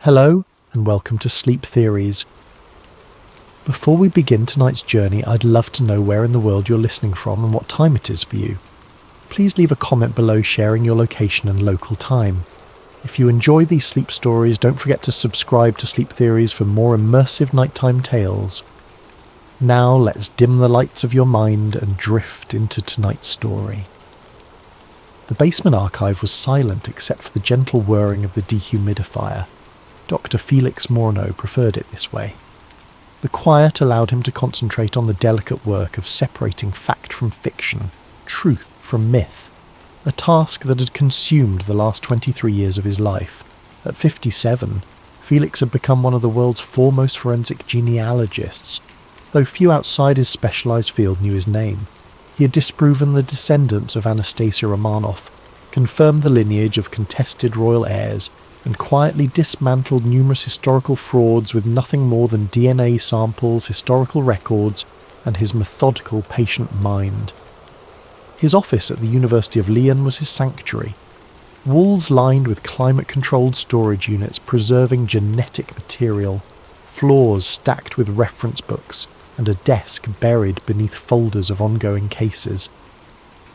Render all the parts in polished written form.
Hello, and welcome to Sleep Theories. Before we begin tonight's journey, I'd love to know where in the world you're listening from and what time it is for you. Please leave a comment below sharing your location and local time. If you enjoy these sleep stories, don't forget to subscribe to Sleep Theories for more immersive nighttime tales. Now let's dim the lights of your mind and drift into tonight's story. The basement archive was silent except for the gentle whirring of the dehumidifier. Dr. Felix Morneau preferred it this way. The quiet allowed him to concentrate on the delicate work of separating fact from fiction, truth from myth, a task that had consumed the last 23 years of his life. At 57, Felix had become one of the world's foremost forensic genealogists, though few outside his specialised field knew his name. He had disproven the descendants of Anastasia Romanov, confirmed the lineage of contested royal heirs, and quietly dismantled numerous historical frauds with nothing more than DNA samples, historical records, and his methodical, patient mind. His office at the University of Lyon was his sanctuary. Walls lined with climate-controlled storage units preserving genetic material, floors stacked with reference books, and a desk buried beneath folders of ongoing cases.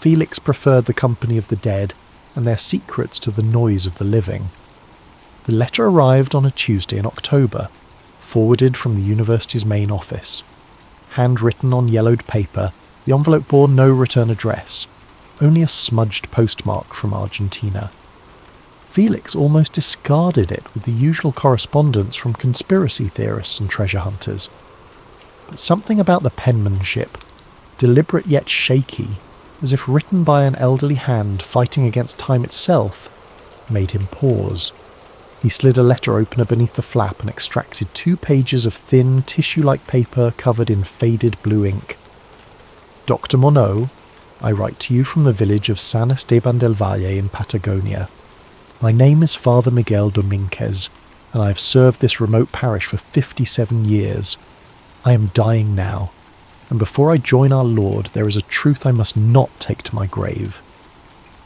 Felix preferred the company of the dead and their secrets to the noise of the living. The letter arrived on a Tuesday in October, forwarded from the university's main office. Handwritten on yellowed paper, the envelope bore no return address, only a smudged postmark from Argentina. Felix almost discarded it with the usual correspondence from conspiracy theorists and treasure hunters. But something about the penmanship, deliberate yet shaky, as if written by an elderly hand fighting against time itself, made him pause. He slid a letter opener beneath the flap and extracted 2 pages of thin, tissue-like paper covered in faded blue ink. Dr. Morneau, I write to you from the village of San Esteban del Valle in Patagonia. My name is Father Miguel Dominguez, and I have served this remote parish for 57 years. I am dying now, and before I join our Lord, there is a truth I must not take to my grave.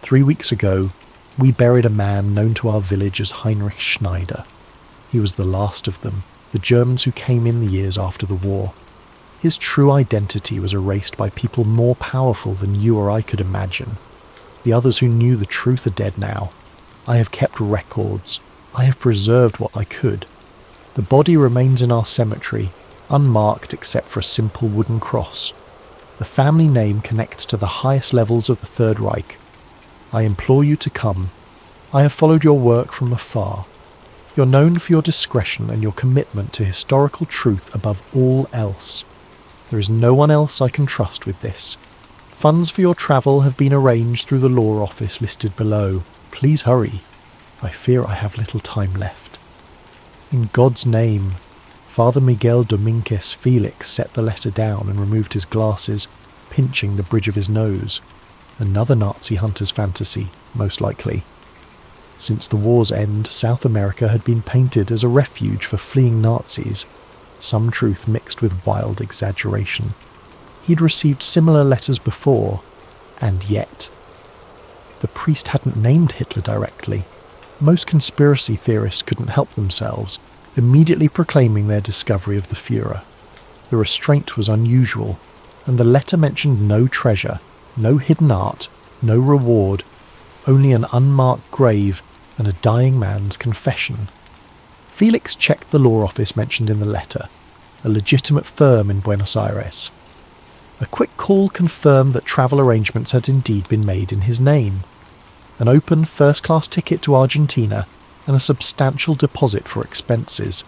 3 weeks ago, we buried a man known to our village as Heinrich Schneider. He was the last of them, the Germans who came in the years after the war. His true identity was erased by people more powerful than you or I could imagine. The others who knew the truth are dead now. I have kept records. I have preserved what I could. The body remains in our cemetery, unmarked except for a simple wooden cross. The family name connects to the highest levels of the Third Reich. I implore you to come. I have followed your work from afar. You're known for your discretion and your commitment to historical truth above all else. There is no one else I can trust with this. Funds for your travel have been arranged through the law office listed below. Please hurry. I fear I have little time left. In God's name. Father Miguel Dominguez Felix set the letter down and removed his glasses, pinching the bridge of his nose. Another Nazi hunter's fantasy, most likely. Since the war's end, South America had been painted as a refuge for fleeing Nazis, some truth mixed with wild exaggeration. He'd received similar letters before, and yet. The priest hadn't named Hitler directly. Most conspiracy theorists couldn't help themselves, immediately proclaiming their discovery of the Führer. The restraint was unusual, and the letter mentioned no treasure, no hidden art, no reward, only an unmarked grave and a dying man's confession. Felix checked the law office mentioned in the letter, a legitimate firm in Buenos Aires. A quick call confirmed that travel arrangements had indeed been made in his name. An open first-class ticket to Argentina and a substantial deposit for expenses.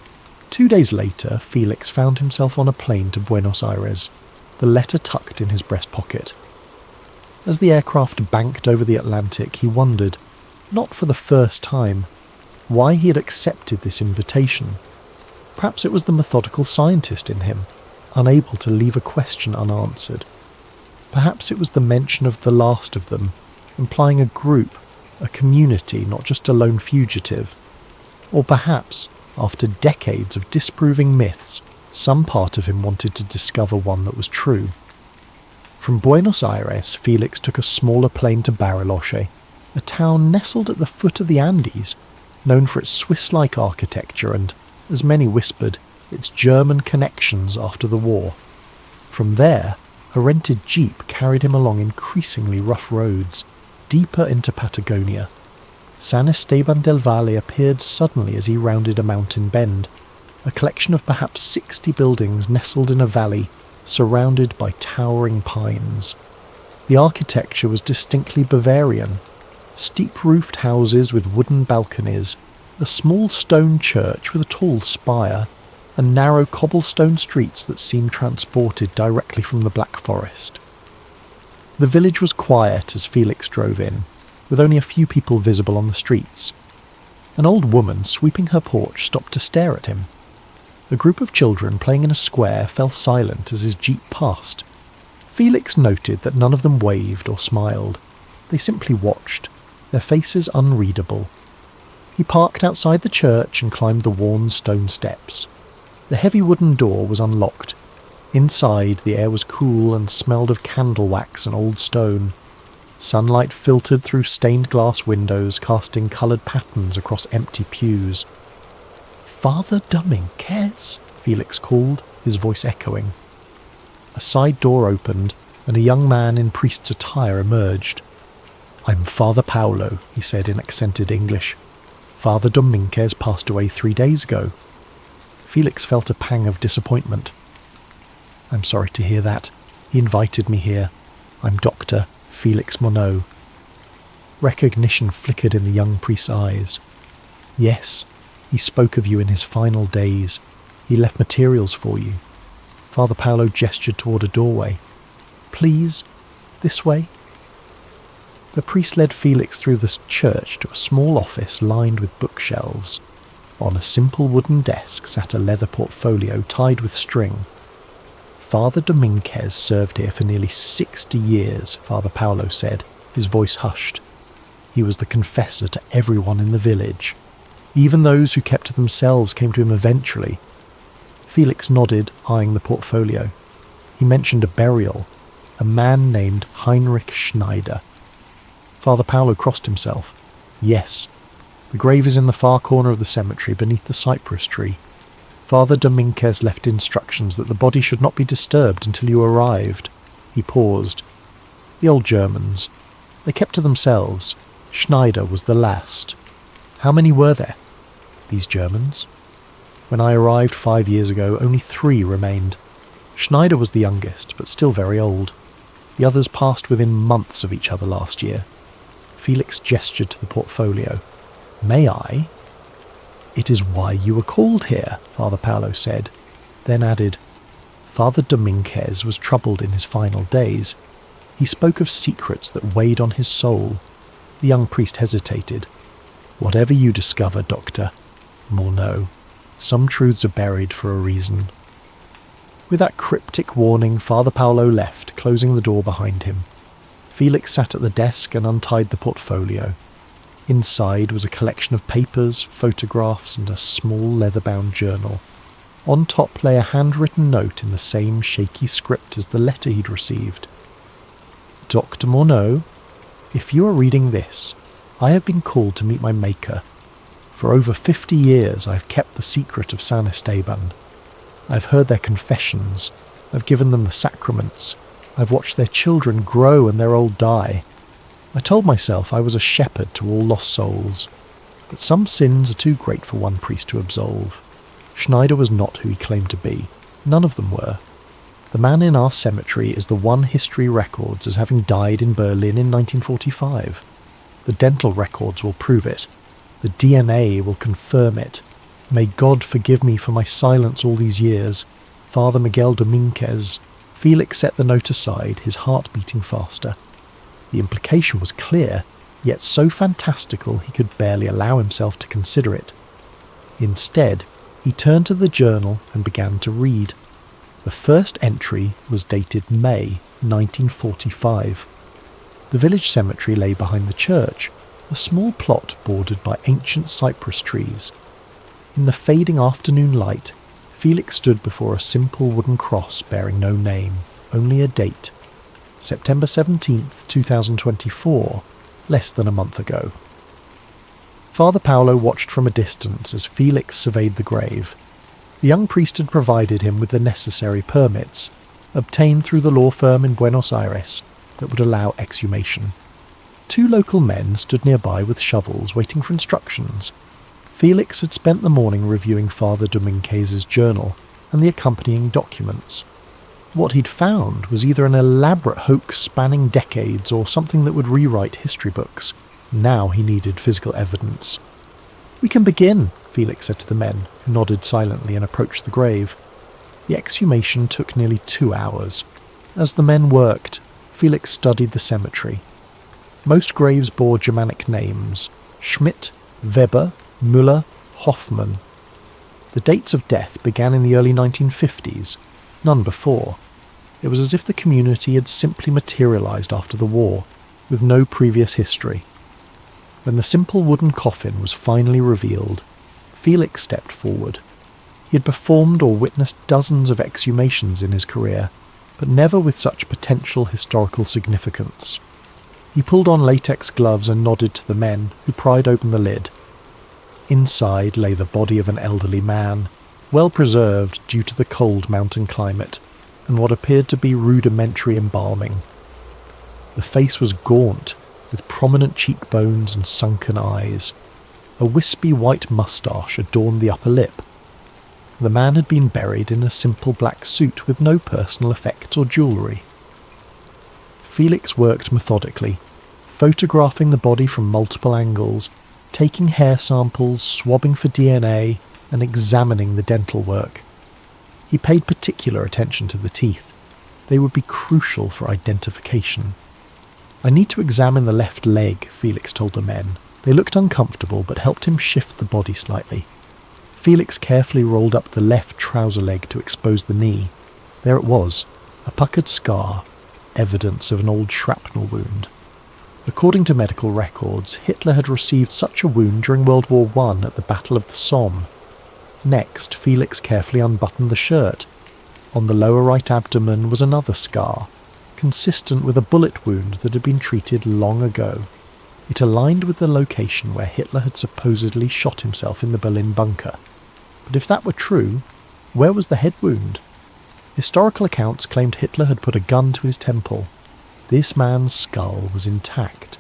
2 days later, Felix found himself on a plane to Buenos Aires, the letter tucked in his breast pocket. As the aircraft banked over the Atlantic, he wondered, not for the first time, why he had accepted this invitation. Perhaps it was the methodical scientist in him, unable to leave a question unanswered. Perhaps it was the mention of the last of them, implying a group, a community, not just a lone fugitive. Or perhaps, after decades of disproving myths, some part of him wanted to discover one that was true. From Buenos Aires, Felix took a smaller plane to Bariloche, a town nestled at the foot of the Andes, known for its Swiss-like architecture and, as many whispered, its German connections after the war. From there, a rented jeep carried him along increasingly rough roads, deeper into Patagonia. San Esteban del Valle appeared suddenly as he rounded a mountain bend, a collection of perhaps 60 buildings nestled in a valley, surrounded by towering pines. The architecture was distinctly Bavarian. Steep-roofed houses with wooden balconies, a small stone church with a tall spire, and narrow cobblestone streets that seemed transported directly from the Black Forest. The village was quiet as Felix drove in, with only a few people visible on the streets. An old woman sweeping her porch stopped to stare at him. A group of children playing in a square fell silent as his jeep passed. Felix noted that none of them waved or smiled. They simply watched, their faces unreadable. He parked outside the church and climbed the worn stone steps. The heavy wooden door was unlocked. Inside, the air was cool and smelled of candle wax and old stone. Sunlight filtered through stained glass windows, casting coloured patterns across empty pews. "Father Dominguez?" Felix called, his voice echoing. A side door opened, and a young man in priest's attire emerged. "I'm Father Paolo," he said in accented English. "Father Dominguez passed away 3 days ago." Felix felt a pang of disappointment. "I'm sorry to hear that. He invited me here. I'm Dr. Felix Monod." Recognition flickered in the young priest's eyes. "Yes, he spoke of you in his final days. He left materials for you." Father Paolo gestured toward a doorway. "Please, this way." The priest led Felix through the church to a small office lined with bookshelves. On a simple wooden desk sat a leather portfolio tied with string. Father Dominguez served here for nearly 60 years, Father Paolo said, his voice hushed. He was the confessor to everyone in the village. Even those who kept to themselves came to him eventually. Felix nodded, eyeing the portfolio. He mentioned a burial, a man named Heinrich Schneider. Father Paolo crossed himself. "Yes, the grave is in the far corner of the cemetery beneath the cypress tree. Father Dominguez left instructions that the body should not be disturbed until you arrived." He paused. "The old Germans. They kept to themselves. Schneider was the last." "How many were there?" "These Germans? When I arrived 5 years ago, only 3 remained. Schneider was the youngest, but still very old. The others passed within months of each other last year." Felix gestured to the portfolio. "May I?" "It is why you were called here," Father Paolo said, then added, "Father Dominguez was troubled in his final days. He spoke of secrets that weighed on his soul." The young priest hesitated. "Whatever you discover, Doctor Monod, some truths are buried for a reason." With that cryptic warning, Father Paolo left, closing the door behind him. Felix sat at the desk and untied the portfolio. Inside was a collection of papers, photographs, and a small leather-bound journal. On top lay a handwritten note in the same shaky script as the letter he'd received. "Dr. Monod, if you are reading this, I have been called to meet my Maker. For over 50 years I have kept the secret of San Esteban. I have heard their confessions. I have given them the sacraments. I have watched their children grow and their old die. I told myself I was a shepherd to all lost souls. But some sins are too great for one priest to absolve. Schneider was not who he claimed to be. None of them were. The man in our cemetery is the one history records as having died in Berlin in 1945. The dental records will prove it. The DNA will confirm it. May God forgive me for my silence all these years. Father Miguel Dominguez." Felix set the note aside, his heart beating faster. The implication was clear, yet so fantastical he could barely allow himself to consider it. Instead, he turned to the journal and began to read. The first entry was dated May 1945. The village cemetery lay behind the church, a small plot bordered by ancient cypress trees. In the fading afternoon light, Felix stood before a simple wooden cross bearing no name, only a date. September 17th, 2024, less than a month ago. Father Paolo watched from a distance as Felix surveyed the grave. The young priest had provided him with the necessary permits, obtained through the law firm in Buenos Aires, that would allow exhumation. 2 local men stood nearby with shovels waiting for instructions. Felix had spent the morning reviewing Father Dominguez's journal and the accompanying documents. What he'd found was either an elaborate hoax spanning decades or something that would rewrite history books. Now he needed physical evidence. "We can begin," Felix said to the men, who nodded silently and approached the grave. The exhumation took nearly 2 hours. As the men worked, Felix studied the cemetery. Most graves bore Germanic names: Schmidt, Weber, Müller, Hoffmann. The dates of death began in the early 1950s, none before. It was as if the community had simply materialised after the war, with no previous history. When the simple wooden coffin was finally revealed, Felix stepped forward. He had performed or witnessed dozens of exhumations in his career, but never with such potential historical significance. He pulled on latex gloves and nodded to the men, who pried open the lid. Inside lay the body of an elderly man, well preserved due to the cold mountain climate, and what appeared to be rudimentary embalming. The face was gaunt, with prominent cheekbones and sunken eyes. A wispy white moustache adorned the upper lip. The man had been buried in a simple black suit with no personal effects or jewellery. Felix worked methodically, photographing the body from multiple angles, taking hair samples, swabbing for DNA, and examining the dental work. He paid particular attention to the teeth. They would be crucial for identification. "I need to examine the left leg," Felix told the men. They looked uncomfortable but helped him shift the body slightly. Felix carefully rolled up the left trouser leg to expose the knee. There it was, a puckered scar, evidence of an old shrapnel wound. According to medical records, Hitler had received such a wound during World War I at the Battle of the Somme. Next, Felix carefully unbuttoned the shirt. On the lower right abdomen was another scar, consistent with a bullet wound that had been treated long ago. It aligned with the location where Hitler had supposedly shot himself in the Berlin bunker. But if that were true, where was the head wound? Historical accounts claimed Hitler had put a gun to his temple. This man's skull was intact.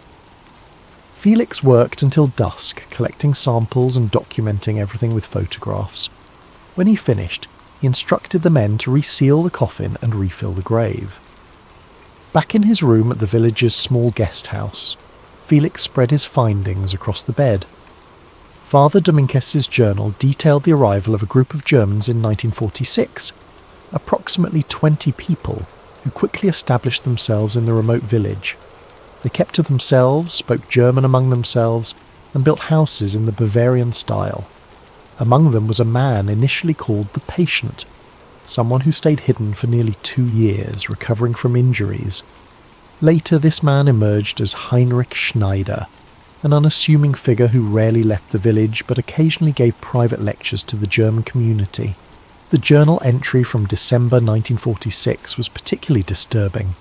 Felix worked until dusk, collecting samples and documenting everything with photographs. When he finished, he instructed the men to reseal the coffin and refill the grave. Back in his room at the village's small guest house, Felix spread his findings across the bed. Father Dominguez's journal detailed the arrival of a group of Germans in 1946, approximately 20 people, who quickly established themselves in the remote village. They kept to themselves, spoke German among themselves, and built houses in the Bavarian style. Among them was a man initially called the Patient, someone who stayed hidden for nearly 2 years, recovering from injuries. Later this man emerged as Heinrich Schneider, an unassuming figure who rarely left the village but occasionally gave private lectures to the German community. The journal entry from December 1946 was particularly disturbing.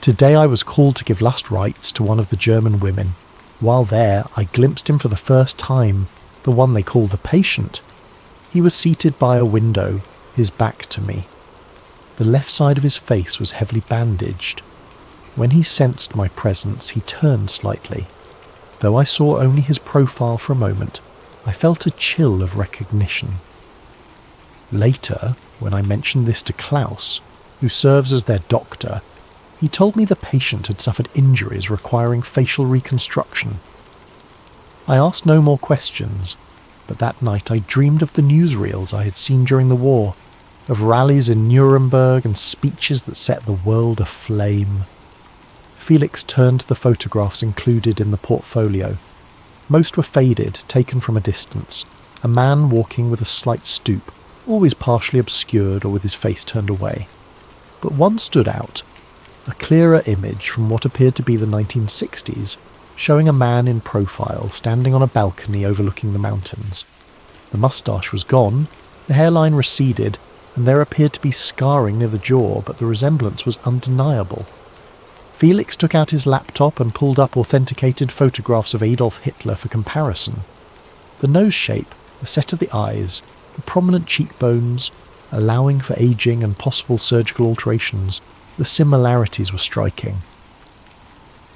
"Today I was called to give last rites to one of the German women. While there, I glimpsed him for the first time, the one they call the Patient. He was seated by a window, his back to me. The left side of his face was heavily bandaged. When he sensed my presence, he turned slightly. Though I saw only his profile for a moment, I felt a chill of recognition. Later, when I mentioned this to Klaus, who serves as their doctor, he told me the Patient had suffered injuries requiring facial reconstruction. I asked no more questions, but that night I dreamed of the newsreels I had seen during the war, of rallies in Nuremberg and speeches that set the world aflame." Felix turned to the photographs included in the portfolio. Most were faded, taken from a distance. A man walking with a slight stoop, always partially obscured or with his face turned away. But one stood out, a clearer image from what appeared to be the 1960s, showing a man in profile standing on a balcony overlooking the mountains. The moustache was gone, the hairline receded, and there appeared to be scarring near the jaw, but the resemblance was undeniable. Felix took out his laptop and pulled up authenticated photographs of Adolf Hitler for comparison. The nose shape, the set of the eyes, the prominent cheekbones, allowing for aging and possible surgical alterations, the similarities were striking.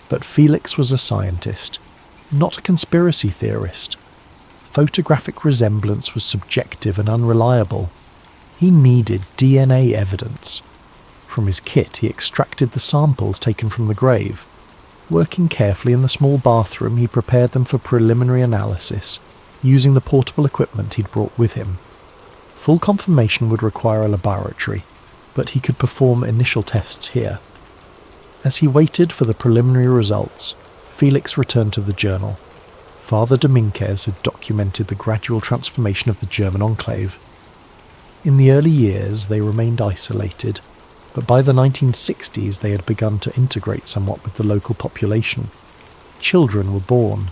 But Felix was a scientist, not a conspiracy theorist. Photographic resemblance was subjective and unreliable. He needed DNA evidence. From his kit, he extracted the samples taken from the grave. Working carefully in the small bathroom, he prepared them for preliminary analysis, using the portable equipment he'd brought with him. Full confirmation would require a laboratory, but he could perform initial tests here. As he waited for the preliminary results, Felix returned to the journal. Father Dominguez had documented the gradual transformation of the German enclave. In the early years, they remained isolated, but by the 1960s they had begun to integrate somewhat with the local population. Children were born.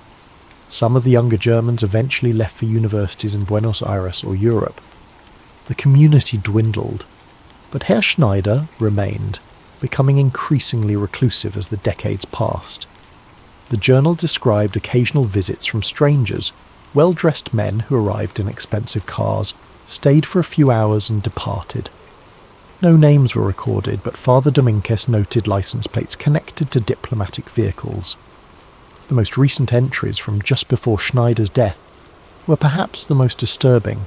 Some of the younger Germans eventually left for universities in Buenos Aires or Europe. The community dwindled, but Herr Schneider remained, becoming increasingly reclusive as the decades passed. The journal described occasional visits from strangers, well-dressed men who arrived in expensive cars, stayed for a few hours and departed. No names were recorded, but Father Dominguez noted license plates connected to diplomatic vehicles. The most recent entries from just before Schneider's death were perhaps the most disturbing.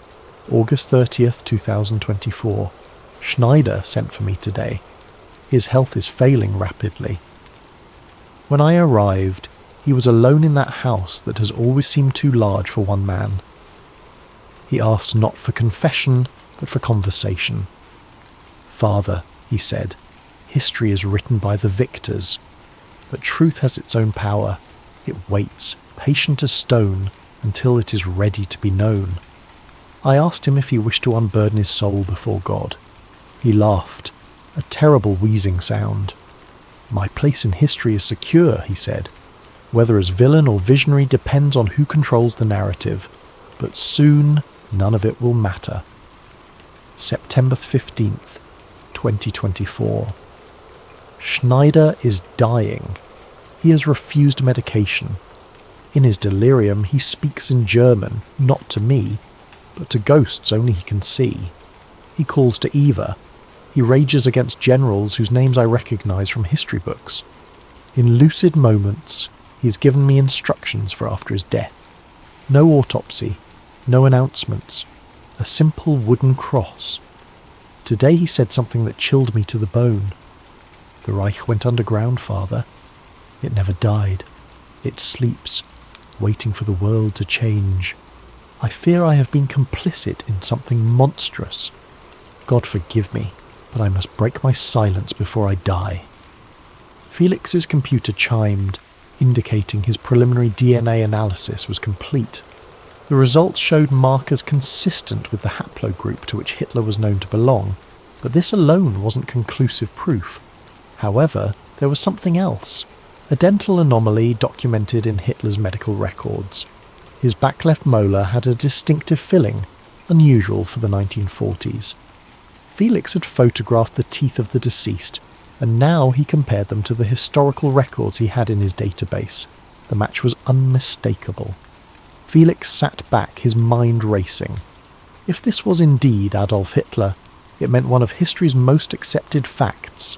August 30th, 2024. Schneider sent for me today. His health is failing rapidly. When I arrived, he was alone in that house that has always seemed too large for one man. He asked not for confession, but for conversation. Father, he said, history is written by the victors, but truth has its own power. It waits, patient as stone, until it is ready to be known. I asked him if he wished to unburden his soul before God. He laughed, a terrible wheezing sound. My place in history is secure, he said. Whether as villain or visionary depends on who controls the narrative, but soon none of it will matter. September 15th, 2024. Schneider is dying. He has refused medication. In his delirium, he speaks in German, not to me, but to ghosts only he can see. He calls to Eva. He rages against generals whose names I recognize from history books. In lucid moments, he has given me instructions for after his death. No autopsy, no announcements, a simple wooden cross. Today he said something that chilled me to the bone. The Reich went underground, Father. It never died. It sleeps, waiting for the world to change. I fear I have been complicit in something monstrous. God forgive me, but I must break my silence before I die. Felix's computer chimed, indicating his preliminary DNA analysis was complete. The results showed markers consistent with the haplogroup to which Hitler was known to belong, but this alone wasn't conclusive proof. However, there was something else. A dental anomaly documented in Hitler's medical records. His back left molar had a distinctive filling, unusual for the 1940s. Felix had photographed the teeth of the deceased, and now he compared them to the historical records he had in his database. The match was unmistakable. Felix sat back, his mind racing. If this was indeed Adolf Hitler, it meant one of history's most accepted facts.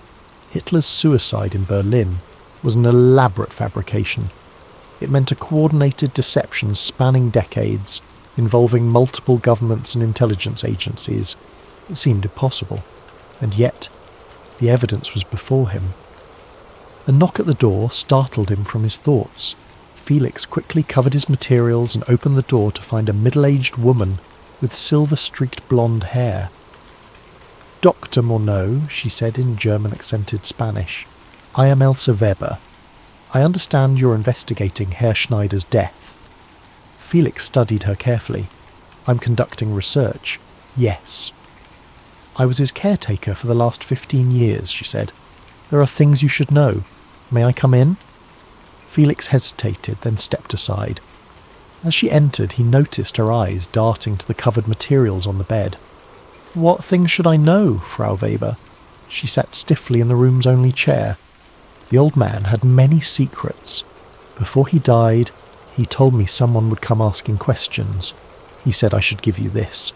Hitler's suicide in Berlin was an elaborate fabrication. It meant a coordinated deception spanning decades, involving multiple governments and intelligence agencies. It seemed impossible, and yet the evidence was before him. A knock at the door startled him from his thoughts. Felix quickly covered his materials and opened the door to find a middle-aged woman with silver-streaked blonde hair. Dr. Morneau, she said in German-accented Spanish, I am Elsa Weber. I understand you're investigating Herr Schneider's death. Felix studied her carefully. I'm conducting research. Yes. I was his caretaker for the last 15 years, she said. There are things you should know. May I come in? Felix hesitated, then stepped aside. As she entered, he noticed her eyes darting to the covered materials on the bed. What things should I know, Frau Weber? She sat stiffly in the room's only chair. The old man had many secrets. Before he died, he told me someone would come asking questions. He said I should give you this."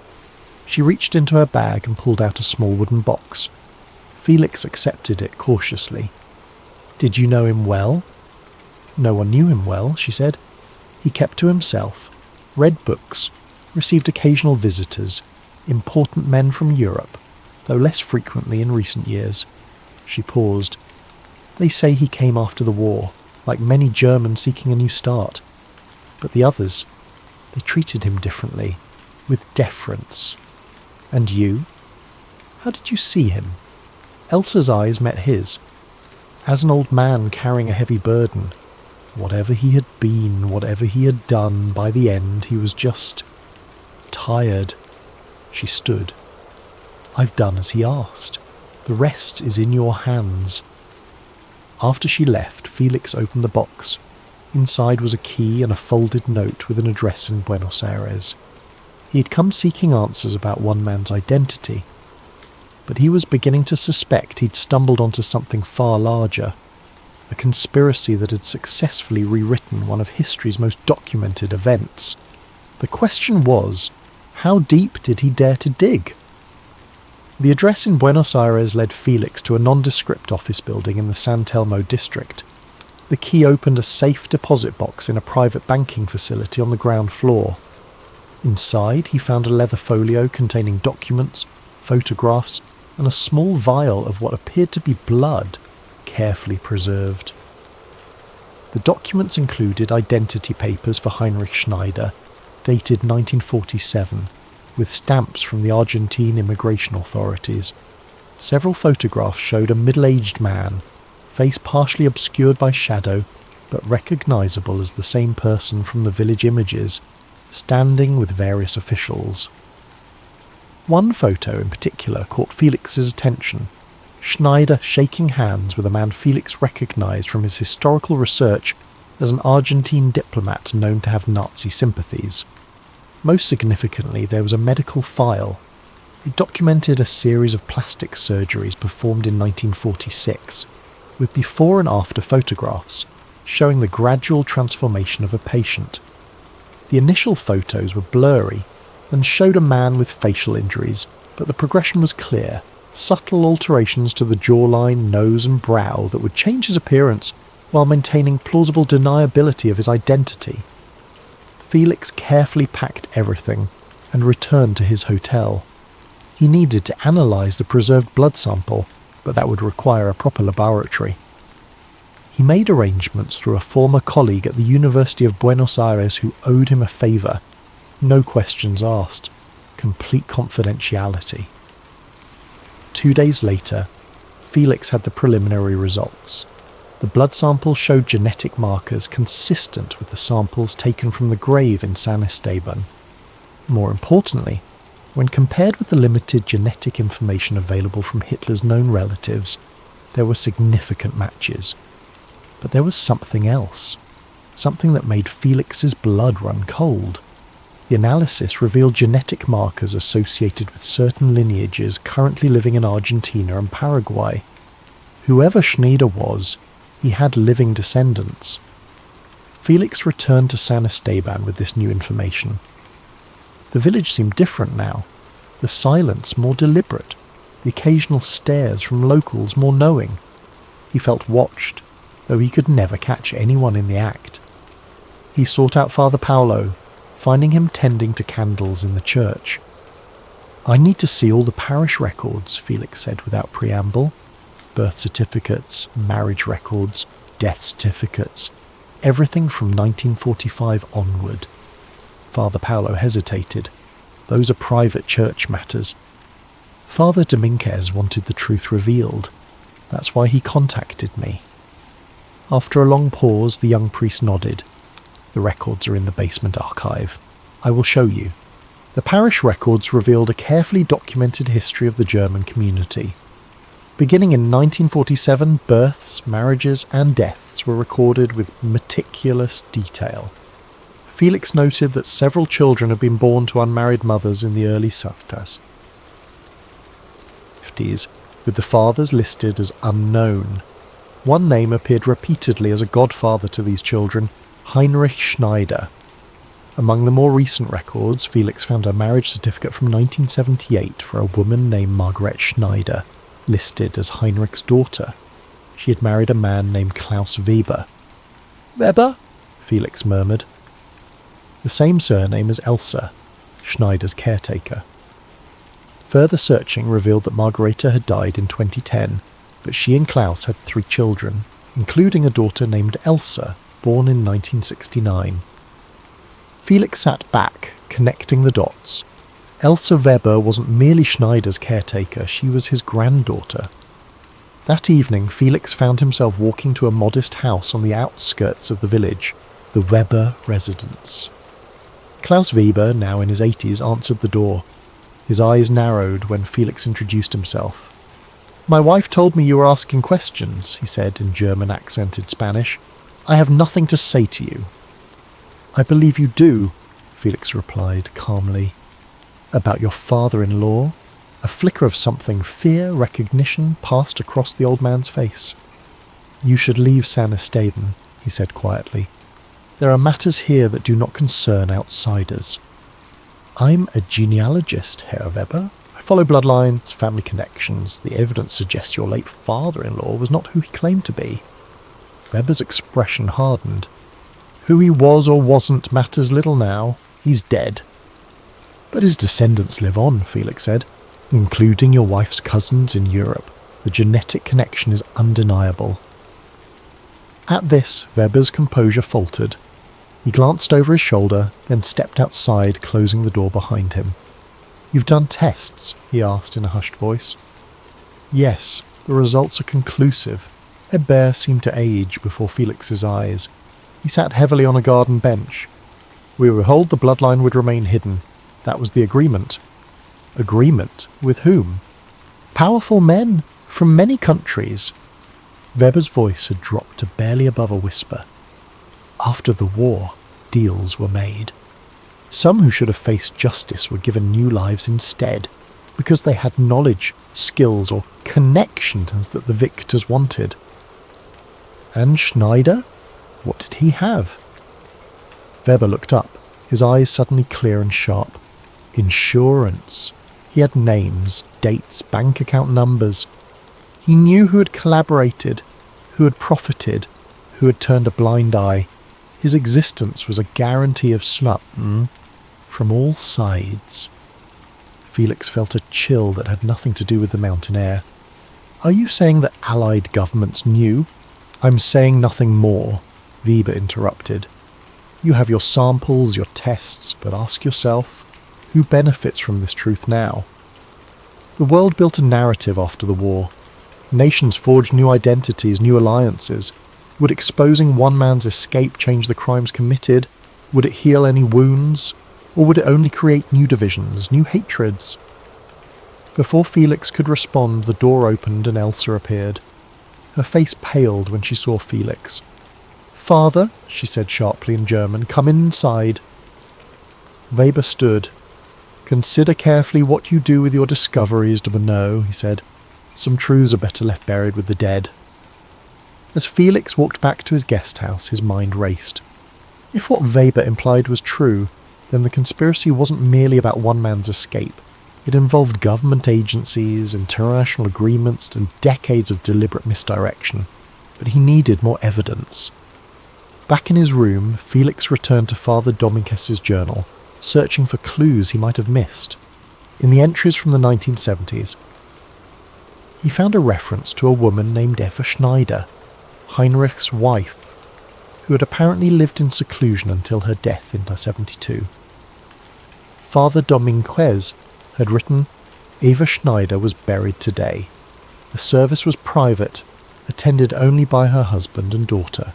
She reached into her bag and pulled out a small wooden box. Felix accepted it cautiously. "Did you know him well?" "No one knew him well," she said. "He kept to himself, read books, received occasional visitors, important men from Europe, though less frequently in recent years." She paused. "They say he came after the war, like many Germans seeking a new start. But the others, they treated him differently, with deference. And you? How did you see him?" Elsa's eyes met his. As an old man carrying a heavy burden, whatever he had been, whatever he had done, by the end he was just tired. She stood. "I've done as he asked. The rest is in your hands." After she left, Felix opened the box. Inside was a key and a folded note with an address in Buenos Aires. He had come seeking answers about one man's identity, but he was beginning to suspect he'd stumbled onto something far larger, a conspiracy that had successfully rewritten one of history's most documented events. The question was, how deep did he dare to dig? The address in Buenos Aires led Felix to a nondescript office building in the San Telmo district. The key opened a safe deposit box in a private banking facility on the ground floor. Inside, he found a leather folio containing documents, photographs, and a small vial of what appeared to be blood, carefully preserved. The documents included identity papers for Heinrich Schneider, dated 1947, with stamps from the Argentine immigration authorities. Several photographs showed a middle-aged man, face partially obscured by shadow, but recognizable as the same person from the village images, standing with various officials. One photo in particular caught Felix's attention. Schneider shaking hands with a man Felix recognized from his historical research as an Argentine diplomat known to have Nazi sympathies. Most significantly, there was a medical file. It documented a series of plastic surgeries performed in 1946, with before and after photographs, showing the gradual transformation of a patient. The initial photos were blurry and showed a man with facial injuries, but the progression was clear, subtle alterations to the jawline, nose and brow that would change his appearance while maintaining plausible deniability of his identity. Felix carefully packed everything and returned to his hotel. He needed to analyse the preserved blood sample, but that would require a proper laboratory. He made arrangements through a former colleague at the University of Buenos Aires who owed him a favour. No questions asked. Complete confidentiality. 2 days later, Felix had the preliminary results. The blood sample showed genetic markers consistent with the samples taken from the grave in San Esteban. More importantly, when compared with the limited genetic information available from Hitler's known relatives, there were significant matches. But there was something else, something that made Felix's blood run cold. The analysis revealed genetic markers associated with certain lineages currently living in Argentina and Paraguay. Whoever Schneider was, he had living descendants. Felix returned to San Esteban with this new information. The village seemed different now, the silence more deliberate, the occasional stares from locals more knowing. He felt watched, though he could never catch anyone in the act. He sought out Father Paolo, finding him tending to candles in the church. "I need to see all the parish records," Felix said without preamble. Birth certificates, marriage records, death certificates, everything from 1945 onward. Father Paolo hesitated. "Those are private church matters." Father Dominguez wanted the truth revealed. That's why he contacted me. After a long pause, the young priest nodded. "The records are in the basement archive. I will show you." The parish records revealed a carefully documented history of the German community. Beginning in 1947, births, marriages and deaths were recorded with meticulous detail. Felix noted that several children had been born to unmarried mothers in the early 50s, with the fathers listed as unknown. One name appeared repeatedly as a godfather to these children, Heinrich Schneider. Among the more recent records, Felix found a marriage certificate from 1978 for a woman named Margaret Schneider, listed as Heinrich's daughter. She had married a man named Klaus Weber. "Weber?" Felix murmured. The same surname as Elsa, Schneider's caretaker. Further searching revealed that Margareta had died in 2010, but she and Klaus had 3 children, including a daughter named Elsa, born in 1969. Felix sat back, connecting the dots. Elsa Weber wasn't merely Schneider's caretaker, she was his granddaughter. That evening, Felix found himself walking to a modest house on the outskirts of the village, the Weber residence. Klaus Weber, now in his 80s, answered the door. His eyes narrowed when Felix introduced himself. "My wife told me you were asking questions," he said in German-accented Spanish. "I have nothing to say to you." "I believe you do," Felix replied calmly. "About your father-in-law?" A flicker of something, fear, recognition, passed across the old man's face. "You should leave San Esteban," he said quietly. "There are matters here that do not concern outsiders." "I'm a genealogist, Herr Weber. I follow bloodlines, family connections. The evidence suggests your late father-in-law was not who he claimed to be." Weber's expression hardened. "Who he was or wasn't matters little now. He's dead." "But his descendants live on," Felix said, "including your wife's cousins in Europe. The genetic connection is undeniable." At this, Weber's composure faltered. He glanced over his shoulder, then stepped outside, closing the door behind him. "You've done tests?" he asked in a hushed voice. "Yes, the results are conclusive." Hebert seemed to age before Felix's eyes. He sat heavily on a garden bench. "We were told the bloodline would remain hidden. That was the agreement." "Agreement? With whom?" "Powerful men, from many countries." Weber's voice had dropped to barely above a whisper. "After the war, deals were made. Some who should have faced justice were given new lives instead, because they had knowledge, skills, or connections that the victors wanted." "And Schneider? What did he have?" Weber looked up, his eyes suddenly clear and sharp. "Insurance. He had names, dates, bank account numbers. He knew who had collaborated, who had profited, who had turned a blind eye. His existence was a guarantee of slumber from all sides." Felix felt a chill that had nothing to do with the mountain air. "Are you saying that Allied governments knew?" "I'm saying nothing more," Weber interrupted. "You have your samples, your tests, but ask yourself, who benefits from this truth now? The world built a narrative after the war. Nations forged new identities, new alliances. Would exposing one man's escape change the crimes committed? Would it heal any wounds? Or would it only create new divisions, new hatreds? Before Felix could respond, the door opened and Elsa appeared. Her face paled when she saw Felix. "Father," she said sharply in German, "come inside." Weber stood. "Consider carefully what you do with your discoveries, de Bonneau," he said. "Some truths are better left buried with the dead." As Felix walked back to his guest house, his mind raced. If what Weber implied was true, then the conspiracy wasn't merely about one man's escape. It involved government agencies, international agreements, and decades of deliberate misdirection. But he needed more evidence. Back in his room, Felix returned to Father Dominguez's journal, searching for clues he might have missed. In the entries from the 1970s, he found a reference to a woman named Eva Schneider, Heinrich's wife, who had apparently lived in seclusion until her death in 1972. Father Dominguez had written, "Eva Schneider was buried today. The service was private, attended only by her husband and daughter.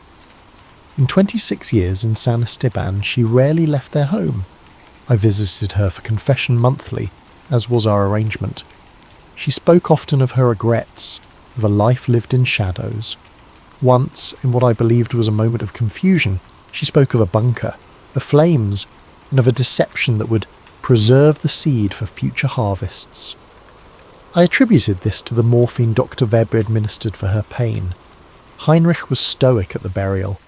In 26 years in San Esteban, she rarely left their home. I visited her for confession monthly, as was our arrangement. She spoke often of her regrets, of a life lived in shadows. Once, in what I believed was a moment of confusion, she spoke of a bunker, of flames, and of a deception that would preserve the seed for future harvests. I attributed this to the morphine Dr. Weber administered for her pain. Heinrich was stoic at the burial.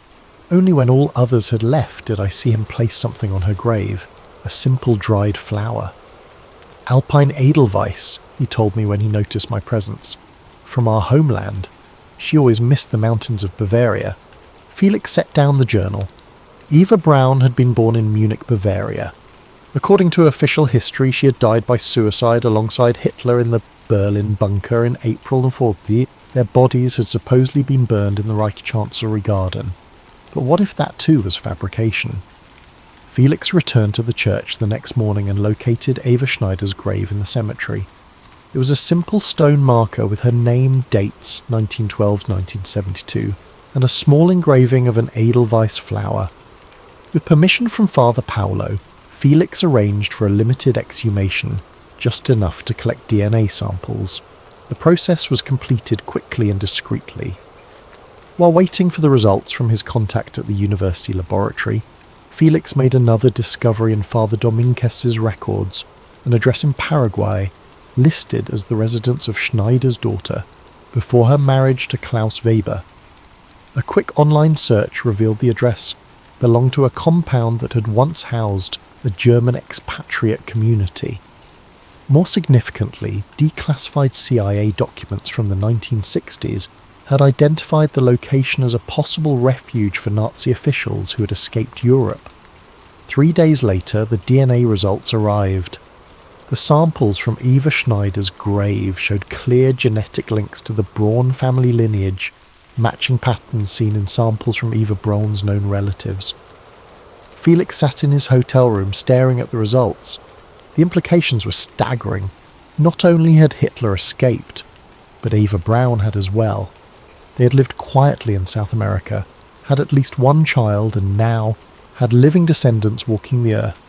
Only when all others had left did I see him place something on her grave, a simple dried flower. Alpine Edelweiss, he told me when he noticed my presence. From our homeland. She always missed the mountains of Bavaria. Felix set down the journal. Eva Braun had been born in Munich, Bavaria. According to official history, she had died by suicide alongside Hitler in the Berlin bunker in April of 1940. Their bodies had supposedly been burned in the Reich Chancellery garden. But what if that too was fabrication? Felix returned to the church the next morning and located Eva Schneider's grave in the cemetery. It was a simple stone marker with her name, dates, 1912-1972, and a small engraving of an Edelweiss flower. With permission from Father Paolo, Felix arranged for a limited exhumation, just enough to collect DNA samples. The process was completed quickly and discreetly. While waiting for the results from his contact at the university laboratory, Felix made another discovery in Father Dominguez's records, an address in Paraguay, listed as the residence of Schneider's daughter, before her marriage to Klaus Weber. A quick online search revealed the address belonged to a compound that had once housed a German expatriate community. More significantly, declassified CIA documents from the 1960s had identified the location as a possible refuge for Nazi officials who had escaped Europe. 3 days later, the DNA results arrived. The samples from Eva Schneider's grave showed clear genetic links to the Braun family lineage, matching patterns seen in samples from Eva Braun's known relatives. Felix sat in his hotel room staring at the results. The implications were staggering. Not only had Hitler escaped, but Eva Braun had as well. They had lived quietly in South America, had at least one child, and now had living descendants walking the earth.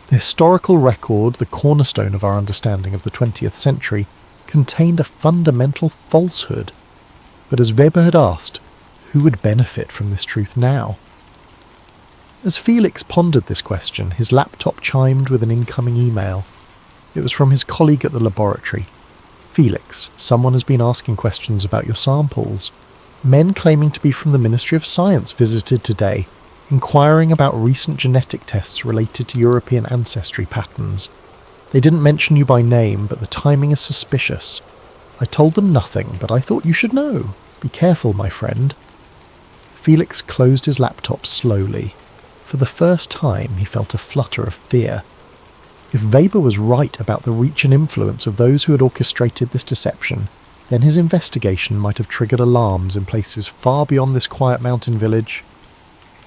The historical record, the cornerstone of our understanding of the 20th century, contained a fundamental falsehood. But as Weber had asked, who would benefit from this truth now? As Felix pondered this question, his laptop chimed with an incoming email. It was from his colleague at the laboratory. Felix, someone has been asking questions about your samples. Men claiming to be from the Ministry of Science visited today, inquiring about recent genetic tests related to European ancestry patterns. They didn't mention you by name, but the timing is suspicious. I told them nothing, but I thought you should know. Be careful, my friend. Felix closed his laptop slowly. For the first time, he felt a flutter of fear. If Weber was right about the reach and influence of those who had orchestrated this deception, then his investigation might have triggered alarms in places far beyond this quiet mountain village.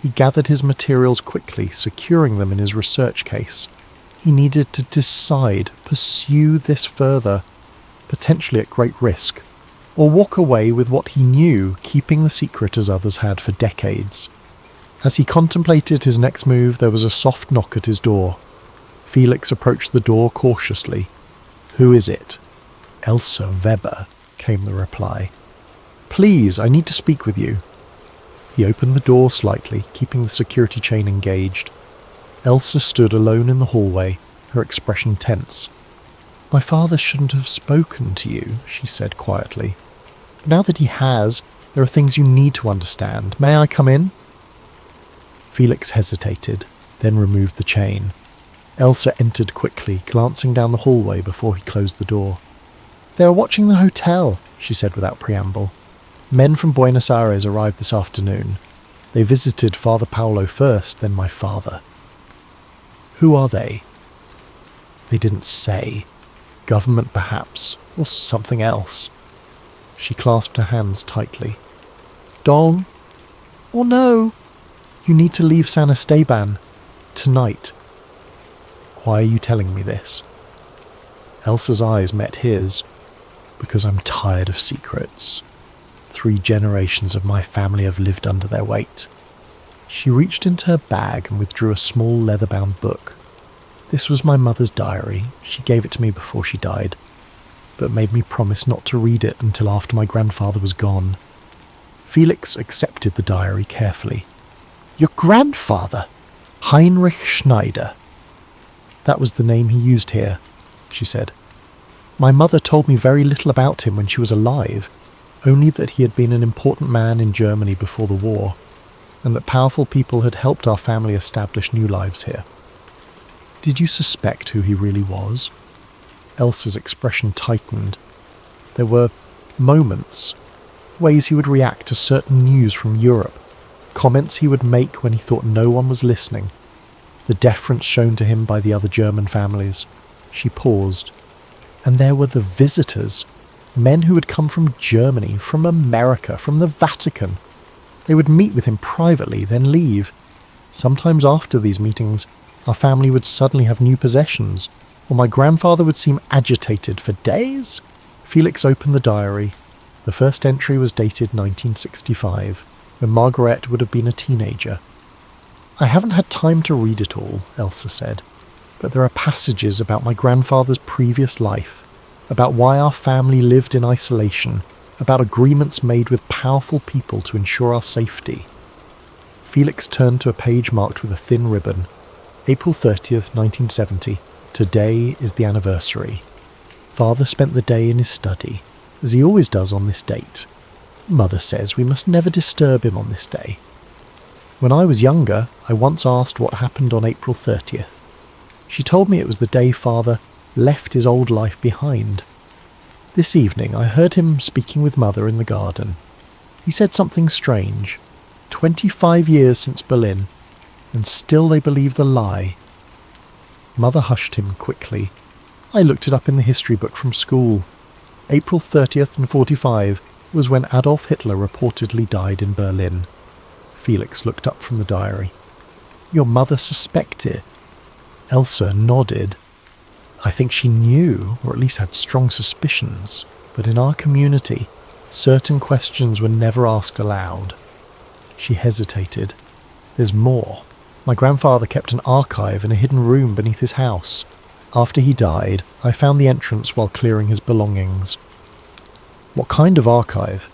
He gathered his materials quickly, securing them in his research case. He needed to decide, pursue this further, potentially at great risk, or walk away with what he knew, keeping the secret as others had for decades. As he contemplated his next move, there was a soft knock at his door. Felix approached the door cautiously. "Who is it?" "Elsa Weber," came the reply. "Please, I need to speak with you." He opened the door slightly, keeping the security chain engaged. Elsa stood alone in the hallway, her expression tense. "My father shouldn't have spoken to you," she said quietly. "Now that he has, there are things you need to understand. May I come in?" Felix hesitated, then removed the chain. Elsa entered quickly, glancing down the hallway before he closed the door. "They are watching the hotel," she said without preamble. "Men from Buenos Aires arrived this afternoon. They visited Father Paolo first, then my father." "Who are they?" "They didn't say. Government perhaps, or something else." She clasped her hands tightly. "Dong? Or no? You need to leave San Esteban. Tonight." "Why are you telling me this?" Elsa's eyes met his. "Because I'm tired of secrets. 3 generations of my family have lived under their weight." She reached into her bag and withdrew a small leather-bound book. "This was my mother's diary. She gave it to me before she died, but made me promise not to read it until after my grandfather was gone." Felix accepted the diary carefully. "Your grandfather? Heinrich Schneider?" "That was the name he used here," she said. "My mother told me very little about him when she was alive. only that he had been an important man in Germany before the war, and that powerful people had helped our family establish new lives here. Did you suspect who he really was? Elsa's expression tightened. There were moments, ways he would react to certain news from Europe, comments he would make when he thought no one was listening, the deference shown to him by the other German families. She paused. And there were the visitors, men who had come from Germany, from America, from the Vatican. They would meet with him privately, then leave. Sometimes after these meetings, our family would suddenly have new possessions, or my grandfather would seem agitated for days. Felix opened the diary. The first entry was dated 1965, when Margaret would have been a teenager. I haven't had time to read it all, Elsa said, but there are passages about my grandfather's previous life, about why our family lived in isolation, about agreements made with powerful people to ensure our safety. Felix turned to a page marked with a thin ribbon. April 30th, 1970. Today is the anniversary. Father spent the day in his study, as he always does on this date. Mother says we must never disturb him on this day. When I was younger, I once asked what happened on April 30th. She told me it was the day Father left his old life behind. This evening I heard him speaking with Mother in the garden. He said something strange. 25 years since Berlin, and still they believe the lie. Mother hushed him quickly. I looked it up in the history book from school. April 30th and 45 was when Adolf Hitler reportedly died in Berlin. Felix looked up from the diary. Your mother suspected? Elsa nodded. I think she knew, or at least had strong suspicions, but in our community, certain questions were never asked aloud. She hesitated. There's more. My grandfather kept an archive in a hidden room beneath his house. After he died, I found the entrance while clearing his belongings. What kind of archive?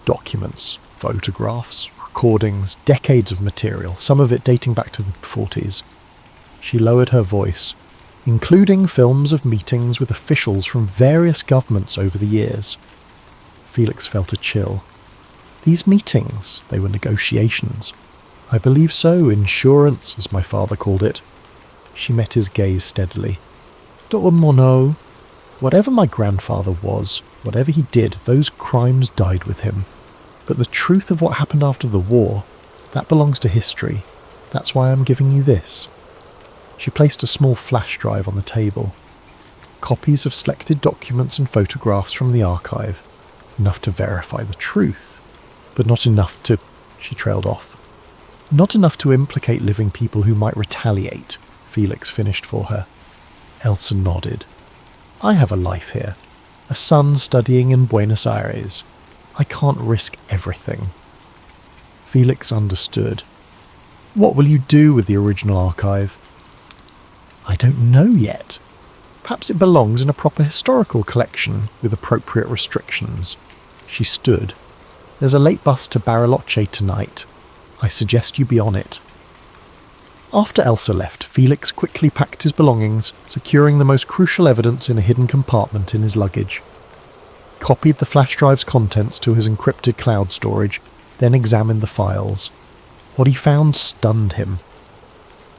Documents, photographs, recordings, decades of material, some of it dating back to the 40s. She lowered her voice, including films of meetings with officials from various governments over the years. Felix felt a chill. These meetings, they were negotiations. I believe so, insurance, as my father called it. She met his gaze steadily. Dr. Monod, whatever my grandfather was, whatever he did, those crimes died with him. But the truth of what happened after the war, that belongs to history. That's why I'm giving you this. She placed a small flash drive on the table. Copies of selected documents and photographs from the archive. Enough to verify the truth, but not enough to... She trailed off. Not enough to implicate living people who might retaliate, Felix finished for her. Elsa nodded. I have a life here. A son studying in Buenos Aires. I can't risk everything. Felix understood. What will you do with the original archive? I don't know yet. Perhaps it belongs in a proper historical collection with appropriate restrictions. She stood. There's a late bus to Bariloche tonight. I suggest you be on it. After Elsa left, Felix quickly packed his belongings, securing the most crucial evidence in a hidden compartment in his luggage. Copied the flash drive's contents to his encrypted cloud storage, then examined the files. What he found stunned him.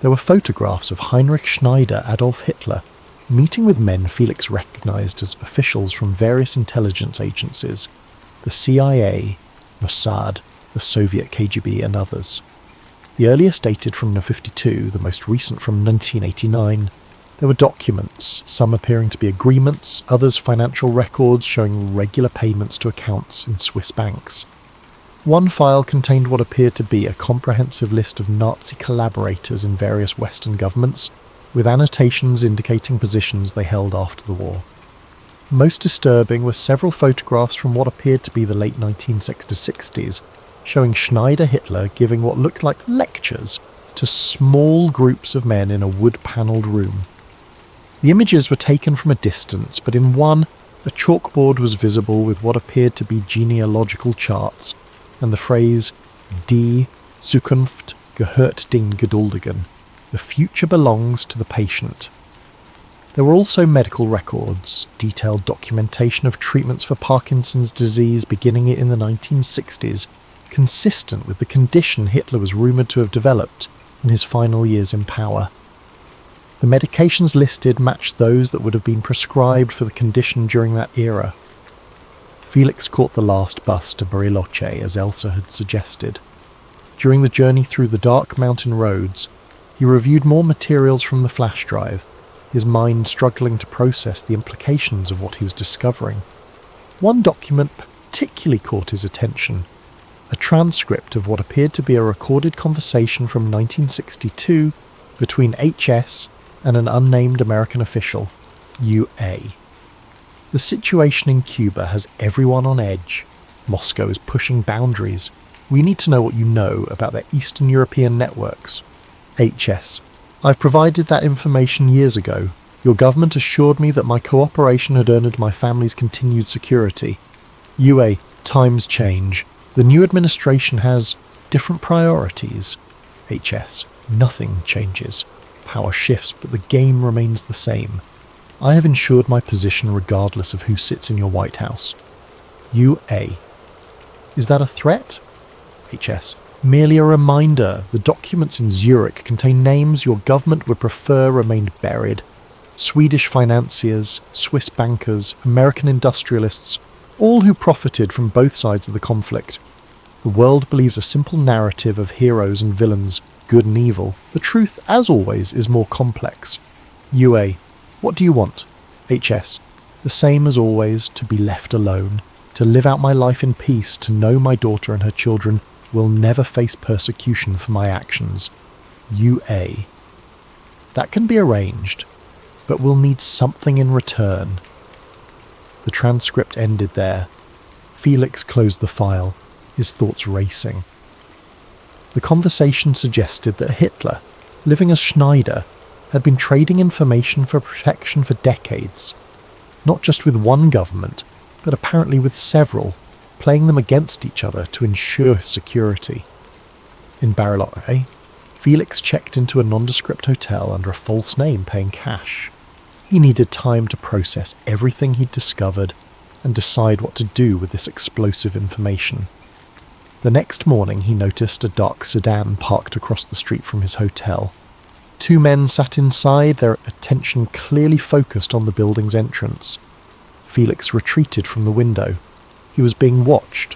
There were photographs of Heinrich Schneider, Adolf Hitler, meeting with men Felix recognized as officials from various intelligence agencies, the CIA, Mossad, the Soviet KGB and others. The earliest dated from 1952, the most recent from 1989. There were documents, some appearing to be agreements, others financial records showing regular payments to accounts in Swiss banks. One file contained what appeared to be a comprehensive list of Nazi collaborators in various Western governments, with annotations indicating positions they held after the war. Most disturbing were several photographs from what appeared to be the late 1960s, showing Schneider Hitler giving what looked like lectures to small groups of men in a wood-panelled room. The images were taken from a distance, but in one, a chalkboard was visible with what appeared to be genealogical charts, and the phrase Die Zukunft gehört den Geduldigen. The future belongs to the patient. There were also medical records, detailed documentation of treatments for Parkinson's disease beginning in the 1960s, consistent with the condition Hitler was rumoured to have developed in his final years in power. The medications listed matched those that would have been prescribed for the condition during that era. Felix caught the last bus to Bariloche, as Elsa had suggested. During the journey through the dark mountain roads, he reviewed more materials from the flash drive, his mind struggling to process the implications of what he was discovering. One document particularly caught his attention, a transcript of what appeared to be a recorded conversation from 1962 between HS and an unnamed American official, UA. The situation in Cuba has everyone on edge. Moscow is pushing boundaries. We need to know what you know about their Eastern European networks. HS. I've provided that information years ago. Your government assured me that my cooperation had earned my family's continued security. UA. Times change. The new administration has different priorities. HS. Nothing changes. Power shifts, but the game remains the same. I have ensured my position regardless of who sits in your White House. UA. Is that a threat? HS. Merely a reminder. The documents in Zurich contain names your government would prefer remained buried. Swedish financiers, Swiss bankers, American industrialists, all who profited from both sides of the conflict. The world believes a simple narrative of heroes and villains, good and evil. The truth, as always, is more complex. UA. What do you want? HS. The same as always, to be left alone, to live out my life in peace, to know my daughter and her children will never face persecution for my actions. UA. That can be arranged, but we'll need something in return. The transcript ended there. Felix closed the file, his thoughts racing. The conversation suggested that Hitler, living as Schneider, had been trading information for protection for decades, not just with one government, but apparently with several, playing them against each other to ensure security. In Bariloche, Felix checked into a nondescript hotel under a false name paying cash. He needed time to process everything he'd discovered and decide what to do with this explosive information. The next morning he noticed a dark sedan parked across the street from his hotel. Two men sat inside, their attention clearly focused on the building's entrance. Felix retreated from the window. He was being watched.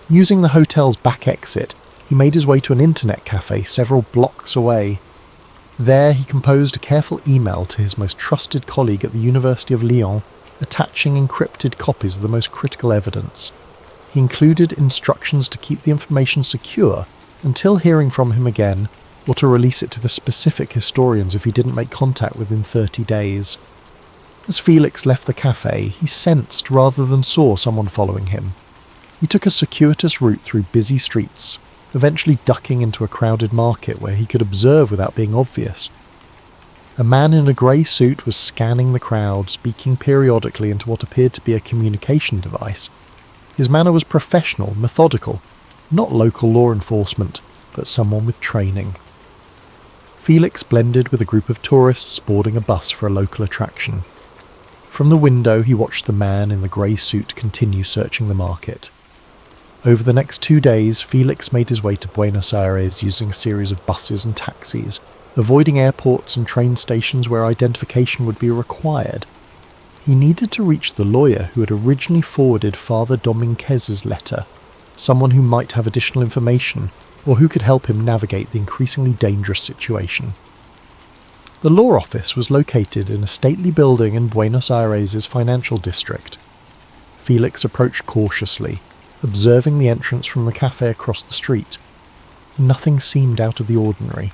Using the hotel's back exit, he made his way to an internet cafe several blocks away. There he composed a careful email to his most trusted colleague at the University of Lyon, attaching encrypted copies of the most critical evidence. He included instructions to keep the information secure until hearing from him again, or to release it to the specific historians if he didn't make contact within 30 days. As Felix left the cafe, he sensed rather than saw someone following him. He took a circuitous route through busy streets, eventually ducking into a crowded market where he could observe without being obvious. A man in a grey suit was scanning the crowd, speaking periodically into what appeared to be a communication device. His manner was professional, methodical, not local law enforcement, but someone with training. Felix blended with a group of tourists boarding a bus for a local attraction. From the window he watched the man in the grey suit continue searching the market. Over the next 2 days, Felix made his way to Buenos Aires using a series of buses and taxis, avoiding airports and train stations where identification would be required. He needed to reach the lawyer who had originally forwarded Father Dominguez's letter, someone who might have additional information or who could help him navigate the increasingly dangerous situation. The law office was located in a stately building in Buenos Aires' financial district. Felix approached cautiously, observing the entrance from the cafe across the street. Nothing seemed out of the ordinary.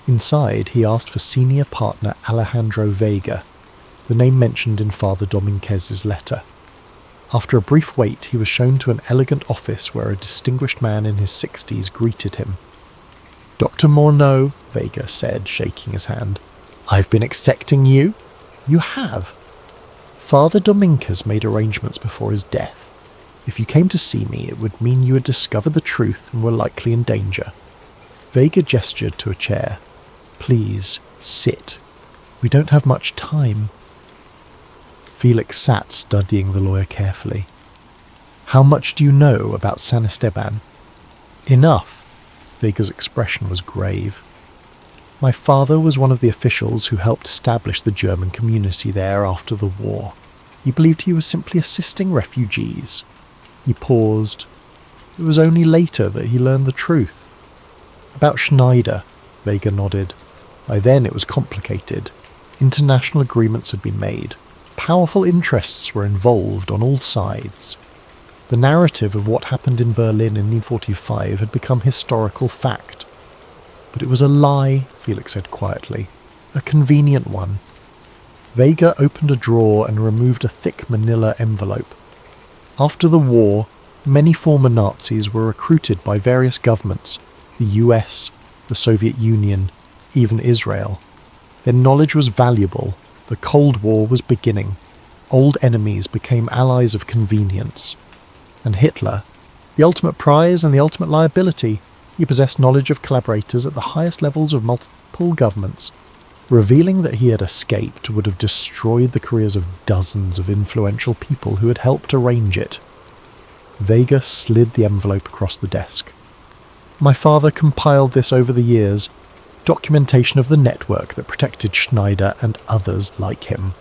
Inside, he asked for senior partner Alejandro Vega, the name mentioned in Father Dominguez's letter. After a brief wait, he was shown to an elegant office where a distinguished man in his 60s greeted him. "Dr. Morneau," Vega said, shaking his hand. "I've been expecting you." "You have." "Father Dominguez made arrangements before his death. If you came to see me, it would mean you had discovered the truth and were likely in danger." Vega gestured to a chair. "Please, sit." We don't have much time. Felix sat studying the lawyer carefully. How much do you know about San Esteban? Enough. Vega's expression was grave. My father was one of the officials who helped establish the German community there after the war. He believed he was simply assisting refugees. He paused. It was only later that he learned the truth. About Schneider, Vega nodded. By then it was complicated. International agreements had been made. Powerful interests were involved on all sides. The narrative of what happened in Berlin in 1945 had become historical fact. But it was a lie, Felix said quietly. A convenient one. Vega opened a drawer and removed a thick manila envelope. After the war, many former Nazis were recruited by various governments, the US, the Soviet Union, even Israel. Their knowledge was valuable. The Cold War was beginning. Old enemies became allies of convenience. And Hitler, the ultimate prize and the ultimate liability, he possessed knowledge of collaborators at the highest levels of multiple governments. Revealing that he had escaped would have destroyed the careers of dozens of influential people who had helped arrange it. Vega slid the envelope across the desk. My father compiled this over the years, documentation of the network that protected Schneider and others like him.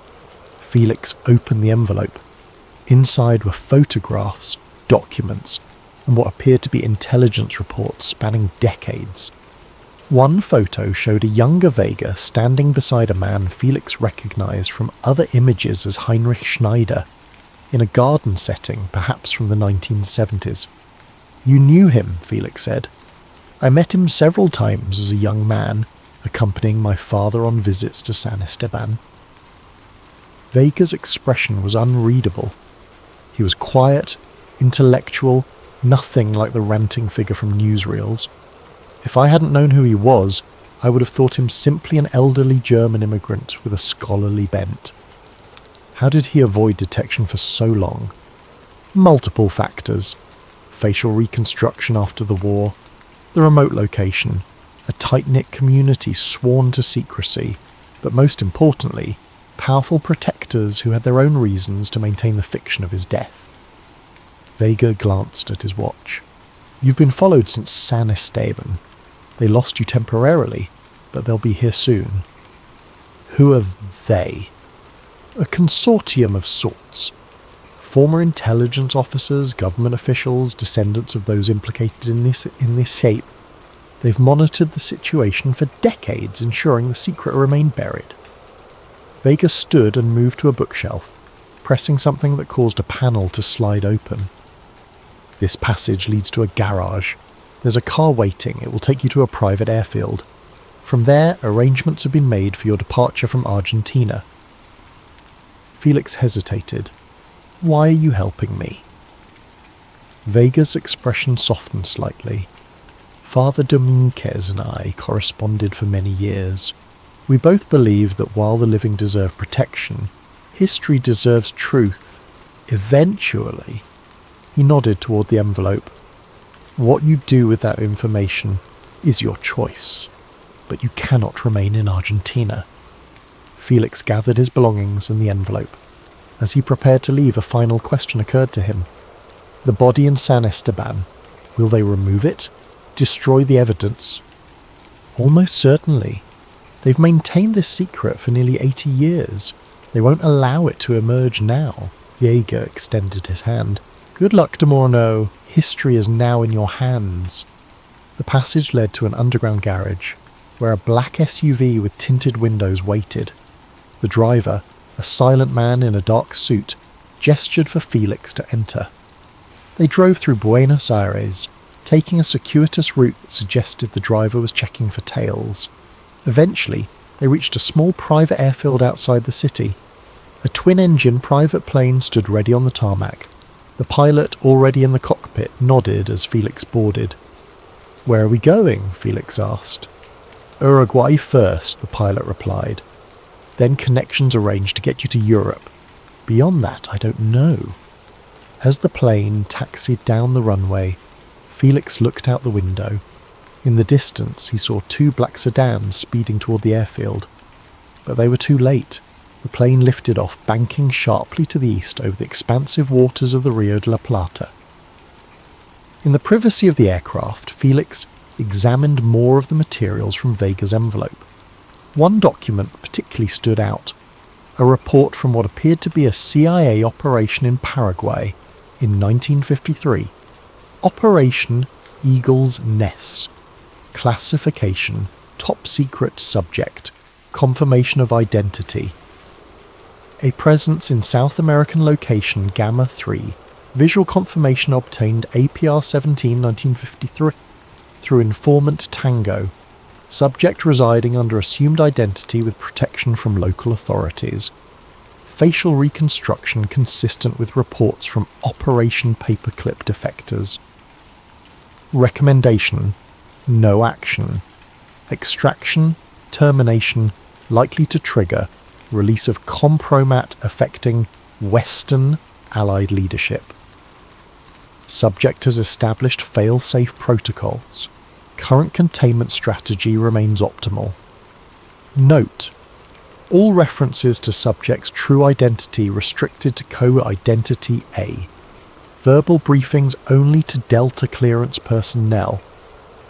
Felix opened the envelope. Inside were photographs, documents, and what appeared to be intelligence reports spanning decades. One photo showed a younger Vega standing beside a man Felix recognized from other images as Heinrich Schneider, in a garden setting, perhaps from the 1970s. You knew him, Felix said. I met him several times as a young man, accompanying my father on visits to San Esteban. Vega's expression was unreadable. He was quiet, intellectual, nothing like the ranting figure from newsreels. If I hadn't known who he was, I would have thought him simply an elderly German immigrant with a scholarly bent. How did he avoid detection for so long? Multiple factors. Facial reconstruction after the war, the remote location, a tight-knit community sworn to secrecy, but most importantly, powerful protectors who had their own reasons to maintain the fiction of his death. Vega glanced at his watch. You've been followed since San Esteban. They lost you temporarily, but they'll be here soon. Who are they? A consortium of sorts. Former intelligence officers, government officials, descendants of those implicated in this escape. They've monitored the situation for decades, ensuring the secret remained buried. Vega stood and moved to a bookshelf, pressing something that caused a panel to slide open. This passage leads to a garage. There's a car waiting. It will take you to a private airfield. From there, arrangements have been made for your departure from Argentina. Felix hesitated. Why are you helping me? Vega's expression softened slightly. Father Dominguez and I corresponded for many years. We both believe that while the living deserve protection, history deserves truth. Eventually. He nodded toward the envelope. What you do with that information is your choice, but you cannot remain in Argentina. Felix gathered his belongings and the envelope. As he prepared to leave, a final question occurred to him. The body in San Esteban, will they remove it? Destroy the evidence? Almost certainly. They've maintained this secret for nearly 80 years. They won't allow it to emerge now. Vega extended his hand. Good luck, de Morneau. History is now in your hands. The passage led to an underground garage, where a black SUV with tinted windows waited. The driver, a silent man in a dark suit, gestured for Felix to enter. They drove through Buenos Aires, taking a circuitous route that suggested the driver was checking for tails. Eventually, they reached a small private airfield outside the city. A twin-engine private plane stood ready on the tarmac. The pilot, already in the cockpit, nodded as Felix boarded. Where are we going? Felix asked. Uruguay first, the pilot replied. Then connections arranged to get you to Europe. Beyond that, I don't know. As the plane taxied down the runway, Felix looked out the window. In the distance, he saw two black sedans speeding toward the airfield. But they were too late. The plane lifted off, banking sharply to the east over the expansive waters of the Rio de la Plata. In the privacy of the aircraft, Felix examined more of the materials from Vega's envelope. One document particularly stood out, a report from what appeared to be a CIA operation in Paraguay in 1953. Operation Eagle's Nest. Classification, top secret subject, confirmation of identity. A presence in South American location Gamma 3. Visual confirmation obtained APR 17 1953 through informant Tango. Subject residing under assumed identity with protection from local authorities. Facial reconstruction consistent with reports from Operation Paperclip defectors. Recommendation: no action. Extraction, termination, likely to trigger release of compromat affecting Western Allied leadership. Subject has established fail-safe protocols. Current containment strategy remains optimal. Note: all references to subject's true identity restricted to co-identity A. Verbal briefings only to Delta clearance personnel.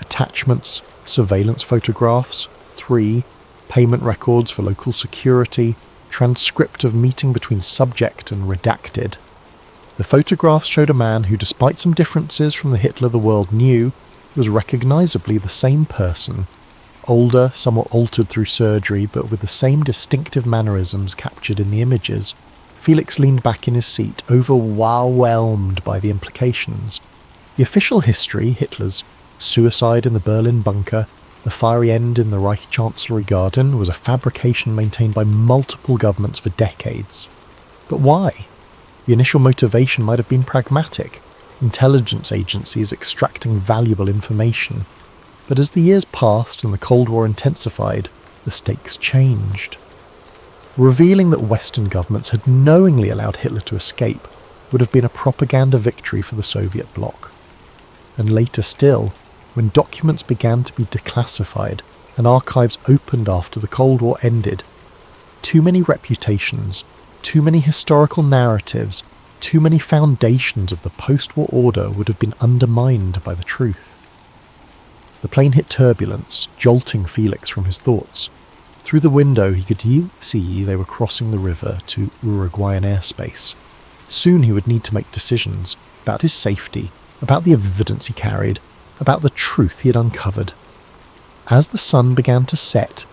Attachments: surveillance photographs. 3. Payment records for local security. Transcript of meeting between subject and redacted. The photographs showed a man who, despite some differences from the Hitler the world knew, was recognisably the same person. Older, somewhat altered through surgery, but with the same distinctive mannerisms captured in the images. Felix leaned back in his seat, overwhelmed by the implications. The official history, Hitler's suicide in the Berlin bunker, the fiery end in the Reich Chancellery Garden, was a fabrication maintained by multiple governments for decades. But why? The initial motivation might have been pragmatic, intelligence agencies extracting valuable information. But as the years passed and the Cold War intensified, the stakes changed. Revealing that Western governments had knowingly allowed Hitler to escape would have been a propaganda victory for the Soviet bloc. And later still, when documents began to be declassified and archives opened after the Cold War ended, too many reputations, too many historical narratives, too many foundations of the post-war order would have been undermined by the truth. The plane hit turbulence, jolting Felix from his thoughts. Through the window he could see they were crossing the river to Uruguayan airspace. Soon he would need to make decisions about his safety, about the evidence he carried, about the truth he had uncovered. As the sun began to set,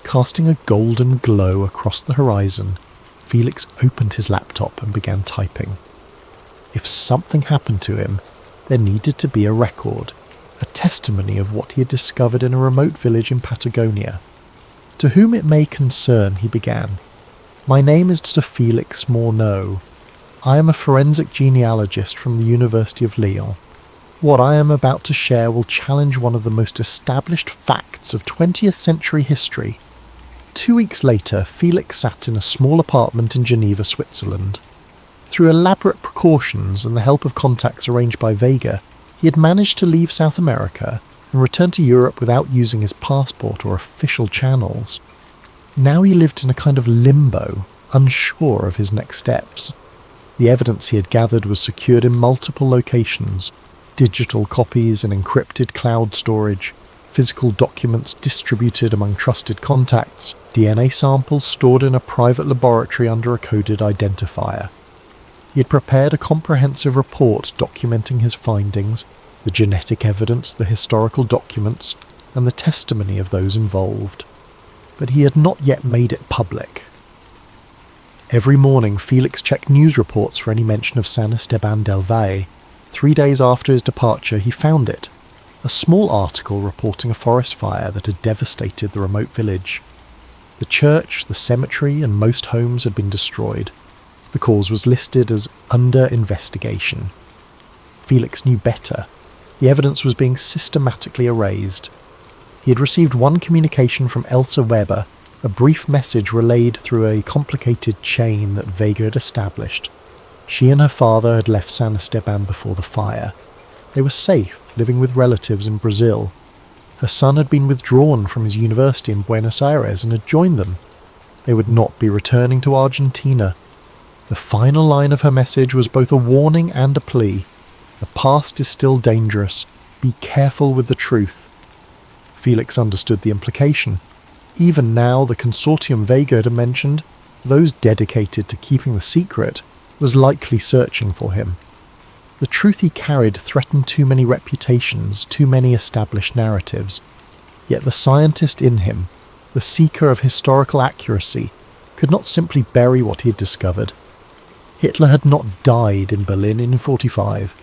casting a golden glow across the horizon, Felix opened his laptop and began typing. If something happened to him, there needed to be a record, a testimony of what he had discovered in a remote village in Patagonia. To whom it may concern, he began. My name is Sir Felix Morneau. I am a forensic genealogist from the University of Lyon. What I am about to share will challenge one of the most established facts of 20th century history. 2 weeks later, Felix sat in a small apartment in Geneva, Switzerland. Through elaborate precautions and the help of contacts arranged by Vega, he had managed to leave South America and return to Europe without using his passport or official channels. Now he lived in a kind of limbo, unsure of his next steps. The evidence he had gathered was secured in multiple locations: digital copies in encrypted cloud storage, physical documents distributed among trusted contacts, DNA samples stored in a private laboratory under a coded identifier. He had prepared a comprehensive report documenting his findings, the genetic evidence, the historical documents, and the testimony of those involved. But he had not yet made it public. Every morning Felix checked news reports for any mention of San Esteban del Valle. 3 days after his departure he found it, a small article reporting a forest fire that had devastated the remote village. The church, the cemetery, and most homes had been destroyed. The cause was listed as under investigation. Felix knew better. The evidence was being systematically erased. He had received one communication from Elsa Weber, a brief message relayed through a complicated chain that Vega had established. She and her father had left San Esteban before the fire. They were safe, living with relatives in Brazil. Her son had been withdrawn from his university in Buenos Aires and had joined them. They would not be returning to Argentina. The final line of her message was both a warning and a plea. The past is still dangerous. Be careful with the truth. Felix understood the implication. Even now, the consortium Vega had mentioned, those dedicated to keeping the secret, was likely searching for him. The truth he carried threatened too many reputations, too many established narratives. Yet the scientist in him, the seeker of historical accuracy, could not simply bury what he had discovered. Hitler had not died in Berlin in 1945.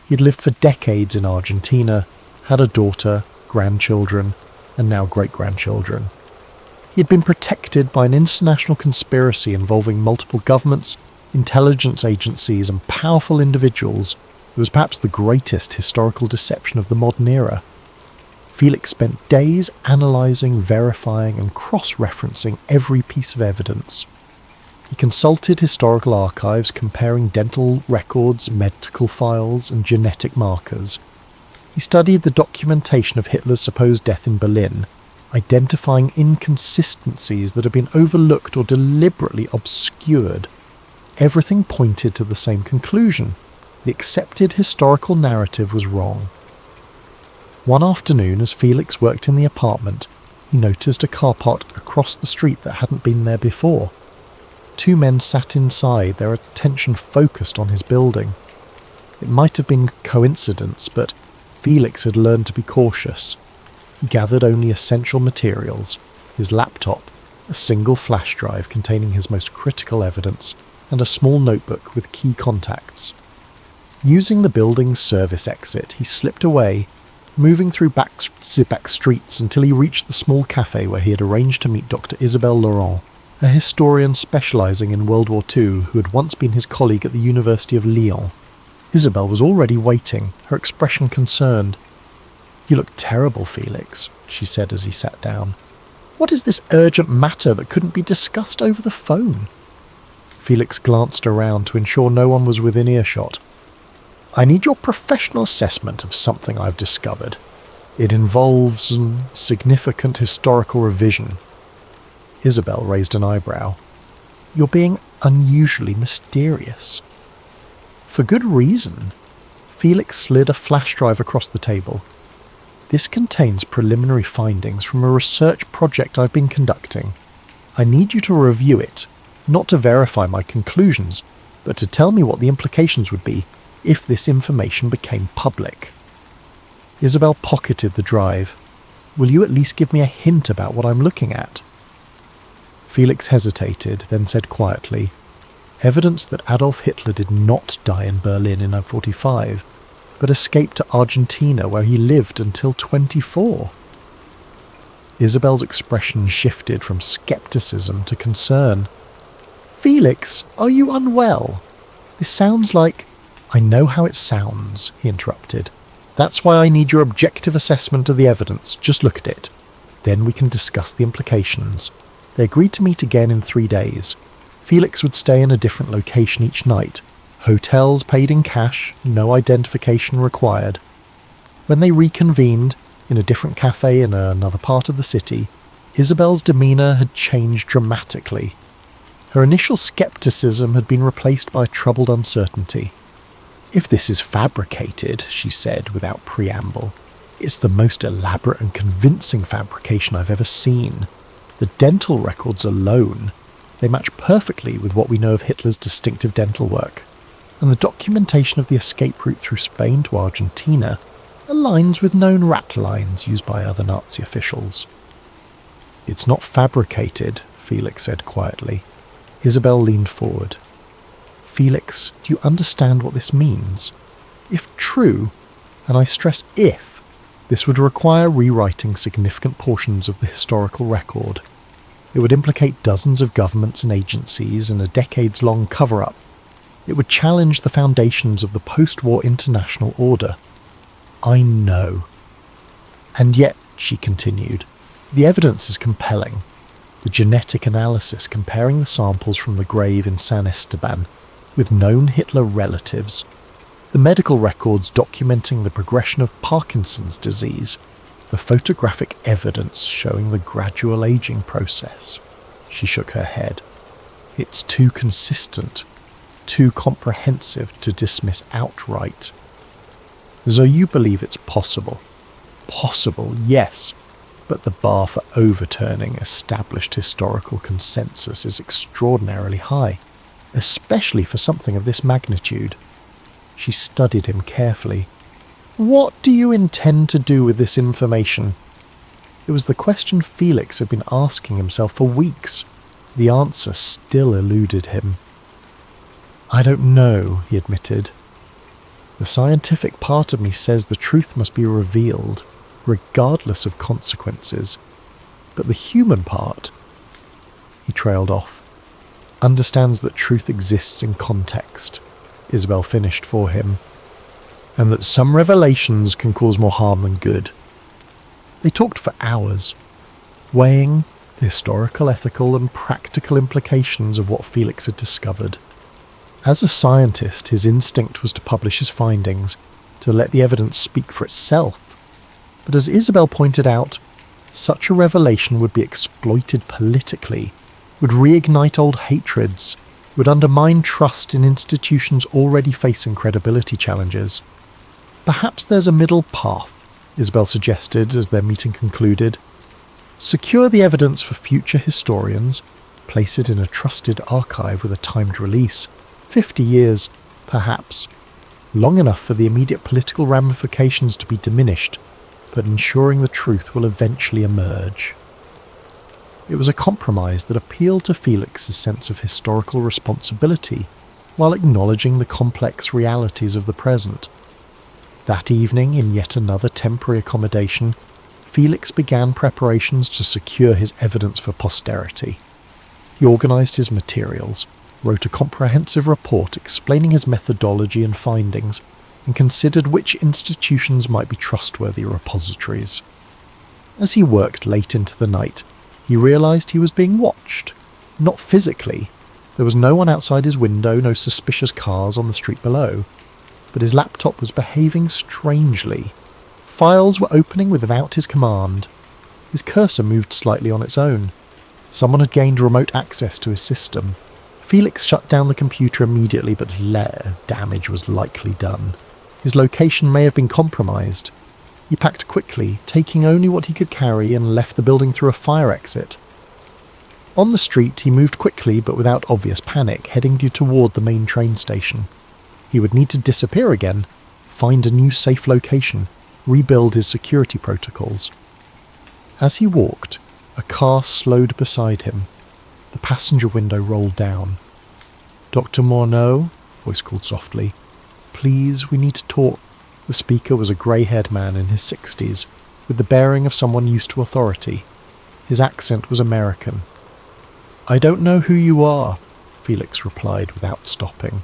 He had lived for decades in Argentina, had a daughter, grandchildren, and now great-grandchildren. He had been protected by an international conspiracy involving multiple governments, intelligence agencies, and powerful individuals. It was perhaps the greatest historical deception of the modern era. Felix spent days analysing, verifying, and cross-referencing every piece of evidence. He consulted historical archives comparing dental records, medical files, and genetic markers. He studied the documentation of Hitler's supposed death in Berlin, identifying inconsistencies that had been overlooked or deliberately obscured. Everything pointed to the same conclusion. The accepted historical narrative was wrong. One afternoon, as Felix worked in the apartment, he noticed a car parked across the street that hadn't been there before. Two men sat inside, their attention focused on his building. It might have been coincidence, but Felix had learned to be cautious. He gathered only essential materials, his laptop, a single flash drive containing his most critical evidence, and a small notebook with key contacts. Using the building's service exit, he slipped away, moving through back streets until he reached the small cafe where he had arranged to meet Dr. Isabelle Laurent, a historian specialising in World War II who had once been his colleague at the University of Lyon. Isabelle was already waiting, her expression concerned. "You look terrible, Felix," she said as he sat down. "What is this urgent matter that couldn't be discussed over the phone?" Felix glanced around to ensure no one was within earshot. "I need your professional assessment of something I've discovered. It involves significant historical revision." Isabelle raised an eyebrow. "You're being unusually mysterious." "For good reason." Felix slid a flash drive across the table. "This contains preliminary findings from a research project I've been conducting. I need you to review it, not to verify my conclusions, but to tell me what the implications would be if this information became public." Isabelle pocketed the drive. "Will you at least give me a hint about what I'm looking at?" Felix hesitated, then said quietly, "Evidence that Adolf Hitler did not die in Berlin in 1945, but escaped to Argentina where he lived until 1924. Isabelle's expression shifted from skepticism to concern. "Felix, are you unwell? This sounds like—" "I know how it sounds," he interrupted. "That's why I need your objective assessment of the evidence. Just look at it. Then we can discuss the implications." They agreed to meet again in 3 days. Felix would stay in a different location each night. Hotels paid in cash, no identification required. When they reconvened, in a different cafe in another part of the city, Isabelle's demeanour had changed dramatically. Her initial skepticism had been replaced by troubled uncertainty. "If this is fabricated," she said without preamble, "it's the most elaborate and convincing fabrication I've ever seen. The dental records alone, they match perfectly with what we know of Hitler's distinctive dental work, and the documentation of the escape route through Spain to Argentina aligns with known rat lines used by other Nazi officials." "It's not fabricated," Felix said quietly. Isabelle leaned forward. "Felix, do you understand what this means? If true, and I stress if, this would require rewriting significant portions of the historical record. It would implicate dozens of governments and agencies in a decades-long cover-up. It would challenge the foundations of the post-war international order." "I know. And yet," she continued, "the evidence is compelling. The genetic analysis comparing the samples from the grave in San Esteban with known Hitler relatives, the medical records documenting the progression of Parkinson's disease, the photographic evidence showing the gradual aging process." She shook her head. It's too consistent, too comprehensive to dismiss outright. So you believe it's possible. Possible, yes, but the bar for overturning established historical consensus is extraordinarily high, especially for something of this magnitude. She studied him carefully. What do you intend to do with this information? It was the question Felix had been asking himself for weeks. The answer still eluded him. I don't know, he admitted. The scientific part of me says the truth must be revealed, regardless of consequences. But the human part, he trailed off, understands that truth exists in context, Isabel finished for him, and that some revelations can cause more harm than good. They talked for hours, weighing the historical, ethical, and practical implications of what Felix had discovered. As a scientist, his instinct was to publish his findings, to let the evidence speak for itself. But as Isabel pointed out, such a revelation would be exploited politically, would reignite old hatreds, would undermine trust in institutions already facing credibility challenges. Perhaps there's a middle path, Isabel suggested as their meeting concluded. Secure the evidence for future historians, place it in a trusted archive with a timed release. 50 years, perhaps. Long enough for the immediate political ramifications to be diminished, but ensuring the truth will eventually emerge. It was a compromise that appealed to Felix's sense of historical responsibility, while acknowledging the complex realities of the present. That evening, in yet another temporary accommodation, Felix began preparations to secure his evidence for posterity. He organised his materials, wrote a comprehensive report explaining his methodology and findings, and considered which institutions might be trustworthy repositories. As he worked late into the night, he realised he was being watched. Not physically. There was no one outside his window, no suspicious cars on the street below. But his laptop was behaving strangely. Files were opening without his command. His cursor moved slightly on its own. Someone had gained remote access to his system. Felix shut down the computer immediately, but damage was likely done. His location may have been compromised. He packed quickly, taking only what he could carry, and left the building through a fire exit. On the street, he moved quickly but without obvious panic, heading toward the main train station. He would need to disappear again, find a new safe location, rebuild his security protocols. As he walked, a car slowed beside him. The passenger window rolled down. "Dr. Morneau," voice called softly. "Please, we need to talk." The speaker was a grey-haired man in his 60s, with the bearing of someone used to authority. His accent was American. "I don't know who you are," Felix replied without stopping.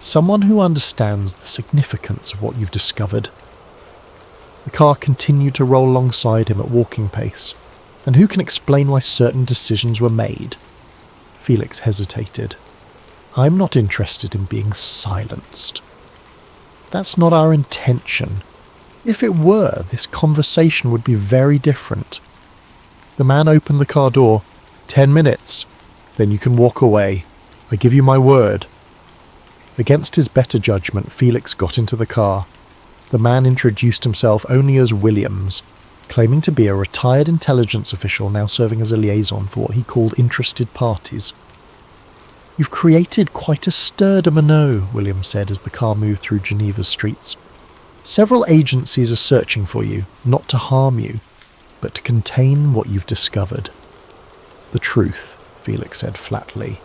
"Someone who understands the significance of what you've discovered." The car continued to roll alongside him at walking pace. "And who can explain why certain decisions were made?" Felix hesitated. "I'm not interested in being silenced." "That's not our intention. If it were, this conversation would be very different." The man opened the car door. 10 minutes. Then you can walk away. I give you my word." Against his better judgment, Felix got into the car. The man introduced himself only as Williams, claiming to be a retired intelligence official now serving as a liaison for what he called interested parties. "You've created quite a stir, de Monod," Williams said as the car moved through Geneva's streets. "Several agencies are searching for you, not to harm you, but to contain what you've discovered." "The truth," Felix said flatly.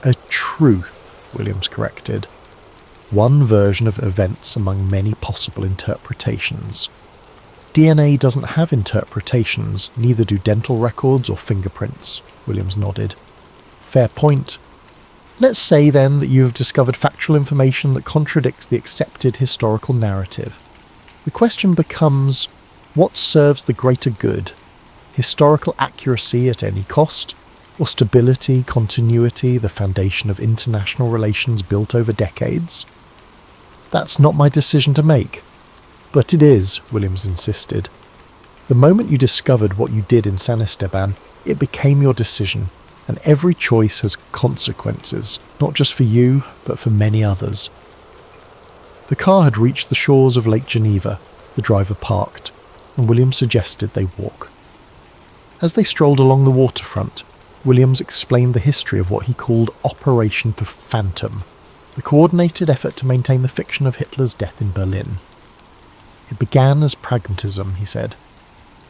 "A truth," Williams corrected. "One version of events among many possible interpretations." "DNA doesn't have interpretations, neither do dental records or fingerprints," Williams nodded. "Fair point. Let's say, then, that you have discovered factual information that contradicts the accepted historical narrative. The question becomes, what serves the greater good? Historical accuracy at any cost? Or stability, continuity, the foundation of international relations built over decades? That's not my decision to make. But it is, Williams insisted. The moment you discovered what you did in San Esteban, it became your decision. and every choice has consequences, not just for you, but for many others. The car had reached the shores of Lake Geneva. The driver parked, and Williams suggested they walk. As they strolled along the waterfront, Williams explained the history of what he called Operation Phantom, the coordinated effort to maintain the fiction of Hitler's death in Berlin. It began as pragmatism, he said.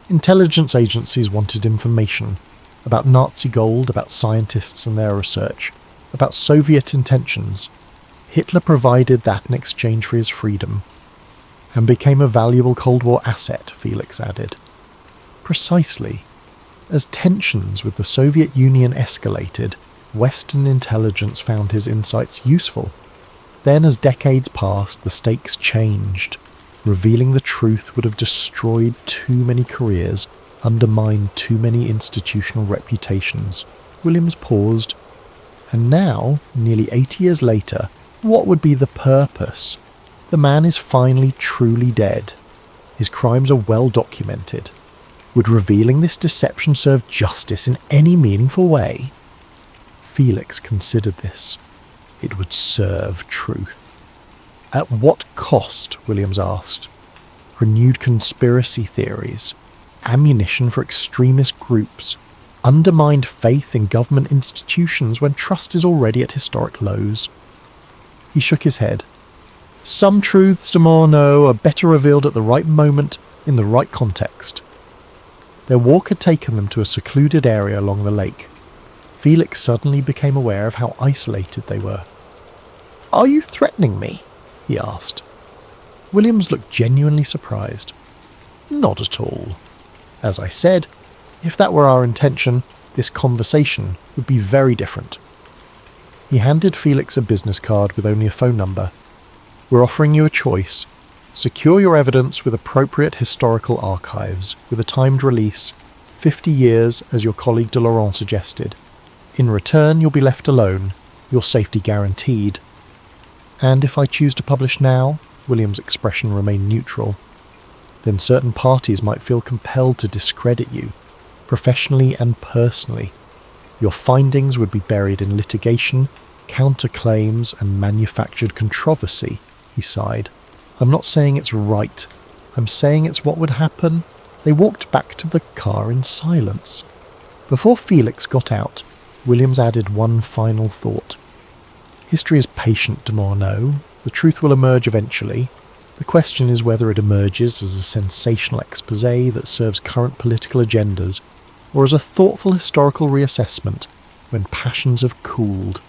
Intelligence agencies wanted information about Nazi gold, about scientists and their research, about Soviet intentions. Hitler provided that in exchange for his freedom, and became a valuable Cold War asset, Felix added. Precisely. As tensions with the Soviet Union escalated, Western intelligence found his insights useful. Then, as decades passed, the stakes changed. Revealing the truth would have destroyed too many careers, undermined too many institutional reputations. Williams paused. And now, nearly 80 years later, what would be the purpose? The man is finally truly dead. His crimes are well documented. Would revealing this deception serve justice in any meaningful way? Felix considered this. It would serve truth. At what cost? Williams asked. Renewed conspiracy theories, ammunition for extremist groups, undermined faith in government institutions when trust is already at historic lows. He shook his head. Some truths, de Morneau, are better revealed at the right moment, in the right context. Their walk had taken them to a secluded area along the lake. Felix suddenly became aware of how isolated they were. "Are you threatening me?" he asked. Williams looked genuinely surprised. "Not at all. As I said, if that were our intention, this conversation would be very different." He handed Felix a business card with only a phone number. "We're offering you a choice. Secure your evidence with appropriate historical archives, with a timed release, 50 years as your colleague de Laurent suggested. In return, you'll be left alone, your safety guaranteed. And if I choose to publish now," William's expression remained neutral, "then certain parties might feel compelled to discredit you, professionally and personally. Your findings would be buried in litigation, counterclaims, and manufactured controversy," he sighed. "I'm not saying it's right. I'm saying it's what would happen." They walked back to the car in silence. Before Felix got out, Williams added one final thought. "History is patient, de Morneau. The truth will emerge eventually. The question is whether it emerges as a sensational exposé that serves current political agendas, or as a thoughtful historical reassessment when passions have cooled."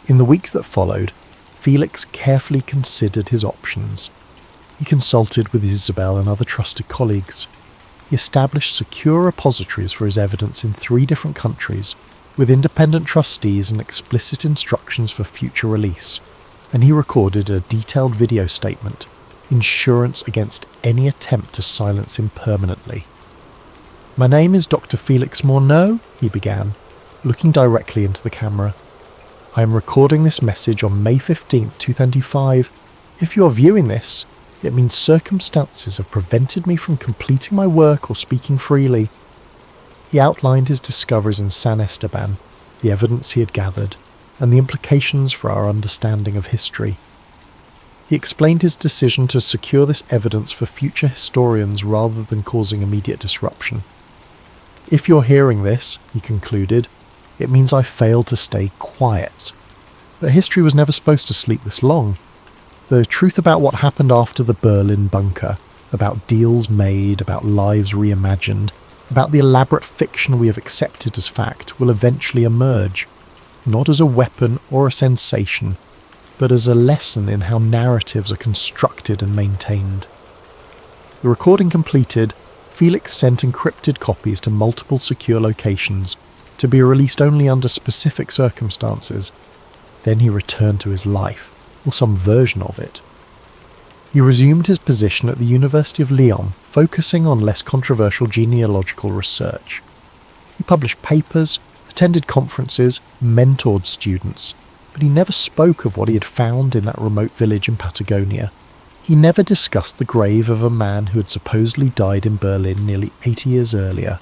In the weeks that followed, Felix carefully considered his options. He consulted with Isabel and other trusted colleagues. He established secure repositories for his evidence in 3 different countries, with independent trustees and explicit instructions for future release. And he recorded a detailed video statement, insurance against any attempt to silence him permanently. "My name is Dr. Felix Morneau," he began, looking directly into the camera. "I am recording this message on May 15th, 2025. If you are viewing this, it means circumstances have prevented me from completing my work or speaking freely." He outlined his discoveries in San Esteban, the evidence he had gathered, and the implications for our understanding of history. He explained his decision to secure this evidence for future historians rather than causing immediate disruption. "If you're hearing this," he concluded, "it means I failed to stay quiet. But history was never supposed to sleep this long. The truth about what happened after the Berlin bunker, about deals made, about lives reimagined, about the elaborate fiction we have accepted as fact will eventually emerge, not as a weapon or a sensation, but as a lesson in how narratives are constructed and maintained." The recording completed, Felix sent encrypted copies to multiple secure locations, to be released only under specific circumstances. Then he returned to his life, or some version of it. He resumed his position at the University of Lyon, focusing on less controversial genealogical research. He published papers, attended conferences, mentored students, but he never spoke of what he had found in that remote village in Patagonia. He never discussed the grave of a man who had supposedly died in Berlin nearly 80 years earlier.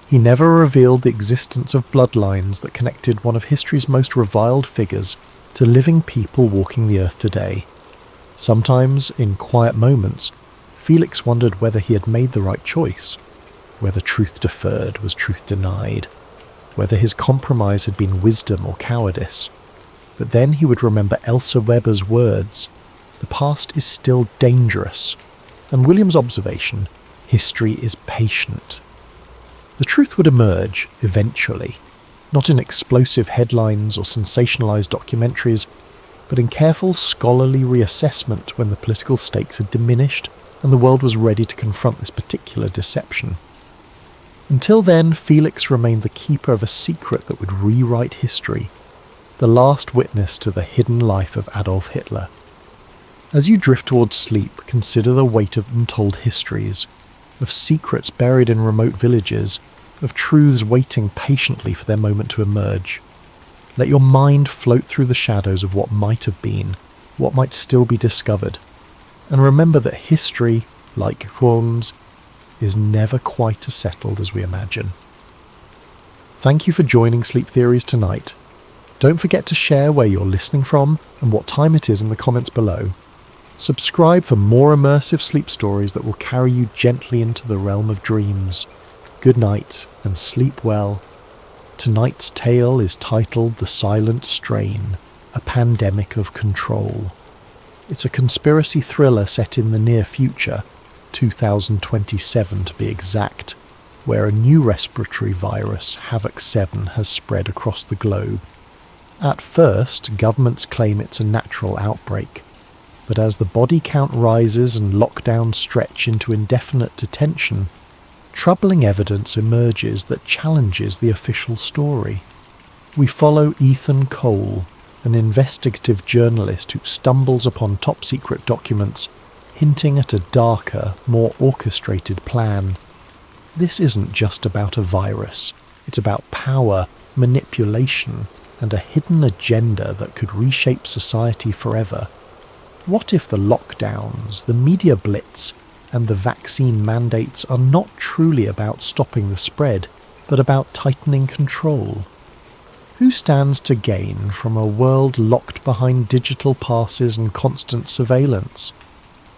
He never revealed the existence of bloodlines that connected one of history's most reviled figures to living people walking the earth today. Sometimes, in quiet moments, Felix wondered whether he had made the right choice, whether truth deferred was truth denied, whether his compromise had been wisdom or cowardice. But then he would remember Elsa Weber's words, "The past is still dangerous," and William's observation, "History is patient." The truth would emerge, eventually, not in explosive headlines or sensationalized documentaries, but in careful scholarly reassessment when the political stakes had diminished and the world was ready to confront this particular deception. Until then, Felix remained the keeper of a secret that would rewrite history, the last witness to the hidden life of Adolf Hitler. As you drift towards sleep, consider the weight of untold histories, of secrets buried in remote villages, of truths waiting patiently for their moment to emerge. Let your mind float through the shadows of what might have been, what might still be discovered, and remember that history, like Holmes, is never quite as settled as we imagine. Thank you for joining Sleep Theories tonight. Don't forget to share where you're listening from and what time it is in the comments below. Subscribe for more immersive sleep stories that will carry you gently into the realm of dreams. Good night and sleep well. Tonight's tale is titled The Silent Strain, a Pandemic of Control. It's a conspiracy thriller set in the near future, 2027 to be exact, where a new respiratory virus, Havoc 7, has spread across the globe. At first, governments claim it's a natural outbreak, but as the body count rises and lockdowns stretch into indefinite detention, troubling evidence emerges that challenges the official story. We follow Ethan Cole, an investigative journalist who stumbles upon top-secret documents hinting at a darker, more orchestrated plan. This isn't just about a virus. It's about power, manipulation, and a hidden agenda that could reshape society forever. What if the lockdowns, the media blitz, and the vaccine mandates are not truly about stopping the spread, but about tightening control? Who stands to gain from a world locked behind digital passes and constant surveillance?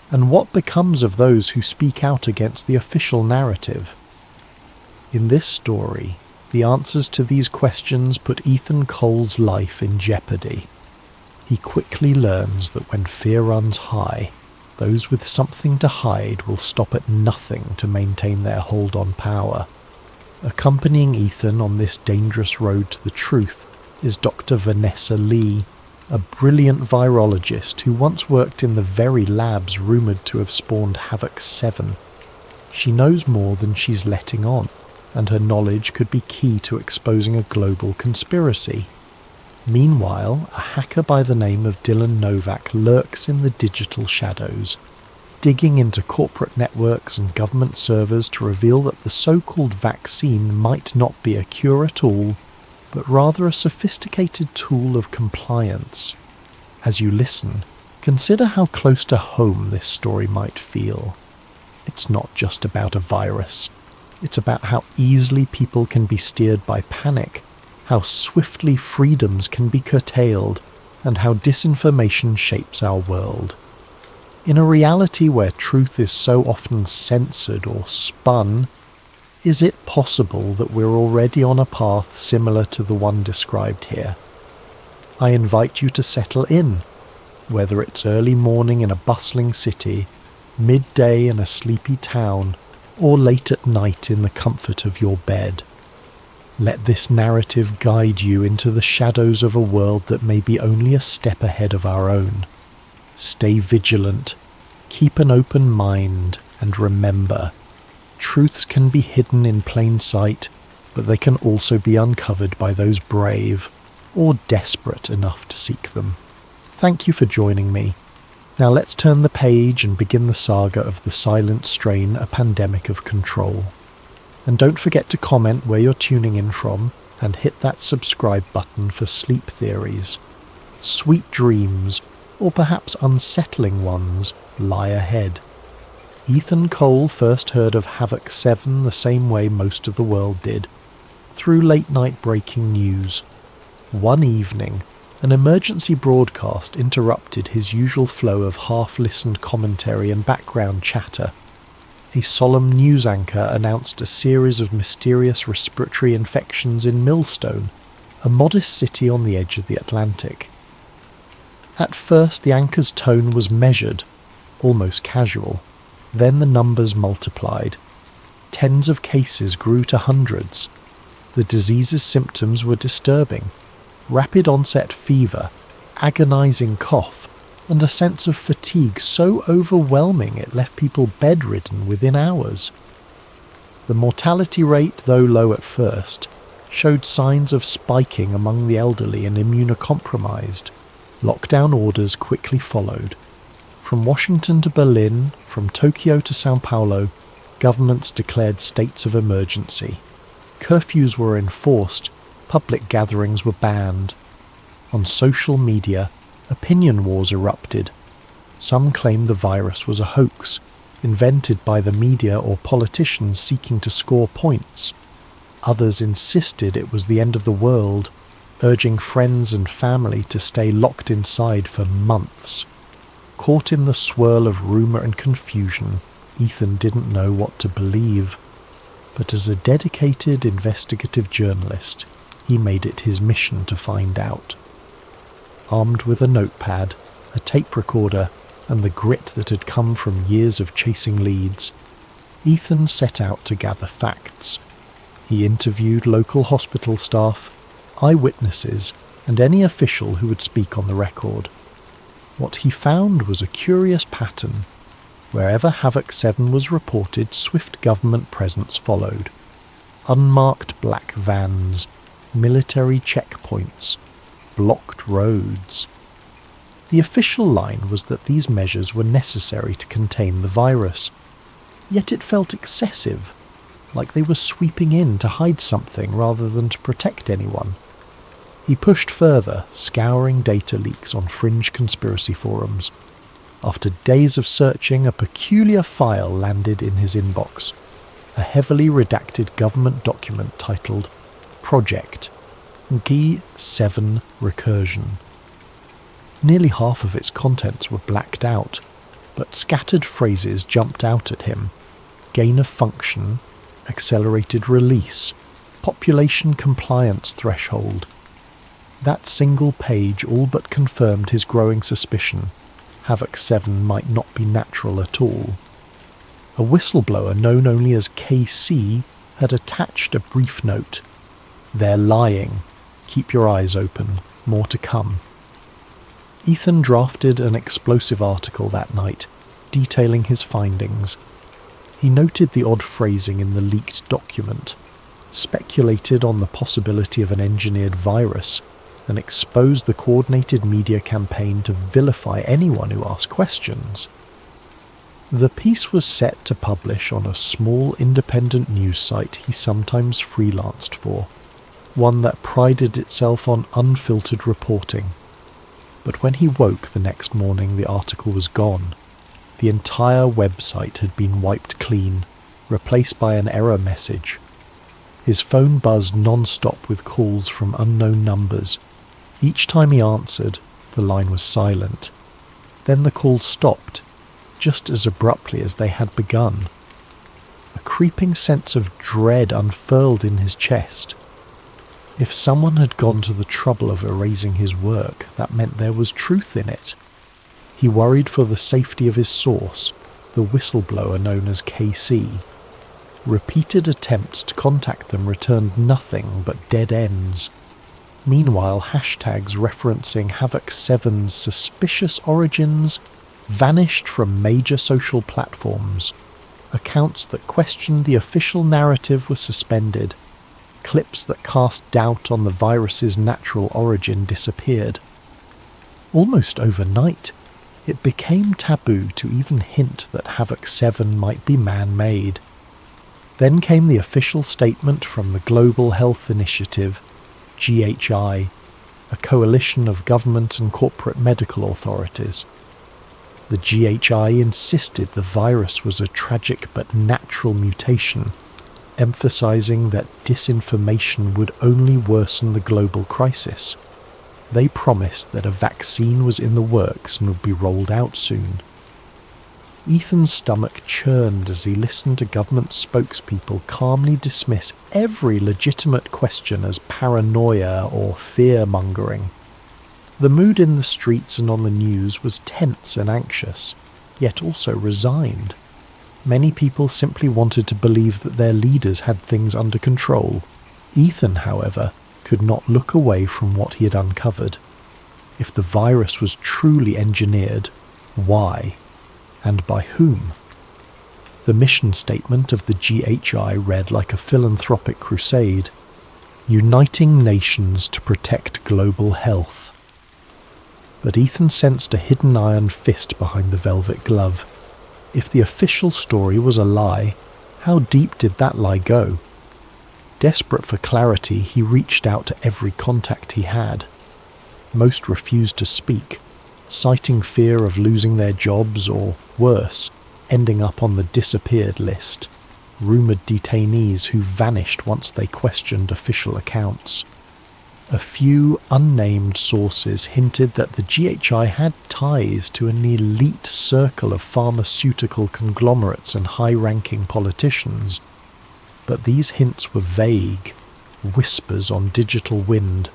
And what becomes of those who speak out against the official narrative? In this story, the answers to these questions put Ethan Cole's life in jeopardy. He quickly learns that when fear runs high, those with something to hide will stop at nothing to maintain their hold on power. Accompanying Ethan on this dangerous road to the truth is Dr. Vanessa Lee, a brilliant virologist who once worked in the very labs rumoured to have spawned Havoc 7. She knows more than she's letting on, and her knowledge could be key to exposing a global conspiracy. Meanwhile, a hacker by the name of Dylan Novak lurks in the digital shadows, digging into corporate networks and government servers to reveal that the so-called vaccine might not be a cure at all, but rather a sophisticated tool of compliance. As you listen, consider how close to home this story might feel. It's not just about a virus. It's about how easily people can be steered by panic, how swiftly freedoms can be curtailed, and how disinformation shapes our world. In a reality where truth is so often censored or spun, is it possible that we're already on a path similar to the one described here? I invite you to settle in, whether it's early morning in a bustling city, midday in a sleepy town, or late at night in the comfort of your bed. Let this narrative guide you into the shadows of a world that may be only a step ahead of our own. Stay vigilant, keep an open mind, and remember, truths can be hidden in plain sight, but they can also be uncovered by those brave or desperate enough to seek them. Thank you for joining me. Now let's turn the page and begin the saga of The Silent Strain, a Pandemic of Control. And don't forget to comment where you're tuning in from and hit that subscribe button for sleep theories. Sweet dreams, or perhaps unsettling ones, lie ahead. Ethan Cole first heard of Havoc 7 the same way most of the world did, through late-night breaking news. One evening, an emergency broadcast interrupted his usual flow of half-listened commentary and background chatter. A solemn news anchor announced a series of mysterious respiratory infections in Millstone, a modest city on the edge of the Atlantic. At first the anchor's tone was measured, almost casual. Then the numbers multiplied. Tens of cases grew to hundreds. The disease's symptoms were disturbing. Rapid onset fever, agonizing cough, and a sense of fatigue so overwhelming it left people bedridden within hours. The mortality rate, though low at first, showed signs of spiking among the elderly and immunocompromised. Lockdown orders quickly followed. From Washington to Berlin, from Tokyo to Sao Paulo, governments declared states of emergency. Curfews were enforced, public gatherings were banned. On social media, opinion wars erupted. Some claimed the virus was a hoax, invented by the media or politicians seeking to score points. Others insisted it was the end of the world, urging friends and family to stay locked inside for months. Caught in the swirl of rumour and confusion, Ethan didn't know what to believe. But as a dedicated investigative journalist, he made it his mission to find out. Armed with a notepad, a tape recorder, and the grit that had come from years of chasing leads, Ethan set out to gather facts. He interviewed local hospital staff, eyewitnesses, and any official who would speak on the record. What he found was a curious pattern. Wherever Havoc 7 was reported, swift government presence followed. Unmarked black vans, military checkpoints, blocked roads. The official line was that these measures were necessary to contain the virus. Yet it felt excessive, like they were sweeping in to hide something rather than to protect anyone. He pushed further, scouring data leaks on fringe conspiracy forums. After days of searching, a peculiar file landed in his inbox. A heavily redacted government document titled Project G7 Recursion. Nearly half of its contents were blacked out, but scattered phrases jumped out at him. Gain of function, accelerated release, population compliance threshold. That single page all but confirmed his growing suspicion. Havoc 7 might not be natural at all. A whistleblower known only as KC had attached a brief note. "They're lying. Keep your eyes open. More to come." Ethan drafted an explosive article that night, detailing his findings. He noted the odd phrasing in the leaked document, speculated on the possibility of an engineered virus, and exposed the coordinated media campaign to vilify anyone who asked questions. The piece was set to publish on a small independent news site he sometimes freelanced for, one that prided itself on unfiltered reporting. But when he woke the next morning, the article was gone. The entire website had been wiped clean, replaced by an error message. His phone buzzed non-stop with calls from unknown numbers. Each time he answered, the line was silent. Then the calls stopped, just as abruptly as they had begun. A creeping sense of dread unfurled in his chest. If someone had gone to the trouble of erasing his work, that meant there was truth in it. He worried for the safety of his source, the whistleblower known as KC. Repeated attempts to contact them returned nothing but dead ends. Meanwhile, hashtags referencing Havoc 7's suspicious origins vanished from major social platforms. Accounts that questioned the official narrative were suspended. Clips that cast doubt on the virus's natural origin disappeared. Almost overnight, it became taboo to even hint that Havoc 7 might be man-made. Then came the official statement from the Global Health Initiative, GHI, a coalition of government and corporate medical authorities. The GHI insisted the virus was a tragic but natural mutation, emphasizing that disinformation would only worsen the global crisis. They promised that a vaccine was in the works and would be rolled out soon. Ethan's stomach churned as he listened to government spokespeople calmly dismiss every legitimate question as paranoia or fear-mongering. The mood in the streets and on the news was tense and anxious, yet also resigned. Many people simply wanted to believe that their leaders had things under control. Ethan, however, could not look away from what he had uncovered. If the virus was truly engineered, why? And by whom? The mission statement of the GHI read like a philanthropic crusade, uniting nations to protect global health. But Ethan sensed a hidden iron fist behind the velvet glove. If the official story was a lie, how deep did that lie go? Desperate for clarity, he reached out to every contact he had. Most refused to speak, citing fear of losing their jobs or, worse, ending up on the disappeared list, rumoured detainees who vanished once they questioned official accounts. A few unnamed sources hinted that the GHI had ties to an elite circle of pharmaceutical conglomerates and high-ranking politicians, but these hints were vague, whispers on digital wind.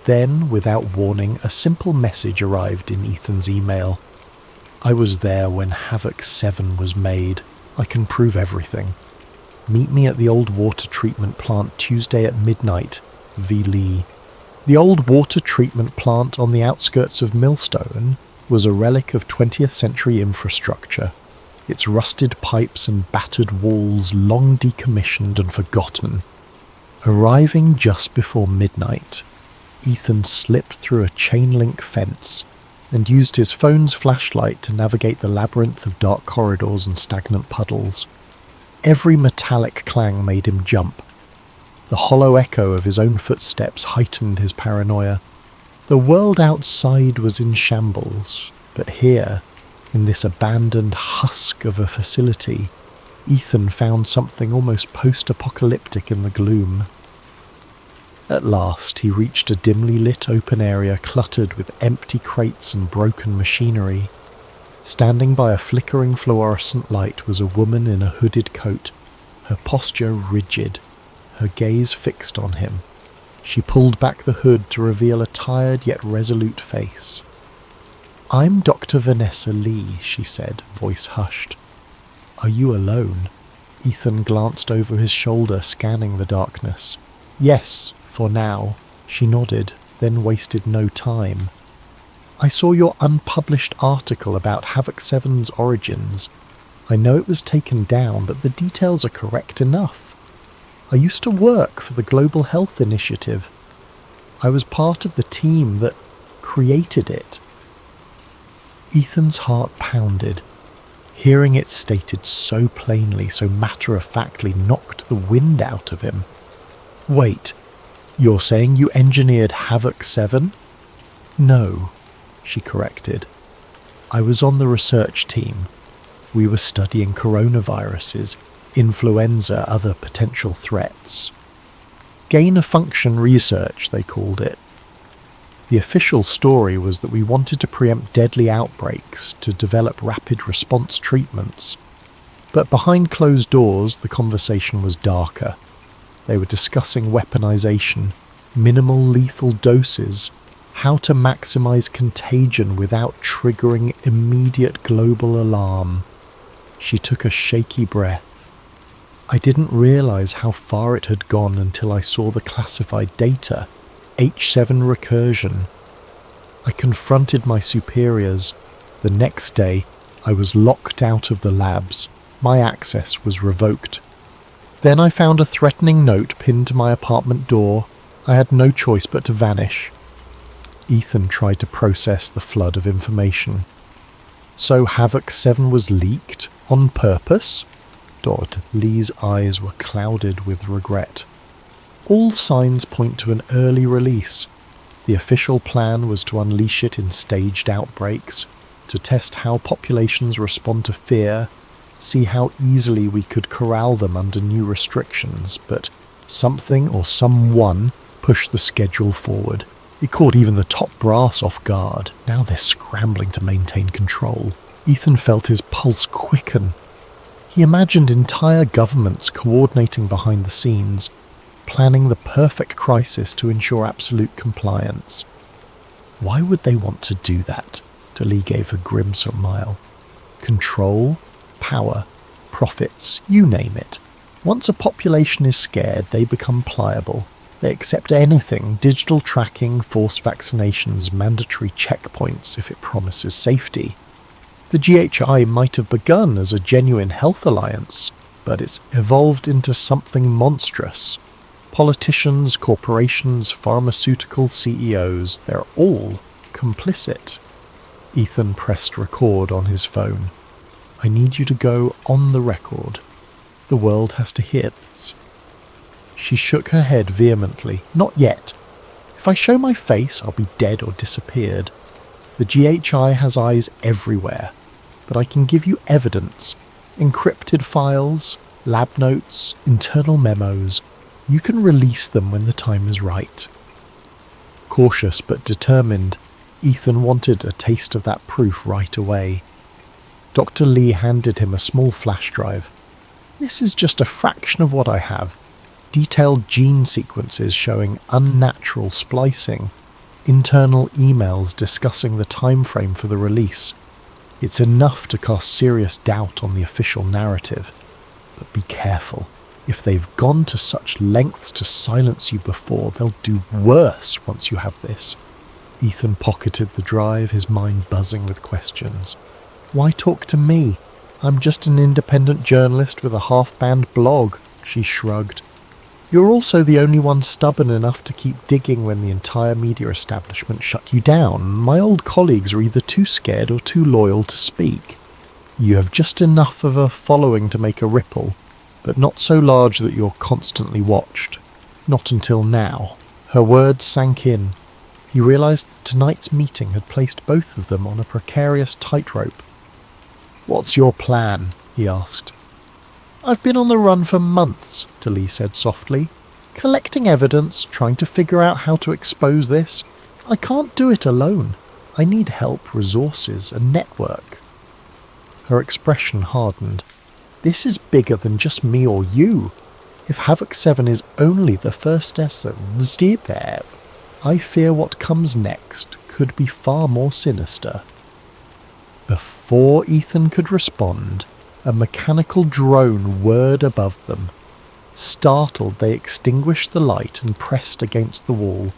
Then, without warning, a simple message arrived in Ethan's email. I was there when Havoc 7 was made. I can prove everything. Meet me at the old water treatment plant Tuesday at midnight. V. Lee. The old water treatment plant on the outskirts of Millstone was a relic of 20th century infrastructure, its rusted pipes and battered walls long decommissioned and forgotten. Arriving just before midnight, Ethan slipped through a chain-link fence and used his phone's flashlight to navigate the labyrinth of dark corridors and stagnant puddles. Every metallic clang made him jump. The hollow echo of his own footsteps heightened his paranoia. The world outside was in shambles, but here, in this abandoned husk of a facility, Ethan found something almost post-apocalyptic in the gloom. At last he reached a dimly lit open area cluttered with empty crates and broken machinery. Standing by a flickering fluorescent light was a woman in a hooded coat, her posture rigid, her gaze fixed on him. She pulled back the hood to reveal a tired yet resolute face. "I'm Dr. Vanessa Lee," she said, voice hushed. "Are you alone?" Ethan glanced over his shoulder, scanning the darkness. "Yes, for now," she nodded, then wasted no time. "I saw your unpublished article about Havoc 7's origins. I know it was taken down, but the details are correct enough. I used to work for the Global Health Initiative. I was part of the team that created it." Ethan's heart pounded. Hearing it stated so plainly, so matter-of-factly, knocked the wind out of him. "Wait, you're saying you engineered Havoc 7? "No," she corrected. "I was on the research team. We were studying coronaviruses, influenza, other potential threats. Gain-of-function research, they called it. The official story was that we wanted to preempt deadly outbreaks to develop rapid response treatments. But behind closed doors, the conversation was darker. They were discussing weaponization, minimal lethal doses, how to maximize contagion without triggering immediate global alarm." She took a shaky breath. "I didn't realize how far it had gone until I saw the classified data, H7 recursion. I confronted my superiors. The next day, I was locked out of the labs. My access was revoked. Then I found a threatening note pinned to my apartment door. I had no choice but to vanish." Ethan tried to process the flood of information. "So Havoc 7 was leaked, on purpose?" Lee's eyes were clouded with regret. "All signs point to an early release. The official plan was to unleash it in staged outbreaks, to test how populations respond to fear, see how easily we could corral them under new restrictions, but something or someone pushed the schedule forward. It caught even the top brass off guard. Now they're scrambling to maintain control. Ethan felt his pulse quicken. He imagined entire governments coordinating behind the scenes, planning the perfect crisis to ensure absolute compliance. Why would they want to do that? Lee gave a grim smile. Control, power, profits, you name it. Once a population is scared, they become pliable. They accept anything: digital tracking, forced vaccinations, mandatory checkpoints if it promises safety. The GHI might have begun as a genuine health alliance, but it's evolved into something monstrous. Politicians, corporations, pharmaceutical CEOs, they're all complicit. Ethan pressed record on his phone. I need you to go on the record. The world has to hear this. She shook her head vehemently. Not yet. If I show my face, I'll be dead or disappeared. The GHI has eyes everywhere, but I can give you evidence. Encrypted files, lab notes, internal memos. You can release them when the time is right. Cautious but determined, Ethan wanted a taste of that proof right away. Dr. Lee handed him a small flash drive. This is just a fraction of what I have. Detailed gene sequences showing unnatural splicing. Internal emails discussing the time frame for the release. It's enough to cast serious doubt on the official narrative. But be careful. If they've gone to such lengths to silence you before, they'll do worse once you have this. Ethan pocketed the drive, his mind buzzing with questions. Why talk to me? I'm just an independent journalist with a half-banned blog, she shrugged. You're also the only one stubborn enough to keep digging when the entire media establishment shut you down. My old colleagues are either too scared or too loyal to speak. You have just enough of a following to make a ripple, but not so large that you're constantly watched. Not until now. Her words sank in. He realized that tonight's meeting had placed both of them on a precarious tightrope. What's your plan? He asked. I've been on the run for months, Lee said softly. Collecting evidence, trying to figure out how to expose this. I can't do it alone. I need help, resources, a network. Her expression hardened. This is bigger than just me or you. If Havoc 7 is only the first step, I fear what comes next could be far more sinister. Before Ethan could respond, a mechanical drone whirred above them. Startled, they extinguished the light and pressed against the wall.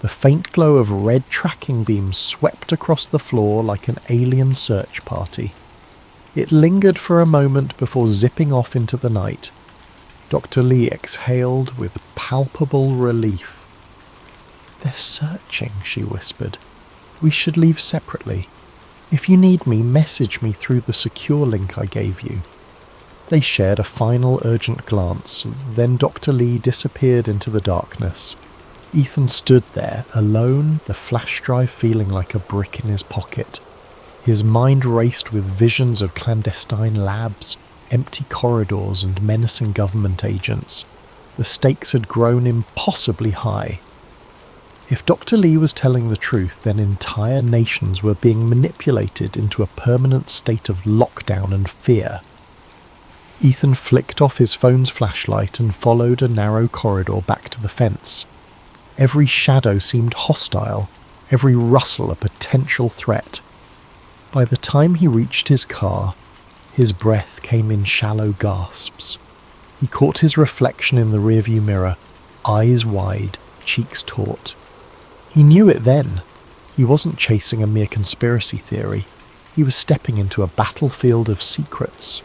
The faint glow of red tracking beams swept across the floor like an alien search party. It lingered for a moment before zipping off into the night. Dr. Lee exhaled with palpable relief. They're searching, she whispered. We should leave separately. If you need me, message me through the secure link I gave you. They shared a final urgent glance, then Dr. Lee disappeared into the darkness. Ethan stood there, alone, the flash drive feeling like a brick in his pocket. His mind raced with visions of clandestine labs, empty corridors and menacing government agents. The stakes had grown impossibly high. If Dr. Lee was telling the truth, then entire nations were being manipulated into a permanent state of lockdown and fear. Ethan flicked off his phone's flashlight and followed a narrow corridor back to the fence. Every shadow seemed hostile, every rustle a potential threat. By the time he reached his car, his breath came in shallow gasps. He caught his reflection in the rearview mirror, eyes wide, cheeks taut. He knew it then. He wasn't chasing a mere conspiracy theory. He was stepping into a battlefield of secrets.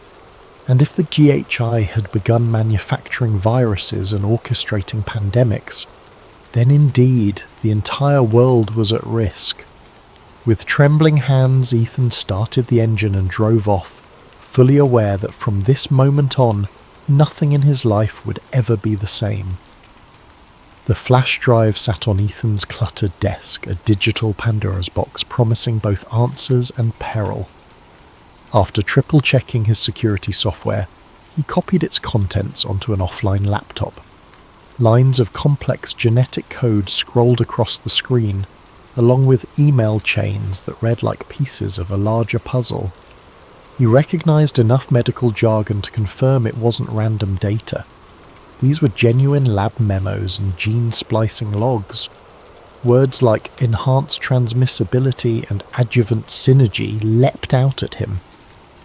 And if the GHI had begun manufacturing viruses and orchestrating pandemics, then indeed the entire world was at risk. With trembling hands, Ethan started the engine and drove off, fully aware that from this moment on, nothing in his life would ever be the same. The flash drive sat on Ethan's cluttered desk, a digital Pandora's box promising both answers and peril. After triple-checking his security software, he copied its contents onto an offline laptop. Lines of complex genetic code scrolled across the screen, along with email chains that read like pieces of a larger puzzle. He recognized enough medical jargon to confirm it wasn't random data. These were genuine lab memos and gene splicing logs. Words like enhanced transmissibility and adjuvant synergy leapt out at him.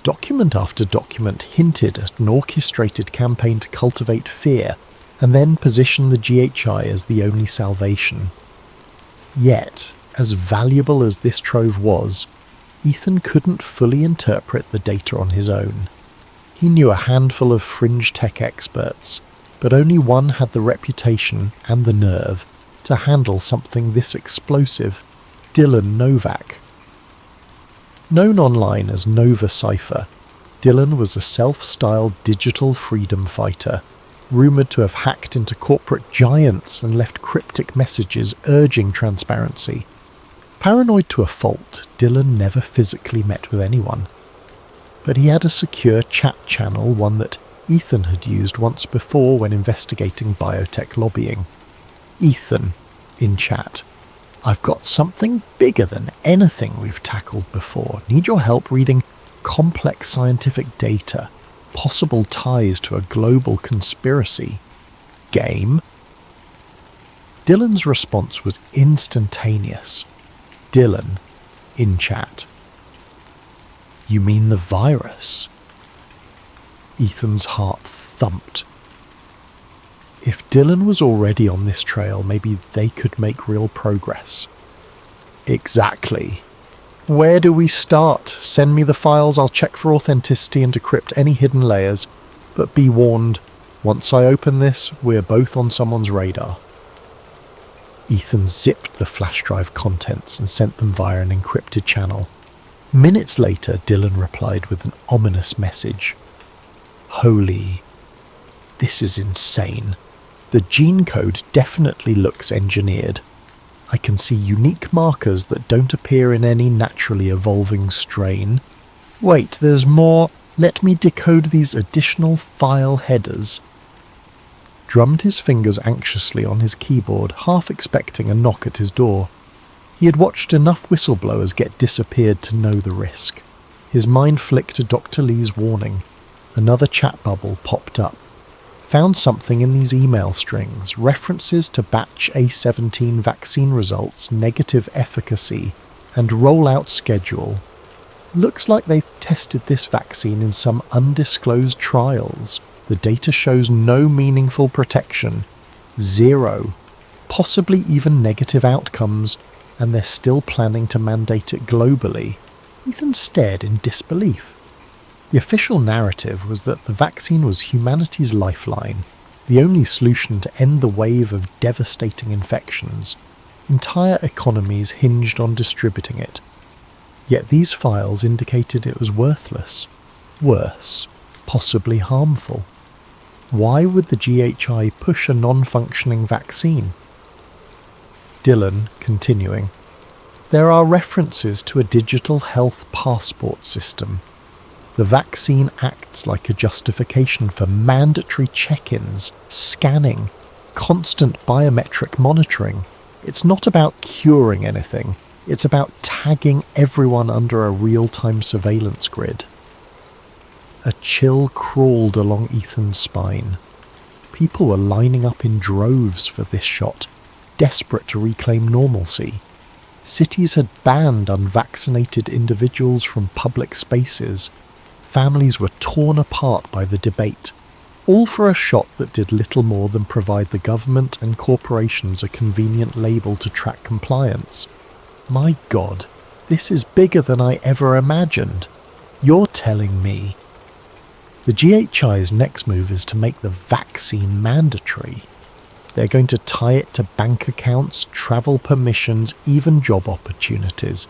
Document after document hinted at an orchestrated campaign to cultivate fear and then position the GHI as the only salvation. Yet, as valuable as this trove was, Ethan couldn't fully interpret the data on his own. He knew a handful of fringe tech experts, but only one had the reputation and the nerve to handle something this explosive: Dylan Novak. Known online as Nova Cypher, Dylan was a self-styled digital freedom fighter, rumoured to have hacked into corporate giants and left cryptic messages urging transparency. Paranoid to a fault, Dylan never physically met with anyone. But he had a secure chat channel, one that Ethan had used once before when investigating biotech lobbying. Ethan, in chat: "I've got something bigger than anything we've tackled before. Need your help reading complex scientific data, possible ties to a global conspiracy. Game?" Dylan's response was instantaneous. Dylan, in chat: "You mean the virus?" Ethan's heart thumped. If Dylan was already on this trail, maybe they could make real progress. "Exactly. Where do we start? Send me the files, I'll check for authenticity and decrypt any hidden layers. But be warned, once I open this, we're both on someone's radar." Ethan zipped the flash drive contents and sent them via an encrypted channel. Minutes later, Dylan replied with an ominous message. "Holy, this is insane. The gene code definitely looks engineered. I can see unique markers that don't appear in any naturally evolving strain. Wait, there's more. Let me decode these additional file headers." Drummed his fingers anxiously on his keyboard, half expecting a knock at his door. He had watched enough whistleblowers get disappeared to know the risk. His mind flicked to Dr. Lee's warning. Another chat bubble popped up. Found something in these email strings, references to batch A17 vaccine results, negative efficacy, and rollout schedule. Looks like they've tested this vaccine in some undisclosed trials. The data shows no meaningful protection. 0. Possibly even negative outcomes, and they're still planning to mandate it globally. Ethan stared in disbelief. The official narrative was that the vaccine was humanity's lifeline, the only solution to end the wave of devastating infections. Entire economies hinged on distributing it. Yet these files indicated it was worthless. Worse, possibly harmful. Why would the GHI push a non-functioning vaccine? Dylan, continuing: "There are references to a digital health passport system. The vaccine acts like a justification for mandatory check-ins, scanning, constant biometric monitoring. It's not about curing anything. It's about tagging everyone under a real-time surveillance grid." A chill crawled along Ethan's spine. People were lining up in droves for this shot, desperate to reclaim normalcy. Cities had banned unvaccinated individuals from public spaces. Families were torn apart by the debate, all for a shot that did little more than provide the government and corporations a convenient label to track compliance. My God, this is bigger than I ever imagined. You're telling me. The GHI's next move is to make the vaccine mandatory. They're going to tie it to bank accounts, travel permissions, even job opportunities.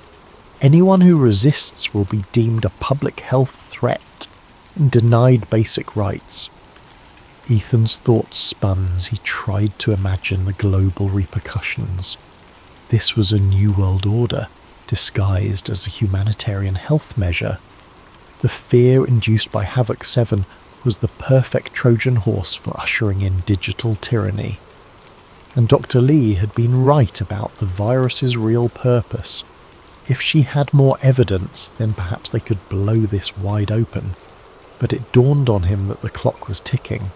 Anyone who resists will be deemed a public health threat and denied basic rights. Ethan's thoughts spun as he tried to imagine the global repercussions. This was a new world order, disguised as a humanitarian health measure. The fear induced by Havoc 7 was the perfect Trojan horse for ushering in digital tyranny. And Dr. Lee had been right about the virus's real purpose. If she had more evidence, then perhaps they could blow this wide open. But it dawned on him that the clock was ticking.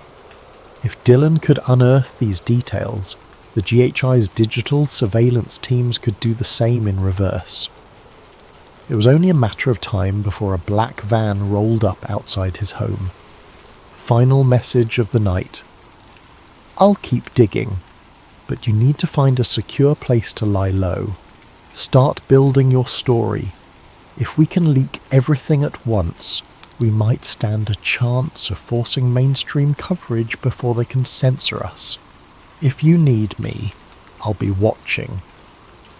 If Dylan could unearth these details, the GHI's digital surveillance teams could do the same in reverse. It was only a matter of time before a black van rolled up outside his home. Final message of the night. I'll keep digging, but you need to find a secure place to lie low. Start building your story. If we can leak everything at once, we might stand a chance of forcing mainstream coverage before they can censor us. If you need me, I'll be watching.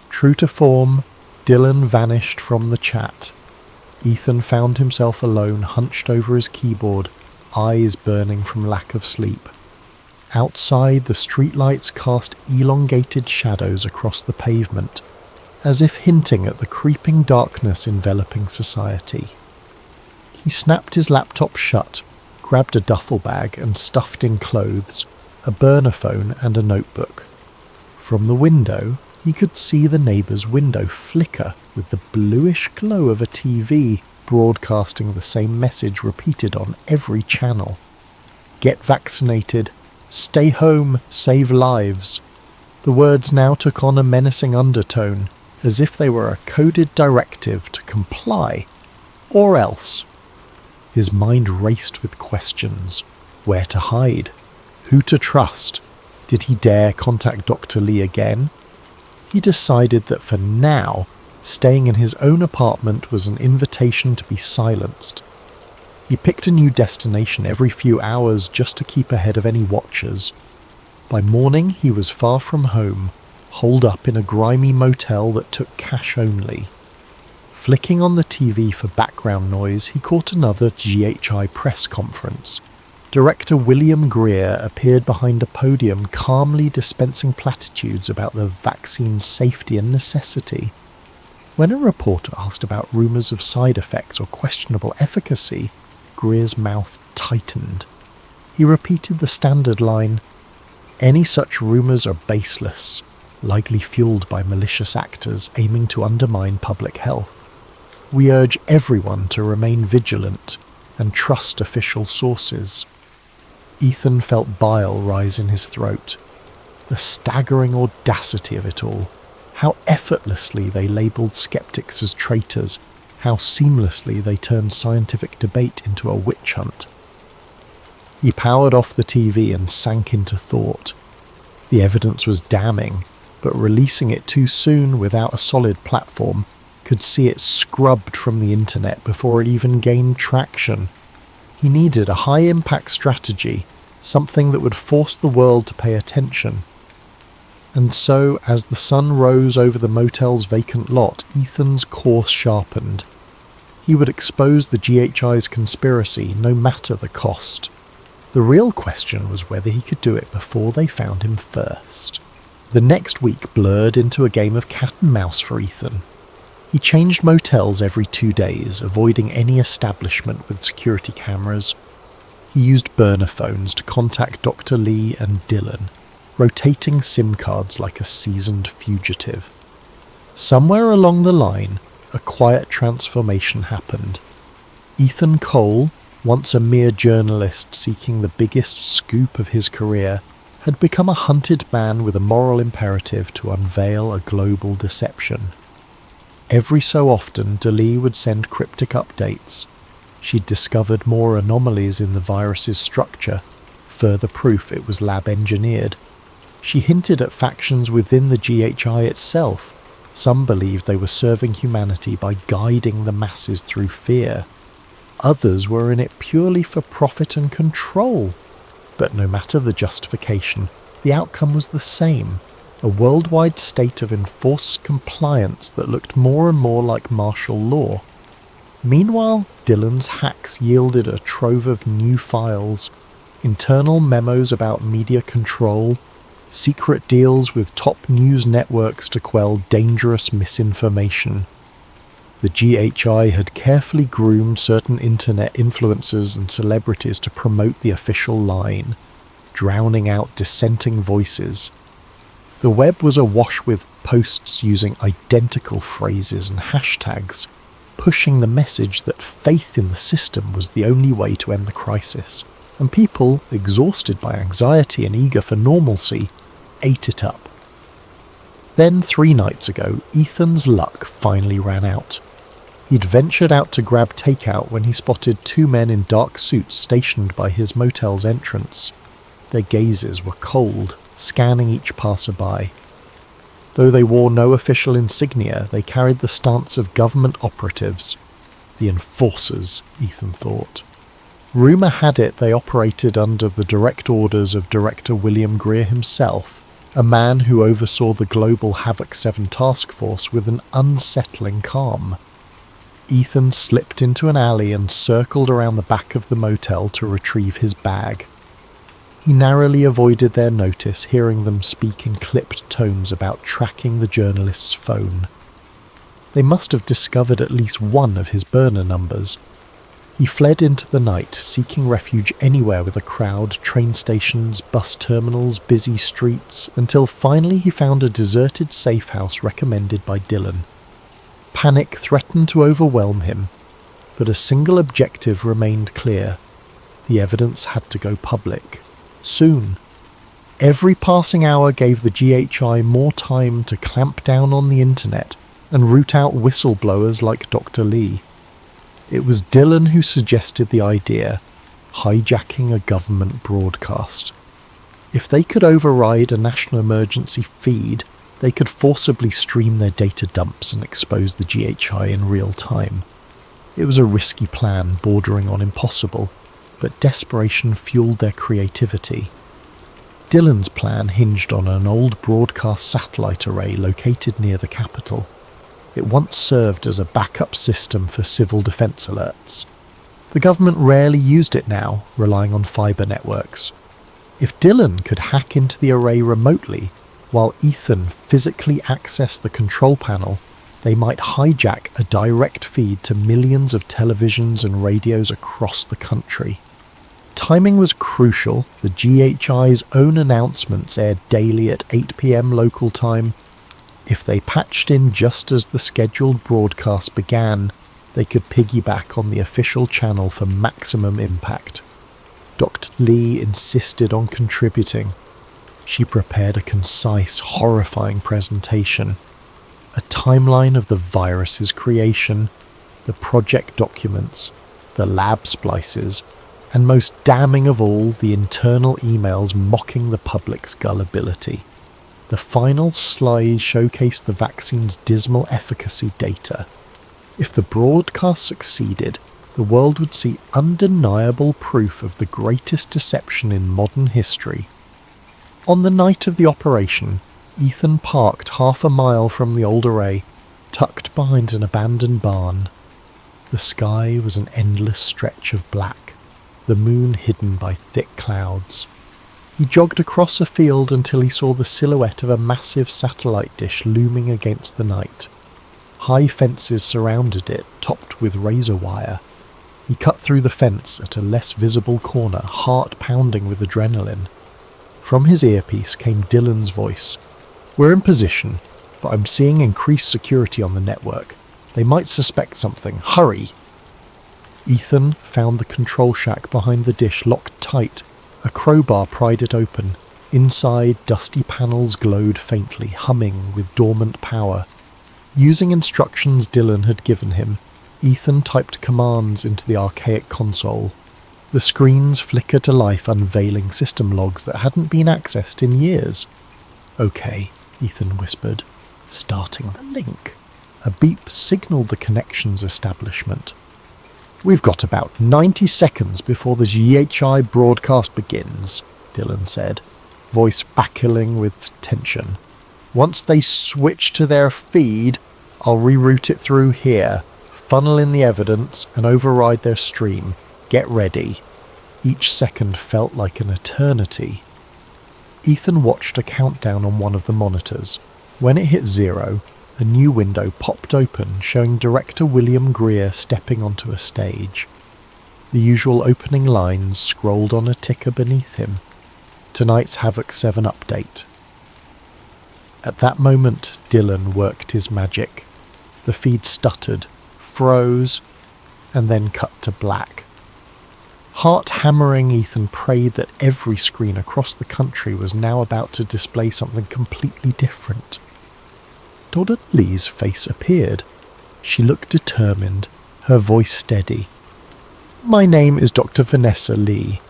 True to form, Dylan vanished from the chat. Ethan found himself alone, hunched over his keyboard, eyes burning from lack of sleep. Outside, the streetlights cast elongated shadows across the pavement, as if hinting at the creeping darkness enveloping society. He snapped his laptop shut, grabbed a duffel bag and stuffed in clothes, a burner phone and a notebook. From the window, he could see the neighbour's window flicker with the bluish glow of a TV broadcasting the same message repeated on every channel. Get vaccinated. Stay home. Save lives. The words now took on a menacing undertone, as if they were a coded directive to comply. Or else. His mind raced with questions. Where to hide? Who to trust? Did he dare contact Dr. Lee again? He decided that for now, staying in his own apartment was an invitation to be silenced. He picked a new destination every few hours just to keep ahead of any watchers. By morning, he was far from home, holed up in a grimy motel that took cash only. Flicking on the TV for background noise, he caught another GHI press conference. Director William Greer appeared behind a podium calmly dispensing platitudes about the vaccine's safety and necessity. When a reporter asked about rumours of side effects or questionable efficacy, Greer's mouth tightened. He repeated the standard line, "Any such rumours are baseless, likely fueled by malicious actors aiming to undermine public health. We urge everyone to remain vigilant and trust official sources." Ethan felt bile rise in his throat. The staggering audacity of it all. How effortlessly they labelled skeptics as traitors. How seamlessly they turned scientific debate into a witch hunt. He powered off the TV and sank into thought. The evidence was damning, but releasing it too soon without a solid platform could see it scrubbed from the internet before it even gained traction. He needed a high-impact strategy, something that would force the world to pay attention. And so, as the sun rose over the motel's vacant lot, Ethan's course sharpened. He would expose the GHI's conspiracy, no matter the cost. The real question was whether he could do it before they found him first. The next week blurred into a game of cat and mouse for Ethan. He changed motels every 2 days, avoiding any establishment with security cameras. He used burner phones to contact Dr. Lee and Dylan, rotating SIM cards like a seasoned fugitive. Somewhere along the line, a quiet transformation happened. Ethan Cole, once a mere journalist seeking the biggest scoop of his career, had become a hunted man with a moral imperative to unveil a global deception. Every so often, Dali would send cryptic updates. She'd discovered more anomalies in the virus's structure, further proof it was lab-engineered. She hinted at factions within the GHI itself. Some believed they were serving humanity by guiding the masses through fear. Others were in it purely for profit and control. But no matter the justification, the outcome was the same. A worldwide state of enforced compliance that looked more and more like martial law. Meanwhile, Dylan's hacks yielded a trove of new files, internal memos about media control, secret deals with top news networks to quell dangerous misinformation. The GHI had carefully groomed certain internet influencers and celebrities to promote the official line, drowning out dissenting voices. The web was awash with posts using identical phrases and hashtags, pushing the message that faith in the system was the only way to end the crisis, and people, exhausted by anxiety and eager for normalcy, ate it up. Then 3 nights ago, Ethan's luck finally ran out. He'd ventured out to grab takeout when he spotted 2 men in dark suits stationed by his motel's entrance. Their gazes were cold, scanning each passerby. Though they wore no official insignia, they carried the stance of government operatives. The enforcers, Ethan thought. Rumour had it they operated under the direct orders of Director William Greer himself, a man who oversaw the global Havoc 7 task force with an unsettling calm. Ethan slipped into an alley and circled around the back of the motel to retrieve his bag. He narrowly avoided their notice, hearing them speak in clipped tones about tracking the journalist's phone. They must have discovered at least one of his burner numbers. He fled into the night, seeking refuge anywhere with a crowd, train stations, bus terminals, busy streets, until finally he found a deserted safe house recommended by Dylan. Panic threatened to overwhelm him, but a single objective remained clear. The evidence had to go public. Soon. Every passing hour gave the GHI more time to clamp down on the internet and root out whistleblowers like Dr. Lee. It was Dylan who suggested the idea, hijacking a government broadcast. If they could override a national emergency feed, they could forcibly stream their data dumps and expose the GHI in real time. It was a risky plan bordering on impossible, but desperation fueled their creativity. Dylan's plan hinged on an old broadcast satellite array located near the capital. It once served as a backup system for civil defense alerts. The government rarely used it now, relying on fiber networks. If Dylan could hack into the array remotely, while Ethan physically accessed the control panel, they might hijack a direct feed to millions of televisions and radios across the country. Timing was crucial. The GHI's own announcements aired daily at 8 p.m. local time. If they patched in just as the scheduled broadcast began, they could piggyback on the official channel for maximum impact. Dr. Lee insisted on contributing. She prepared a concise, horrifying presentation. A timeline of the virus's creation, the project documents, the lab splices, and most damning of all, the internal emails mocking the public's gullibility. The final slide showcased the vaccine's dismal efficacy data. If the broadcast succeeded, the world would see undeniable proof of the greatest deception in modern history. On the night of the operation, Ethan parked half a mile from the old array, tucked behind an abandoned barn. The sky was an endless stretch of black, the moon hidden by thick clouds. He jogged across a field until he saw the silhouette of a massive satellite dish looming against the night. High fences surrounded it, topped with razor wire. He cut through the fence at a less visible corner, heart pounding with adrenaline. From his earpiece came Dylan's voice. "We're in position, but I'm seeing increased security on the network. They might suspect something. Hurry!" Ethan found the control shack behind the dish locked tight. A crowbar pried it open. Inside, dusty panels glowed faintly, humming with dormant power. Using instructions Dylan had given him, Ethan typed commands into the archaic console. The screens flickered to life, unveiling system logs that hadn't been accessed in years. "Okay," Ethan whispered, starting the link. A beep signalled the connection's establishment. "We've got about 90 seconds before the GHI broadcast begins," Dylan said, voice backilling with tension. "Once they switch to their feed, I'll reroute it through here, funnel in the evidence, and override their stream. Get ready." Each second felt like an eternity. Ethan watched a countdown on one of the monitors. When it hit 0, a new window popped open showing director William Greer stepping onto a stage. The usual opening lines scrolled on a ticker beneath him. Tonight's Havoc 7 update. At that moment, Dylan worked his magic. The feed stuttered, froze, and then cut to black. Heart-hammering, Ethan prayed that every screen across the country was now about to display something completely different. Dr. Lee's face appeared. She looked determined, her voice steady. "My name is Dr. Vanessa Lee.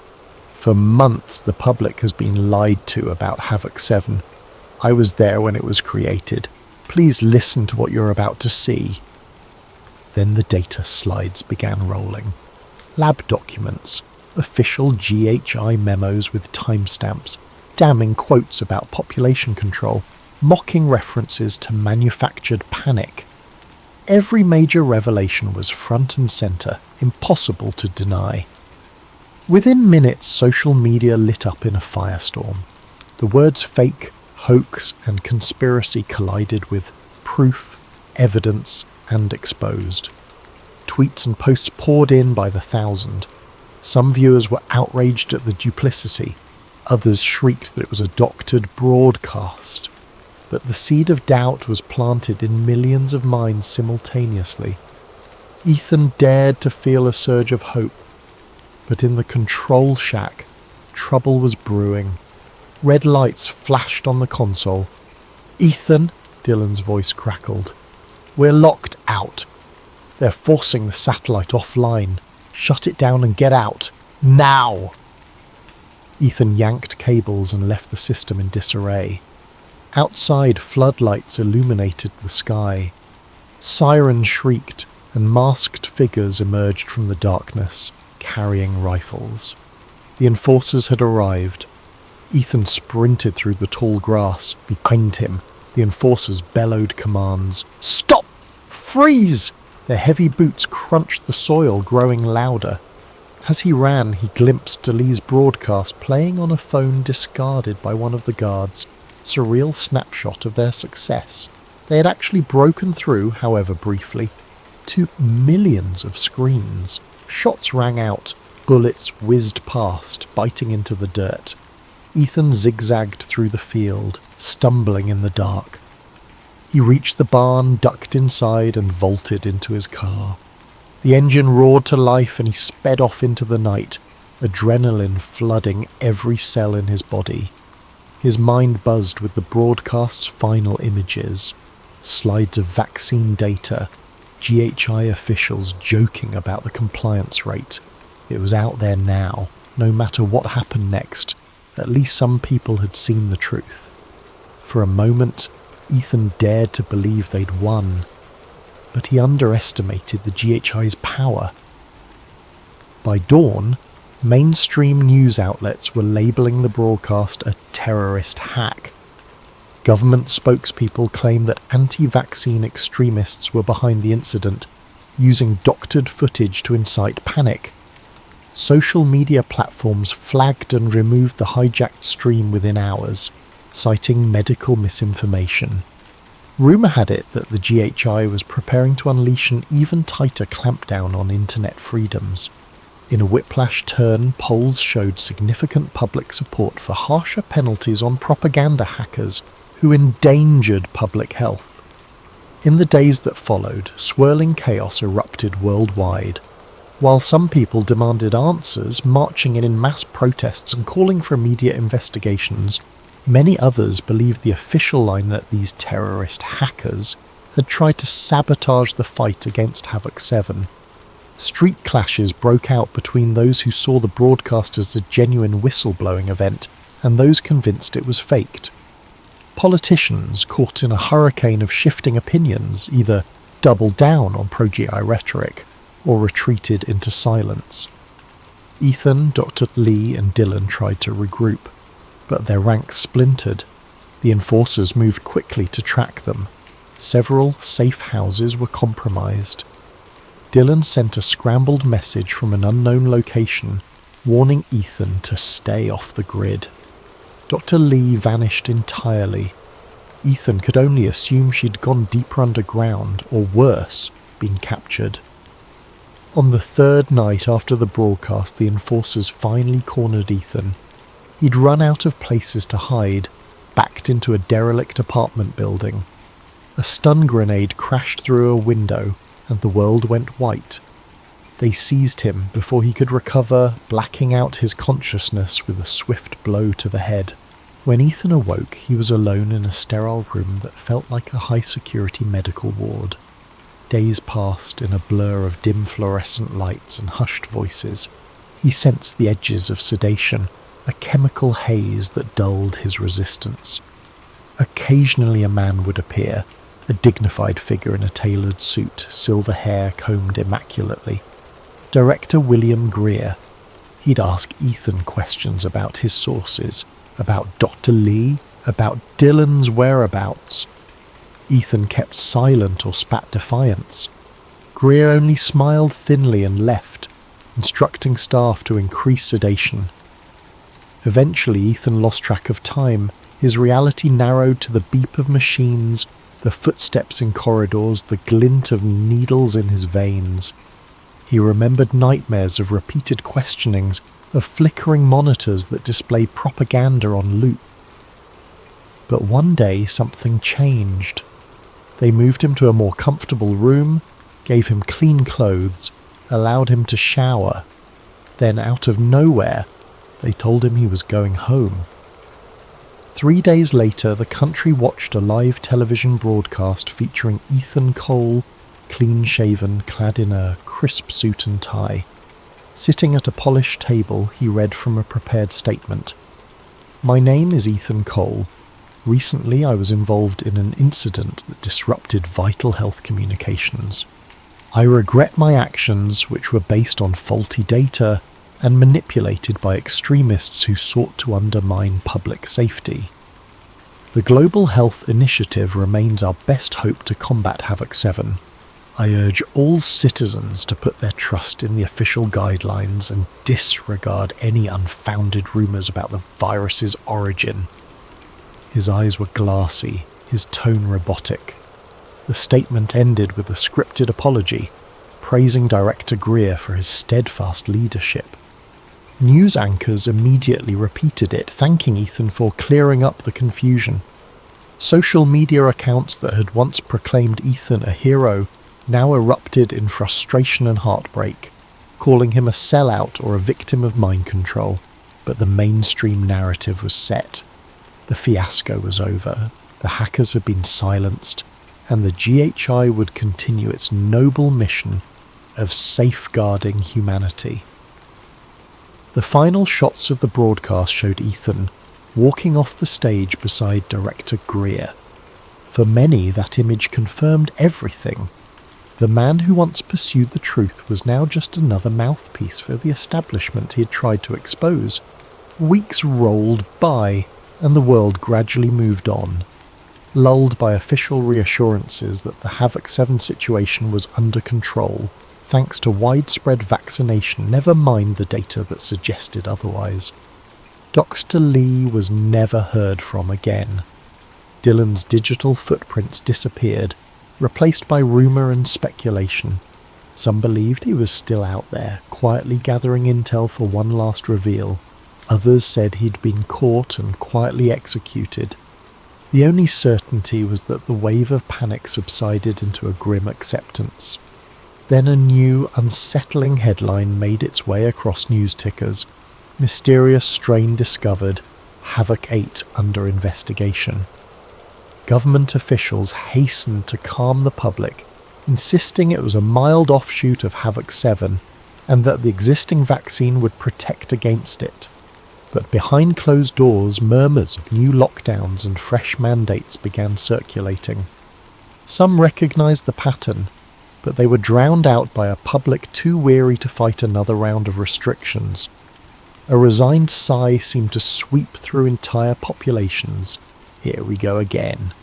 For months the public has been lied to about Havoc 7. I was there when it was created. Please listen to what you're about to see." Then the data slides began rolling. Lab documents, official GHI memos with timestamps, damning quotes about population control, mocking references to manufactured panic. Every major revelation was front and centre, impossible to deny. Within minutes, social media lit up in a firestorm. The words fake, hoax, and conspiracy collided with proof, evidence, and exposed. Tweets and posts poured in by the thousand. Some viewers were outraged at the duplicity. Others shrieked that it was a doctored broadcast. But the seed of doubt was planted in millions of minds simultaneously. Ethan dared to feel a surge of hope. But in the control shack, trouble was brewing. Red lights flashed on the console. "Ethan," Dylan's voice crackled. "We're locked out. They're forcing the satellite offline. Shut it down and get out. Now!" Ethan yanked cables and left the system in disarray. Outside, floodlights illuminated the sky. Sirens shrieked, and masked figures emerged from the darkness, carrying rifles. The enforcers had arrived. Ethan sprinted through the tall grass. Behind him, the enforcers bellowed commands. "Stop! Freeze!" Their heavy boots crunched the soil, growing louder. As he ran, he glimpsed Lee's broadcast playing on a phone discarded by one of the guards. Surreal snapshot of their success. They had actually broken through, however briefly, to millions of screens. Shots rang out, bullets whizzed past, biting into the dirt. Ethan zigzagged through the field, stumbling in the dark. He reached the barn, ducked inside, and vaulted into his car. The engine roared to life and he sped off into the night, adrenaline flooding every cell in his body. His mind buzzed with the broadcast's final images, slides of vaccine data, GHI officials joking about the compliance rate. It was out there now. No matter what happened next, at least some people had seen the truth. For a moment, Ethan dared to believe they'd won, but he underestimated the GHI's power. By dawn, mainstream news outlets were labelling the broadcast a terrorist hack. Government spokespeople claimed that anti-vaccine extremists were behind the incident, using doctored footage to incite panic. Social media platforms flagged and removed the hijacked stream within hours, citing medical misinformation. Rumour had it that the GHI was preparing to unleash an even tighter clampdown on internet freedoms. In a whiplash turn, polls showed significant public support for harsher penalties on propaganda hackers who endangered public health. In the days that followed, swirling chaos erupted worldwide. While some people demanded answers, marching in mass protests and calling for immediate investigations, many others believed the official line that these terrorist hackers had tried to sabotage the fight against Havoc 7. Street clashes broke out between those who saw the broadcast as a genuine whistleblowing event and those convinced it was faked. Politicians, caught in a hurricane of shifting opinions, either doubled down on pro-GI rhetoric or retreated into silence. Ethan, Dr. Lee and Dylan tried to regroup, but their ranks splintered. The enforcers moved quickly to track them. Several safe houses were compromised. Dylan sent a scrambled message from an unknown location, warning Ethan to stay off the grid. Dr. Lee vanished entirely. Ethan could only assume she'd gone deeper underground, or worse, been captured. On the third night after the broadcast, the enforcers finally cornered Ethan. He'd run out of places to hide, backed into a derelict apartment building. A stun grenade crashed through a window, and the world went white. They seized him before he could recover, blacking out his consciousness with a swift blow to the head. When Ethan awoke, he was alone in a sterile room that felt like a high-security medical ward. Days passed in a blur of dim fluorescent lights and hushed voices. He sensed the edges of sedation, a chemical haze that dulled his resistance. Occasionally a man would appear, a dignified figure in a tailored suit, silver hair combed immaculately. Director William Greer. He'd ask Ethan questions about his sources, about Dr. Lee, about Dylan's whereabouts. Ethan kept silent or spat defiance. Greer only smiled thinly and left, instructing staff to increase sedation. Eventually Ethan lost track of time. His reality narrowed to the beep of machines, the footsteps in corridors, the glint of needles in his veins. He remembered nightmares of repeated questionings, of flickering monitors that displayed propaganda on loop. But one day something changed. They moved him to a more comfortable room, gave him clean clothes, allowed him to shower. Then, out of nowhere, they told him he was going home. 3 days later, the country watched a live television broadcast featuring Ethan Cole, clean-shaven, clad in a crisp suit and tie. Sitting at a polished table, he read from a prepared statement. "My name is Ethan Cole. Recently I was involved in an incident that disrupted vital health communications. I regret my actions, which were based on faulty data and manipulated by extremists who sought to undermine public safety. The Global Health Initiative remains our best hope to combat Havoc 7. I urge all citizens to put their trust in the official guidelines and disregard any unfounded rumours about the virus's origin." His eyes were glassy, his tone robotic. The statement ended with a scripted apology, praising Director Greer for his steadfast leadership. News anchors immediately repeated it, thanking Ethan for clearing up the confusion. Social media accounts that had once proclaimed Ethan a hero now erupted in frustration and heartbreak, calling him a sellout or a victim of mind control. But the mainstream narrative was set. The fiasco was over, the hackers had been silenced, and the GHI would continue its noble mission of safeguarding humanity. The final shots of the broadcast showed Ethan walking off the stage beside Director Greer. For many, that image confirmed everything. The man who once pursued the truth was now just another mouthpiece for the establishment he had tried to expose. Weeks rolled by, and the world gradually moved on, lulled by official reassurances that the Havoc 7 situation was under control, thanks to widespread vaccination, never mind the data that suggested otherwise. Dr. Lee was never heard from again. Dylan's digital footprints disappeared, replaced by rumour and speculation. Some believed he was still out there, quietly gathering intel for one last reveal. Others said he'd been caught and quietly executed. The only certainty was that the wave of panic subsided into a grim acceptance. Then a new, unsettling headline made its way across news tickers. Mysterious strain discovered, Havoc 8 under investigation. Government officials hastened to calm the public, insisting it was a mild offshoot of Havoc 7 and that the existing vaccine would protect against it. But behind closed doors, murmurs of new lockdowns and fresh mandates began circulating. Some recognized the pattern, but they were drowned out by a public too weary to fight another round of restrictions. A resigned sigh seemed to sweep through entire populations. Here we go again.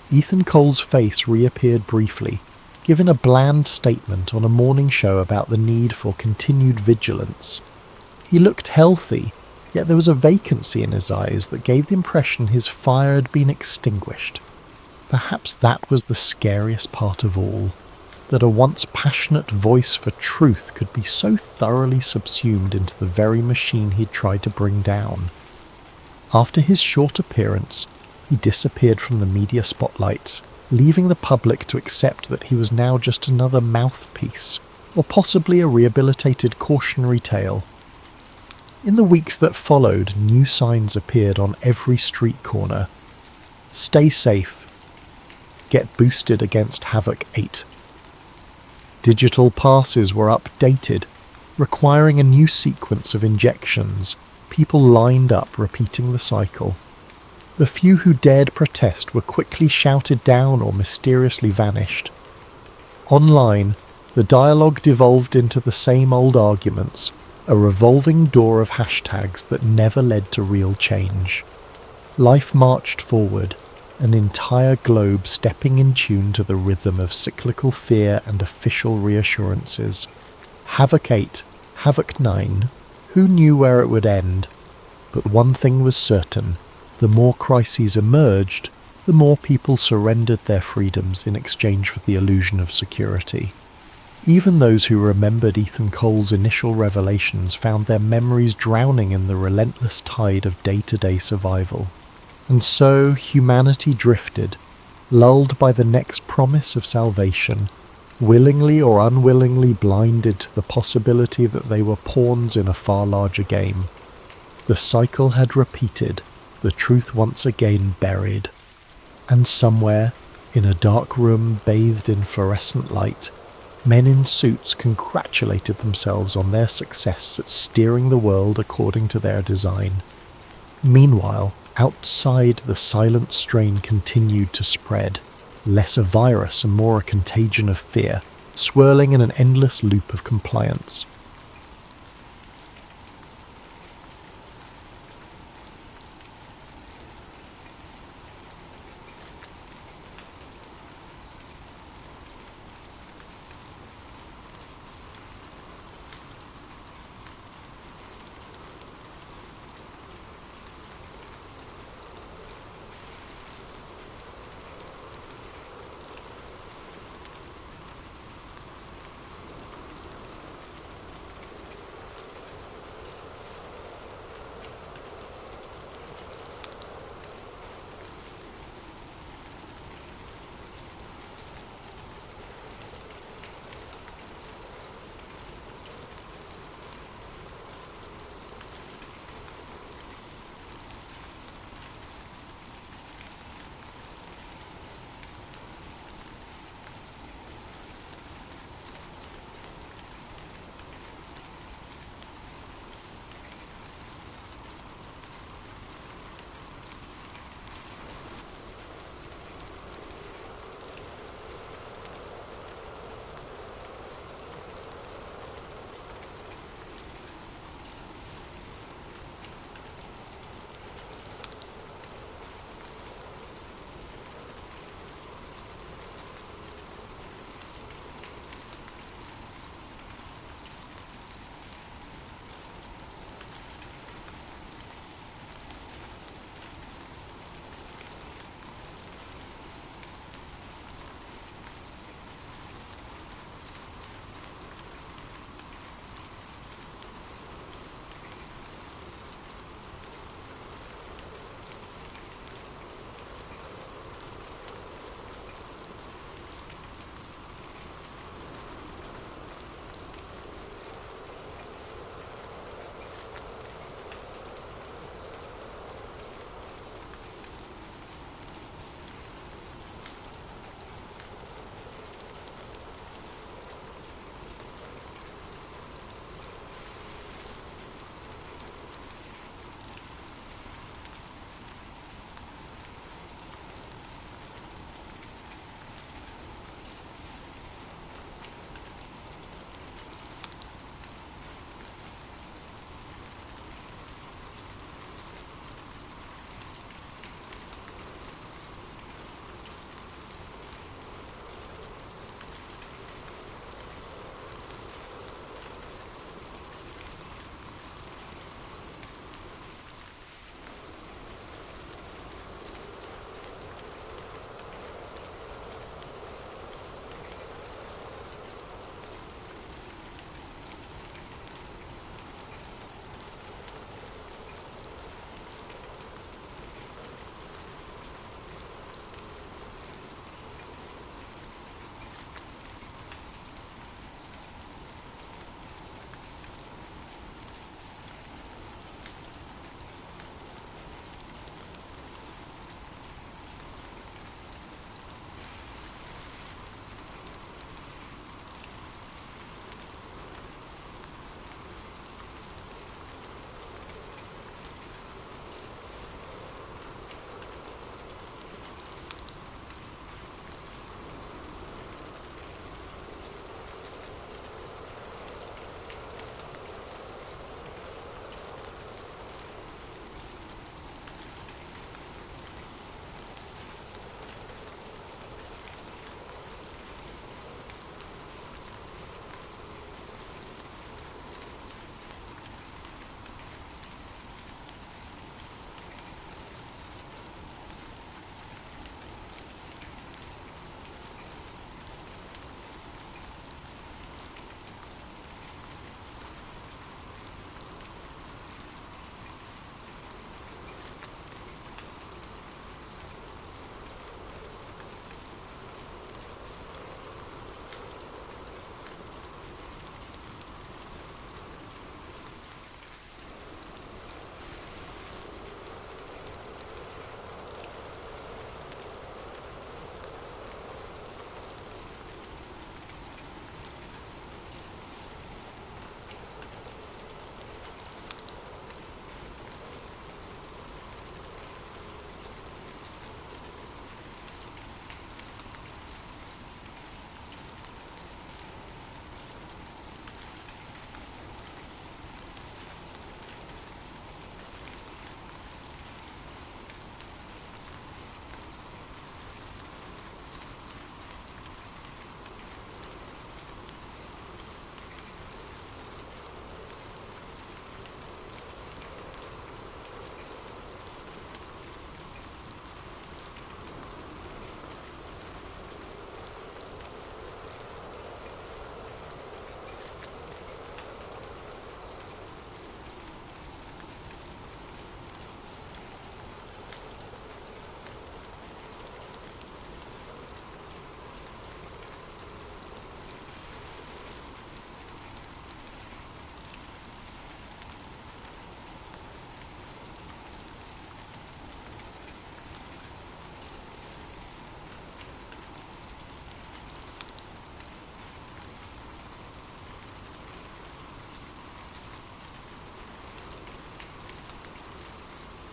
Ethan Cole's face reappeared briefly, giving a bland statement on a morning show about the need for continued vigilance. He looked healthy, yet there was a vacancy in his eyes that gave the impression his fire had been extinguished. Perhaps that was the scariest part of all, that a once passionate voice for truth could be so thoroughly subsumed into the very machine he'd tried to bring down. After his short appearance, he disappeared from the media spotlight, leaving the public to accept that he was now just another mouthpiece, or possibly a rehabilitated cautionary tale. In the weeks that followed, new signs appeared on every street corner. Stay safe. Get boosted against Havoc 8. Digital passes were updated, requiring a new sequence of injections. People lined up, repeating the cycle. The few who dared protest were quickly shouted down or mysteriously vanished. Online, the dialogue devolved into the same old arguments, a revolving door of hashtags that never led to real change. Life marched forward, an entire globe stepping in tune to the rhythm of cyclical fear and official reassurances. Havoc 8, Havoc 9, who knew where it would end? But one thing was certain: the more crises emerged, the more people surrendered their freedoms in exchange for the illusion of security. Even those who remembered Ethan Cole's initial revelations found their memories drowning in the relentless tide of day-to-day survival. And so humanity drifted, lulled by the next promise of salvation, willingly or unwillingly blinded to the possibility that they were pawns in a far larger game. The cycle had repeated, the truth once again buried. And somewhere, in a dark room bathed in fluorescent light, men in suits congratulated themselves on their success at steering the world according to their design. Meanwhile, outside, the silent strain continued to spread, less a virus and more a contagion of fear, swirling in an endless loop of compliance.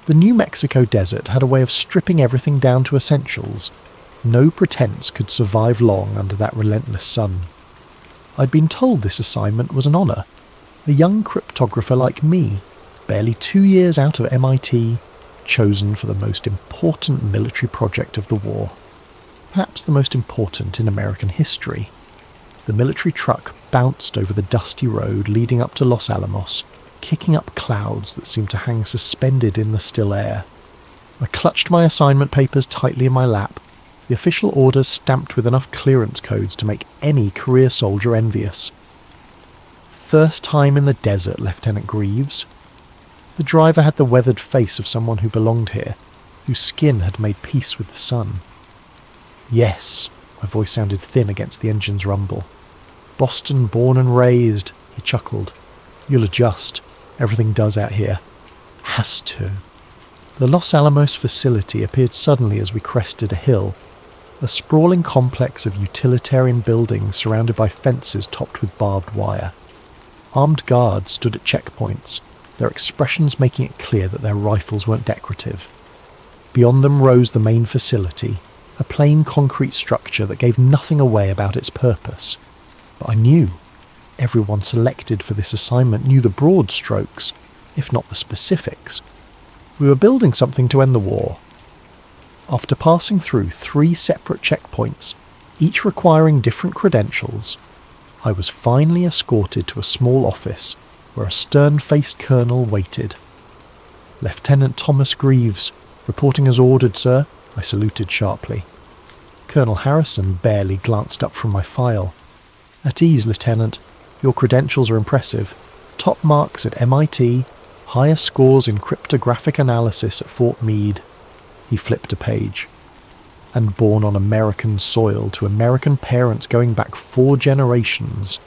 The New Mexico desert had a way of stripping everything down to essentials. No pretense could survive long under that relentless sun. I'd been told this assignment was an honour. A young cryptographer like me, barely 2 years out of MIT, chosen for the most important military project of the war. Perhaps the most important in American history. The military truck bounced over the dusty road leading up to Los Alamos, kicking up clouds that seemed to hang suspended in the still air. I clutched my assignment papers tightly in my lap, the official orders stamped with enough clearance codes to make any career soldier envious. First time in the desert, Lieutenant Greaves. The driver had the weathered face of someone who belonged here, whose skin had made peace with the sun. Yes, my voice sounded thin against the engine's rumble. Boston born and raised, he chuckled. You'll adjust. Everything does out here. Has to. The Los Alamos facility appeared suddenly as we crested a hill, a sprawling complex of utilitarian buildings surrounded by fences topped with barbed wire. Armed guards stood at checkpoints, their expressions making it clear that their rifles weren't decorative. Beyond them rose the main facility, a plain concrete structure that gave nothing away about its purpose. But I knew. Everyone selected for this assignment knew the broad strokes, if not the specifics. We were building something to end the war. After passing through 3 separate checkpoints, each requiring different credentials, I was finally escorted to a small office where a stern-faced colonel waited. Lieutenant Thomas Greaves, reporting as ordered, sir, I saluted sharply. Colonel Harrison barely glanced up from my file. At ease, Lieutenant. Your credentials are impressive. Top marks at MIT, higher scores in cryptographic analysis at Fort Meade. He flipped a page. And born on American soil to American parents going back 4 generations.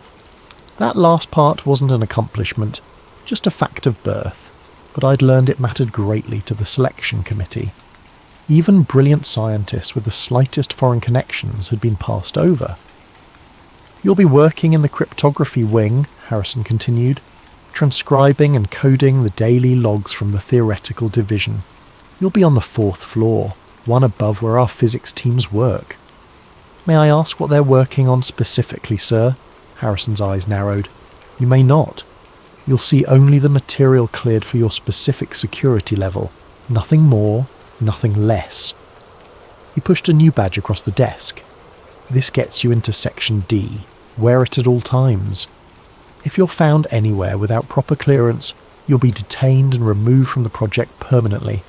That last part wasn't an accomplishment, just a fact of birth, but I'd learned it mattered greatly to the selection committee. Even brilliant scientists with the slightest foreign connections had been passed over. You'll be working in the cryptography wing, Harrison continued, transcribing and coding the daily logs from the theoretical division. You'll be on the 4th floor, one above where our physics teams work. May I ask what they're working on specifically, sir? Harrison's eyes narrowed. You may not. You'll see only the material cleared for your specific security level. Nothing more, nothing less. He pushed a new badge across the desk. This gets you into Section D. Wear it at all times. If you're found anywhere without proper clearance, you'll be detained and removed from the project permanently.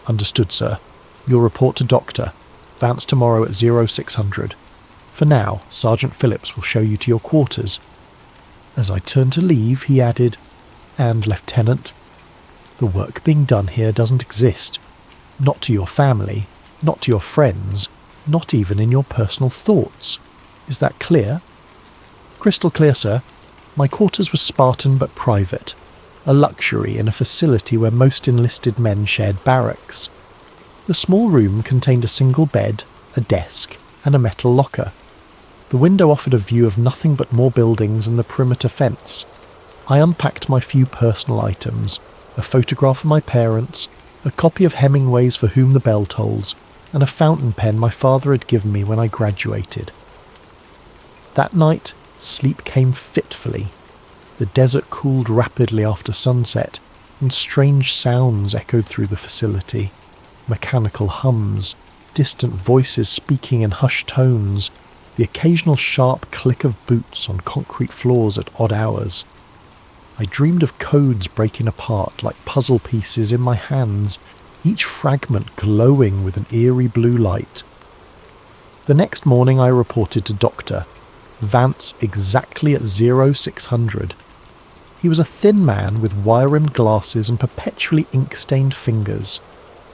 Understood, sir. You'll report to Doctor. Vance tomorrow at 0600. For now, Sergeant Phillips will show you to your quarters. As I turned to leave, he added, And, Lieutenant, the work being done here doesn't exist. Not to your family, not to your friends, not even in your personal thoughts. Is that clear? Crystal clear, sir. My quarters were Spartan but private, a luxury in a facility where most enlisted men shared barracks. The small room contained a single bed, a desk, and a metal locker. The window offered a view of nothing but more buildings and the perimeter fence. I unpacked my few personal items, a photograph of my parents, a copy of Hemingway's For Whom the Bell Tolls, and a fountain pen my father had given me when I graduated. That night, sleep came fitfully. The desert cooled rapidly after sunset, and strange sounds echoed through the facility. Mechanical hums, distant voices speaking in hushed tones, the occasional sharp click of boots on concrete floors at odd hours. I dreamed of codes breaking apart like puzzle pieces in my hands, each fragment glowing with an eerie blue light. The next morning I reported to Doctor. Vance exactly at 0600. He was a thin man with wire-rimmed glasses and perpetually ink-stained fingers.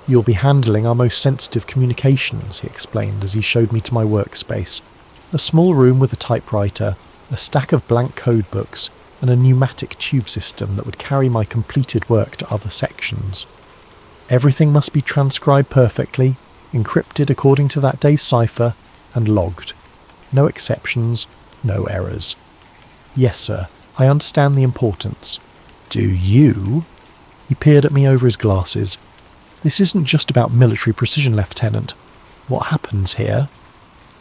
You'll be handling our most sensitive communications, he explained as he showed me to my workspace. A small room with a typewriter, a stack of blank code books, and a pneumatic tube system that would carry my completed work to other sections. Everything must be transcribed perfectly, encrypted according to that day's cipher, and logged. No exceptions, no errors. Yes, sir, I understand the importance. Do you? He peered at me over his glasses. This isn't just about military precision, Lieutenant. What happens here?"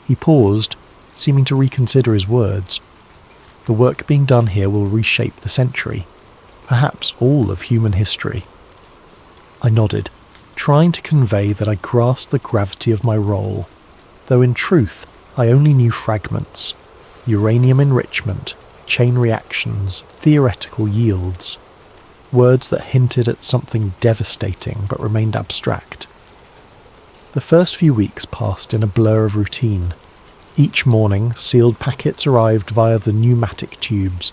He paused, seeming to reconsider his words. "The work being done here will reshape the century, perhaps all of human history." I nodded, trying to convey that I grasped the gravity of my role, though in truth I only knew fragments: uranium enrichment, chain reactions, theoretical yields, words that hinted at something devastating but remained abstract. The first few weeks passed in a blur of routine. Each morning, sealed packets arrived via the pneumatic tubes.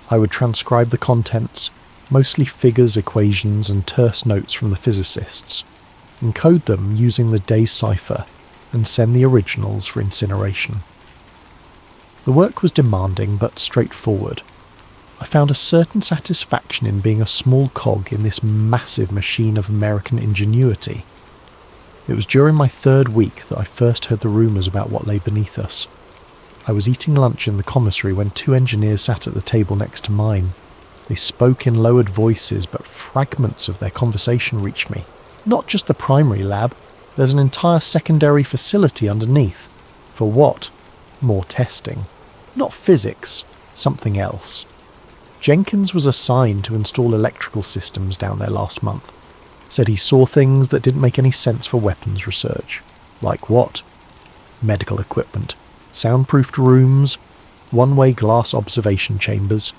I would transcribe the contents, mostly figures, equations, and terse notes from the physicists, encode them using the day's cipher, and send the originals for incineration. The work was demanding but straightforward. I found a certain satisfaction in being a small cog in this massive machine of American ingenuity. It was during my third week that I first heard the rumours about what lay beneath us. I was eating lunch in the commissary when two engineers sat at the table next to mine. They spoke in lowered voices, but fragments of their conversation reached me. Not just the primary lab, there's an entire secondary facility underneath. For what? More testing. Not physics, something else. Jenkins was assigned to install electrical systems down there last month. Said he saw things that didn't make any sense for weapons research. Like what? Medical equipment, soundproofed rooms, one-way glass observation chambers.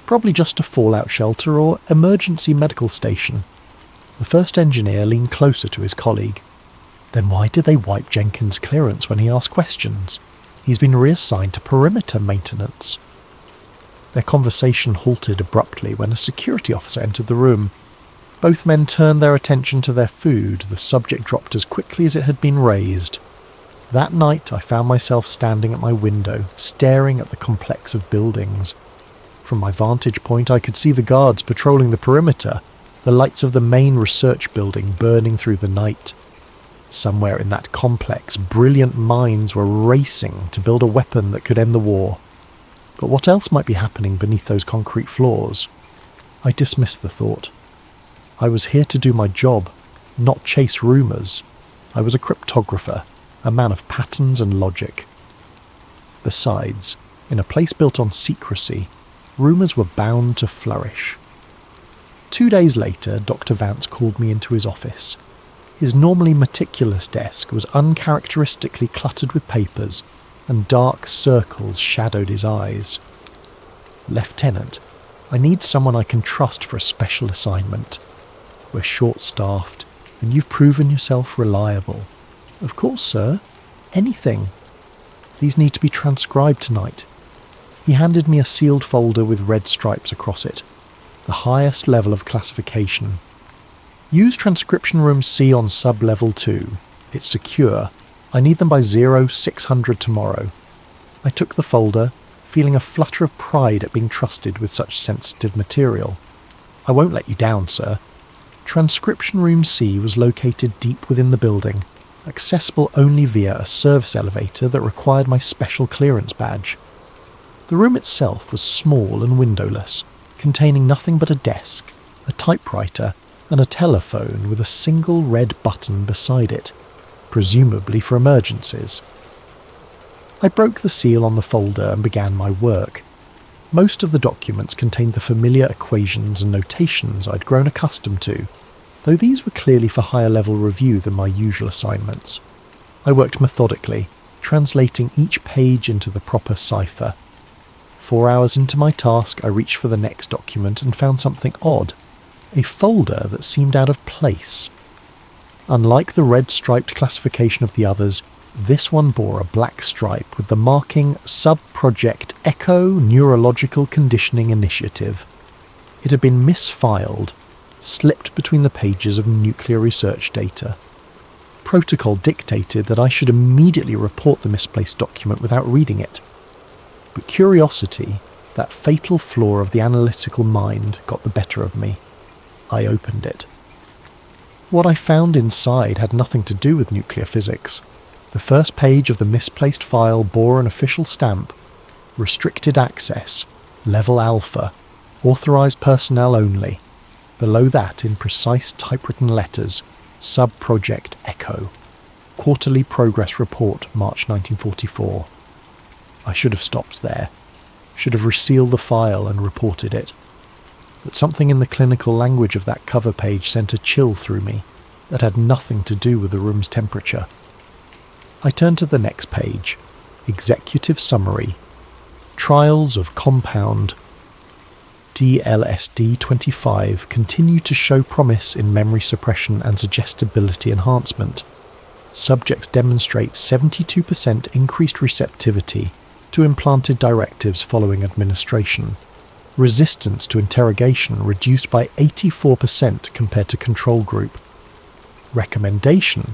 Probably just a fallout shelter or emergency medical station. The first engineer leaned closer to his colleague. Then why did they wipe Jenkins' clearance when he asked questions? He's been reassigned to perimeter maintenance. Their conversation halted abruptly when a security officer entered the room. Both men turned their attention to their food. The subject dropped as quickly as it had been raised. That night I found myself standing at my window, staring at the complex of buildings. From my vantage point I could see the guards patrolling the perimeter, the lights of the main research building burning through the night. Somewhere in that complex, brilliant minds were racing to build a weapon that could end the war. But what else might be happening beneath those concrete floors? I dismissed the thought. I was here to do my job, not chase rumours. I was a cryptographer, a man of patterns and logic. Besides, in a place built on secrecy, rumours were bound to flourish. 2 days later, Dr. Vance called me into his office. His normally meticulous desk was uncharacteristically cluttered with papers, and dark circles shadowed his eyes. "Lieutenant, I need someone I can trust for a special assignment. We're short-staffed, and you've proven yourself reliable." "Of course, sir. Anything." "These need to be transcribed tonight." He handed me a sealed folder with red stripes across it, the highest level of classification. "Use transcription room C on sub-level 2. It's secure. I need them by 0600 tomorrow." I took the folder, feeling a flutter of pride at being trusted with such sensitive material. "I won't let you down, sir." Transcription room C was located deep within the building, accessible only via a service elevator that required my special clearance badge. The room itself was small and windowless, containing nothing but a desk, a typewriter, and a telephone with a single red button beside it, presumably for emergencies. I broke the seal on the folder and began my work. Most of the documents contained the familiar equations and notations I'd grown accustomed to, though these were clearly for higher-level review than my usual assignments. I worked methodically, translating each page into the proper cipher. 4 hours into my task, I reached for the next document and found something odd, a folder that seemed out of place. Unlike the red-striped classification of the others, this one bore a black stripe with the marking Sub-Project Echo Neurological Conditioning Initiative. It had been misfiled, slipped between the pages of nuclear research data. Protocol dictated that I should immediately report the misplaced document without reading it. But curiosity, that fatal flaw of the analytical mind, got the better of me. I opened it. What I found inside had nothing to do with nuclear physics. The first page of the misplaced file bore an official stamp: restricted access, level alpha, authorized personnel only. Below that, in precise typewritten letters, Sub-Project Echo. Quarterly Progress Report, March 1944. I should have stopped there. Should have resealed the file and reported it. But something in the clinical language of that cover page sent a chill through me that had nothing to do with the room's temperature. I turned to the next page. Executive Summary. Trials of Compound DLSD-25 continue to show promise in memory suppression and suggestibility enhancement. Subjects demonstrate 72% increased receptivity to implanted directives following administration. Resistance to interrogation reduced by 84% compared to control group. Recommendation: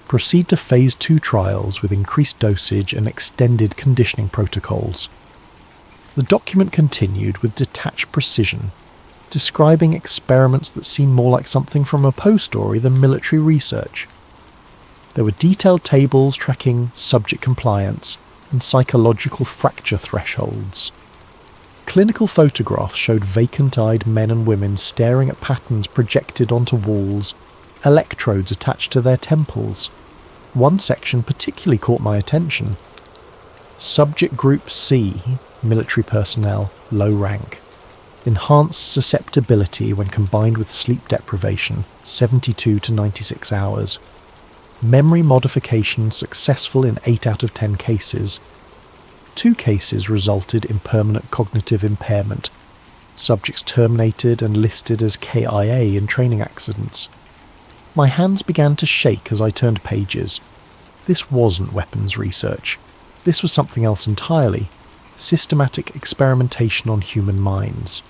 proceed to Phase 2 trials with increased dosage and extended conditioning protocols. The document continued with detached precision, describing experiments that seemed more like something from a Poe story than military research. There were detailed tables tracking subject compliance and psychological fracture thresholds. Clinical photographs showed vacant-eyed men and women staring at patterns projected onto walls, electrodes attached to their temples. One section particularly caught my attention. Subject Group C, military personnel, low rank. Enhanced susceptibility when combined with sleep deprivation, 72 to 96 hours. Memory modification successful in 8 out of 10 cases. 2 cases resulted in permanent cognitive impairment. Subjects terminated and listed as KIA in training accidents. My hands began to shake as I turned pages. This wasn't weapons research. This was something else entirely. Systematic experimentation on human minds.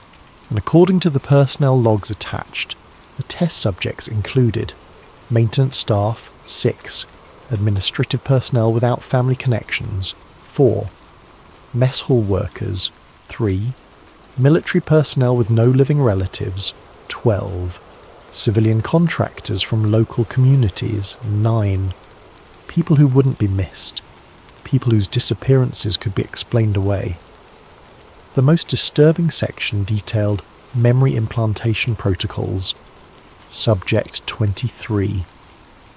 And according to the personnel logs attached, the test subjects included maintenance staff, 6, administrative personnel without family connections, 4, mess hall workers, 3, military personnel with no living relatives, 12, civilian contractors from local communities, 9, people who wouldn't be missed, people whose disappearances could be explained away. The most disturbing section detailed memory implantation protocols. Subject 23.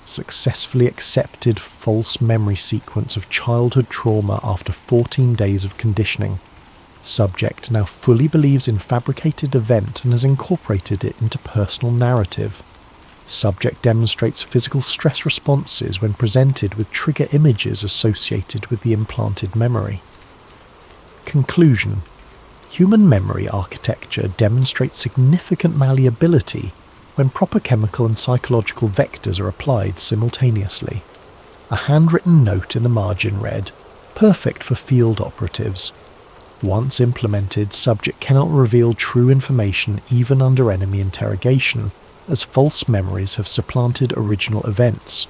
Successfully accepted false memory sequence of childhood trauma after 14 days of conditioning. Subject now fully believes in fabricated event and has incorporated it into personal narrative. Subject demonstrates physical stress responses when presented with trigger images associated with the implanted memory. Conclusion: human memory architecture demonstrates significant malleability when proper chemical and psychological vectors are applied simultaneously. A handwritten note in the margin read, "Perfect for field operatives. Once implemented, subject cannot reveal true information even under enemy interrogation, as false memories have supplanted original events."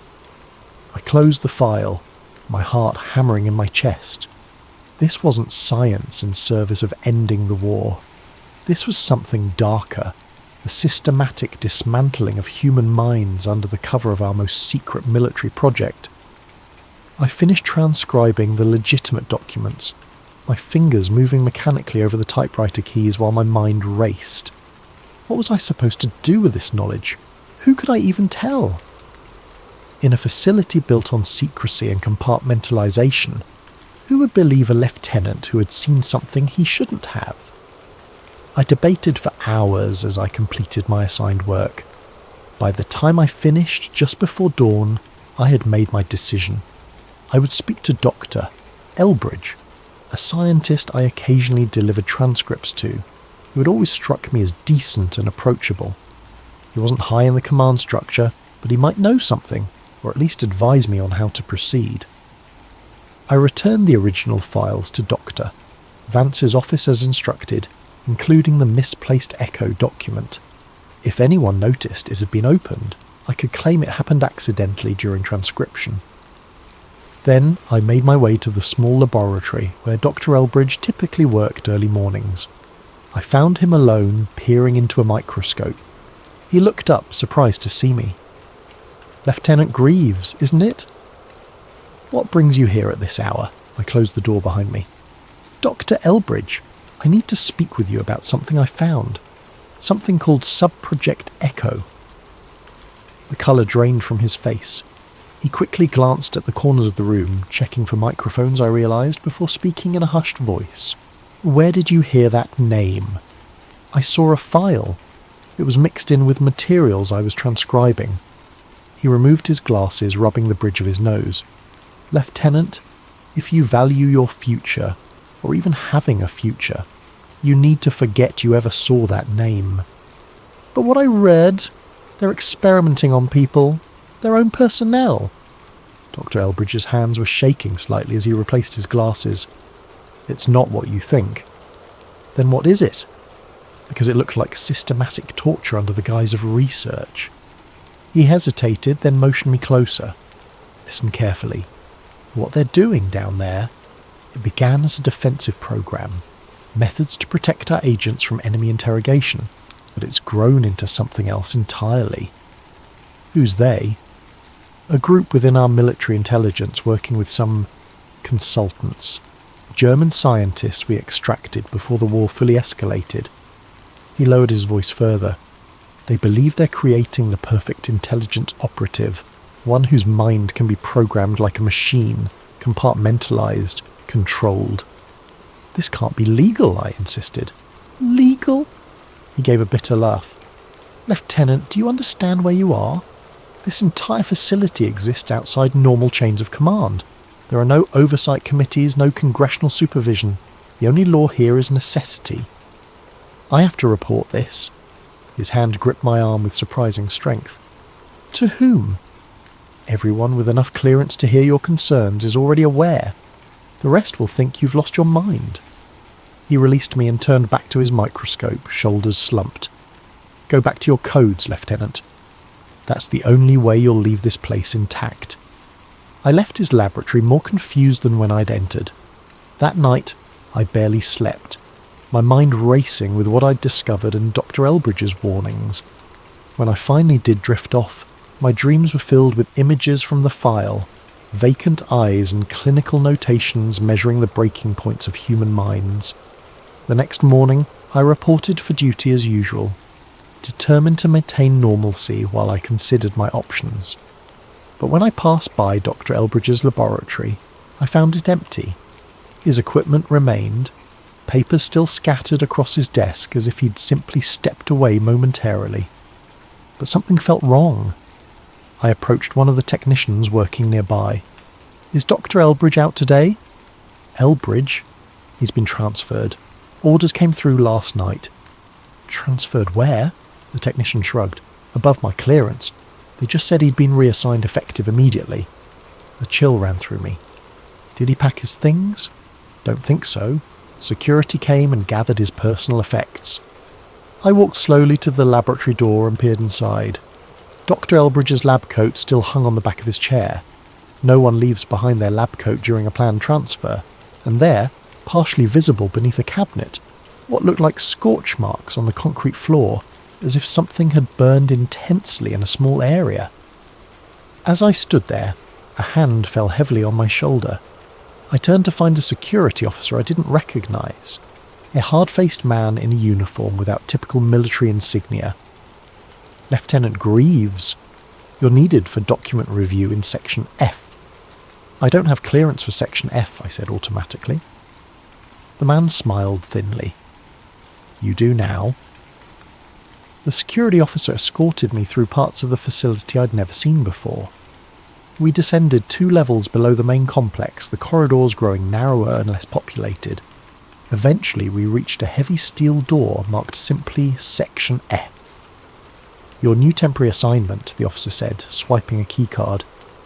I closed the file, my heart hammering in my chest. This wasn't science in service of ending the war. This was something darker, the systematic dismantling of human minds under the cover of our most secret military project. I finished transcribing the legitimate documents, my fingers moving mechanically over the typewriter keys while my mind raced. What was I supposed to do with this knowledge? Who could I even tell? In a facility built on secrecy and compartmentalization, who would believe a lieutenant who had seen something he shouldn't have? I debated for hours as I completed my assigned work. By the time I finished, just before dawn, I had made my decision. I would speak to Dr. Elbridge, a scientist I occasionally delivered transcripts to, who had always struck me as decent and approachable. He wasn't high in the command structure, but he might know something, or at least advise me on how to proceed. I returned the original files to Dr. Vance's office as instructed, including the misplaced echo document. If anyone noticed it had been opened, I could claim it happened accidentally during transcription. Then I made my way to the small laboratory where Dr. Elbridge typically worked early mornings. I found him alone, peering into a microscope. He looked up, surprised to see me. "Lieutenant Greaves, isn't it?" "What brings you here at this hour?" I closed the door behind me. "Dr. Elbridge, I need to speak with you about something I found. Something called Sub-Project Echo." The colour drained from his face. He quickly glanced at the corners of the room, checking for microphones, I realised, before speaking in a hushed voice. "Where did you hear that name?" "I saw a file. It was mixed in with materials I was transcribing." He removed his glasses, rubbing the bridge of his nose. "Lieutenant, if you value your future, or even having a future, you need to forget you ever saw that name." "But what I read, they're experimenting on people, their own personnel." Dr. Elbridge's hands were shaking slightly as he replaced his glasses. "It's not what you think." "Then what is it?" Because it looked like systematic torture under the guise of research. He hesitated, then motioned me closer. "Listen carefully. What they're doing down there, it began as a defensive program. Methods to protect our agents from enemy interrogation, but it's grown into something else entirely." "Who's they?" "A group within our military intelligence working with some consultants. German scientists we extracted before the war fully escalated." He lowered his voice further. "They believe they're creating the perfect intelligence operative, one whose mind can be programmed like a machine, compartmentalized, controlled." "This can't be legal," I insisted. "Legal?" He gave a bitter laugh. "Lieutenant, do you understand where you are? This entire facility exists outside normal chains of command. There are no oversight committees, no congressional supervision. The only law here is necessity. I have to report this." His hand gripped my arm with surprising strength. "To whom?" "Everyone with enough clearance to hear your concerns is already aware. The rest will think you've lost your mind." He released me and turned back to his microscope, shoulders slumped. "Go back to your codes, Lieutenant. That's the only way you'll leave this place intact." I left his laboratory more confused than when I'd entered. That night, I barely slept, my mind racing with what I'd discovered and Dr. Elbridge's warnings. When I finally did drift off, my dreams were filled with images from the file, vacant eyes and clinical notations measuring the breaking points of human minds. The next morning, I reported for duty as usual, determined to maintain normalcy while I considered my options. But when I passed by Dr. Elbridge's laboratory, I found it empty. His equipment remained, papers still scattered across his desk as if he'd simply stepped away momentarily. But something felt wrong. I approached one of the technicians working nearby. "Is Dr. Elbridge out today?" "Elbridge? He's been transferred. Orders came through last night." "Transferred where?" The technician shrugged. "Above my clearance. They just said he'd been reassigned effective immediately." A chill ran through me. "Did he pack his things?" "Don't think so. Security came and gathered his personal effects." I walked slowly to the laboratory door and peered inside. Dr. Elbridge's lab coat still hung on the back of his chair. No one leaves behind their lab coat during a planned transfer, and there, partially visible beneath a cabinet, what looked like scorch marks on the concrete floor, as if something had burned intensely in a small area. As I stood there, a hand fell heavily on my shoulder. I turned to find a security officer I didn't recognise, a hard-faced man in a uniform without typical military insignia. "Lieutenant Greaves, you're needed for document review in Section F." "I don't have clearance for Section F," I said automatically. The man smiled thinly. "You do now." The security officer escorted me through parts of the facility I'd never seen before. We descended 2 levels below the main complex, the corridors growing narrower and less populated. Eventually we reached a heavy steel door marked simply Section F. "Your new temporary assignment," the officer said, swiping a keycard.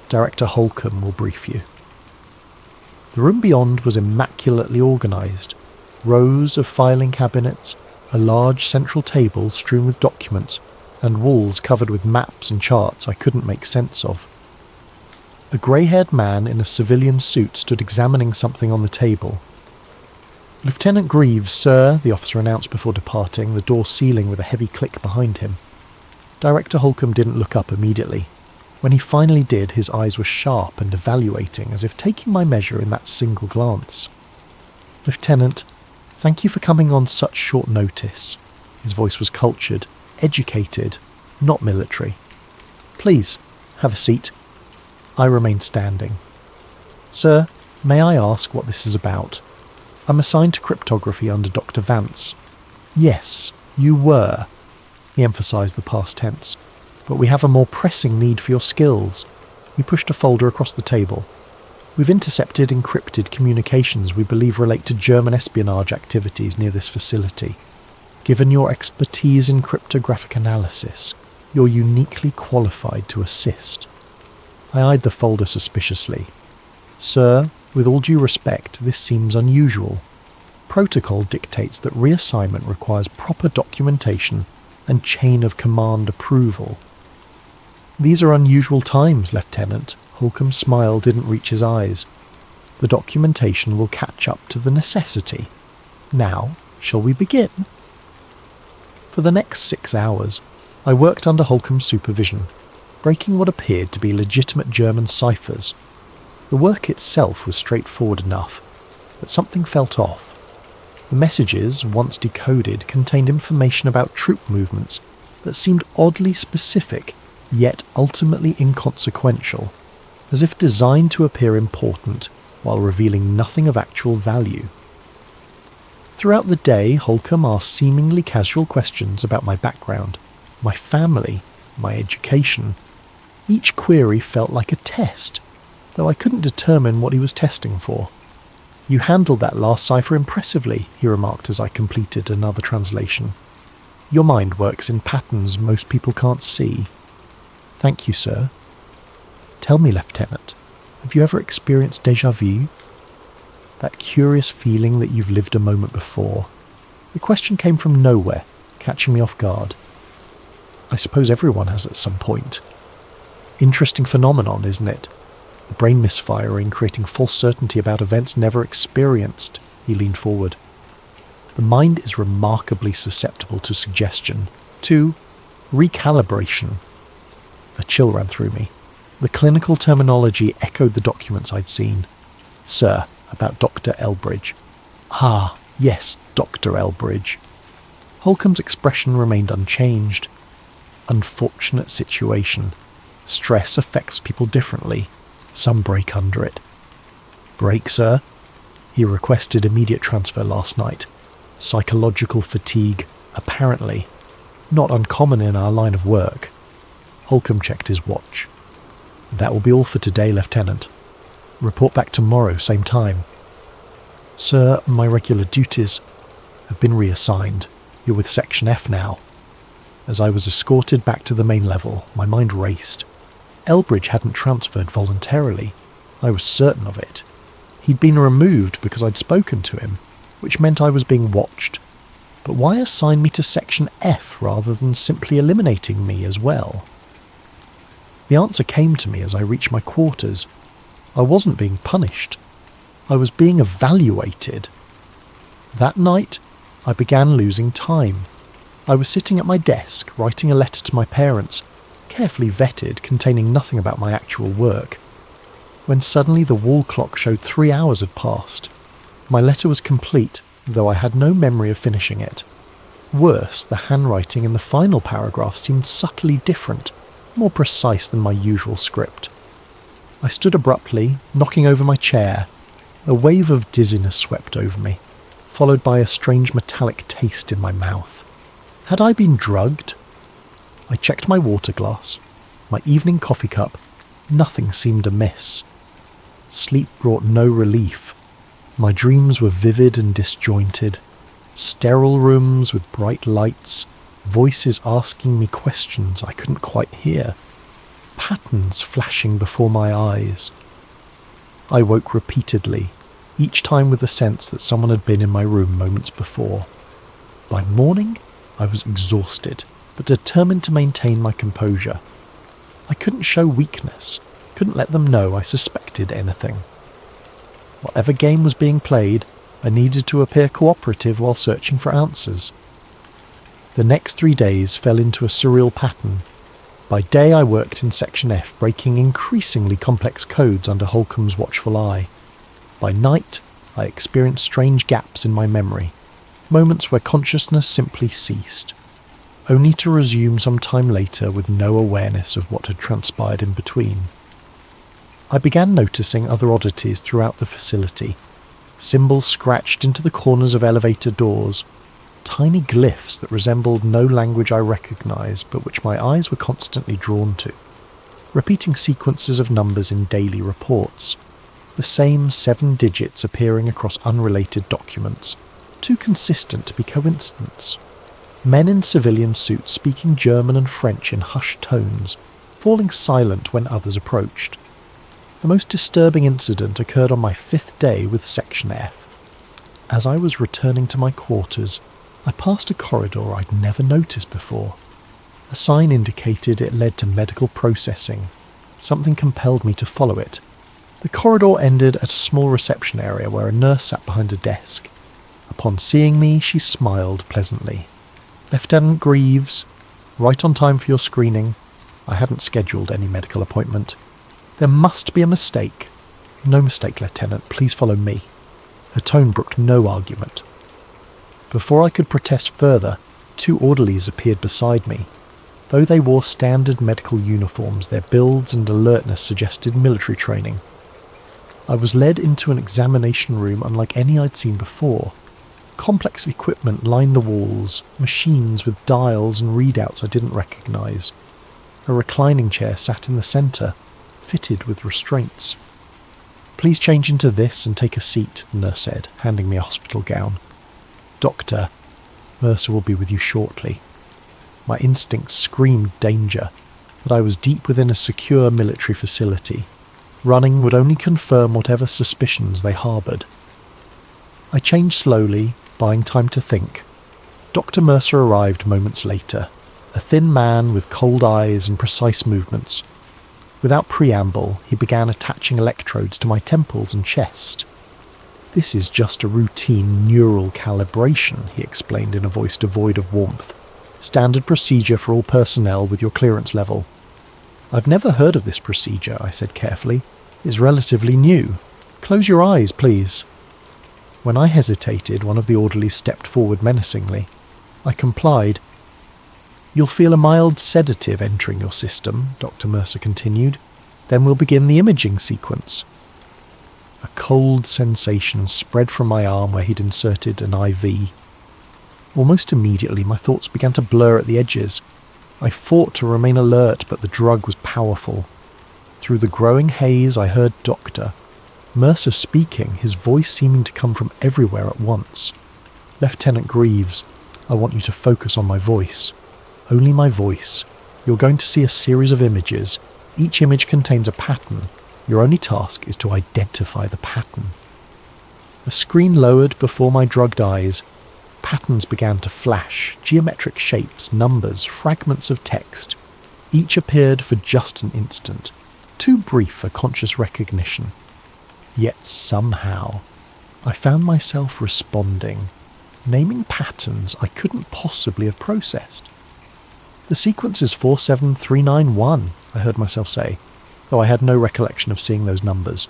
"Director Holcomb will brief you." The room beyond was immaculately organised. Rows of filing cabinets, a large central table strewn with documents, and walls covered with maps and charts I couldn't make sense of. A grey-haired man in a civilian suit stood examining something on the table. "Lieutenant Greaves, sir," the officer announced before departing, the door sealing with a heavy click behind him. Director Holcomb didn't look up immediately. When he finally did, his eyes were sharp and evaluating, as if taking my measure in that single glance. "Lieutenant, thank you for coming on such short notice." His voice was cultured, educated, not military. Please, have a seat. I remained standing. Sir, may I ask what this is about? I'm assigned to cryptography under Dr. Vance. Yes, you were. He emphasised the past tense. But we have a more pressing need for your skills. He pushed a folder across the table. We've intercepted encrypted communications we believe relate to German espionage activities near this facility. Given your expertise in cryptographic analysis, you're uniquely qualified to assist. I eyed the folder suspiciously. Sir, with all due respect, this seems unusual. Protocol dictates that reassignment requires proper documentation and chain of command approval. These are unusual times, Lieutenant. Holcomb's smile didn't reach his eyes. The documentation will catch up to the necessity. Now, shall we begin? For the next 6 hours, I worked under Holcomb's supervision, breaking what appeared to be legitimate German ciphers. The work itself was straightforward enough, but something felt off. The messages, once decoded, contained information about troop movements that seemed oddly specific, yet ultimately inconsequential, as if designed to appear important while revealing nothing of actual value. Throughout the day, Holcomb asked seemingly casual questions about my background, my family, my education. Each query felt like a test, though I couldn't determine what he was testing for. You handled that last cipher impressively, he remarked as I completed another translation. Your mind works in patterns most people can't see. Thank you, sir. Tell me, Lieutenant, have you ever experienced déjà vu? That curious feeling that you've lived a moment before. The question came from nowhere, catching me off guard. I suppose everyone has at some point. Interesting phenomenon, isn't it? The brain misfiring, creating false certainty about events never experienced. He leaned forward. The mind is remarkably susceptible to suggestion, to recalibration. A chill ran through me. The clinical terminology echoed the documents I'd seen. Sir, about Dr. Elbridge. Ah, yes, Dr. Elbridge. Holcomb's expression remained unchanged. Unfortunate situation. Stress affects people differently. Some break under it. Break, sir? He requested immediate transfer last night. Psychological fatigue, apparently. Not uncommon in our line of work. Holcomb checked his watch. That will be all for today, Lieutenant. Report back tomorrow, same time. Sir, my regular duties have been reassigned. You're with Section F now. As I was escorted back to the main level, my mind raced. Elbridge hadn't transferred voluntarily. I was certain of it. He'd been removed because I'd spoken to him, which meant I was being watched. But why assign me to Section F rather than simply eliminating me as well? The answer came to me as I reached my quarters. I wasn't being punished. I was being evaluated. That night, I began losing time. I was sitting at my desk, writing a letter to my parents, carefully vetted, containing nothing about my actual work, when suddenly the wall clock showed 3 hours had passed. My letter was complete, though I had no memory of finishing it. Worse, the handwriting in the final paragraph seemed subtly different, more precise than my usual script. I stood abruptly, knocking over my chair. A wave of dizziness swept over me, followed by a strange metallic taste in my mouth. Had I been drugged? I checked my water glass, my evening coffee cup. Nothing seemed amiss. Sleep brought no relief. My dreams were vivid and disjointed. Sterile rooms with bright lights, voices asking me questions I couldn't quite hear, patterns flashing before my eyes. I woke repeatedly, each time with the sense that someone had been in my room moments before. By morning, I was exhausted, but determined to maintain my composure. I couldn't show weakness, couldn't let them know I suspected anything. Whatever game was being played, I needed to appear cooperative while searching for answers. The next 3 days fell into a surreal pattern. By day I worked in Section F, breaking increasingly complex codes under Holcomb's watchful eye. By night, I experienced strange gaps in my memory, moments where consciousness simply ceased. only to resume some time later with no awareness of what had transpired in between. I began noticing other oddities throughout the facility. Symbols scratched into the corners of elevator doors, tiny glyphs that resembled no language I recognised but which my eyes were constantly drawn to, repeating sequences of numbers in daily reports, the same 7 digits appearing across unrelated documents, too consistent to be coincidence. Men in civilian suits speaking German and French in hushed tones, falling silent when others approached. The most disturbing incident occurred on my 5th day with Section F. As I was returning to my quarters, I passed a corridor I'd never noticed before. A sign indicated it led to medical processing. Something compelled me to follow it. The corridor ended at a small reception area where a nurse sat behind a desk. Upon seeing me, she smiled pleasantly. "Lieutenant Greaves, right on time for your screening." I hadn't scheduled any medical appointment. "There must be a mistake." "No mistake, Lieutenant. Please follow me." Her tone brooked no argument. Before I could protest further, 2 orderlies appeared beside me. Though they wore standard medical uniforms, their builds and alertness suggested military training. I was led into an examination room unlike any I'd seen before. Complex equipment lined the walls, machines with dials and readouts I didn't recognise. A reclining chair sat in the centre, fitted with restraints. "Please change into this and take a seat," the nurse said, handing me a hospital gown. "Doctor, Mercer will be with you shortly." My instincts screamed danger, but I was deep within a secure military facility. Running would only confirm whatever suspicions they harboured. I changed slowly, buying time to think. Dr. Mercer arrived moments later, a thin man with cold eyes and precise movements. Without preamble, he began attaching electrodes to my temples and chest. "This is just a routine neural calibration," he explained in a voice devoid of warmth. "Standard procedure for all personnel with your clearance level." "I've never heard of this procedure," I said carefully. "It's relatively new. Close your eyes, please." When I hesitated, one of the orderlies stepped forward menacingly. I complied. "You'll feel a mild sedative entering your system," Dr. Mercer continued. "Then we'll begin the imaging sequence." A cold sensation spread from my arm where he'd inserted an IV. Almost immediately my thoughts began to blur at the edges. I fought to remain alert, but the drug was powerful. Through the growing haze I heard Doctor Mercer speaking, his voice seeming to come from everywhere at once. "Lieutenant Greaves, I want you to focus on my voice. Only my voice. You're going to see a series of images. Each image contains a pattern. Your only task is to identify the pattern." A screen lowered before my drugged eyes. Patterns began to flash, geometric shapes, numbers, fragments of text. Each appeared for just an instant, too brief for conscious recognition. Yet somehow, I found myself responding, naming patterns I couldn't possibly have processed. "The sequence is 47391, I heard myself say, though I had no recollection of seeing those numbers.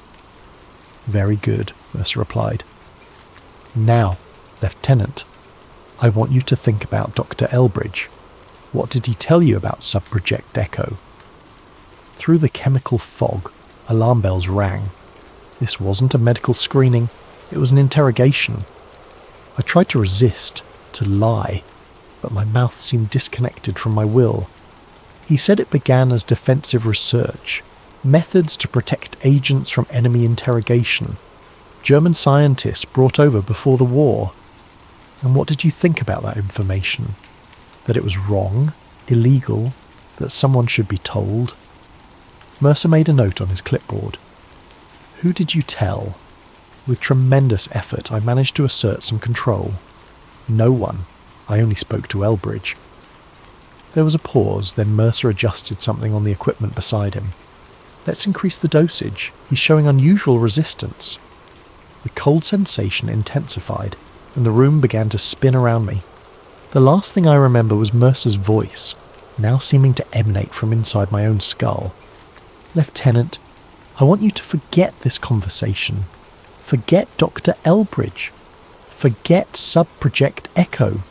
"Very good," Mercer replied. "Now, Lieutenant, I want you to think about Dr. Elbridge. What did he tell you about subproject echo?" Through the chemical fog, alarm bells rang. This wasn't a medical screening, it was an interrogation. I tried to resist, to lie, but my mouth seemed disconnected from my will. He said it began as defensive research, methods to protect agents from enemy interrogation, German scientists brought over before the war. And what did you think about that information? That it was wrong, illegal, that someone should be told? Mercer made a note on his clipboard. "Who did you tell?" With tremendous effort, I managed to assert some control. "No one. I only spoke to Elbridge." There was a pause, then Mercer adjusted something on the equipment beside him. "Let's increase the dosage. He's showing unusual resistance." The cold sensation intensified, and the room began to spin around me. The last thing I remember was Mercer's voice, now seeming to emanate from inside my own skull. "Lieutenant, I want you to forget this conversation. Forget Dr. Elbridge. Forget subproject echo.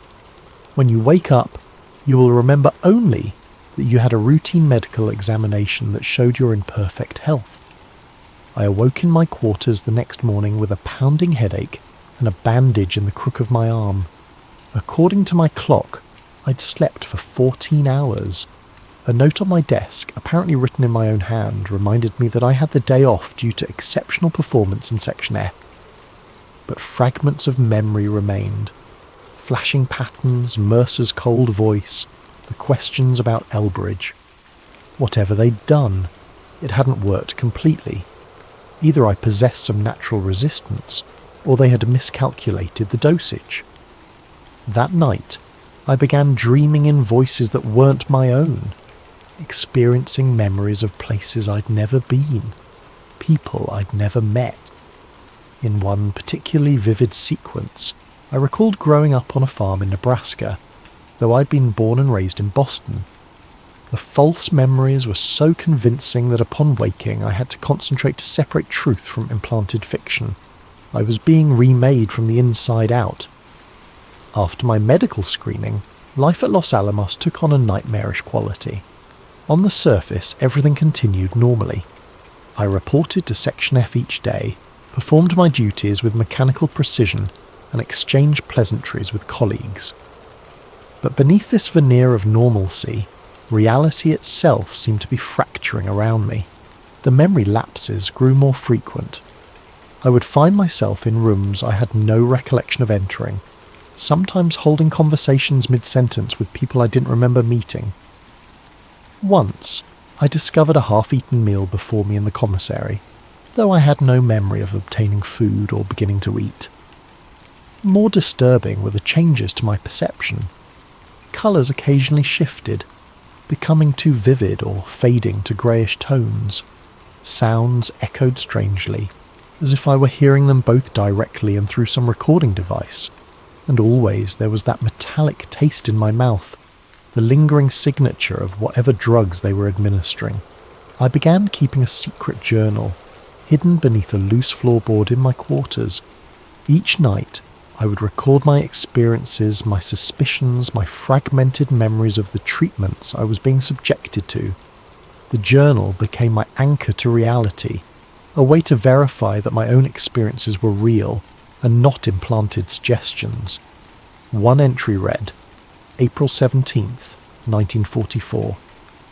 When you wake up, You will remember only that you had a routine medical examination that showed you're in perfect health. I awoke in my quarters the next morning with a pounding headache and a bandage in the crook of my arm. According to my clock, I'd slept for 14 hours. A note on my desk, apparently written in my own hand, reminded me that I had the day off due to exceptional performance in Section F. But fragments of memory remained. Flashing patterns, Mercer's cold voice, the questions about Elbridge. Whatever they'd done, it hadn't worked completely. Either I possessed some natural resistance, or they had miscalculated the dosage. That night, I began dreaming in voices that weren't my own, experiencing memories of places I'd never been, people I'd never met. In one particularly vivid sequence, I recalled growing up on a farm in Nebraska, though I'd been born and raised in Boston. The false memories were so convincing that upon waking I had to concentrate to separate truth from implanted fiction. I was being remade from the inside out. After my medical screening, life at Los Alamos took on a nightmarish quality. On the surface, everything continued normally. I reported to Section F each day, performed my duties with mechanical precision, and exchanged pleasantries with colleagues. But beneath this veneer of normalcy, reality itself seemed to be fracturing around me. The memory lapses grew more frequent. I would find myself in rooms I had no recollection of entering, sometimes holding conversations mid-sentence with people I didn't remember meeting. Once, I discovered a half-eaten meal before me in the commissary, though I had no memory of obtaining food or beginning to eat. More disturbing were the changes to my perception. Colours occasionally shifted, becoming too vivid or fading to greyish tones. Sounds echoed strangely, as if I were hearing them both directly and through some recording device. And always there was that metallic taste in my mouth, the lingering signature of whatever drugs they were administering. I began keeping a secret journal, hidden beneath a loose floorboard in my quarters. Each night, I would record my experiences, my suspicions, my fragmented memories of the treatments I was being subjected to. The journal became my anchor to reality, a way to verify that my own experiences were real and not implanted suggestions. One entry read, April 17th, 1944.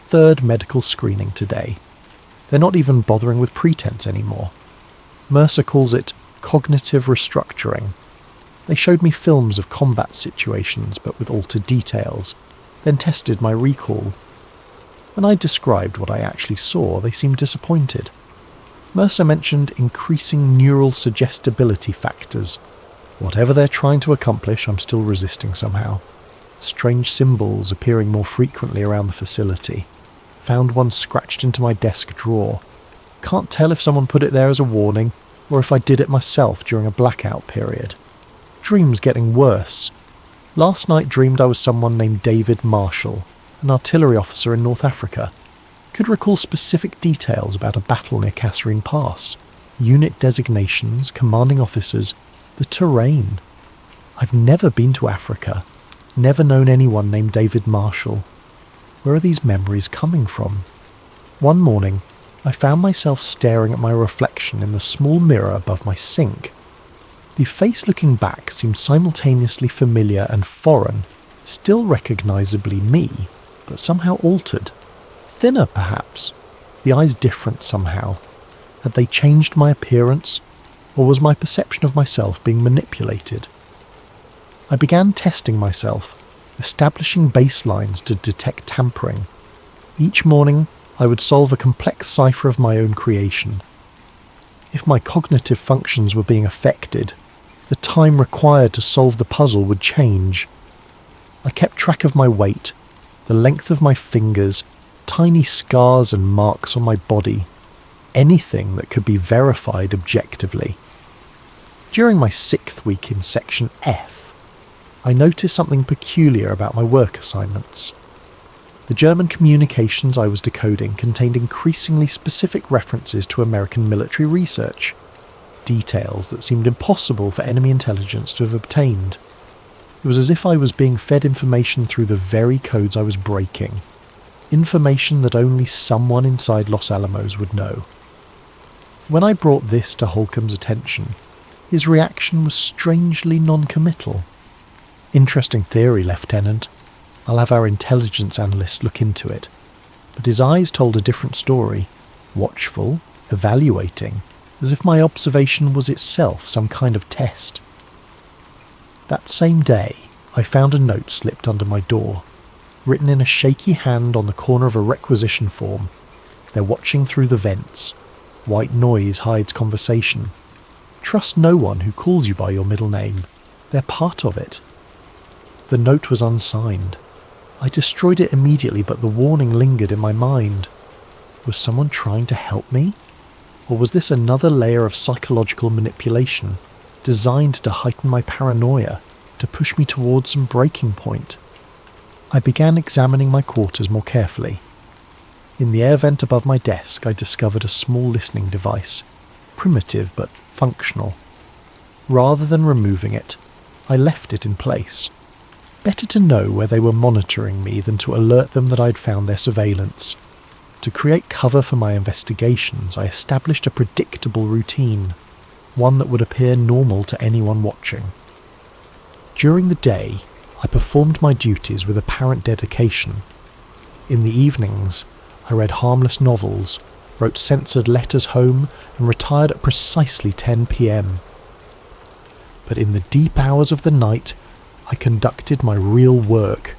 Third medical screening today. They're not even bothering with pretense anymore. Mercer calls it cognitive restructuring. They showed me films of combat situations but with altered details, then tested my recall. When I described what I actually saw, they seemed disappointed. Mercer mentioned increasing neural suggestibility factors. Whatever they're trying to accomplish, I'm still resisting somehow. Strange symbols appearing more frequently around the facility. Found one scratched into my desk drawer. Can't tell if someone put it there as a warning, or if I did it myself during a blackout period. Dreams getting worse. Last night dreamed I was someone named David Marshall, an artillery officer in North Africa. Could recall specific details about a battle near Kasserine Pass, unit designations, commanding officers, the terrain. I've never been to Africa, never known anyone named David Marshall. Where are these memories coming from? One morning, I found myself staring at my reflection in the small mirror above my sink. The face looking back seemed simultaneously familiar and foreign, still recognisably me, but somehow altered. Thinner, perhaps. The eyes different somehow. Had they changed my appearance, or was my perception of myself being manipulated? I began testing myself, establishing baselines to detect tampering. Each morning, I would solve a complex cipher of my own creation. If my cognitive functions were being affected, the time required to solve the puzzle would change. I kept track of my weight, the length of my fingers, tiny scars and marks on my body, anything that could be verified objectively. During my 6th week in Section F, I noticed something peculiar about my work assignments. The German communications I was decoding contained increasingly specific references to American military research, details that seemed impossible for enemy intelligence to have obtained. It was as if I was being fed information through the very codes I was breaking. Information that only someone inside Los Alamos would know. When I brought this to Holcomb's attention, his reaction was strangely non-committal. Interesting theory, Lieutenant. I'll have our intelligence analyst look into it. But his eyes told a different story. Watchful, evaluating, as if my observation was itself some kind of test. That same day, I found a note slipped under my door, written in a shaky hand on the corner of a requisition form. They're watching through the vents. White noise hides conversation. Trust no one who calls you by your middle name. They're part of it. The note was unsigned. I destroyed it immediately, but the warning lingered in my mind. Was someone trying to help me? Or was this another layer of psychological manipulation, designed to heighten my paranoia, to push me towards some breaking point? I began examining my quarters more carefully. In the air vent above my desk, I discovered a small listening device, primitive but functional. Rather than removing it, I left it in place. Better to know where they were monitoring me than to alert them that I'd found their surveillance. To create cover for my investigations, I established a predictable routine, one that would appear normal to anyone watching. During the day, I performed my duties with apparent dedication. In the evenings, I read harmless novels, wrote censored letters home, and retired at precisely 10 p.m. But in the deep hours of the night, I conducted my real work,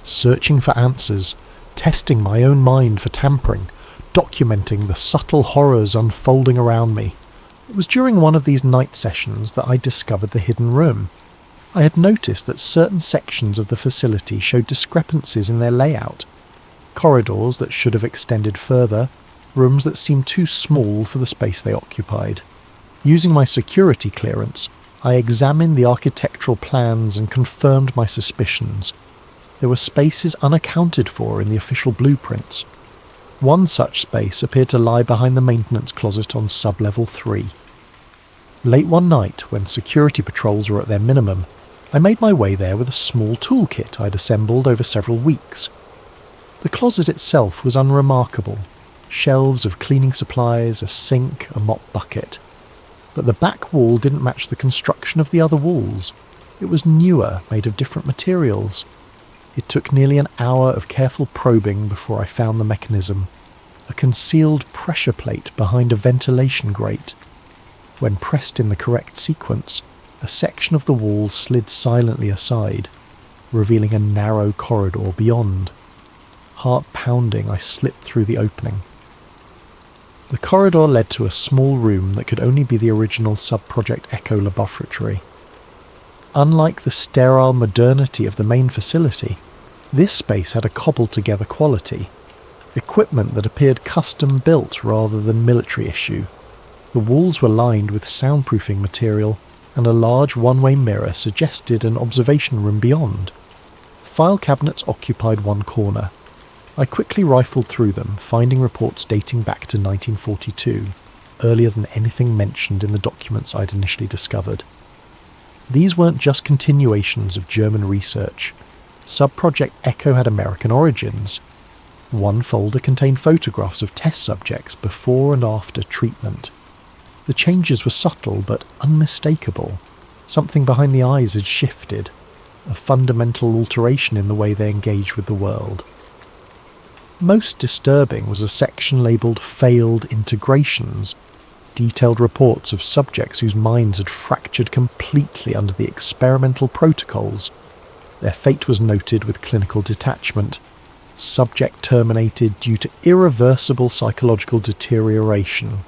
searching for answers, testing my own mind for tampering, documenting the subtle horrors unfolding around me. It was during one of these night sessions that I discovered the hidden room. I had noticed that certain sections of the facility showed discrepancies in their layout. Corridors that should have extended further, rooms that seemed too small for the space they occupied. Using my security clearance, I examined the architectural plans and confirmed my suspicions. There were spaces unaccounted for in the official blueprints. One such space appeared to lie behind the maintenance closet on sub-level 3. Late one night, when security patrols were at their minimum, I made my way there with a small toolkit I'd assembled over several weeks. The closet itself was unremarkable. Shelves of cleaning supplies, a sink, a mop bucket. But the back wall didn't match the construction of the other walls. It was newer, made of different materials. It took nearly an hour of careful probing before I found the mechanism. A concealed pressure plate behind a ventilation grate. When pressed in the correct sequence, a section of the wall slid silently aside, revealing a narrow corridor beyond. Heart pounding, I slipped through the opening. The corridor led to a small room that could only be the original Sub-Project Echo laboratory. Unlike the sterile modernity of the main facility, this space had a cobbled-together quality. Equipment that appeared custom-built rather than military issue. The walls were lined with soundproofing material, and a large one-way mirror suggested an observation room beyond. File cabinets occupied one corner. I quickly rifled through them, finding reports dating back to 1942, earlier than anything mentioned in the documents I'd initially discovered. These weren't just continuations of German research. Sub-Project Echo had American origins. One folder contained photographs of test subjects before and after treatment. The changes were subtle but unmistakable. Something behind the eyes had shifted, a fundamental alteration in the way they engaged with the world. Most disturbing was a section labelled Failed Integrations, detailed reports of subjects whose minds had fractured completely under the experimental protocols. Their fate was noted with clinical detachment. Subject terminated due to irreversible psychological deterioration.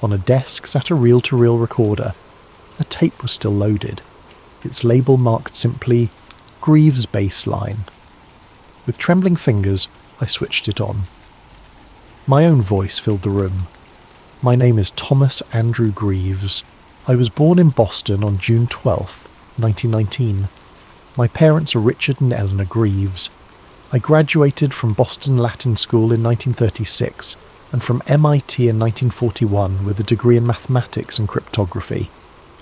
On a desk sat a reel-to-reel recorder. A tape was still loaded. Its label marked simply, Greaves Baseline. With trembling fingers, I switched it on. My own voice filled the room. My name is Thomas Andrew Greaves. I was born in Boston on June 12th, 1919. My parents are Richard and Eleanor Greaves. I graduated from Boston Latin School in 1936 and from MIT in 1941 with a degree in mathematics and cryptography.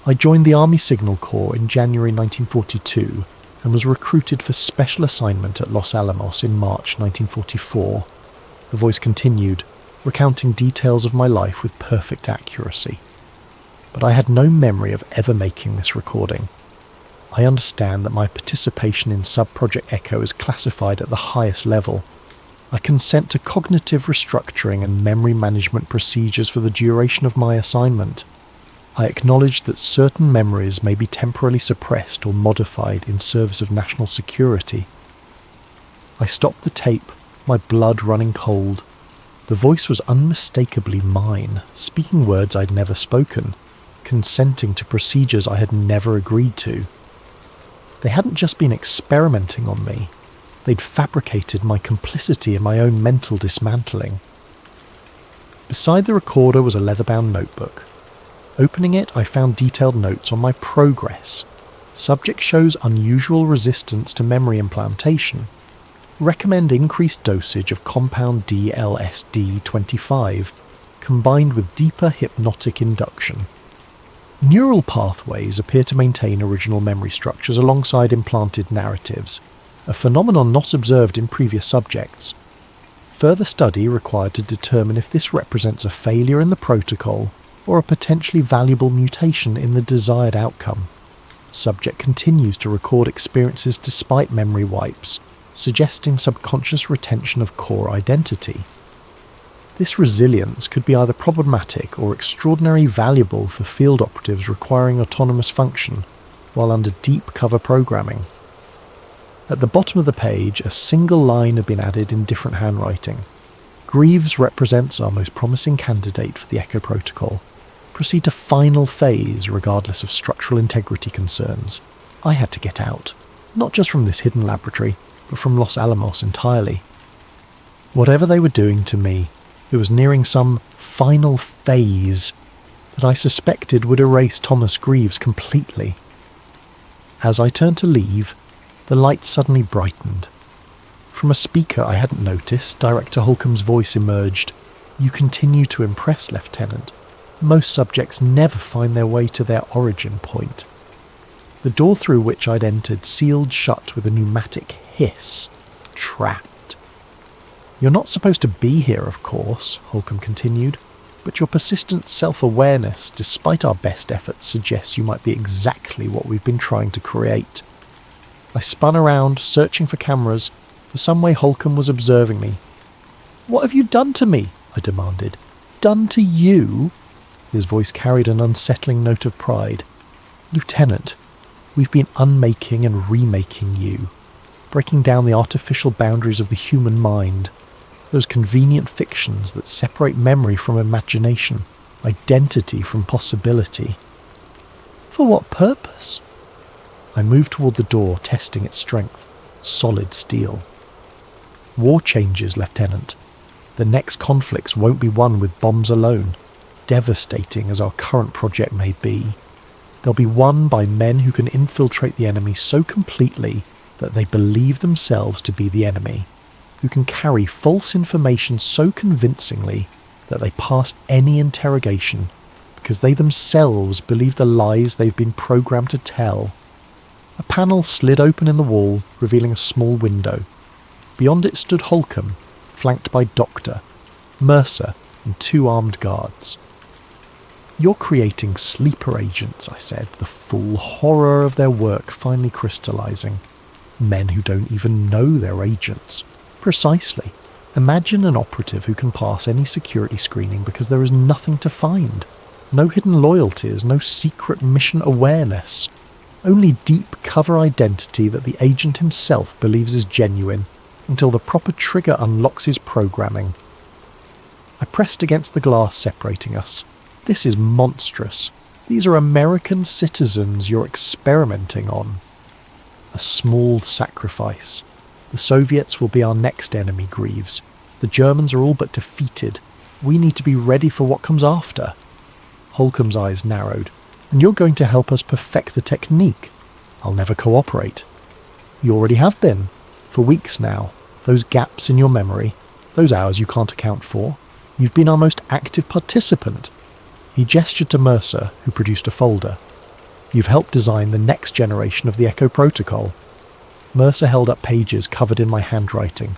I joined the Army Signal Corps in January 1942 and was recruited for special assignment at Los Alamos in March 1944. The voice continued, recounting details of my life with perfect accuracy. But I had no memory of ever making this recording. I understand that my participation in Sub-Project Echo is classified at the highest level. I consent to cognitive restructuring and memory management procedures for the duration of my assignment. I acknowledge that certain memories may be temporarily suppressed or modified in service of national security. I stopped the tape, my blood running cold. The voice was unmistakably mine, speaking words I'd never spoken, consenting to procedures I had never agreed to. They hadn't just been experimenting on me. They'd fabricated my complicity in my own mental dismantling. Beside the recorder was a leather-bound notebook. Opening it, I found detailed notes on my progress. Subject shows unusual resistance to memory implantation. Recommend increased dosage of compound DLSD-25, combined with deeper hypnotic induction. Neural pathways appear to maintain original memory structures alongside implanted narratives, a phenomenon not observed in previous subjects. Further study required to determine if this represents a failure in the protocol or a potentially valuable mutation in the desired outcome. Subject continues to record experiences despite memory wipes, suggesting subconscious retention of core identity. This resilience could be either problematic or extraordinarily valuable for field operatives requiring autonomous function while under deep cover programming. At the bottom of the page, a single line had been added in different handwriting. Greaves represents our most promising candidate for the Echo Protocol. Proceed to final phase regardless of structural integrity concerns. I had to get out, not just from this hidden laboratory, but from Los Alamos entirely. Whatever they were doing to me, it was nearing some final phase that I suspected would erase Thomas Greaves completely. As I turned to leave, the light suddenly brightened. From a speaker I hadn't noticed, Director Holcomb's voice emerged. "You continue to impress, Lieutenant. Most subjects never find their way to their origin point." The door through which I'd entered sealed shut with a pneumatic hiss. Trapped. "You're not supposed to be here, of course," Holcomb continued, "but your persistent self-awareness, despite our best efforts, suggests you might be exactly what we've been trying to create." I spun around, searching for cameras. For some way Holcomb was observing me. "What have you done to me?" I demanded. "Done to you?" His voice carried an unsettling note of pride. "Lieutenant, we've been unmaking and remaking you, breaking down the artificial boundaries of the human mind, those convenient fictions that separate memory from imagination, identity from possibility." "For what purpose?" I moved toward the door, testing its strength. Solid steel. "War changes, Lieutenant. The next conflicts won't be won with bombs alone, devastating as our current project may be. They'll be won by men who can infiltrate the enemy so completely that they believe themselves to be the enemy, who can carry false information so convincingly that they pass any interrogation because they themselves believe the lies they've been programmed to tell." A panel slid open in the wall, revealing a small window. Beyond it stood Holcomb, flanked by Doctor, Mercer, and 2 armed guards. "You're creating sleeper agents," I said, the full horror of their work finally crystallizing. "Men who don't even know they're agents." "Precisely. Imagine an operative who can pass any security screening because there is nothing to find. No hidden loyalties, no secret mission awareness. Only deep cover identity that the agent himself believes is genuine until the proper trigger unlocks his programming." I pressed against the glass separating us. "This is monstrous. These are American citizens you're experimenting on." "A small sacrifice. The Soviets will be our next enemy, Greaves. The Germans are all but defeated. We need to be ready for what comes after." Holcomb's eyes narrowed. "And you're going to help us perfect the technique." "I'll never cooperate." "You already have been. For weeks now. Those gaps in your memory, those hours you can't account for. You've been our most active participant." He gestured to Mercer, who produced a folder. You've helped design the next generation of the Echo Protocol. Mercer held up pages covered in my handwriting,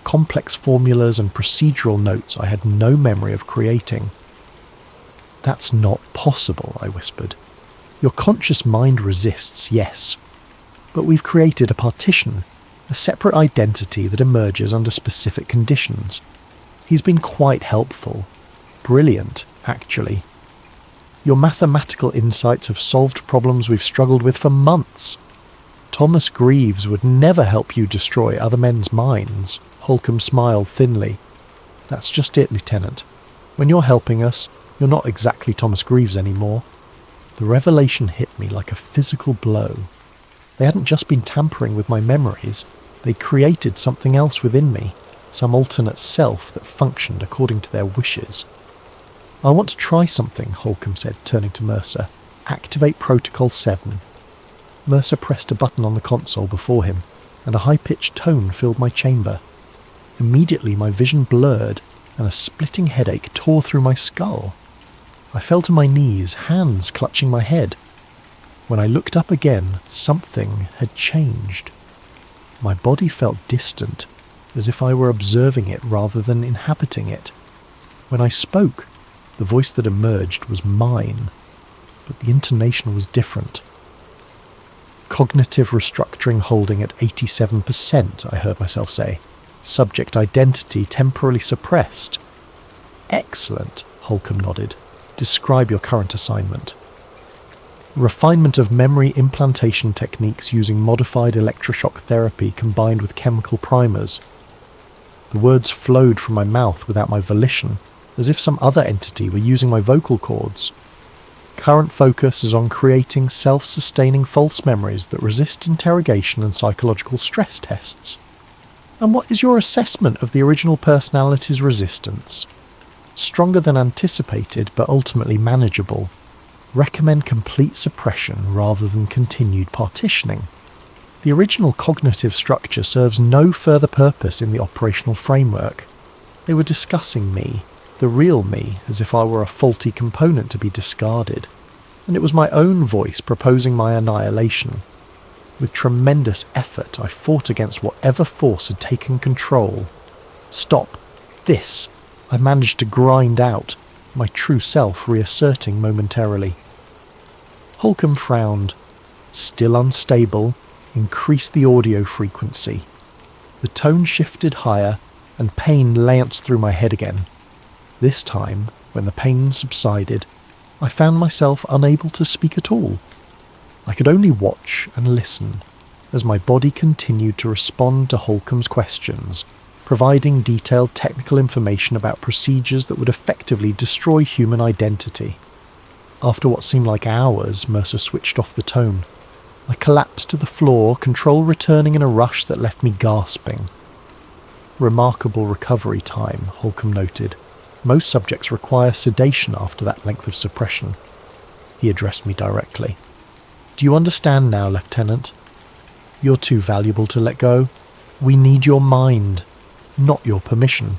complex formulas and procedural notes I had no memory of creating. That's not possible, I whispered. Your conscious mind resists, yes, but we've created a partition, a separate identity that emerges under specific conditions. He's been quite helpful. Brilliant, actually. Your mathematical insights have solved problems we've struggled with for months. Thomas Greaves would never help you destroy other men's minds. Holcomb smiled thinly. That's just it, Lieutenant. When you're helping us, you're not exactly Thomas Greaves anymore. The revelation hit me like a physical blow. They hadn't just been tampering with my memories, they'd created something else within me, some alternate self that functioned according to their wishes. I want to try something, Holcomb said, turning to Mercer. Activate Protocol 7. Mercer pressed a button on the console before him, and a high-pitched tone filled my chamber. Immediately my vision blurred, and a splitting headache tore through my skull. I fell to my knees, hands clutching my head. When I looked up again, something had changed. My body felt distant, as if I were observing it rather than inhabiting it. When I spoke, the voice that emerged was mine, but the intonation was different. Cognitive restructuring holding at 87%, I heard myself say. Subject identity temporarily suppressed. Excellent, Holcomb nodded. Describe your current assignment. Refinement of memory implantation techniques using modified electroshock therapy combined with chemical primers. The words flowed from my mouth without my volition, as if some other entity were using my vocal cords. Current focus is on creating self-sustaining false memories that resist interrogation and psychological stress tests. And what is your assessment of the original personality's resistance? Stronger than anticipated, but ultimately manageable. Recommend complete suppression rather than continued partitioning. The original cognitive structure serves no further purpose in the operational framework. They were discussing me, the real me, as if I were a faulty component to be discarded, and it was my own voice proposing my annihilation. With tremendous effort, I fought against whatever force had taken control. Stop. This. I managed to grind out, my true self reasserting momentarily. Holcomb frowned. Still unstable, increased the audio frequency. The tone shifted higher, and pain lanced through my head again. This time, when the pain subsided, I found myself unable to speak at all. I could only watch and listen, as my body continued to respond to Holcomb's questions, providing detailed technical information about procedures that would effectively destroy human identity. After what seemed like hours, Mercer switched off the tone. I collapsed to the floor, control returning in a rush that left me gasping. Remarkable recovery time, Holcomb noted. Most subjects require sedation after that length of suppression. He addressed me directly. Do you understand now, Lieutenant? You're too valuable to let go. We need your mind, not your permission.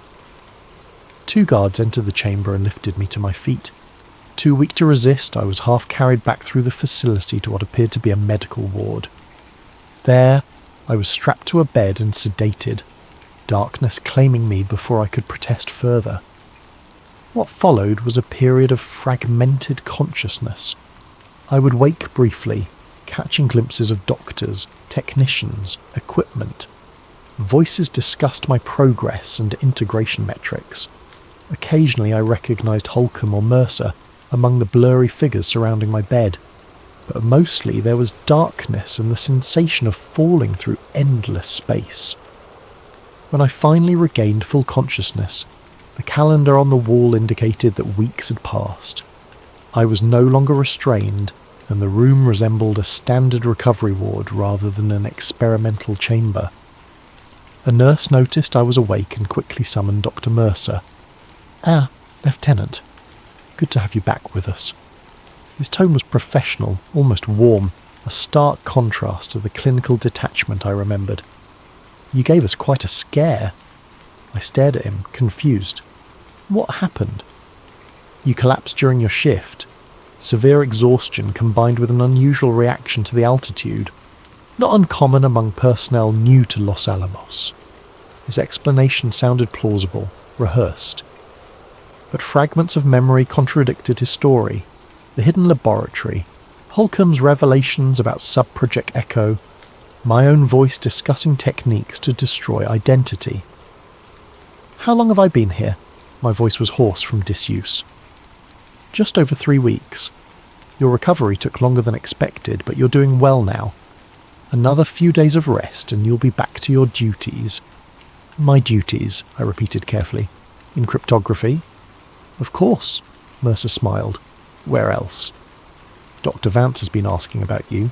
2 guards entered the chamber and lifted me to my feet. Too weak to resist, I was half carried back through the facility to what appeared to be a medical ward. There, I was strapped to a bed and sedated, darkness claiming me before I could protest further. What followed was a period of fragmented consciousness. I would wake briefly, catching glimpses of doctors, technicians, equipment. Voices discussed my progress and integration metrics. Occasionally I recognised Holcomb or Mercer among the blurry figures surrounding my bed, but mostly there was darkness and the sensation of falling through endless space. When I finally regained full consciousness, the calendar on the wall indicated that weeks had passed. I was no longer restrained, and the room resembled a standard recovery ward rather than an experimental chamber. A nurse noticed I was awake and quickly summoned Dr. Mercer. Lieutenant. Good to have you back with us. His tone was professional, almost warm, a stark contrast to the clinical detachment I remembered. You gave us quite a scare. I stared at him, confused. What happened? You collapsed during your shift. severe exhaustion combined with an unusual reaction to the altitude, not uncommon among personnel new to Los Alamos. His explanation sounded plausible, rehearsed. But fragments of memory contradicted his story. The hidden laboratory, Holcomb's revelations about Subproject Echo, my own voice discussing techniques to destroy identity. "How long have I been here?" My voice was hoarse from disuse. "Just over 3 weeks. Your recovery took longer than expected, but you're doing well now. Another few days of rest and you'll be back to your duties." "My duties," I repeated carefully. "In cryptography?" "Of course," Mercer smiled. "Where else?" "Dr. Vance has been asking about you.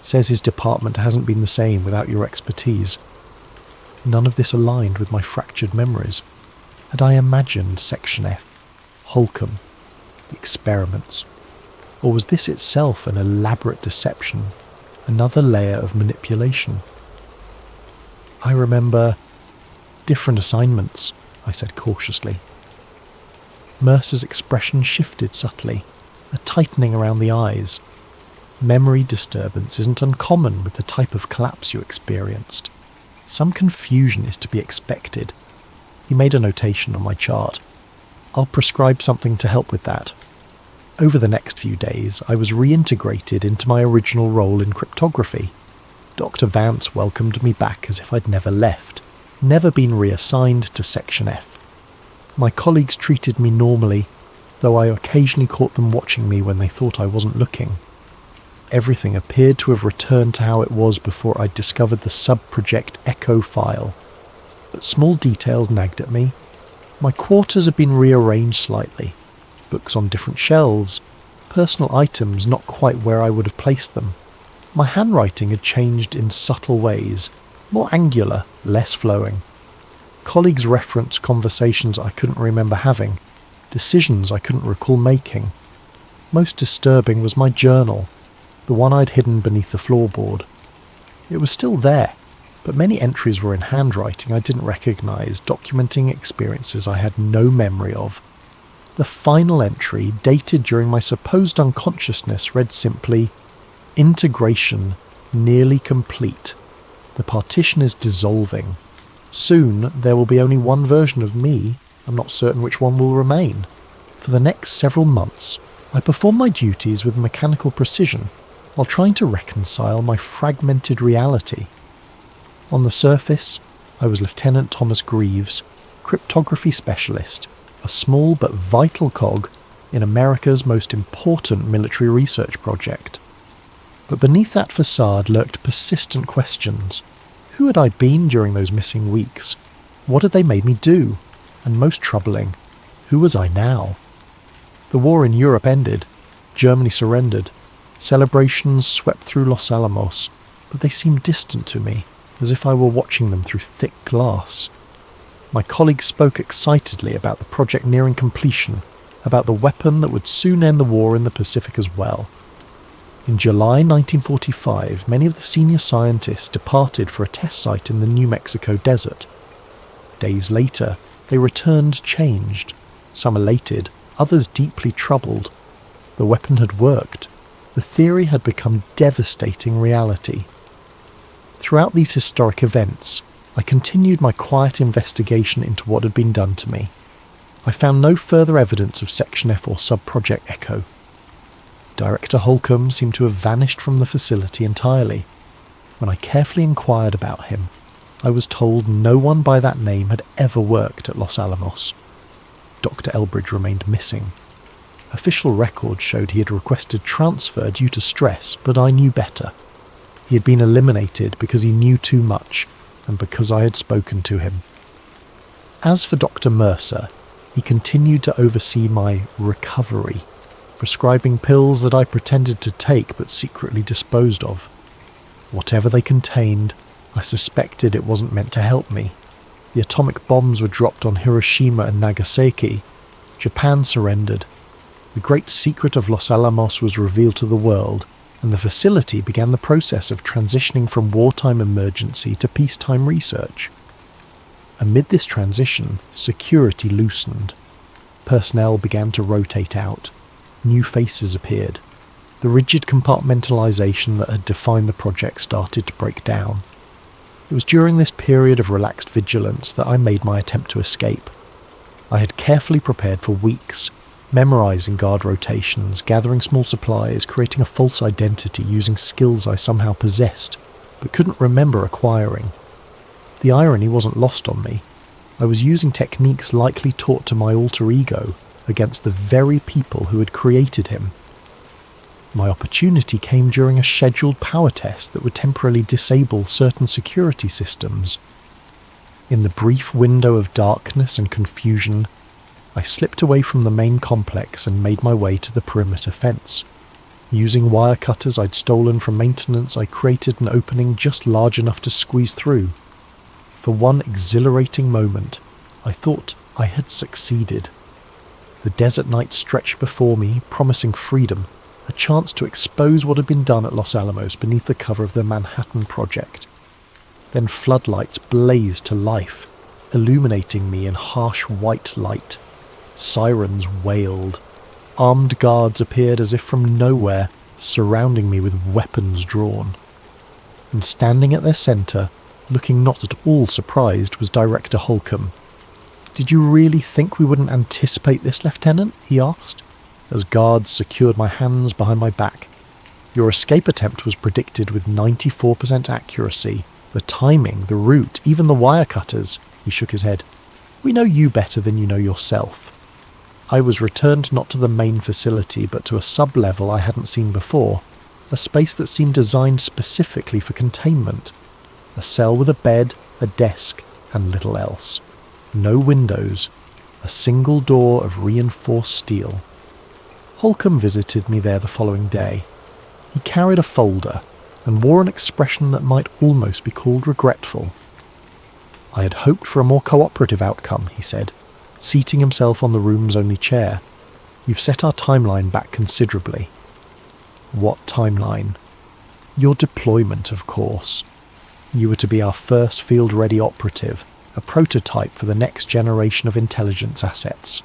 Says his department hasn't been the same without your expertise." None of this aligned with my fractured memories. Had I imagined Section F, Holcomb, the experiments? Or was this itself an elaborate deception, another layer of manipulation? "I remember different assignments," I said cautiously. Mercer's expression shifted subtly, a tightening around the eyes. Memory disturbance isn't uncommon with the type of collapse you experienced. Some confusion is to be expected. He made a notation on my chart. "I'll prescribe something to help with that." Over the next few days, I was reintegrated into my original role in cryptography. Dr. Vance welcomed me back as if I'd never left, never been reassigned to Section F. My colleagues treated me normally, though I occasionally caught them watching me when they thought I wasn't looking. Everything appeared to have returned to how it was before I discovered the Subproject Echo file. But small details nagged at me. My quarters had been rearranged slightly. Books on different shelves, personal items not quite where I would have placed them. My handwriting had changed in subtle ways, more angular, less flowing. Colleagues referenced conversations I couldn't remember having, decisions I couldn't recall making. Most disturbing was my journal, the one I'd hidden beneath the floorboard. It was still there, but many entries were in handwriting I didn't recognise, documenting experiences I had no memory of. The final entry, dated during my supposed unconsciousness, read simply, "Integration nearly complete. The partition is dissolving. Soon there will be only one version of me. I'm not certain which one will remain." For the next several months, I performed my duties with mechanical precision while trying to reconcile my fragmented reality. On the surface, I was Lieutenant Thomas Greaves, cryptography specialist, a small but vital cog in America's most important military research project. But beneath that facade lurked persistent questions. Who had I been during those missing weeks? What had they made me do? And most troubling, who was I now? The war in Europe ended. Germany surrendered. Celebrations swept through Los Alamos, but they seemed distant to me, as if I were watching them through thick glass. My colleagues spoke excitedly about the project nearing completion, about the weapon that would soon end the war in the Pacific as well. In July 1945, many of the senior scientists departed for a test site in the New Mexico desert. Days later, they returned changed, some elated, others deeply troubled. The weapon had worked. The theory had become devastating reality. Throughout these historic events, I continued my quiet investigation into what had been done to me. I found no further evidence of Section F or Subproject Echo. Director Holcomb seemed to have vanished from the facility entirely. When I carefully inquired about him, I was told no one by that name had ever worked at Los Alamos. Dr. Elbridge remained missing. Official records showed he had requested transfer due to stress, but I knew better. He had been eliminated because he knew too much, and because I had spoken to him. As for Dr. Mercer, he continued to oversee my recovery, prescribing pills that I pretended to take but secretly disposed of. Whatever they contained, I suspected it wasn't meant to help me. The atomic bombs were dropped on Hiroshima and Nagasaki. Japan surrendered. The great secret of Los Alamos was revealed to the world, and the facility began the process of transitioning from wartime emergency to peacetime research. Amid this transition, security loosened. Personnel began to rotate out. new faces appeared. The rigid compartmentalization that had defined the project started to break down. It was during this period of relaxed vigilance that I made my attempt to escape. I had carefully prepared for weeks, memorizing guard rotations, gathering small supplies, creating a false identity using skills I somehow possessed, but couldn't remember acquiring. The irony wasn't lost on me. I was using techniques likely taught to my alter ego against the very people who had created him. My opportunity came during a scheduled power test that would temporarily disable certain security systems. In the brief window of darkness and confusion, I slipped away from the main complex and made my way to the perimeter fence. Using wire cutters I'd stolen from maintenance, I created an opening just large enough to squeeze through. For one exhilarating moment, I thought I had succeeded. The desert night stretched before me, promising freedom, a chance to expose what had been done at Los Alamos beneath the cover of the Manhattan Project. Then floodlights blazed to life, illuminating me in harsh white light. Sirens wailed. Armed guards appeared as if from nowhere, surrounding me with weapons drawn. And standing at their centre, looking not at all surprised, was Director Holcomb. "Did you really think we wouldn't anticipate this, Lieutenant?" he asked, as guards secured my hands behind my back. "Your escape attempt was predicted with 94% accuracy. The timing, the route, even the wire cutters." He shook his head. "We know you better than you know yourself." I was returned not to the main facility, but to a sub-level I hadn't seen before, a space that seemed designed specifically for containment. A cell with a bed, a desk, and little else. No windows, a single door of reinforced steel. Holcomb visited me there the following day. He carried a folder and wore an expression that might almost be called regretful. "I had hoped for a more cooperative outcome," he said, seating himself on the room's only chair. "You've set our timeline back considerably." "What timeline?" "Your deployment, of course. You were to be our first field-ready operative, a prototype for the next generation of intelligence assets."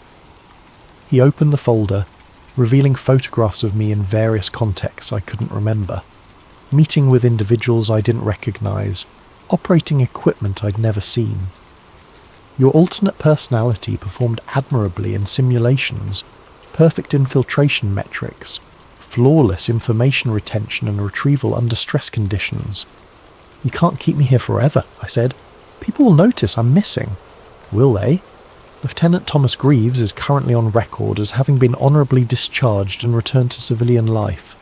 He opened the folder, revealing photographs of me in various contexts I couldn't remember, meeting with individuals I didn't recognize, operating equipment I'd never seen. "Your alternate personality performed admirably in simulations, perfect infiltration metrics, flawless information retention and retrieval under stress conditions." "You can't keep me here forever," I said. "People will notice I'm missing." "Will they?" "Lieutenant Thomas Greaves is currently on record as having been honourably discharged and returned to civilian life.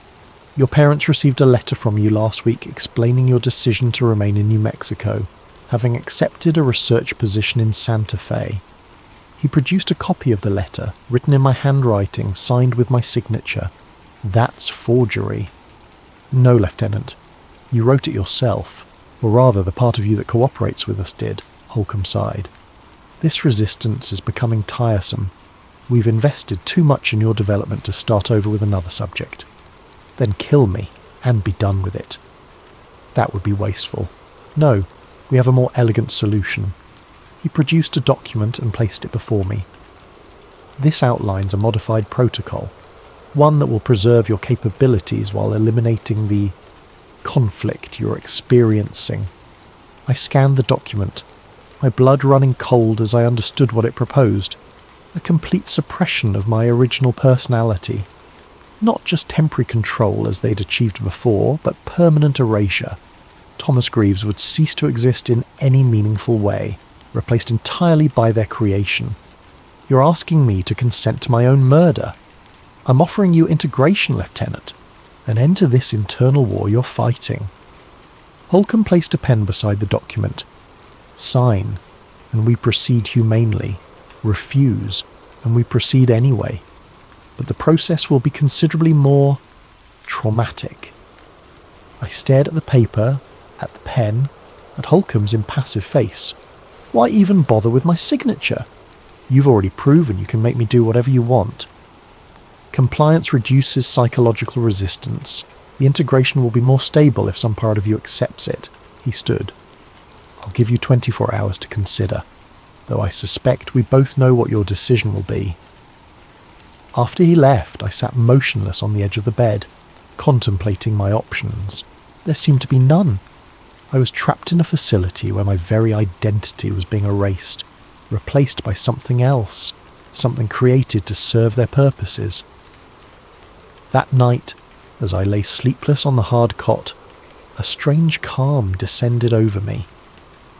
Your parents received a letter from you last week explaining your decision to remain in New Mexico, having accepted a research position in Santa Fe." He produced a copy of the letter, written in my handwriting, signed with my signature. "That's forgery." "No, Lieutenant. You wrote it yourself, or rather the part of you that cooperates with us did," Holcomb sighed. "This resistance is becoming tiresome. We've invested too much in your development to start over with another subject. Then kill me and be done with it." "That would be wasteful." "No, we have a more elegant solution." He produced a document and placed it before me. "This outlines a modified protocol, one that will preserve your capabilities while eliminating the conflict you're experiencing." I scanned the document, my blood running cold as I understood what it proposed. A complete suppression of my original personality. Not just temporary control as they'd achieved before, but permanent erasure. Thomas Greaves would cease to exist in any meaningful way, replaced entirely by their creation. "You're asking me to consent to my own murder. I'm offering you integration, Lieutenant. An end to this internal war you're fighting." Holcomb placed a pen beside the document. "Sign, and we proceed humanely. Refuse, and we proceed anyway. But the process will be considerably more traumatic." I stared at the paper, at the pen, at Holcomb's impassive face. "Why even bother with my signature? You've already proven you can make me do whatever you want. Compliance reduces psychological resistance. The integration will be more stable if some part of you accepts it." He stood. "I'll give you 24 hours to consider, though I suspect we both know what your decision will be." After he left, I sat motionless on the edge of the bed, contemplating my options. There seemed to be none. I was trapped in a facility where my very identity was being erased, replaced by something else, something created to serve their purposes. That night, as I lay sleepless on the hard cot, a strange calm descended over me.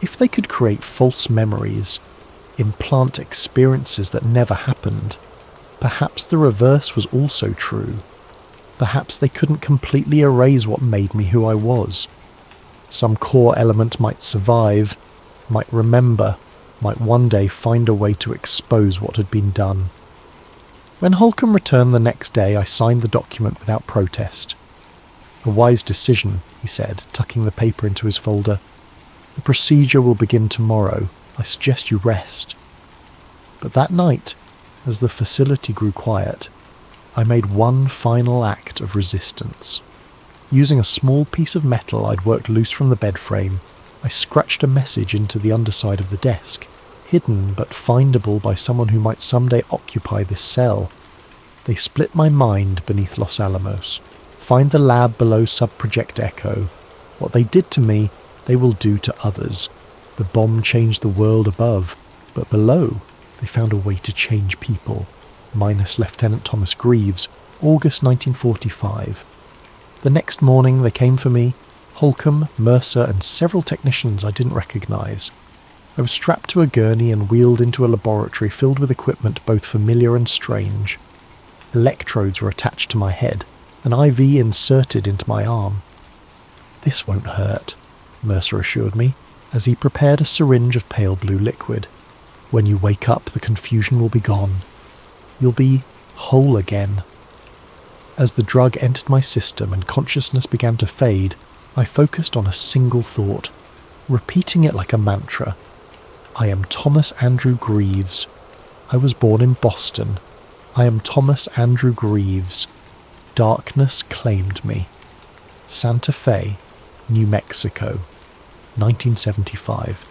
If they could create false memories, implant experiences that never happened, perhaps the reverse was also true. Perhaps they couldn't completely erase what made me who I was. Some core element might survive, might remember, might one day find a way to expose what had been done. When Holcomb returned the next day, I signed the document without protest. "A wise decision," he said, tucking the paper into his folder. "The procedure will begin tomorrow. I suggest you rest." But that night, as the facility grew quiet, I made one final act of resistance. Using a small piece of metal I'd worked loose from the bed frame, I scratched a message into the underside of the desk, hidden but findable by someone who might someday occupy this cell. They split my mind beneath Los Alamos. Find the lab below Subproject Echo. What they did to me, they will do to others. The bomb changed the world above, but below, they found a way to change people. Minus Lieutenant Thomas Greaves, August 1945. The next morning they came for me, Holcomb, Mercer and several technicians I didn't recognise. I was strapped to a gurney and wheeled into a laboratory filled with equipment both familiar and strange. Electrodes were attached to my head, an IV inserted into my arm. "This won't hurt," Mercer assured me, as he prepared a syringe of pale blue liquid. "When you wake up, the confusion will be gone. You'll be whole again." As the drug entered my system and consciousness began to fade, I focused on a single thought, repeating it like a mantra. I am Thomas Andrew Greaves. I was born in Boston. I am Thomas Andrew Greaves. Darkness claimed me. Santa Fe, New Mexico, 1975.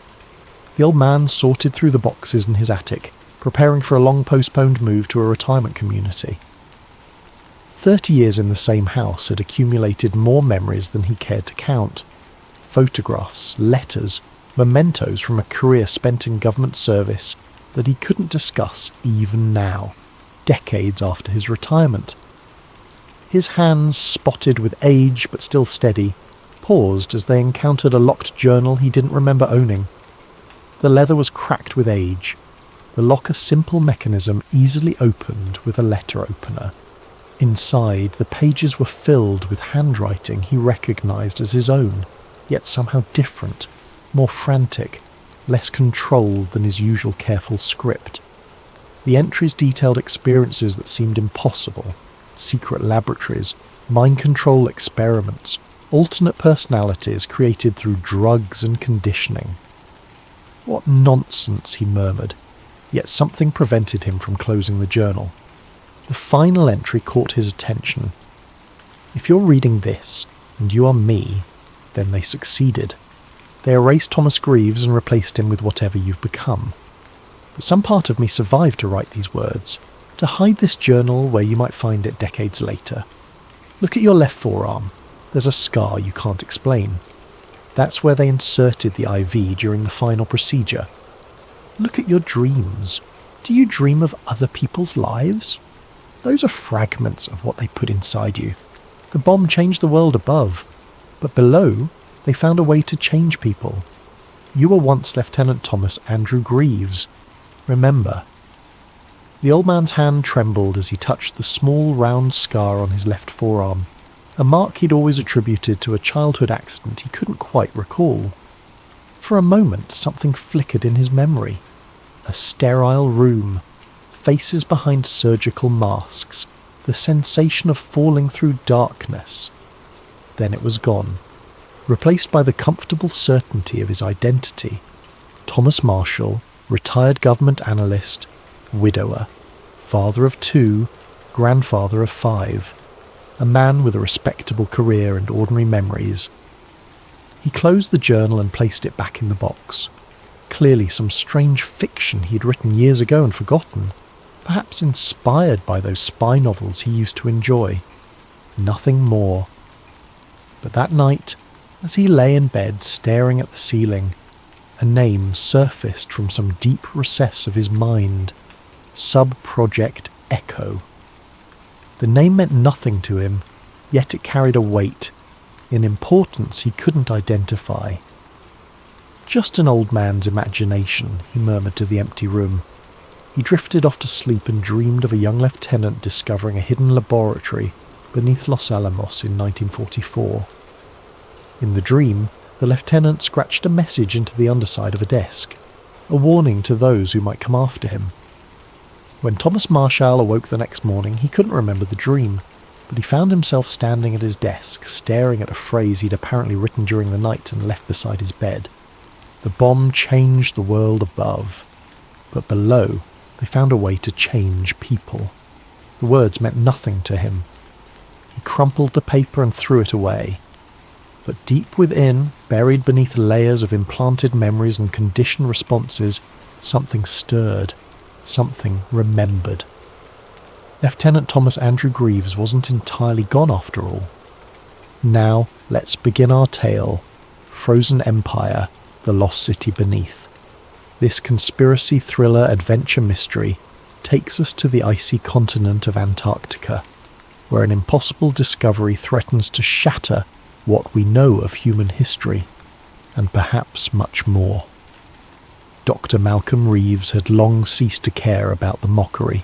The old man sorted through the boxes in his attic, preparing for a long-postponed move to a retirement community. 30 years in the same house had accumulated more memories than he cared to count. Photographs, letters, mementos from a career spent in government service that he couldn't discuss even now, decades after his retirement. His hands, spotted with age but still steady, paused as they encountered a locked journal he didn't remember owning. The leather was cracked with age. The lock a simple mechanism easily opened with a letter opener. Inside, the pages were filled with handwriting he recognised as his own, yet somehow different, more frantic, less controlled than his usual careful script. The entries detailed experiences that seemed impossible, secret laboratories, mind control experiments, alternate personalities created through drugs and conditioning. "What nonsense," he murmured, yet something prevented him from closing the journal. The final entry caught his attention. "If you're reading this, and you are me, then they succeeded. They erased Thomas Greaves and replaced him with whatever you've become. But some part of me survived to write these words, to hide this journal where you might find it decades later. Look at your left forearm. There's a scar you can't explain. That's where they inserted the IV during the final procedure. Look at your dreams. Do you dream of other people's lives? Those are fragments of what they put inside you. The bomb changed the world above, but below, they found a way to change people. You were once Lieutenant Thomas Andrew Greaves. Remember." The old man's hand trembled as he touched the small round scar on his left forearm, a mark he'd always attributed to a childhood accident he couldn't quite recall. For a moment, something flickered in his memory. A sterile room, faces behind surgical masks, the sensation of falling through darkness. Then it was gone, replaced by the comfortable certainty of his identity. Thomas Marshall, retired government analyst, widower, father of 2, grandfather of 5, a man with a respectable career and ordinary memories. He closed the journal and placed it back in the box. Clearly some strange fiction he'd written years ago and forgotten. perhaps inspired by those spy novels he used to enjoy. Nothing more. But that night, as he lay in bed staring at the ceiling, a name surfaced from some deep recess of his mind. Sub-Project Echo. The name meant nothing to him, yet it carried a weight, an importance he couldn't identify. Just an old man's imagination, he murmured to the empty room. He drifted off to sleep and dreamed of a young lieutenant discovering a hidden laboratory beneath Los Alamos in 1944. In the dream, the lieutenant scratched a message into the underside of a desk, a warning to those who might come after him. When Thomas Marshall awoke the next morning, he couldn't remember the dream, but he found himself standing at his desk, staring at a phrase he'd apparently written during the night and left beside his bed. The bomb changed the world above, but below they found a way to change people. The words meant nothing to him. He crumpled the paper and threw it away. But deep within, buried beneath layers of implanted memories and conditioned responses, something stirred, something remembered. Lieutenant Thomas Andrew Greaves wasn't entirely gone after all. Now, let's begin our tale. Frozen Empire, the Lost City Beneath. This conspiracy thriller adventure mystery takes us to the icy continent of Antarctica, where an impossible discovery threatens to shatter what we know of human history, and perhaps much more. Dr. Malcolm Reeves had long ceased to care about the mockery.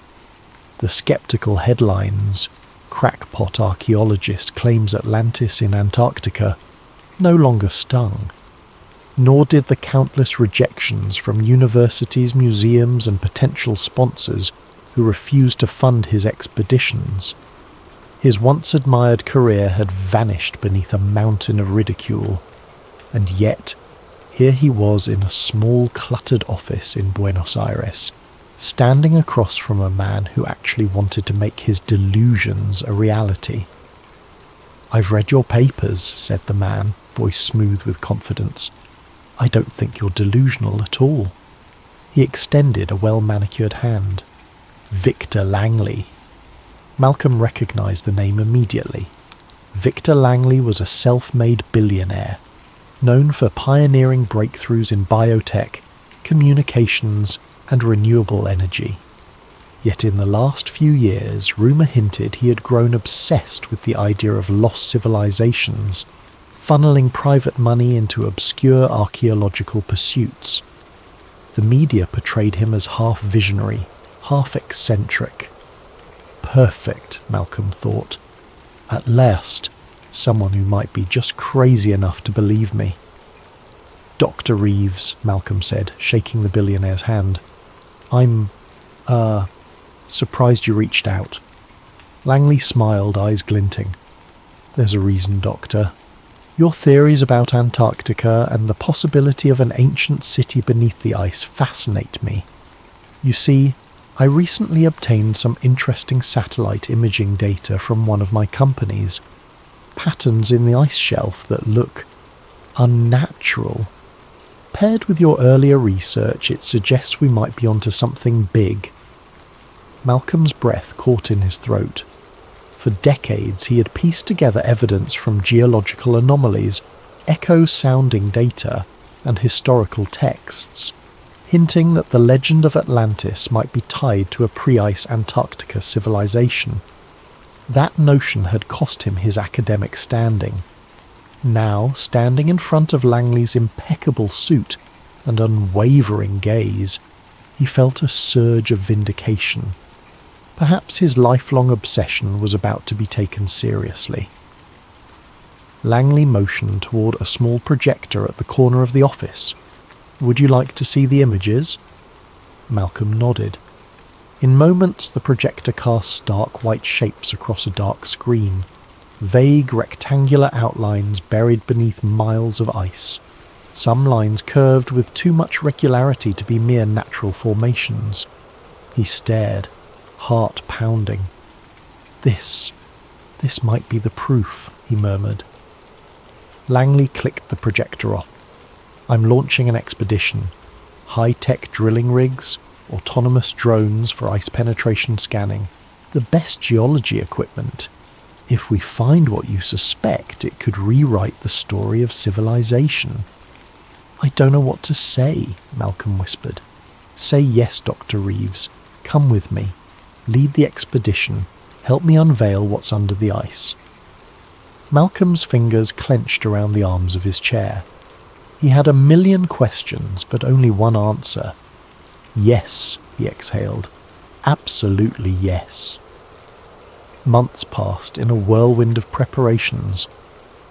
The skeptical headlines, "Crackpot archaeologist claims Atlantis in Antarctica," no longer stung. Nor did the countless rejections from universities, museums and potential sponsors who refused to fund his expeditions. His once-admired career had vanished beneath a mountain of ridicule, and yet here he was in a small cluttered office in Buenos Aires, standing across from a man who actually wanted to make his delusions a reality. "I've read your papers," said the man, voice smooth with confidence. "I don't think you're delusional at all." He extended a well-manicured hand. "Victor Langley." Malcolm recognized the name immediately. Victor Langley was a self-made billionaire, known for pioneering breakthroughs in biotech, communications, and renewable energy. Yet in the last few years, rumour hinted he had grown obsessed with the idea of lost civilizations, funneling private money into obscure archaeological pursuits. The media portrayed him as half visionary, half eccentric. Perfect, Malcolm thought. At last, someone who might be just crazy enough to believe me. "Dr. Reeves," Malcolm said, shaking the billionaire's hand. I'm surprised you reached out." Langley smiled, eyes glinting. "There's a reason, Doctor. Your theories about Antarctica and the possibility of an ancient city beneath the ice fascinate me. You see, I recently obtained some interesting satellite imaging data from one of my companies. Patterns in the ice shelf that look unnatural. Paired with your earlier research, it suggests we might be onto something big." Malcolm's breath caught in his throat. For decades he had pieced together evidence from geological anomalies, echo-sounding data, and historical texts, hinting that the legend of Atlantis might be tied to a pre-ice Antarctica civilization. That notion had cost him his academic standing. Now, standing in front of Langley's impeccable suit and unwavering gaze, he felt a surge of vindication. Perhaps his lifelong obsession was about to be taken seriously. Langley motioned toward a small projector at the corner of the office. "Would you like to see the images?" Malcolm nodded. In moments, the projector cast stark white shapes across a dark screen, vague rectangular outlines buried beneath miles of ice, some lines curved with too much regularity to be mere natural formations. He stared, heart pounding. This might be the proof," he murmured. Langley clicked the projector off. "I'm launching an expedition. High-tech drilling rigs, autonomous drones for ice penetration scanning, the best geology equipment. If we find what you suspect, it could rewrite the story of civilization." "I don't know what to say," Malcolm whispered. "Say yes, Dr. Reeves. Come with me. Lead the expedition. Help me unveil what's under the ice." Malcolm's fingers clenched around the arms of his chair. He had a million questions, but only one answer. "Yes," he exhaled. "Absolutely yes." Months passed in a whirlwind of preparations.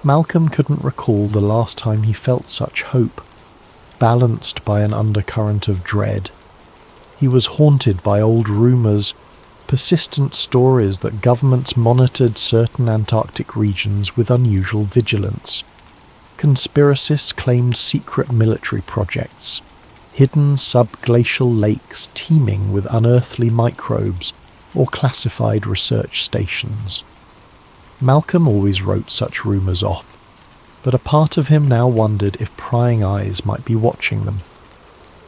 Malcolm couldn't recall the last time he felt such hope, balanced by an undercurrent of dread. He was haunted by old rumours, persistent stories that governments monitored certain Antarctic regions with unusual vigilance. Conspiracists claimed secret military projects, hidden subglacial lakes teeming with unearthly microbes, or classified research stations. Malcolm always wrote such rumours off, but a part of him now wondered if prying eyes might be watching them.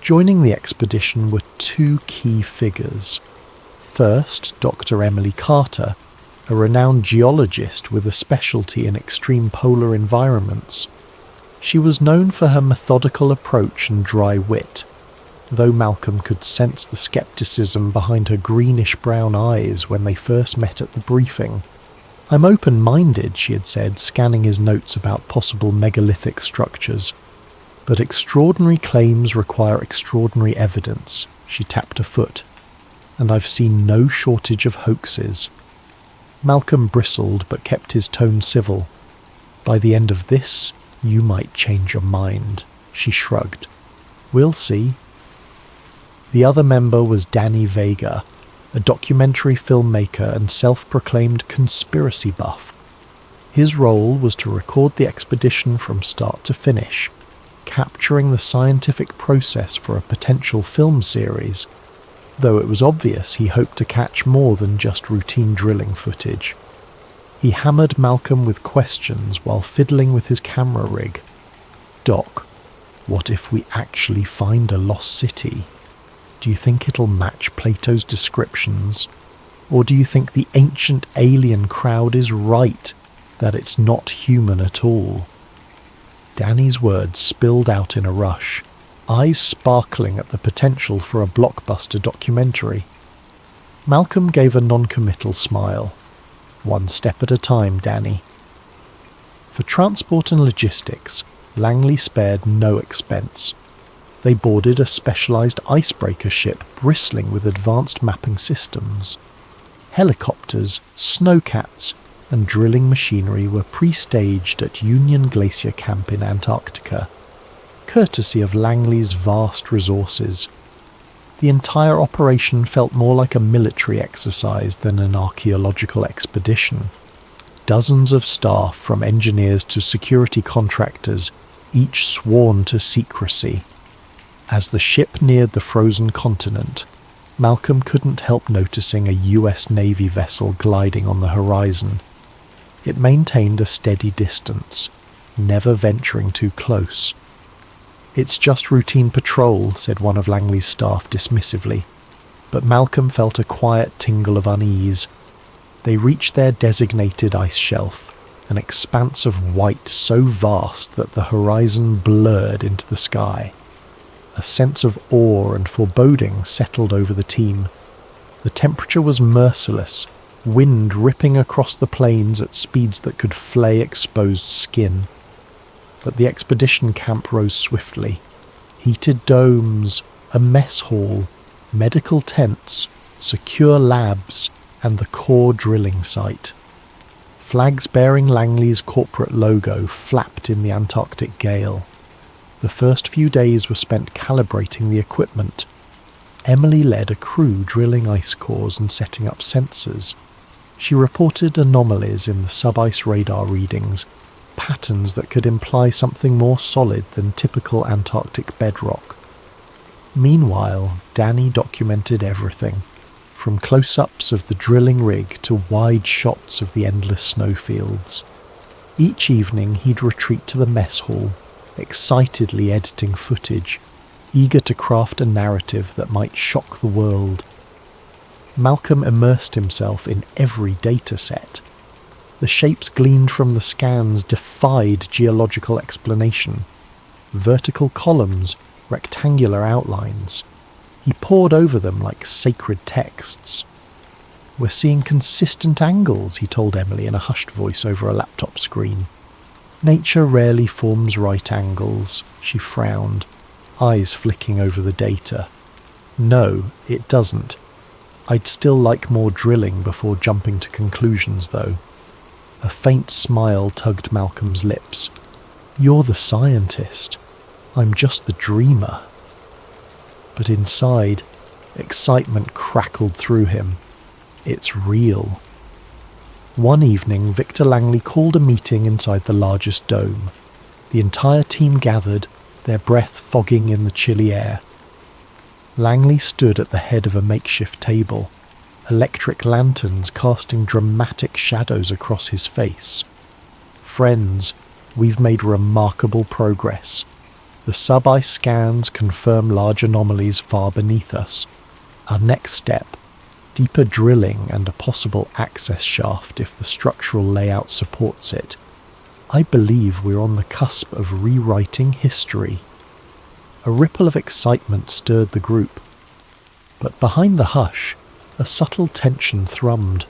Joining the expedition were two key figures. First, Dr. Emily Carter, a renowned geologist with a specialty in extreme polar environments. She was known for her methodical approach and dry wit, though Malcolm could sense the skepticism behind her greenish-brown eyes when they first met at the briefing. "I'm open-minded," she had said, scanning his notes about possible megalithic structures. "But extraordinary claims require extraordinary evidence," she tapped a foot. "And I've seen no shortage of hoaxes." Malcolm bristled but kept his tone civil. "By the end of this, you might change your mind," she shrugged. "We'll see." The other member was Danny Vega, a documentary filmmaker and self-proclaimed conspiracy buff. His role was to record the expedition from start to finish, capturing the scientific process for a potential film series, though it was obvious he hoped to catch more than just routine drilling footage. He hammered Malcolm with questions while fiddling with his camera rig. "Doc, what if we actually find a lost city? Do you think it'll match Plato's descriptions? Or do you think the ancient alien crowd is right, that it's not human at all?" Danny's words spilled out in a rush, eyes sparkling at the potential for a blockbuster documentary. Malcolm gave a non-committal smile. "One step at a time, Danny." For transport and logistics, Langley spared no expense. They boarded a specialised icebreaker ship bristling with advanced mapping systems. Helicopters, snowcats, and drilling machinery were pre-staged at Union Glacier Camp in Antarctica, courtesy of Langley's vast resources. The entire operation felt more like a military exercise than an archaeological expedition. Dozens of staff, from engineers to security contractors, each sworn to secrecy. As the ship neared the frozen continent, Malcolm couldn't help noticing a US Navy vessel gliding on the horizon. It maintained a steady distance, never venturing too close. "It's just routine patrol," said one of Langley's staff dismissively, but Malcolm felt a quiet tingle of unease. They reached their designated ice shelf, an expanse of white so vast that the horizon blurred into the sky. A sense of awe and foreboding settled over the team. The temperature was merciless, wind ripping across the plains at speeds that could flay exposed skin. But the expedition camp rose swiftly. Heated domes, a mess hall, medical tents, secure labs, and the core drilling site. Flags bearing Langley's corporate logo flapped in the Antarctic gale. The first few days were spent calibrating the equipment. Emily led a crew drilling ice cores and setting up sensors. She reported anomalies in the sub-ice radar readings, patterns that could imply something more solid than typical Antarctic bedrock. Meanwhile, Danny documented everything, from close-ups of the drilling rig to wide shots of the endless snowfields. Each evening he'd retreat to the mess hall, excitedly editing footage. eager to craft a narrative that might shock the world. Malcolm immersed himself in every data set. The shapes gleaned from the scans defied geological explanation. Vertical columns, rectangular outlines. He pored over them like sacred texts. "We're seeing consistent angles," he told Emily in a hushed voice over a laptop screen. "Nature rarely forms right angles," she frowned, eyes flicking over the data. "No, it doesn't. I'd still like more drilling before jumping to conclusions, though." A faint smile tugged Malcolm's lips. "You're the scientist. I'm just the dreamer." But inside, excitement crackled through him. It's real. One evening, Victor Langley called a meeting inside the largest dome. The entire team gathered, their breath fogging in the chilly air. Langley stood at the head of a makeshift table, electric lanterns casting dramatic shadows across his face. "Friends, we've made remarkable progress. The sub-ice scans confirm large anomalies far beneath us. Our next step, deeper drilling and a possible access shaft if the structural layout supports it. I believe we're on the cusp of rewriting history." A ripple of excitement stirred the group. But behind the hush, a subtle tension thrummed,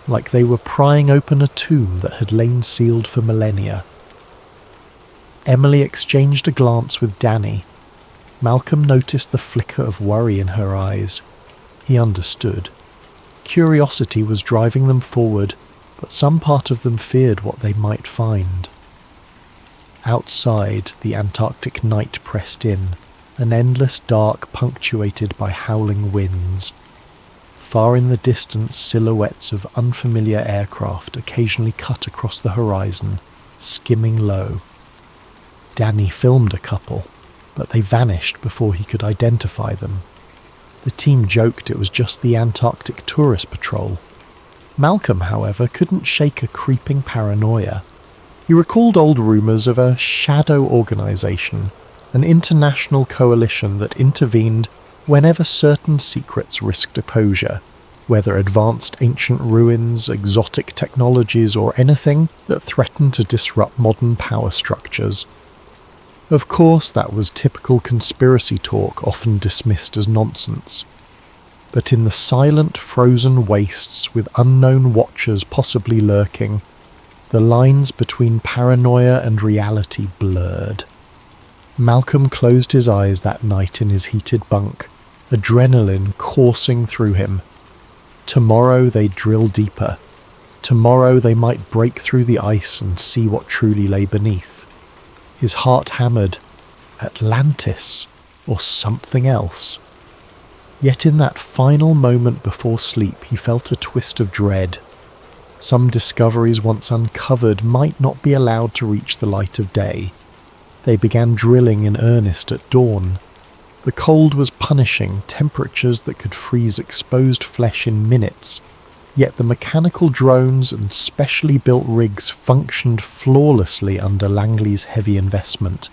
like they were prying open a tomb that had lain sealed for millennia. Emily exchanged a glance with Danny. Malcolm noticed the flicker of worry in her eyes. He understood. Curiosity was driving them forward, but some part of them feared what they might find. Outside, the Antarctic night pressed in, an endless dark punctuated by howling winds. Far in the distance, silhouettes of unfamiliar aircraft occasionally cut across the horizon, skimming low. Danny filmed a couple, but they vanished before he could identify them. The team joked it was just the Antarctic Tourist Patrol. Malcolm, however, couldn't shake a creeping paranoia. He recalled old rumours of a shadow organisation, an international coalition that intervened whenever certain secrets risked exposure, whether advanced ancient ruins, exotic technologies, or anything that threatened to disrupt modern power structures. Of course, that was typical conspiracy talk, often dismissed as nonsense. But in the silent, frozen wastes with unknown watchers possibly lurking, the lines between paranoia and reality blurred. Malcolm closed his eyes that night in his heated bunk, adrenaline coursing through him. Tomorrow they'd drill deeper. Tomorrow they might break through the ice and see what truly lay beneath. His heart hammered. Atlantis, or something else. Yet in that final moment before sleep he felt a twist of dread. Some discoveries once uncovered might not be allowed to reach the light of day. They began drilling in earnest at dawn. The cold was punishing, temperatures that could freeze exposed flesh in minutes, yet the mechanical drones and specially built rigs functioned flawlessly under Langley's heavy investment.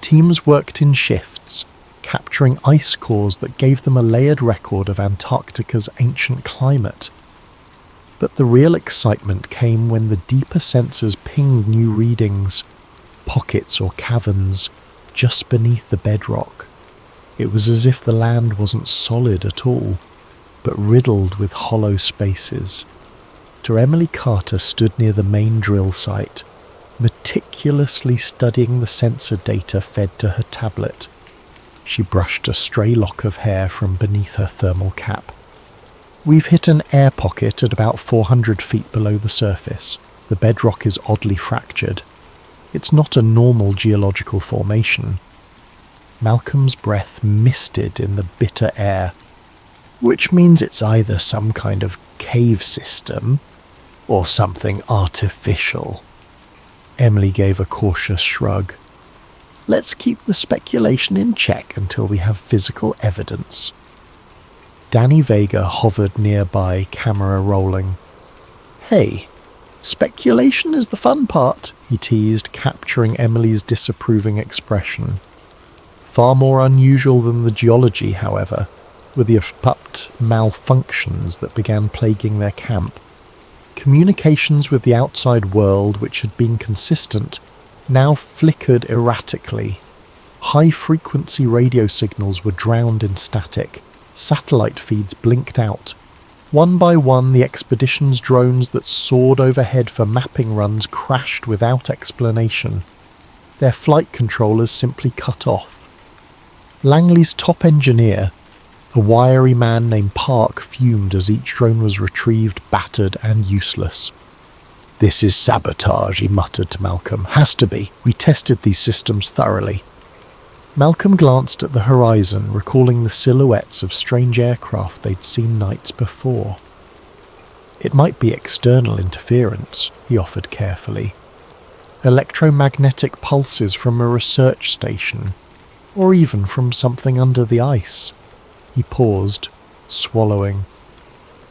Teams worked in shifts, capturing ice cores that gave them a layered record of Antarctica's ancient climate. But the real excitement came when the deeper sensors pinged new readings, pockets or caverns, just beneath the bedrock. It was as if the land wasn't solid at all, but riddled with hollow spaces. Dr. Emily Carter stood near the main drill site, meticulously studying the sensor data fed to her tablet. She brushed a stray lock of hair from beneath her thermal cap. "We've hit an air pocket at about 400 feet below the surface. The bedrock is oddly fractured. It's not a normal geological formation." Malcolm's breath misted in the bitter air. "Which means it's either some kind of cave system or something artificial." Emily gave a cautious shrug. "Let's keep the speculation in check until we have physical evidence." Danny Vega hovered nearby, camera rolling. "Hey, speculation is the fun part," he teased, capturing Emily's disapproving expression. Far more unusual than the geology, however, were the abrupt malfunctions that began plaguing their camp. Communications with the outside world, which had been consistent, now flickered erratically. High-frequency radio signals were drowned in static. Satellite feeds blinked out. One by one, the expedition's drones that soared overhead for mapping runs crashed without explanation. Their flight controllers simply cut off. Langley's top engineer, a wiry man named Park, fumed as each drone was retrieved, battered and useless. "This is sabotage," he muttered to Malcolm. "Has to be. We tested these systems thoroughly." Malcolm glanced at the horizon, recalling the silhouettes of strange aircraft they'd seen nights before. "It might be external interference," he offered carefully. "Electromagnetic pulses from a research station, or even from something under the ice." He paused, swallowing.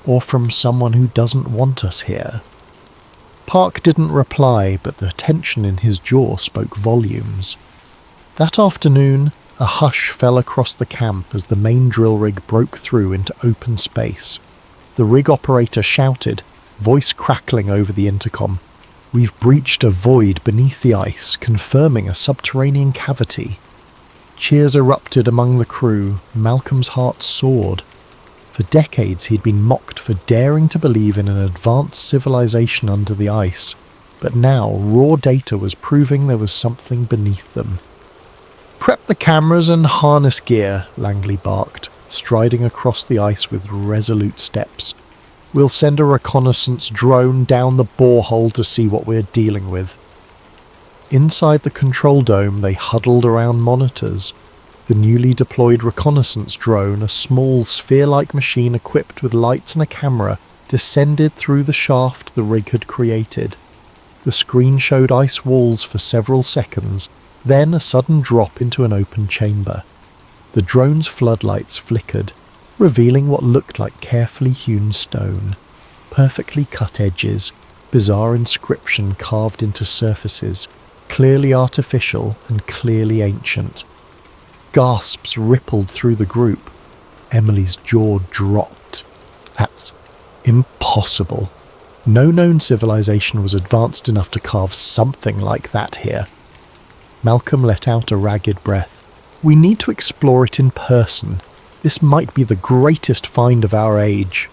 "Or from someone who doesn't want us here." Park didn't reply, but the tension in his jaw spoke volumes. That afternoon, a hush fell across the camp as the main drill rig broke through into open space. The rig operator shouted, voice crackling over the intercom, "We've breached a void beneath the ice, confirming a subterranean cavity." Cheers erupted among the crew. Malcolm's heart soared. For decades he'd been mocked for daring to believe in an advanced civilization under the ice, but now raw data was proving there was something beneath them. "Prep the cameras and harness gear," Langley barked, striding across the ice with resolute steps. "We'll send a reconnaissance drone down the borehole to see what we're dealing with." Inside the control dome, they huddled around monitors. The newly deployed reconnaissance drone, a small sphere-like machine equipped with lights and a camera, descended through the shaft the rig had created. The screen showed ice walls for several seconds, then a sudden drop into an open chamber. The drone's floodlights flickered, revealing what looked like carefully hewn stone. Perfectly cut edges, bizarre inscription carved into surfaces, clearly artificial and clearly ancient. Gasps rippled through the group. Emily's jaw dropped. That's impossible. No known civilization was advanced enough to carve something like that here. Malcolm let out a ragged breath. "We need to explore it in person. This might be the greatest find of our age."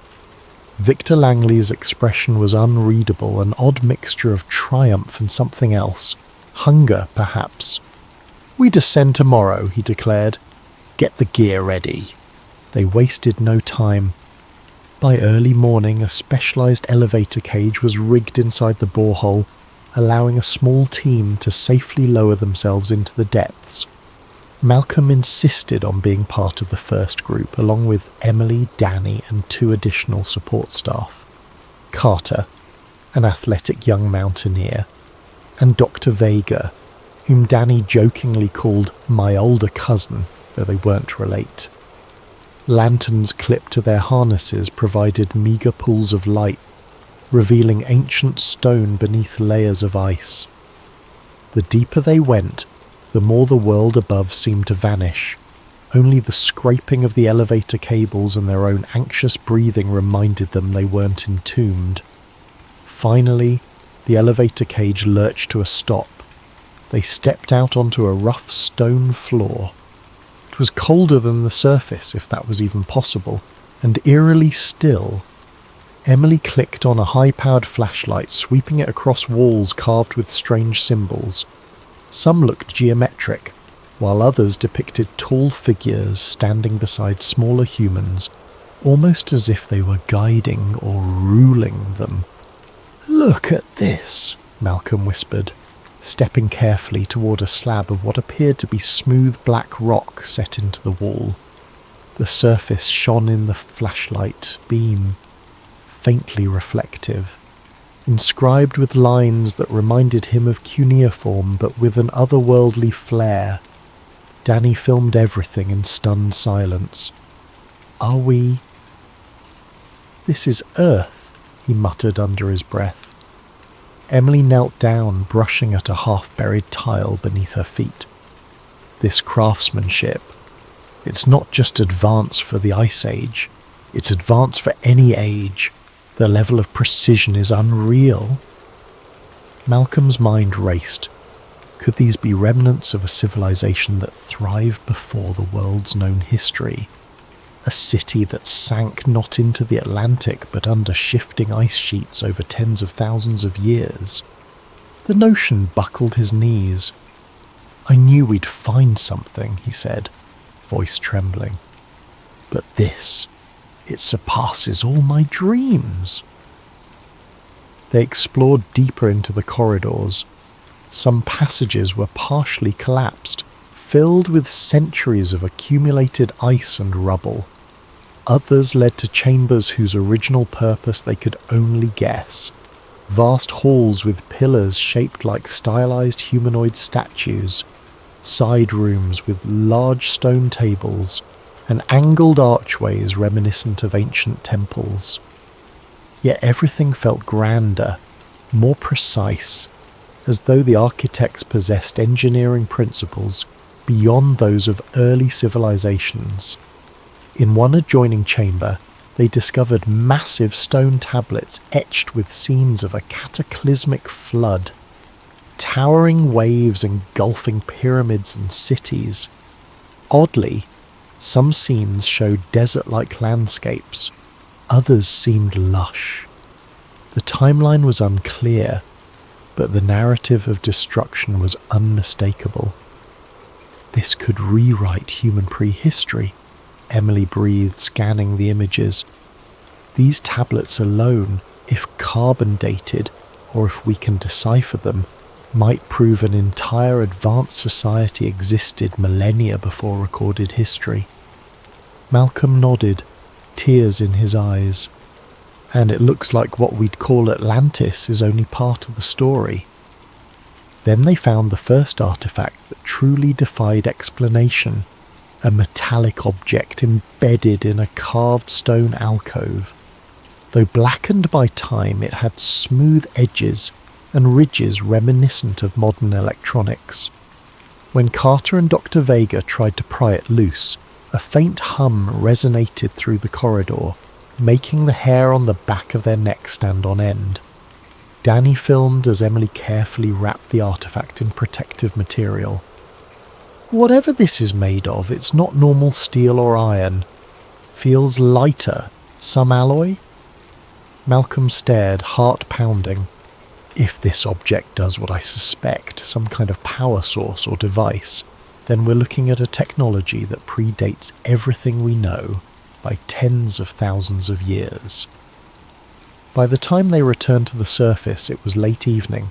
Victor Langley's expression was unreadable, an odd mixture of triumph and something else. Hunger, perhaps. "We descend tomorrow," he declared. "Get the gear ready." They wasted no time. By early morning, a specialized elevator cage was rigged inside the borehole, allowing a small team to safely lower themselves into the depths. Malcolm insisted on being part of the first group, along with Emily, Danny, and 2 additional support staff. Carter, an athletic young mountaineer, and Dr. Vega, whom Danny jokingly called my older cousin, though they weren't relate. Lanterns clipped to their harnesses provided meagre pools of light, revealing ancient stone beneath layers of ice. The deeper they went, the more the world above seemed to vanish. Only the scraping of the elevator cables and their own anxious breathing reminded them they weren't entombed. Finally, the elevator cage lurched to a stop. They stepped out onto a rough stone floor. It was colder than the surface, if that was even possible, and eerily still. Emily clicked on a high-powered flashlight, sweeping it across walls carved with strange symbols. Some looked geometric, while others depicted tall figures standing beside smaller humans, almost as if they were guiding or ruling them. "Look at this," Malcolm whispered, stepping carefully toward a slab of what appeared to be smooth black rock set into the wall. The surface shone in the flashlight beam, faintly reflective, inscribed with lines that reminded him of cuneiform but with an otherworldly flair. Danny filmed everything in stunned silence. "Are we—" "This is Earth," he muttered under his breath. Emily knelt down, brushing at a half-buried tile beneath her feet. This craftsmanship, it's not just advanced for the Ice Age, it's advanced for any age. The level of precision is unreal. Malcolm's mind raced. Could these be remnants of a civilization that thrived before the world's known history? A city that sank not into the Atlantic but under shifting ice sheets over tens of thousands of years? The notion buckled his knees. I knew we'd find something, he said, voice trembling. But this, it surpasses all my dreams. They explored deeper into the corridors. Some passages were partially collapsed, filled with centuries of accumulated ice and rubble. Others led to chambers whose original purpose they could only guess. Vast halls with pillars shaped like stylized humanoid statues, side rooms with large stone tables, and angled archways reminiscent of ancient temples. Yet everything felt grander, more precise, as though the architects possessed engineering principles beyond those of early civilizations. In one adjoining chamber, they discovered massive stone tablets etched with scenes of a cataclysmic flood, towering waves engulfing pyramids and cities. Oddly, some scenes showed desert-like landscapes, others seemed lush. The timeline was unclear, but the narrative of destruction was unmistakable. This could rewrite human prehistory, Emily breathed, scanning the images. These tablets alone, if carbon dated, or if we can decipher them, might prove an entire advanced society existed millennia before recorded history. Malcolm nodded, tears in his eyes. And it looks like what we'd call Atlantis is only part of the story. Then they found the first artifact that truly defied explanation, a metallic object embedded in a carved stone alcove. Though blackened by time, it had smooth edges and ridges reminiscent of modern electronics. When Carter and Dr. Vega tried to pry it loose, a faint hum resonated through the corridor, making the hair on the back of their necks stand on end. Danny filmed as Emily carefully wrapped the artifact in protective material. Whatever this is made of, it's not normal steel or iron. Feels lighter. Some alloy? Malcolm stared, heart pounding. If this object does what I suspect, some kind of power source or device, then we're looking at a technology that predates everything we know by tens of thousands of years. By the time they returned to the surface, it was late evening.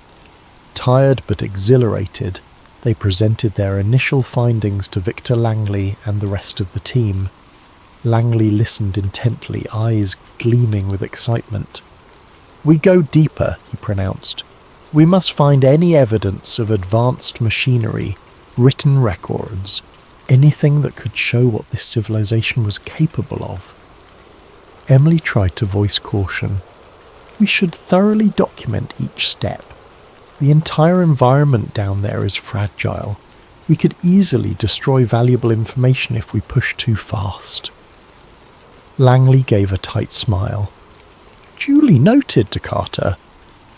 Tired but exhilarated, they presented their initial findings to Victor Langley and the rest of the team. Langley listened intently, eyes gleaming with excitement. "We go deeper," he pronounced. "We must find any evidence of advanced machinery, written records, anything that could show what this civilization was capable of." Emily tried to voice caution. "We should thoroughly document each step. The entire environment down there is fragile. We could easily destroy valuable information if we push too fast." Langley gave a tight smile. "Duly noted, De Carter.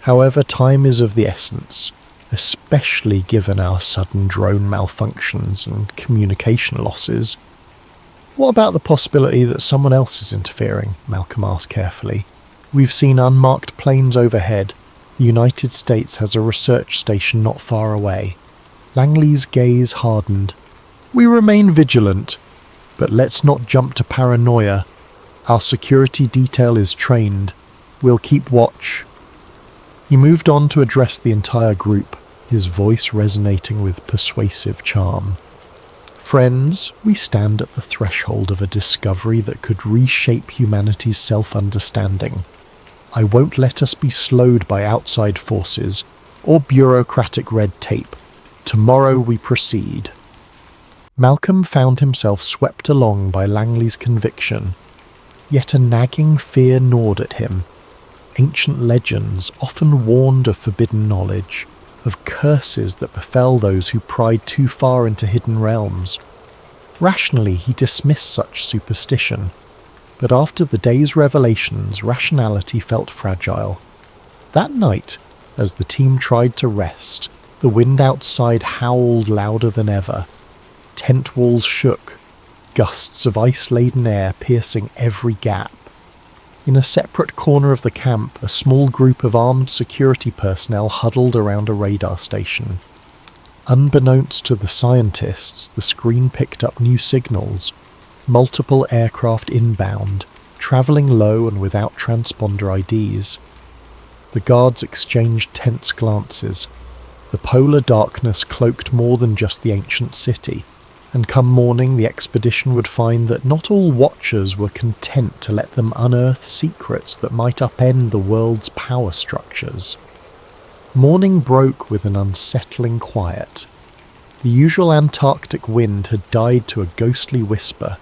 However, time is of the essence, especially given our sudden drone malfunctions and communication losses." "What about the possibility that someone else is interfering?" Malcolm asked carefully. "We've seen unmarked planes overhead. The United States has a research station not far away." Langley's gaze hardened. "We remain vigilant, but let's not jump to paranoia. Our security detail is trained. We'll keep watch." He moved on to address the entire group, his voice resonating with persuasive charm. "Friends, we stand at the threshold of a discovery that could reshape humanity's self-understanding. I won't let us be slowed by outside forces or bureaucratic red tape. Tomorrow we proceed." Malcolm found himself swept along by Langley's conviction, yet a nagging fear gnawed at him. Ancient legends often warned of forbidden knowledge, of curses that befell those who pried too far into hidden realms. Rationally, he dismissed such superstition, but after the day's revelations, rationality felt fragile. That night, as the team tried to rest, the wind outside howled louder than ever. Tent walls shook, gusts of ice-laden air piercing every gap. In a separate corner of the camp, a small group of armed security personnel huddled around a radar station. Unbeknownst to the scientists, the screen picked up new signals. Multiple aircraft inbound, travelling low and without transponder IDs. The guards exchanged tense glances. The polar darkness cloaked more than just the ancient city, and come morning the expedition would find that not all watchers were content to let them unearth secrets that might upend the world's power structures. Morning broke with an unsettling quiet. The usual Antarctic wind had died to a ghostly whisper.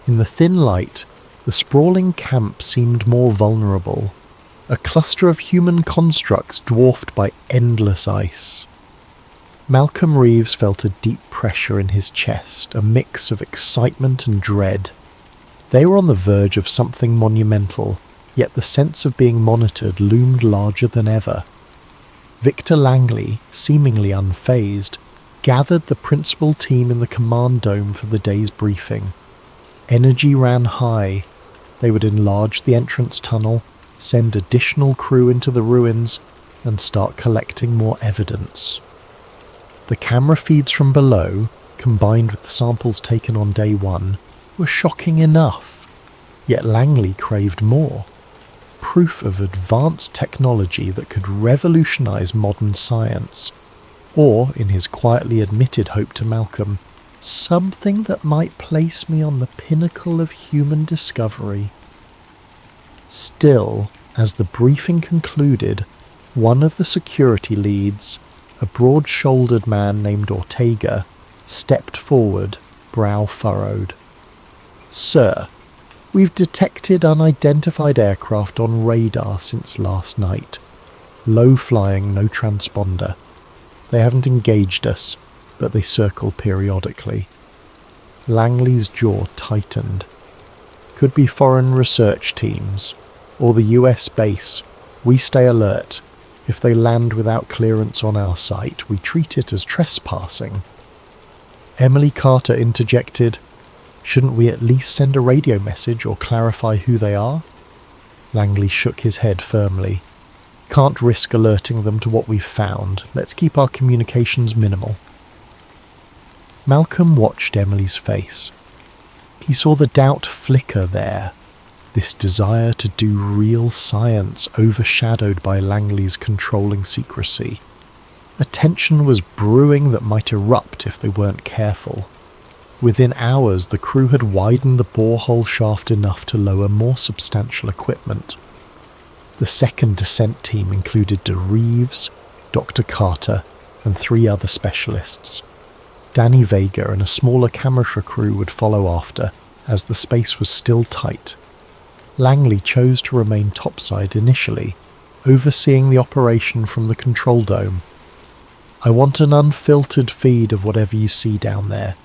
In the thin light, the sprawling camp seemed more vulnerable, a cluster of human constructs dwarfed by endless ice. Malcolm Reeves felt a deep pressure in his chest, a mix of excitement and dread. They were on the verge of something monumental, yet the sense of being monitored loomed larger than ever. Victor Langley, seemingly unfazed, gathered the principal team in the command dome for the day's briefing. Energy ran high. They would enlarge the entrance tunnel, send additional crew into the ruins, and start collecting more evidence. The camera feeds from below, combined with the samples taken on day one, were shocking enough. Yet Langley craved more. Proof of advanced technology that could revolutionize modern science. Or, in his quietly admitted hope to Malcolm, something that might place me on the pinnacle of human discovery. Still, as the briefing concluded, one of the security leads, a broad-shouldered man named Ortega, stepped forward, brow furrowed. "Sir, we've detected unidentified aircraft on radar since last night. Low-flying, no transponder. They haven't engaged us, but they circle periodically." Langley's jaw tightened. "Could be foreign research teams, or the US base. We stay alert. If they land without clearance on our site, we treat it as trespassing." Emily Carter interjected, "Shouldn't we at least send a radio message or clarify who they are?" Langley shook his head firmly. "Can't risk alerting them to what we've found. Let's keep our communications minimal." Malcolm watched Emily's face. He saw the doubt flicker there, this desire to do real science overshadowed by Langley's controlling secrecy. A tension was brewing that might erupt if they weren't careful. Within hours, the crew had widened the borehole shaft enough to lower more substantial equipment. The second descent team included Reeves, Dr. Carter, and 3 other specialists. Danny Vega and a smaller camera crew would follow after, as the space was still tight. Langley chose to remain topside initially, overseeing the operation from the control dome. "I want an unfiltered feed of whatever you see down there,"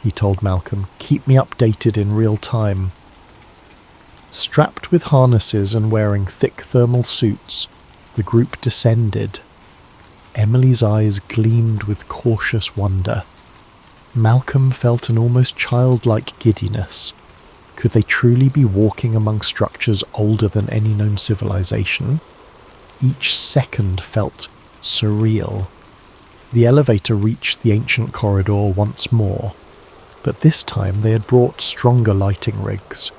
he told Malcolm. "Keep me updated in real time." Strapped with harnesses and wearing thick thermal suits, the group descended. Emily's eyes gleamed with cautious wonder. Malcolm felt an almost childlike giddiness. Could they truly be walking among structures older than any known civilization? Each second felt surreal. The elevator reached the ancient corridor once more, but this time they had brought stronger lighting rigs.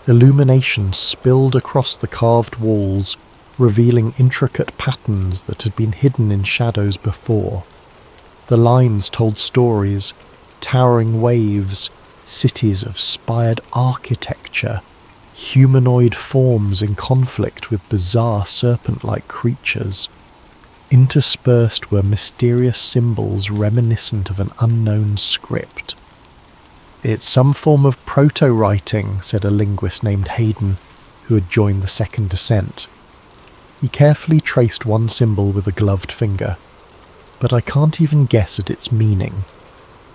Illumination spilled across the carved walls, revealing intricate patterns that had been hidden in shadows before. The lines told stories, towering waves, cities of spired architecture, humanoid forms in conflict with bizarre serpent-like creatures. Interspersed were mysterious symbols reminiscent of an unknown script. "It's some form of proto-writing," said a linguist named Hayden, who had joined the second descent. He carefully traced one symbol with a gloved finger. but I can't even guess at its meaning.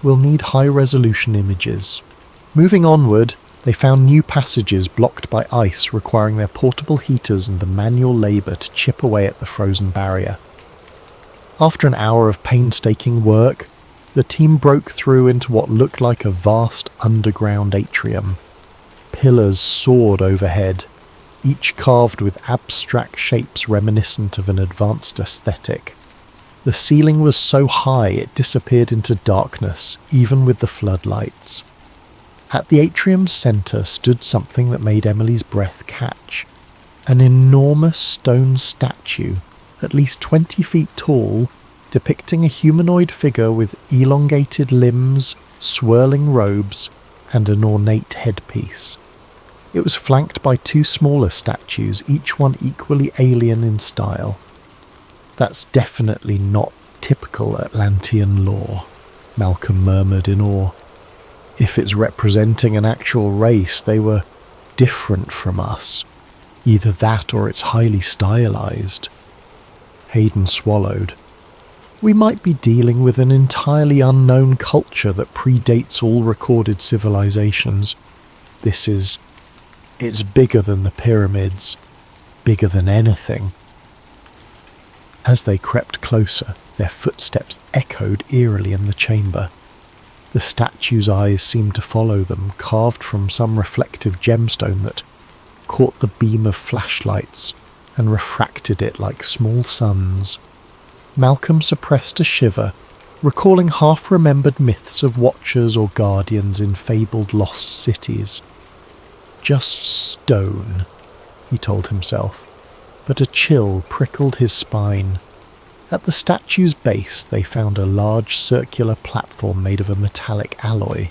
We'll need high-resolution images. Moving onward, they found new passages blocked by ice, requiring their portable heaters and the manual labour to chip away at the frozen barrier. After an hour of painstaking work, the team broke through into what looked like a vast underground atrium. Pillars soared overhead, each carved with abstract shapes reminiscent of an advanced aesthetic. The ceiling was so high it disappeared into darkness, even with the floodlights. At the atrium's centre stood something that made Emily's breath catch. An enormous stone statue, at least 20 feet tall, depicting a humanoid figure with elongated limbs, swirling robes, and an ornate headpiece. It was flanked by two smaller statues, each one equally alien in style. That's definitely not typical Atlantean lore, Malcolm murmured in awe. If it's representing an actual race, they were different from us. Either that or it's highly stylized. Hayden swallowed. We might be dealing with an entirely unknown culture that predates all recorded civilizations. It's bigger than the pyramids, bigger than anything. As they crept closer, their footsteps echoed eerily in the chamber. The statue's eyes seemed to follow them, carved from some reflective gemstone that caught the beam of flashlights and refracted it like small suns. Malcolm suppressed a shiver, recalling half-remembered myths of watchers or guardians in fabled lost cities. Just stone, he told himself, but a chill prickled his spine. At the statue's base they found a large circular platform made of a metallic alloy.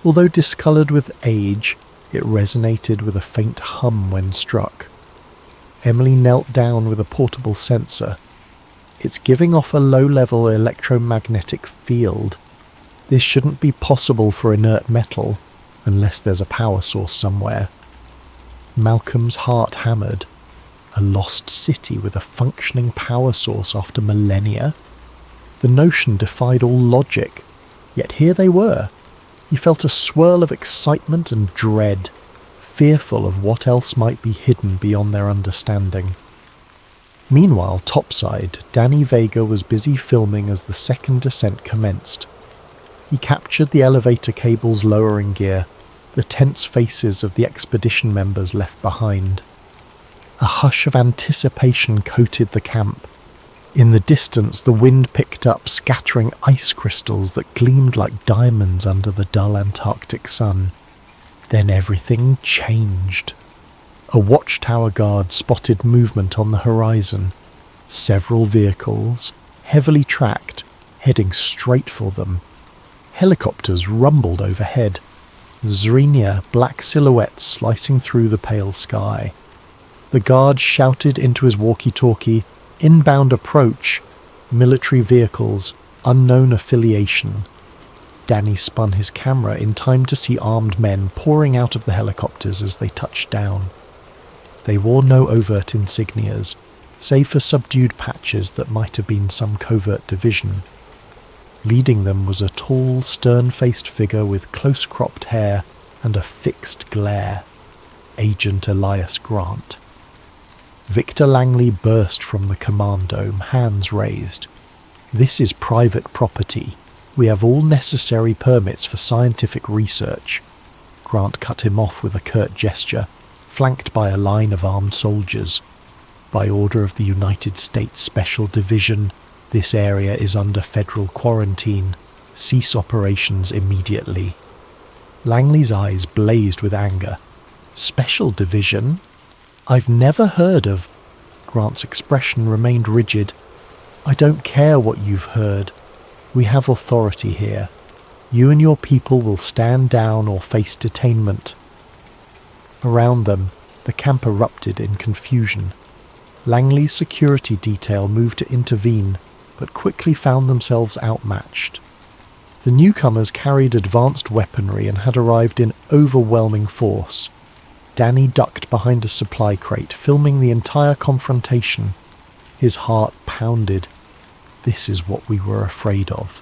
Although discoloured with age, it resonated with a faint hum when struck. Emily knelt down with a portable sensor. It's giving off a low-level electromagnetic field. This shouldn't be possible for inert metal, unless there's a power source somewhere. Malcolm's heart hammered. A lost city with a functioning power source after millennia? The notion defied all logic, yet here they were. He felt a swirl of excitement and dread, fearful of what else might be hidden beyond their understanding. Meanwhile, topside, Danny Vega was busy filming as the second descent commenced. He captured the elevator cable's lowering gear, the tense faces of the expedition members left behind. A hush of anticipation coated the camp. In the distance, the wind picked up, scattering ice crystals that gleamed like diamonds under the dull Antarctic sun. Then everything changed. A watchtower guard spotted movement on the horizon. Several vehicles, heavily tracked, heading straight for them. Helicopters rumbled overhead. Zrenia, black silhouettes slicing through the pale sky. The guard shouted into his walkie-talkie, "Inbound approach, military vehicles, unknown affiliation." Danny spun his camera in time to see armed men pouring out of the helicopters as they touched down. They wore no overt insignias, save for subdued patches that might have been some covert division. Leading them was a tall, stern-faced figure with close-cropped hair and a fixed glare. Agent Elias Grant. Victor Langley burst from the command dome, hands raised. "This is private property. We have all necessary permits for scientific research." Grant cut him off with a curt gesture, flanked by a line of armed soldiers. "By order of the United States Special Division, this area is under federal quarantine. Cease operations immediately." Langley's eyes blazed with anger. "Special Division? I've never heard of..." Grant's expression remained rigid. "I don't care what you've heard. We have authority here. You and your people will stand down or face detainment." Around them, the camp erupted in confusion. Langley's security detail moved to intervene, but quickly found themselves outmatched. The newcomers carried advanced weaponry and had arrived in overwhelming force. Danny ducked behind a supply crate, filming the entire confrontation. His heart pounded. This is what we were afraid of.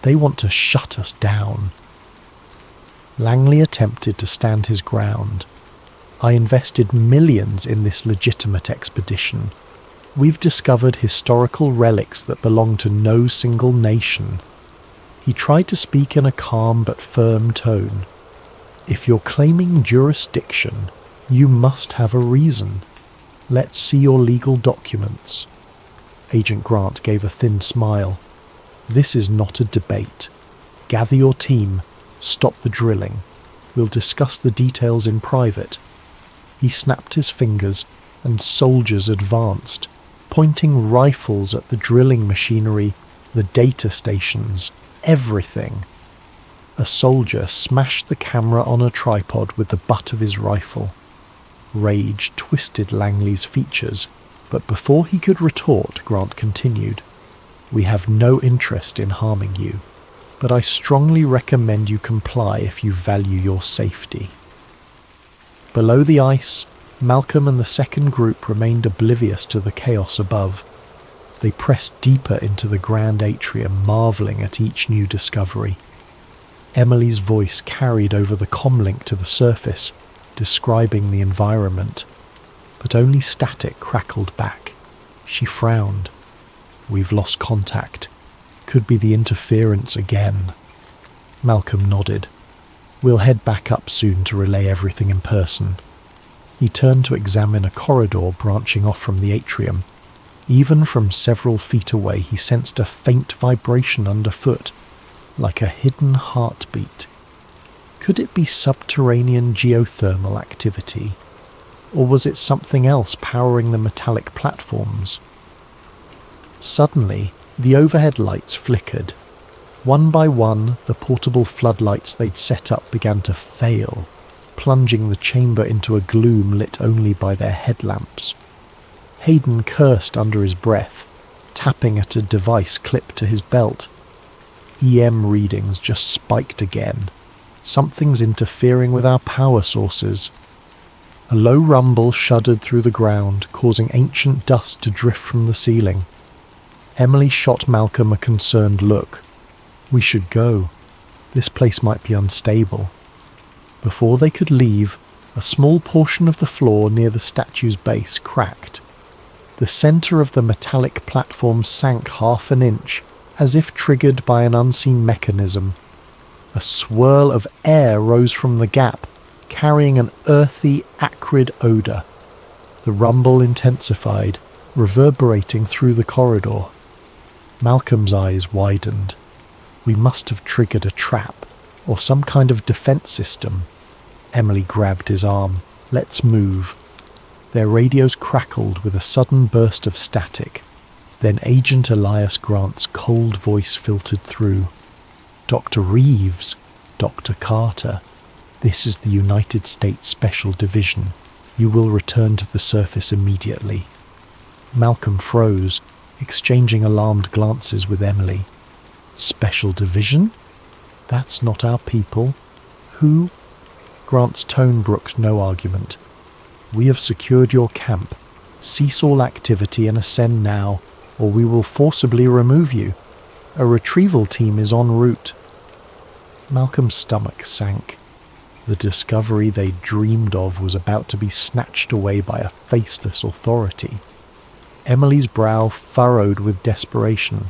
They want to shut us down. Langley attempted to stand his ground. I invested millions in this legitimate expedition. We've discovered historical relics that belong to no single nation. He tried to speak in a calm but firm tone. If you're claiming jurisdiction, you must have a reason. Let's see your legal documents. Agent Grant gave a thin smile. This is not a debate. Gather your team. Stop the drilling. We'll discuss the details in private. He snapped his fingers, and soldiers advanced, pointing rifles at the drilling machinery, the data stations, everything. A soldier smashed the camera on a tripod with the butt of his rifle. Rage twisted Langley's features, but before he could retort, Grant continued, "We have no interest in harming you, but I strongly recommend you comply if you value your safety." Below the ice, Malcolm and the second group remained oblivious to the chaos above. They pressed deeper into the grand atrium, marvelling at each new discovery. Emily's voice carried over the comlink to the surface, describing the environment, but only static crackled back. She frowned. "We've lost contact. Could be the interference again." Malcolm nodded. "We'll head back up soon to relay everything in person." He turned to examine a corridor branching off from the atrium. Even from several feet away, he sensed a faint vibration underfoot, like a hidden heartbeat. Could it be subterranean geothermal activity? Or was it something else powering the metallic platforms? Suddenly, the overhead lights flickered. One by one, the portable floodlights they'd set up began to fail, plunging the chamber into a gloom lit only by their headlamps. Hayden cursed under his breath, tapping at a device clipped to his belt. EM readings just spiked again. Something's interfering with our power sources. A low rumble shuddered through the ground, causing ancient dust to drift from the ceiling. Emily shot Malcolm a concerned look. "We should go. This place might be unstable." Before they could leave, a small portion of the floor near the statue's base cracked. The centre of the metallic platform sank half an inch, as if triggered by an unseen mechanism. A swirl of air rose from the gap, carrying an earthy, acrid odour. The rumble intensified, reverberating through the corridor. Malcolm's eyes widened. We must have triggered a trap, or some kind of defence system. Emily grabbed his arm. "Let's move." Their radios crackled with a sudden burst of static. Then Agent Elias Grant's cold voice filtered through. "Dr. Reeves, Dr. Carter, this is the United States Special Division. You will return to the surface immediately." Malcolm froze, exchanging alarmed glances with Emily. "Special Division? That's not our people. Who?" Grant's tone brooked no argument. "We have secured your camp. Cease all activity and ascend now, or we will forcibly remove you. A retrieval team is en route." Malcolm's stomach sank. The discovery they dreamed of was about to be snatched away by a faceless authority. Emily's brow furrowed with desperation.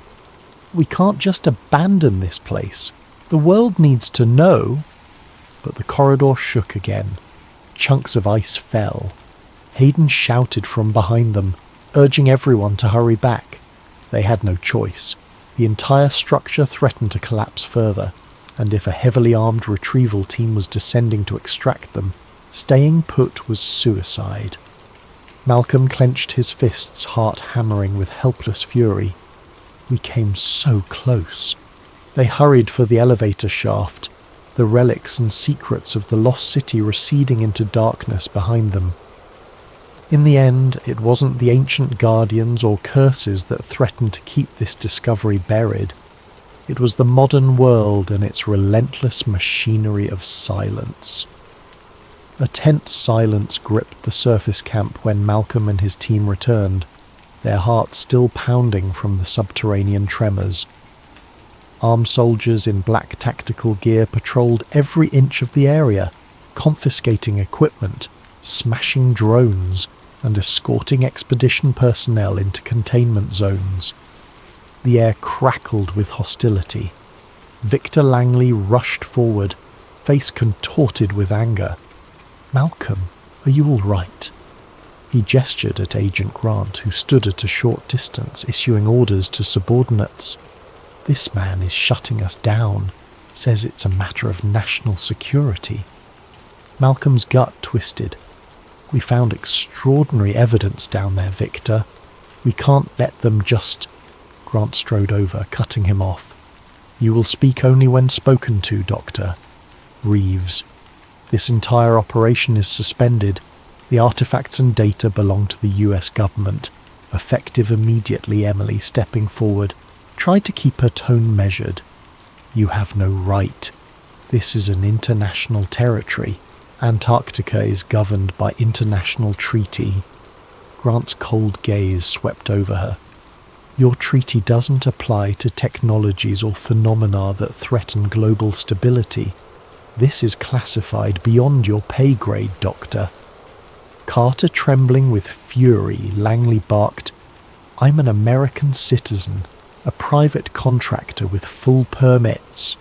"We can't just abandon this place. The world needs to know." But the corridor shook again. Chunks of ice fell. Hayden shouted from behind them, urging everyone to hurry back. They had no choice. The entire structure threatened to collapse further, and if a heavily armed retrieval team was descending to extract them, staying put was suicide. Malcolm clenched his fists, heart hammering with helpless fury. We came so close. They hurried for the elevator shaft, the relics and secrets of the lost city receding into darkness behind them. In the end, it wasn't the ancient guardians or curses that threatened to keep this discovery buried. It was the modern world and its relentless machinery of silence. A tense silence gripped the surface camp when Malcolm and his team returned. their hearts still pounding from the subterranean tremors. Armed soldiers in black tactical gear patrolled every inch of the area, confiscating equipment, smashing drones, and escorting expedition personnel into containment zones. The air crackled with hostility. Victor Langley rushed forward, face contorted with anger. "Malcolm, are you all right?" He gestured at Agent Grant, who stood at a short distance, issuing orders to subordinates. "This man is shutting us down, says it's a matter of national security." Malcolm's gut twisted. "We found extraordinary evidence down there, Victor. We can't let them just—" Grant strode over, cutting him off. "You will speak only when spoken to, Doctor. Reeves, this entire operation is suspended. The artifacts and data belong to the US government. Effective immediately." Emily, stepping forward, tried to keep her tone measured. "You have no right. This is an international territory. Antarctica is governed by international treaty." Grant's cold gaze swept over her. "Your treaty doesn't apply to technologies or phenomena that threaten global stability. This is classified beyond your pay grade, Doctor." Carter trembling with fury, Langley barked, "I'm an American citizen, a private contractor with full permits."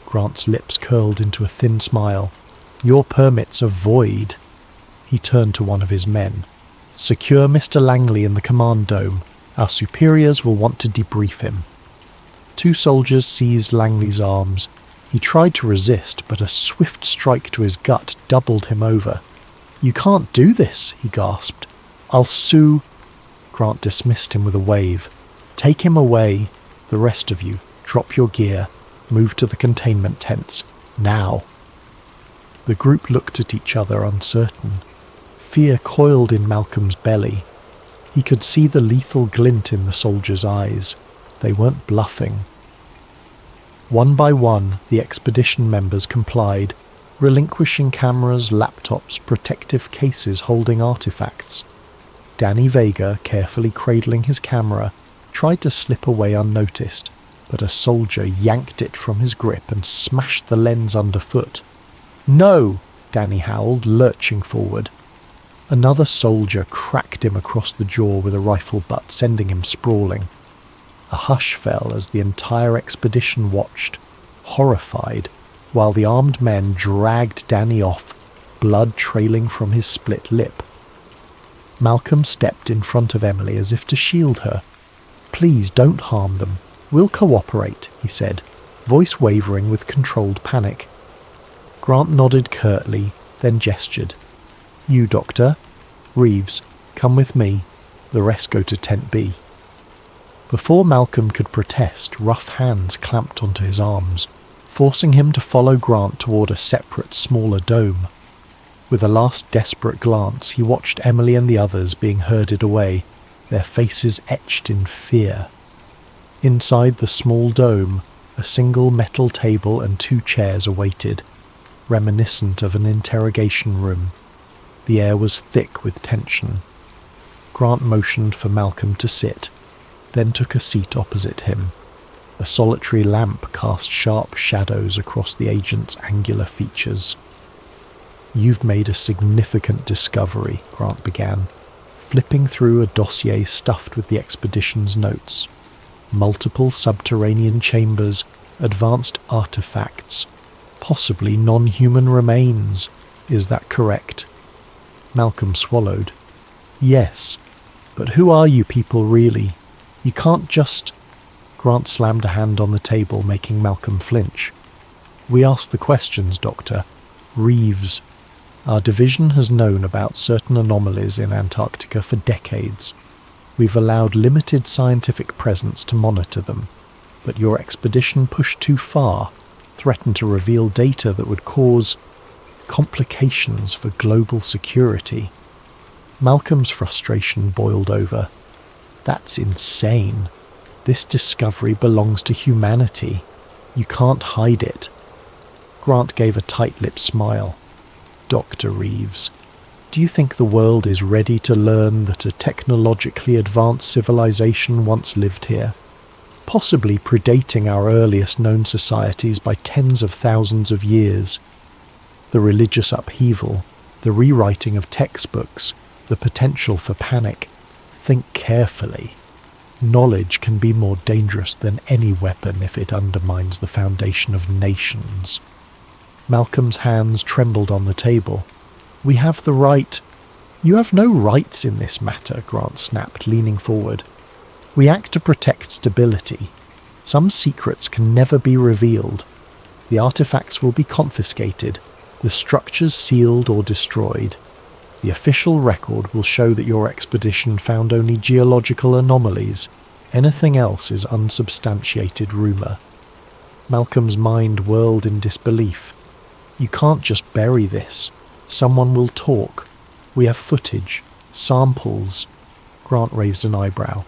Grant's lips curled into a thin smile. "Your permits are void." He turned to one of his men. "Secure Mr. Langley in the command dome. Our superiors will want to debrief him." Two soldiers seized Langley's arms. He tried to resist, but a swift strike to his gut doubled him over. "You can't do this," he gasped. "I'll sue—" Grant dismissed him with a wave. "Take him away. The rest of you, drop your gear. Move to the containment tents. Now." The group looked at each other, uncertain. Fear coiled in Malcolm's belly. He could see the lethal glint in the soldiers' eyes. They weren't bluffing. One by one, the expedition members complied, relinquishing cameras, laptops, protective cases holding artifacts. Danny Vega, carefully cradling his camera, tried to slip away unnoticed, but a soldier yanked it from his grip and smashed the lens underfoot. "No!" Danny howled, lurching forward. Another soldier cracked him across the jaw with a rifle butt, sending him sprawling. A hush fell as the entire expedition watched, horrified, while the armed men dragged Danny off, blood trailing from his split lip. Malcolm stepped in front of Emily as if to shield her. "Please don't harm them. We'll cooperate," he said, voice wavering with controlled panic. Grant nodded curtly, then gestured. "You, Doctor. Reeves, come with me. The rest go to Tent B." Before Malcolm could protest, rough hands clamped onto his arms, forcing him to follow Grant toward a separate, smaller dome. With a last desperate glance, he watched Emily and the others being herded away, their faces etched in fear. Inside the small dome, a single metal table and 2 chairs awaited, reminiscent of an interrogation room. The air was thick with tension. Grant motioned for Malcolm to sit, then took a seat opposite him. A solitary lamp cast sharp shadows across the agent's angular features. "You've made a significant discovery," Grant began, flipping through a dossier stuffed with the expedition's notes. "Multiple subterranean chambers, advanced artifacts, possibly non-human remains. Is that correct?" Malcolm swallowed. "Yes, but who are you people really? You can't just—" Grant slammed a hand on the table, making Malcolm flinch. "We ask the questions, Doctor. Reeves. Our division has known about certain anomalies in Antarctica for decades. We've allowed limited scientific presence to monitor them, but your expedition pushed too far, threatened to reveal data that would cause complications for global security." Malcolm's frustration boiled over. "That's insane. This discovery belongs to humanity. You can't hide it." Grant gave a tight-lipped smile. "Dr. Reeves, Do you think the world is ready to learn that a technologically advanced civilization once lived here, possibly predating our earliest known societies by tens of thousands of years? The religious upheaval, the rewriting of textbooks, the potential for panic. Think carefully. Knowledge can be more dangerous than any weapon if it undermines the foundation of nations. Malcolm's hands trembled on the table. We have the right. You have no rights in this matter, Grant snapped, leaning forward. We act to protect stability. Some secrets can never be revealed. The artifacts will be confiscated, the structures sealed or destroyed. The official record will show that your expedition found only geological anomalies. Anything else is unsubstantiated rumour. Malcolm's mind whirled in disbelief. You can't just bury this. Someone will talk. We have footage, samples. Grant raised an eyebrow.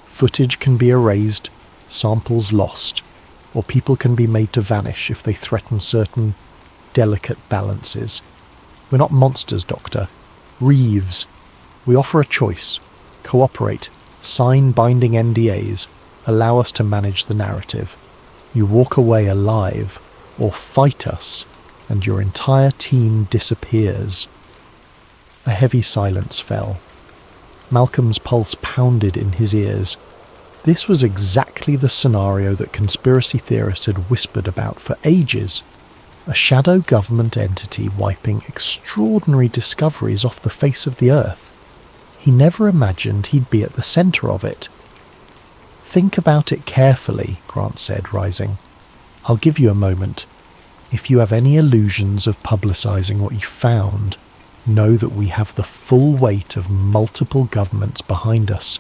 Footage can be erased, samples lost, or people can be made to vanish if they threaten certain delicate balances. We're not monsters, Doctor. Reeves. We offer a choice. Cooperate. Sign binding NDAs. Allow us to manage the narrative. You walk away alive, or fight us, and your entire team disappears. A heavy silence fell. Malcolm's pulse pounded in his ears. This was exactly the scenario that conspiracy theorists had whispered about for ages. A shadow government entity wiping extraordinary discoveries off the face of the earth. He never imagined he'd be at the centre of it. Think about it carefully, Grant said, rising. I'll give you a moment. If you have any illusions of publicising what you found, know that we have the full weight of multiple governments behind us.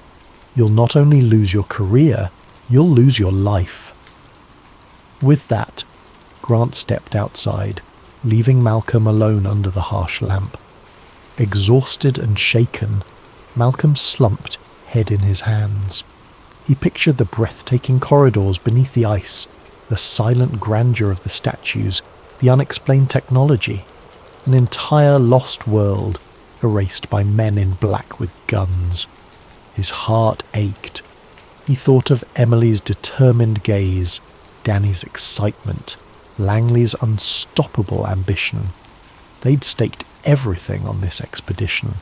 You'll not only lose your career, you'll lose your life. With that, Grant stepped outside, leaving Malcolm alone under the harsh lamp. Exhausted and shaken, Malcolm slumped, head in his hands. He pictured the breathtaking corridors beneath the ice, the silent grandeur of the statues, the unexplained technology, an entire lost world erased by men in black with guns. His heart ached. He thought of Emily's determined gaze, Danny's excitement, Langley's unstoppable ambition. They'd staked everything on this expedition,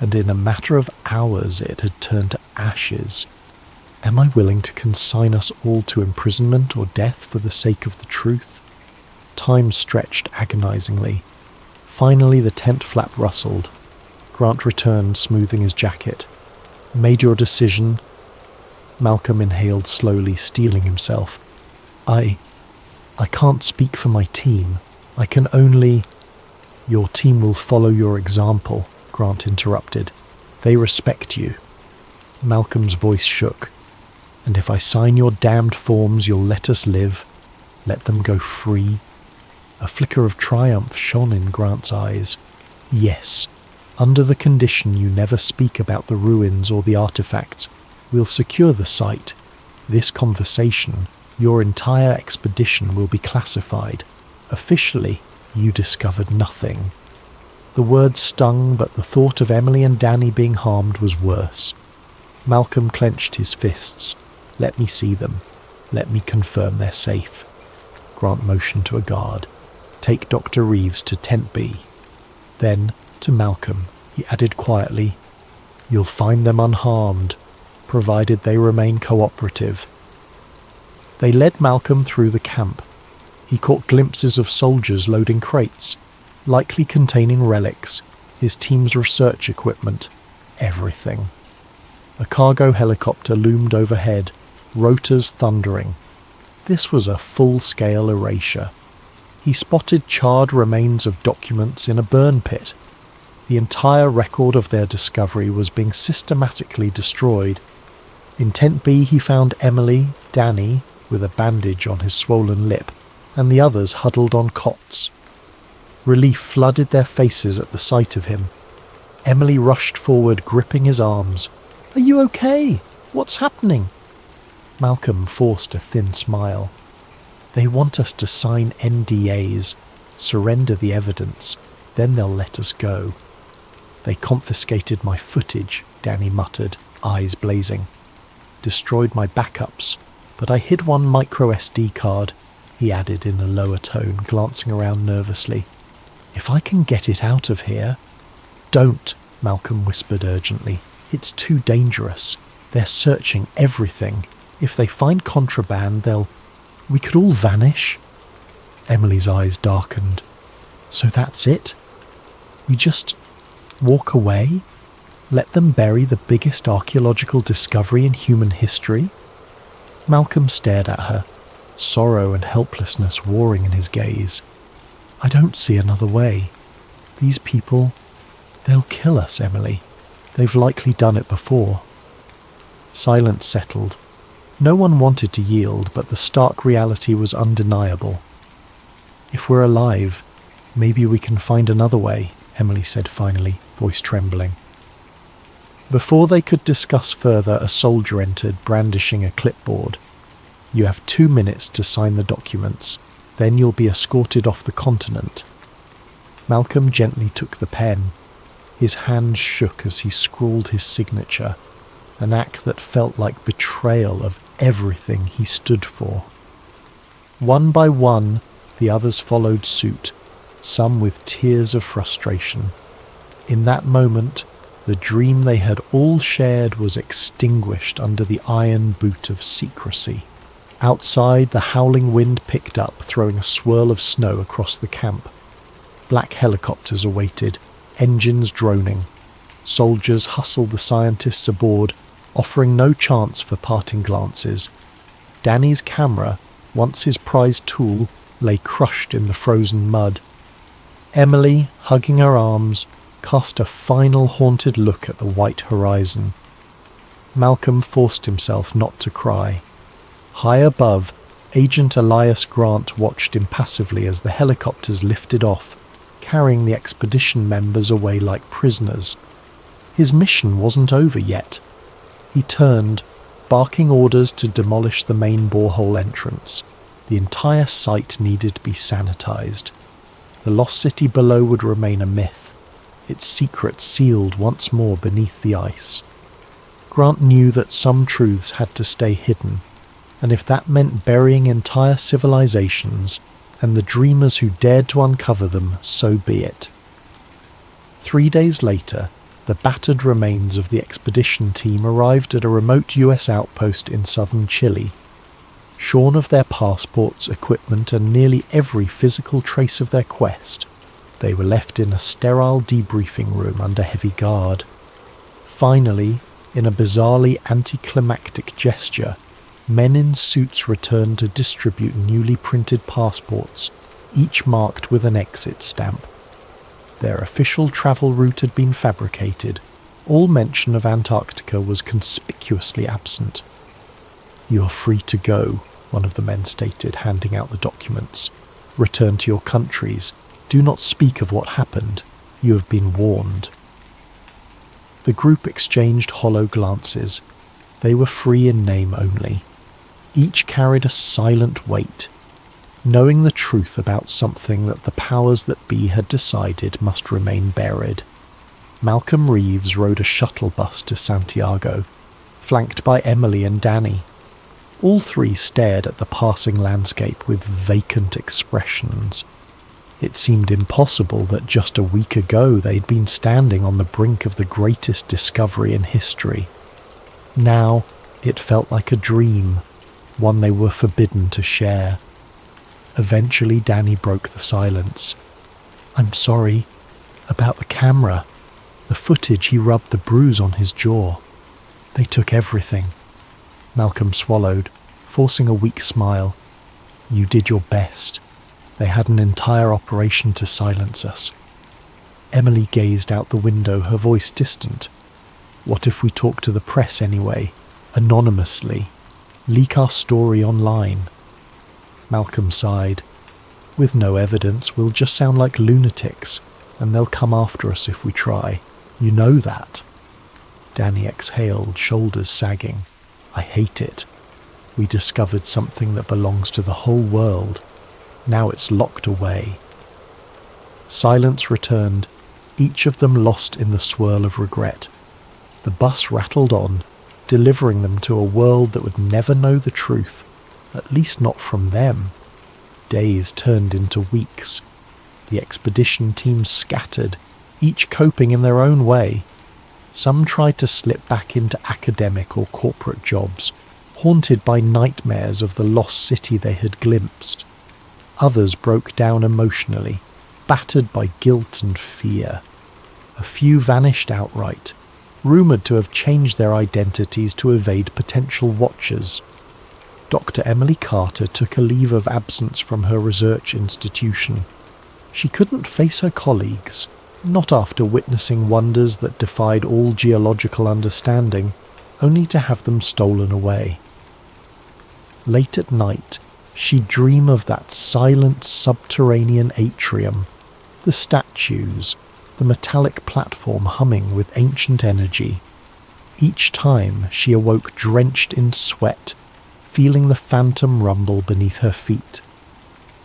and in a matter of hours it had turned to ashes. Am I willing to consign us all to imprisonment or death for the sake of the truth? Time stretched agonizingly. Finally the tent flap rustled. Grant returned, smoothing his jacket. Made your decision? Malcolm inhaled slowly, steeling himself. I can't speak for my team. I can only... Your team will follow your example, Grant interrupted. They respect you. Malcolm's voice shook. And if I sign your damned forms, you'll let us live? Let them go free? A flicker of triumph shone in Grant's eyes. Yes, under the condition you never speak about the ruins or the artifacts, we'll secure the site. This conversation, your entire expedition will be classified. Officially, you discovered nothing. The words stung, but the thought of Emily and Danny being harmed was worse. Malcolm clenched his fists. Let me see them. Let me confirm they're safe. Grant motioned to a guard. Take Dr. Reeves to Tent B. Then, to Malcolm, he added quietly, You'll find them unharmed, provided they remain cooperative. They led Malcolm through the camp. He caught glimpses of soldiers loading crates, likely containing relics, his team's research equipment, everything. A cargo helicopter loomed overhead, rotors thundering. This was a full-scale erasure. He spotted charred remains of documents in a burn pit. The entire record of their discovery was being systematically destroyed. In Tent B he found Emily, Danny, with a bandage on his swollen lip, and the others huddled on cots. Relief flooded their faces at the sight of him. Emily rushed forward, gripping his arms. Are you okay? What's happening? Malcolm forced a thin smile. They want us to sign NDAs, surrender the evidence, then they'll let us go. They confiscated my footage, Danny muttered, eyes blazing. Destroyed my backups, but I hid one micro SD card, he added in a lower tone, glancing around nervously. If I can get it out of here... Don't, Malcolm whispered urgently. It's too dangerous. They're searching everything. If they find contraband, we could all vanish. Emily's eyes darkened. So that's it? We just walk away? Let them bury the biggest archaeological discovery in human history? Malcolm stared at her, sorrow and helplessness warring in his gaze. I don't see another way. These people, they'll kill us, Emily. They've likely done it before. Silence settled. No one wanted to yield, but the stark reality was undeniable. If we're alive, maybe we can find another way, Emily said finally, voice trembling. Before they could discuss further, a soldier entered, brandishing a clipboard. You have 2 minutes to sign the documents. Then you'll be escorted off the continent. Malcolm gently took the pen. His hand shook as he scrawled his signature, an act that felt like betrayal of everything he stood for. One by one, the others followed suit, some with tears of frustration. In that moment, the dream they had all shared was extinguished under the iron boot of secrecy. Outside, the howling wind picked up, throwing a swirl of snow across the camp. Black helicopters awaited, engines droning. Soldiers hustled the scientists aboard, offering no chance for parting glances. Danny's camera, once his prized tool, lay crushed in the frozen mud. Emily, hugging her arms, cast a final haunted look at the white horizon. Malcolm forced himself not to cry. High above, Agent Elias Grant watched impassively as the helicopters lifted off, carrying the expedition members away like prisoners. His mission wasn't over yet. He turned, barking orders to demolish the main borehole entrance. The entire site needed to be sanitized. The lost city below would remain a myth, its secrets sealed once more beneath the ice. Grant knew that some truths had to stay hidden, and if that meant burying entire civilizations and the dreamers who dared to uncover them, so be it. 3 days later, the battered remains of the expedition team arrived at a remote US outpost in southern Chile. Shorn of their passports, equipment, and nearly every physical trace of their quest, they were left in a sterile debriefing room under heavy guard. Finally, in a bizarrely anticlimactic gesture, men in suits returned to distribute newly printed passports, each marked with an exit stamp. Their official travel route had been fabricated. All mention of Antarctica was conspicuously absent. "You're free to go," one of the men stated, handing out the documents. "Return to your countries. Do not speak of what happened. You have been warned." The group exchanged hollow glances. They were free in name only. Each carried a silent weight, knowing the truth about something that the powers that be had decided must remain buried. Malcolm Reeves rode a shuttle bus to Santiago, flanked by Emily and Danny. All three stared at the passing landscape with vacant expressions. It seemed impossible that just a week ago they'd been standing on the brink of the greatest discovery in history. Now it felt like a dream, one they were forbidden to share. Eventually Danny broke the silence. "I'm sorry. About the camera. The footage, he rubbed the bruise on his jaw. They took everything." Malcolm swallowed, forcing a weak smile. "You did your best. They had an entire operation to silence us." Emily gazed out the window, her voice distant. "What if we talk to the press anyway, anonymously? Leak our story online?" Malcolm sighed. "With no evidence, we'll just sound like lunatics, and they'll come after us if we try. You know that." Danny exhaled, shoulders sagging. "I hate it. We discovered something that belongs to the whole world. Now it's locked away." Silence returned. each of them lost in the swirl of regret. The bus rattled on, delivering them to a world that would never know the truth, at least not from them. Days turned into weeks. The expedition teams scattered, each coping in their own way. Some tried to slip back into academic or corporate jobs, haunted by nightmares of the lost city they had glimpsed. Others broke down emotionally, battered by guilt and fear. A few vanished outright, rumoured to have changed their identities to evade potential watchers. Dr. Emily Carter took a leave of absence from her research institution. She couldn't face her colleagues, not after witnessing wonders that defied all geological understanding, only to have them stolen away. Late at night, she'd dream of that silent subterranean atrium, the statues, the metallic platform humming with ancient energy. Each time she awoke drenched in sweat, feeling the phantom rumble beneath her feet.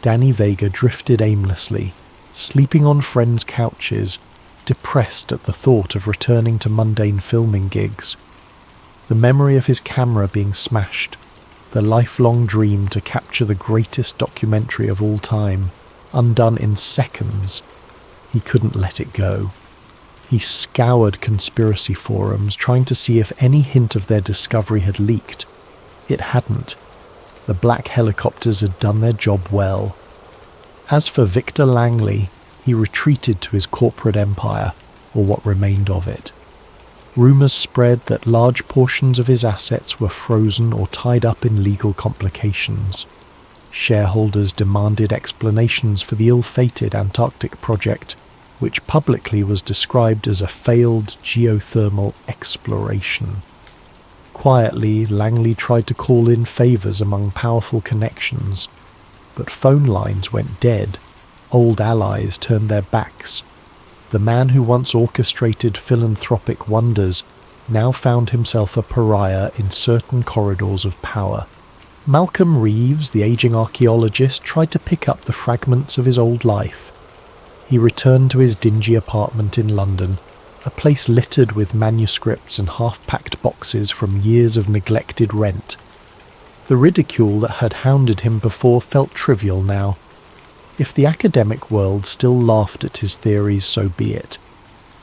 Danny Vega drifted aimlessly, sleeping on friends' couches, depressed at the thought of returning to mundane filming gigs. The memory of his camera being smashed, the lifelong dream to capture the greatest documentary of all time, undone in seconds. He couldn't let it go. He scoured conspiracy forums, trying to see if any hint of their discovery had leaked. It hadn't. The black helicopters had done their job well. As for Victor Langley, he retreated to his corporate empire, or what remained of it. Rumours spread that large portions of his assets were frozen or tied up in legal complications. Shareholders demanded explanations for the ill-fated Antarctic project, which publicly was described as a failed geothermal exploration. Quietly, Langley tried to call in favours among powerful connections, but phone lines went dead. Old allies turned their backs. The man who once orchestrated philanthropic wonders now found himself a pariah in certain corridors of power. Malcolm Reeves, the aging archaeologist, tried to pick up the fragments of his old life. He returned to his dingy apartment in London, a place littered with manuscripts and half-packed boxes from years of neglected rent. The ridicule that had hounded him before felt trivial now. If the academic world still laughed at his theories, so be it.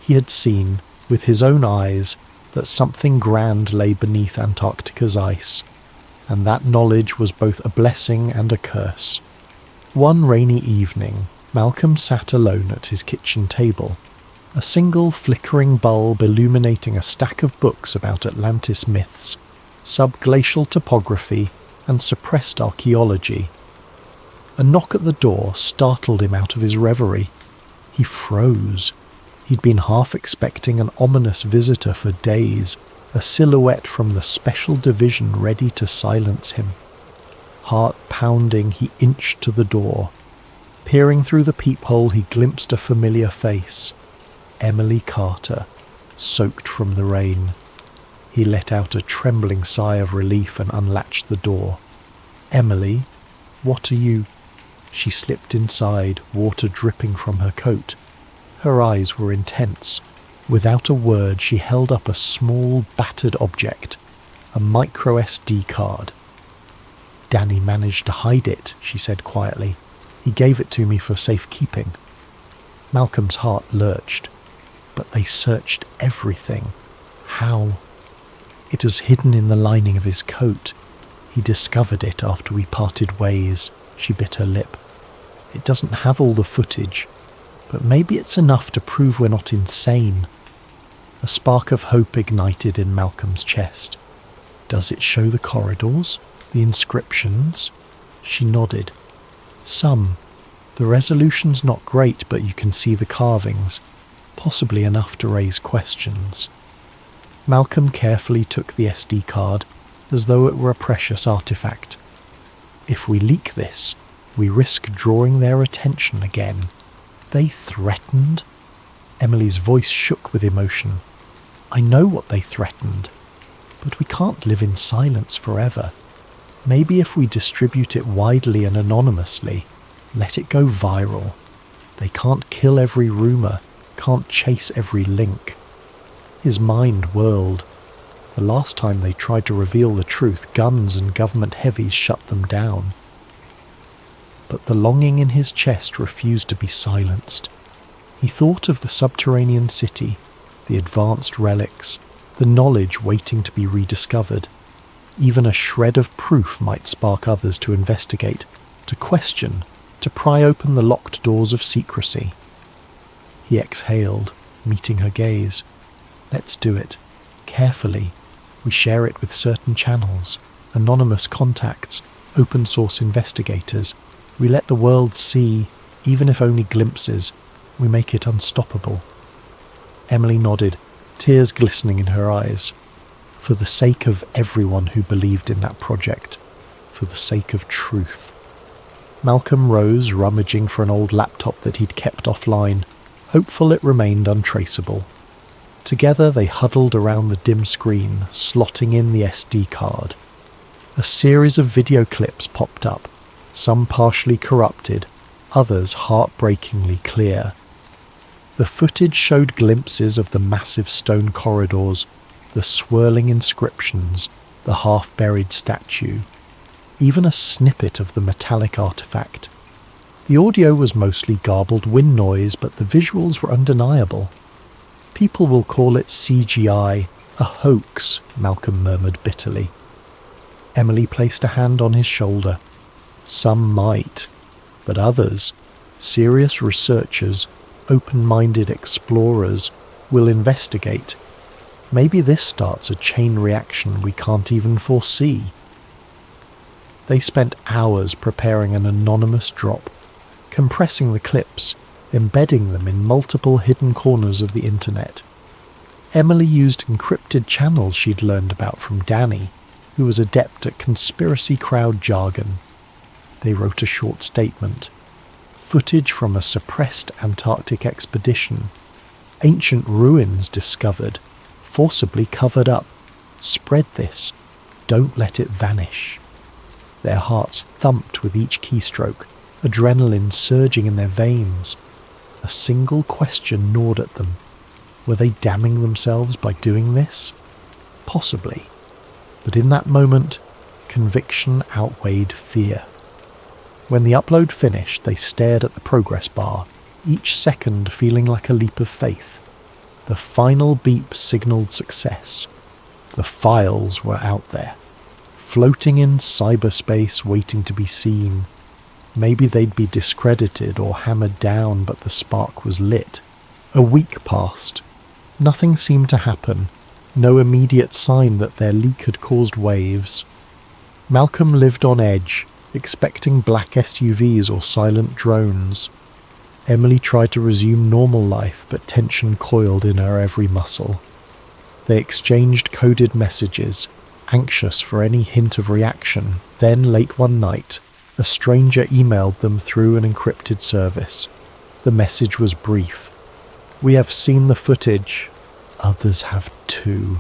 He had seen, with his own eyes, that something grand lay beneath Antarctica's ice, and that knowledge was both a blessing and a curse. One rainy evening, Malcolm sat alone at his kitchen table, a single flickering bulb illuminating a stack of books about Atlantis myths, subglacial topography, and suppressed archaeology. A knock at the door startled him out of his reverie. He froze. He'd been half expecting an ominous visitor for days, a silhouette from the special division ready to silence him. Heart pounding, he inched to the door. Peering through the peephole, he glimpsed a familiar face. Emily Carter, soaked from the rain. He let out a trembling sigh of relief and unlatched the door. "Emily, what are you—" She slipped inside, water dripping from her coat. Her eyes were intense. Without a word, she held up a small, battered object, a micro SD card. "Danny managed to hide it," she said quietly. "He gave it to me for safekeeping." Malcolm's heart lurched. But they searched everything. How? It was hidden in the lining of his coat. He discovered it after we parted ways. She bit her lip. "It doesn't have all the footage, but maybe it's enough to prove we're not insane." A spark of hope ignited in Malcolm's chest. "Does it show the corridors? The inscriptions?" She nodded. "Some. The resolution's not great, but you can see the carvings. Possibly enough to raise questions." Malcolm carefully took the SD card, as though it were a precious artifact. "If we leak this, we risk drawing their attention again." "They threatened?" Emily's voice shook with emotion. "I know what they threatened, but we can't live in silence forever. Maybe if we distribute it widely and anonymously, let it go viral. They can't kill every rumour, can't chase every link. His mind whirled. The last time they tried to reveal the truth, guns and government heavies shut them down. But the longing in his chest refused to be silenced. He thought of the subterranean city, the advanced relics, the knowledge waiting to be rediscovered. Even a shred of proof might spark others to investigate, to question, to pry open the locked doors of secrecy. He exhaled, meeting her gaze. Let's do it. Carefully. We share it with certain channels, anonymous contacts, open source investigators. We let the world see, even if only glimpses. We make it unstoppable. Emily nodded, tears glistening in her eyes. For the sake of everyone who believed in that project. For the sake of truth. Malcolm rose, rummaging for an old laptop that he'd kept offline, hopeful it remained untraceable. Together they huddled around the dim screen, slotting in the SD card. A series of video clips popped up, some partially corrupted, others heartbreakingly clear. The footage showed glimpses of the massive stone corridors, the swirling inscriptions, the half-buried statue, even a snippet of the metallic artifact. The audio was mostly garbled wind noise, but the visuals were undeniable. People will call it CGI, a hoax, Malcolm murmured bitterly. Emily placed a hand on his shoulder. Some might, but others, serious researchers, open-minded explorers, will investigate. Maybe this starts a chain reaction we can't even foresee. They spent hours preparing an anonymous drop, compressing the clips, embedding them in multiple hidden corners of the internet. Emily used encrypted channels she'd learned about from Danny, who was adept at conspiracy crowd jargon. They wrote a short statement. Footage from a suppressed Antarctic expedition. Ancient ruins discovered, forcibly covered up. Spread this. Don't let it vanish. Their hearts thumped with each keystroke, adrenaline surging in their veins. A single question gnawed at them. Were they damning themselves by doing this? Possibly. But in that moment, conviction outweighed fear. When the upload finished, they stared at the progress bar, each second feeling like a leap of faith. The final beep signaled success. The files were out there, floating in cyberspace waiting to be seen. Maybe they'd be discredited or hammered down, but the spark was lit. A week passed. Nothing seemed to happen. No immediate sign that their leak had caused waves. Malcolm lived on edge, expecting black SUVs or silent drones. Emily tried to resume normal life, but tension coiled in her every muscle. They exchanged coded messages, anxious for any hint of reaction. Then, late one night, a stranger emailed them through an encrypted service. The message was brief. We have seen the footage. Others have too.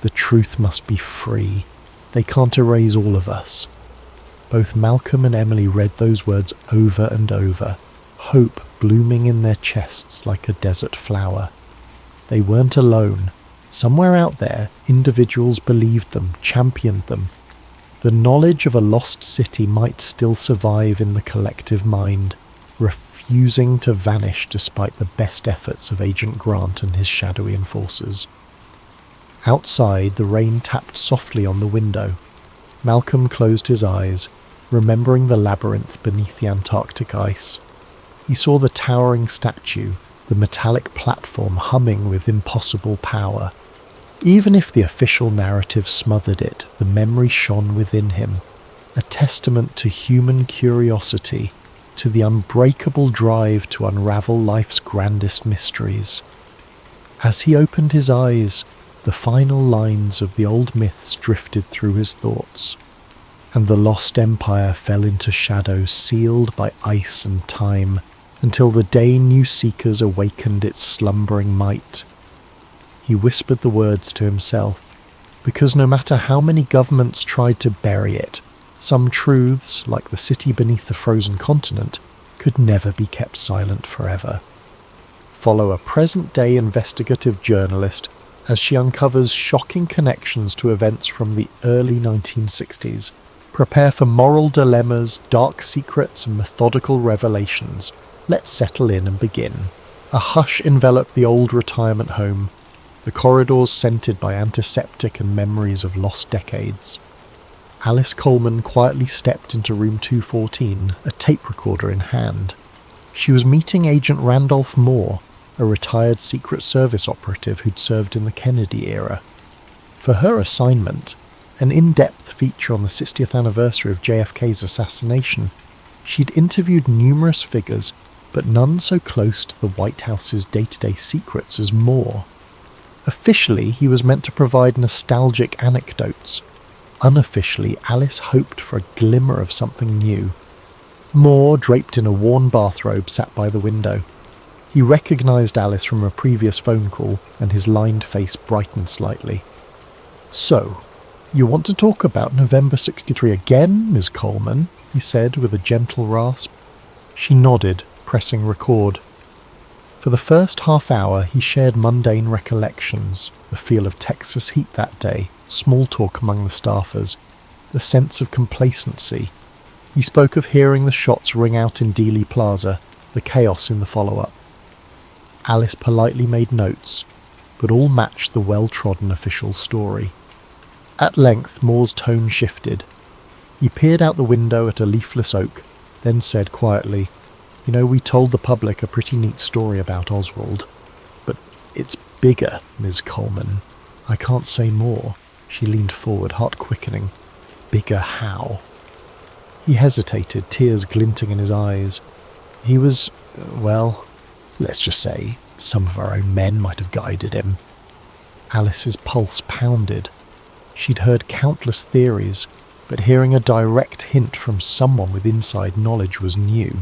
The truth must be free. They can't erase all of us. Both Malcolm and Emily read those words over and over, hope blooming in their chests like a desert flower. They weren't alone. Somewhere out there, individuals believed them, championed them. The knowledge of a lost city might still survive in the collective mind, refusing to vanish despite the best efforts of Agent Grant and his shadowy enforcers. Outside, the rain tapped softly on the window. Malcolm closed his eyes, remembering the labyrinth beneath the Antarctic ice. He saw the towering statue, the metallic platform humming with impossible power. Even if the official narrative smothered it, the memory shone within him, a testament to human curiosity, to the unbreakable drive to unravel life's grandest mysteries. As he opened his eyes, the final lines of the old myths drifted through his thoughts, and the lost empire fell into shadow sealed by ice and time, until the day new seekers awakened its slumbering might. He whispered the words to himself, because no matter how many governments tried to bury it, some truths, like the city beneath the frozen continent, could never be kept silent forever. follow a present-day investigative journalist as she uncovers shocking connections to events from the early 1960s. Prepare for moral dilemmas, dark secrets, and methodical revelations. Let's settle in and begin. A hush enveloped the old retirement home, the corridors scented by antiseptic and memories of lost decades. Alice Coleman quietly stepped into room 214, a tape recorder in hand. She was meeting Agent Randolph Moore, a retired Secret Service operative who'd served in the Kennedy era. For her assignment, an in-depth feature on the 60th anniversary of JFK's assassination, she'd interviewed numerous figures, but none so close to the White House's day-to-day secrets as Moore. Officially, he was meant to provide nostalgic anecdotes. Unofficially, Alice hoped for a glimmer of something new. Moore, draped in a worn bathrobe, sat by the window. He recognised Alice from a previous phone call, and his lined face brightened slightly. "So, you want to talk about November 63 again, Ms. Coleman?" he said with a gentle rasp. She nodded, pressing record. For the first half hour he shared mundane recollections, the feel of Texas heat that day, small talk among the staffers, the sense of complacency. He spoke of hearing the shots ring out in Dealey Plaza, the chaos in the follow-up. Alice politely made notes, but all matched the well-trodden official story. At length Moore's tone shifted. He peered out the window at a leafless oak, then said quietly, "You know, we told the public a pretty neat story about Oswald. But it's bigger, Ms. Coleman. I can't say more." She leaned forward, heart quickening. "Bigger how?" He hesitated, tears glinting in his eyes. He was, well, let's just say, some of our own men might have guided him. Alice's pulse pounded. She'd heard countless theories, but hearing a direct hint from someone with inside knowledge was new.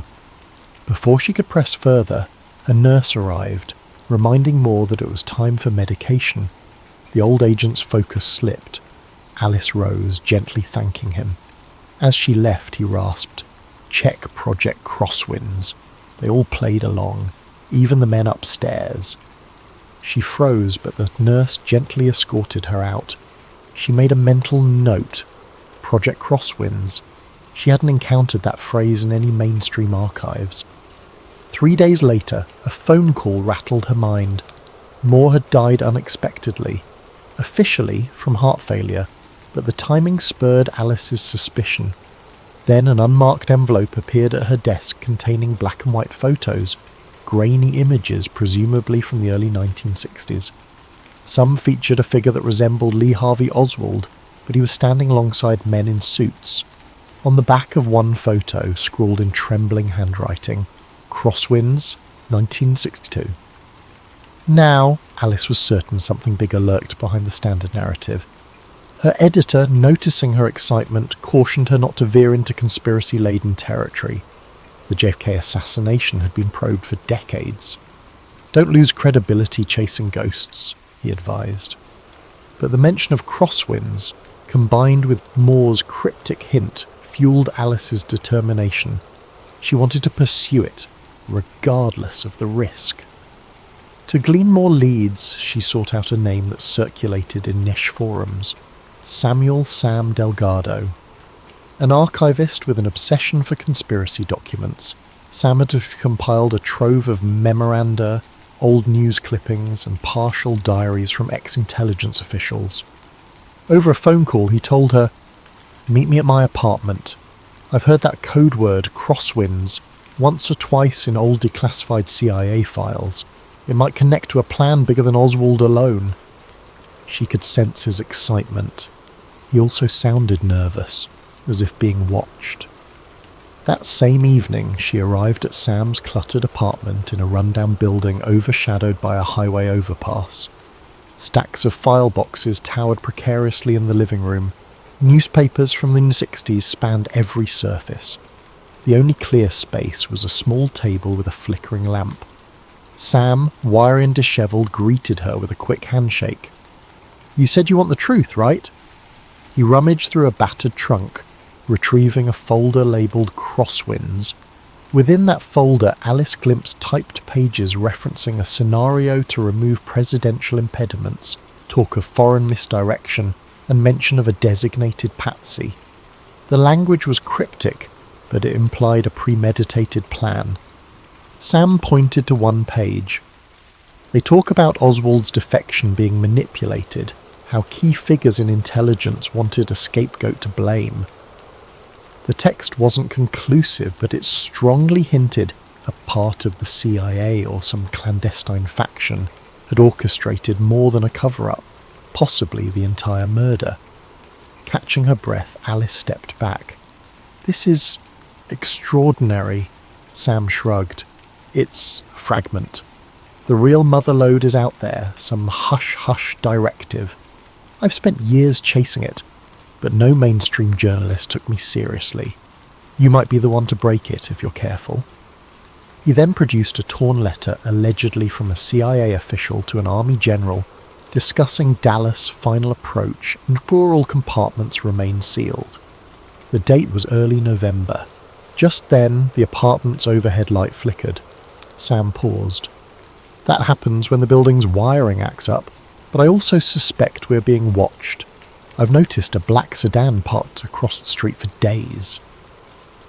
Before she could press further, a nurse arrived, reminding Moore that it was time for medication. The old agent's focus slipped. Alice rose, gently thanking him. As she left, he rasped, "Check Project Crosswinds." They all played along, even the men upstairs. She froze, but the nurse gently escorted her out. She made a mental note. Project Crosswinds. She hadn't encountered that phrase in any mainstream archives. 3 days later, a phone call rattled her mind. Moore had died unexpectedly, officially from heart failure, but the timing spurred Alice's suspicion. Then an unmarked envelope appeared at her desk containing black and white photos, grainy images presumably from the early 1960s. Some featured a figure that resembled Lee Harvey Oswald, but he was standing alongside men in suits. On the back of one photo, scrawled in trembling handwriting, "Crosswinds, 1962. Now, Alice was certain something bigger lurked behind the standard narrative. Her editor, noticing her excitement, cautioned her not to veer into conspiracy-laden territory. The JFK assassination had been probed for decades. "Don't lose credibility chasing ghosts," he advised. But the mention of crosswinds, combined with Moore's cryptic hint, fueled Alice's determination. She wanted to pursue it, regardless of the risk. To glean more leads, she sought out a name that circulated in niche forums. Samuel Sam Delgado. An archivist with an obsession for conspiracy documents, Sam had compiled a trove of memoranda, old news clippings, and partial diaries from ex-intelligence officials. Over a phone call, he told her, "Meet me at my apartment. I've heard that code word, crosswinds, once or twice in old declassified CIA files. It might connect to a plan bigger than Oswald alone." She could sense his excitement. He also sounded nervous, as if being watched. That same evening, she arrived at Sam's cluttered apartment in a rundown building overshadowed by a highway overpass. Stacks of file boxes towered precariously in the living room. Newspapers from the 60s spanned every surface. The only clear space was a small table with a flickering lamp. Sam, wiry and dishevelled, greeted her with a quick handshake. "You said you want the truth, right?" He rummaged through a battered trunk, retrieving a folder labelled Crosswinds. Within that folder, Alice glimpsed typed pages referencing a scenario to remove presidential impediments, talk of foreign misdirection, and mention of a designated patsy. The language was cryptic, but it implied a premeditated plan. Sam pointed to one page. They talk about Oswald's defection being manipulated, how key figures in intelligence wanted a scapegoat to blame. The text wasn't conclusive, but it strongly hinted a part of the CIA or some clandestine faction had orchestrated more than a cover-up, possibly the entire murder. Catching her breath, Alice stepped back. "This is extraordinary," Sam shrugged. "It's a fragment. The real motherlode is out there, some hush-hush directive. I've spent years chasing it, but no mainstream journalist took me seriously. You might be the one to break it if you're careful." He then produced a torn letter allegedly from a CIA official to an army general discussing Dallas' final approach, and rural compartments remained sealed. The date was early November. Just then, the apartment's overhead light flickered. Sam paused. "That happens when the building's wiring acts up, but I also suspect we're being watched. I've noticed a black sedan parked across the street for days."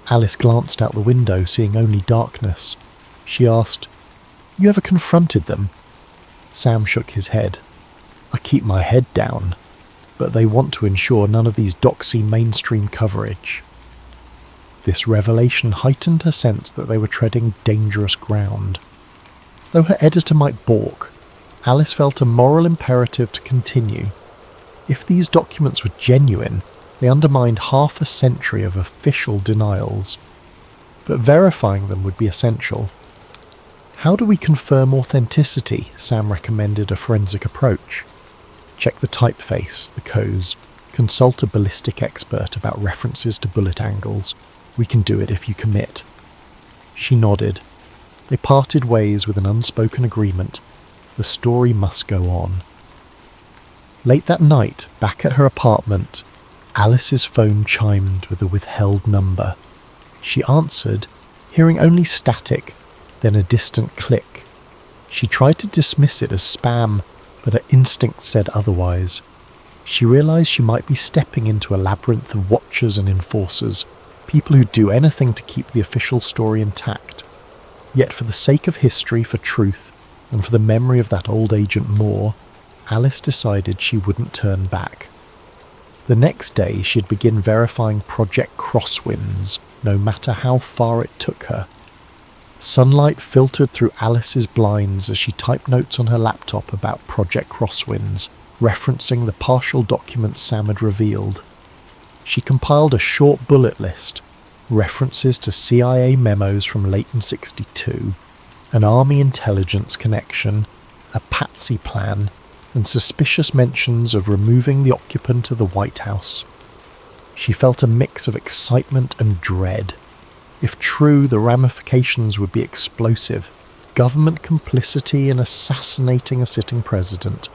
Alice glanced out the window, seeing only darkness. She asked, "You ever confronted them?" Sam shook his head. "I keep my head down, but they want to ensure none of these doxy mainstream coverage." This revelation heightened her sense that they were treading dangerous ground. Though her editor might balk, Alice felt a moral imperative to continue. If these documents were genuine, they undermined half a century of official denials. But verifying them would be essential. "How do we confirm authenticity?" Sam recommended a forensic approach. "Check the typeface, the codes, consult a ballistic expert about references to bullet angles. We can do it if you commit." She nodded. They parted ways with an unspoken agreement. The story must go on. Late that night, back at her apartment, Alice's phone chimed with a withheld number. She answered, hearing only static, then a distant click. She tried to dismiss it as spam, but her instinct said otherwise. She realized she might be stepping into a labyrinth of watchers and enforcers, people who'd do anything to keep the official story intact. Yet for the sake of history, for truth, and for the memory of that old Agent Moore, Alice decided she wouldn't turn back. The next day she'd begin verifying Project Crosswinds, no matter how far it took her. Sunlight filtered through Alice's blinds as she typed notes on her laptop about Project Crosswinds, referencing the partial documents Sam had revealed. She compiled a short bullet list, references to CIA memos from Leighton 62, an army intelligence connection, a patsy plan, and suspicious mentions of removing the occupant of the White House. She felt a mix of excitement and dread. If true, the ramifications would be explosive. Government complicity in assassinating a sitting president.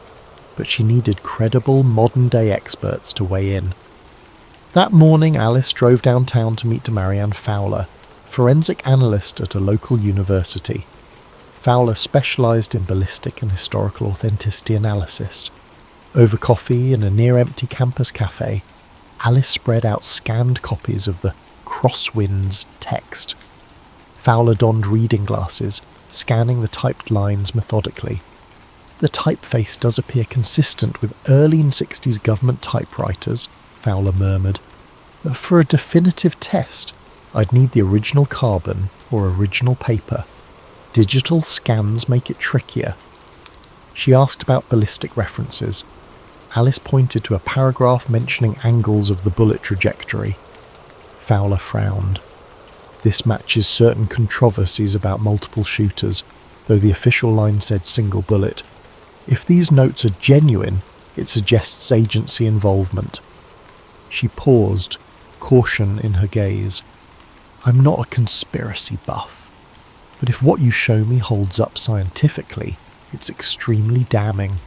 But she needed credible, modern-day experts to weigh in. That morning, Alice drove downtown to meet Marianne Fowler, forensic analyst at a local university. Fowler specialised in ballistic and historical authenticity analysis. Over coffee in a near-empty campus cafe, Alice spread out scanned copies of the Crosswinds text. Fowler donned reading glasses, scanning the typed lines methodically. "The typeface does appear consistent with early 60s government typewriters," Fowler murmured. "But for a definitive test, I'd need the original carbon or original paper. Digital scans make it trickier." She asked about ballistic references. Alice pointed to a paragraph mentioning angles of the bullet trajectory. Fowler frowned. "This matches certain controversies about multiple shooters, though the official line said single bullet. If these notes are genuine, it suggests agency involvement." She paused, caution in her gaze. "I'm not a conspiracy buff, but if what you show me holds up scientifically, it's extremely damning."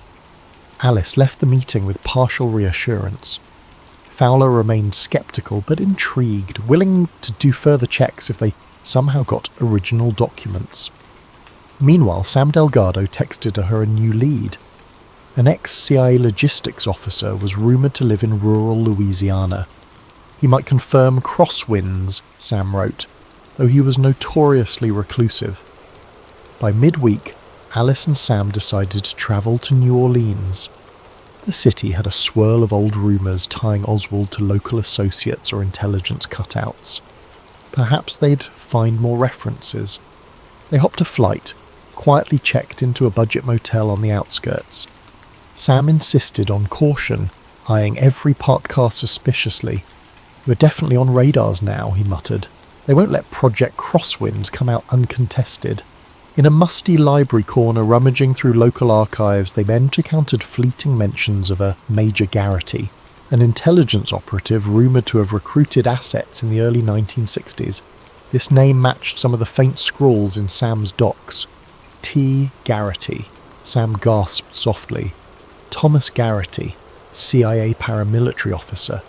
Alice left the meeting with partial reassurance. Fowler remained sceptical but intrigued, willing to do further checks if they somehow got original documents. Meanwhile, Sam Delgado texted her a new lead. An ex-CIA logistics officer was rumoured to live in rural Louisiana. He might confirm crosswinds, Sam wrote, though he was notoriously reclusive. By midweek, Alice and Sam decided to travel to New Orleans. The city had a swirl of old rumours tying Oswald to local associates or intelligence cutouts. Perhaps they'd find more references. They hopped a flight, quietly checked into a budget motel on the outskirts. Sam insisted on caution, eyeing every parked car suspiciously. "We're definitely on radars now," he muttered. "They won't let Project Crosswinds come out uncontested." In a musty library corner rummaging through local archives, they then encountered fleeting mentions of a Major Garrity, an intelligence operative rumoured to have recruited assets in the early 1960s. This name matched some of the faint scrawls in Sam's docs. T. Garrity. Sam gasped softly. Thomas Garrity, CIA paramilitary officer,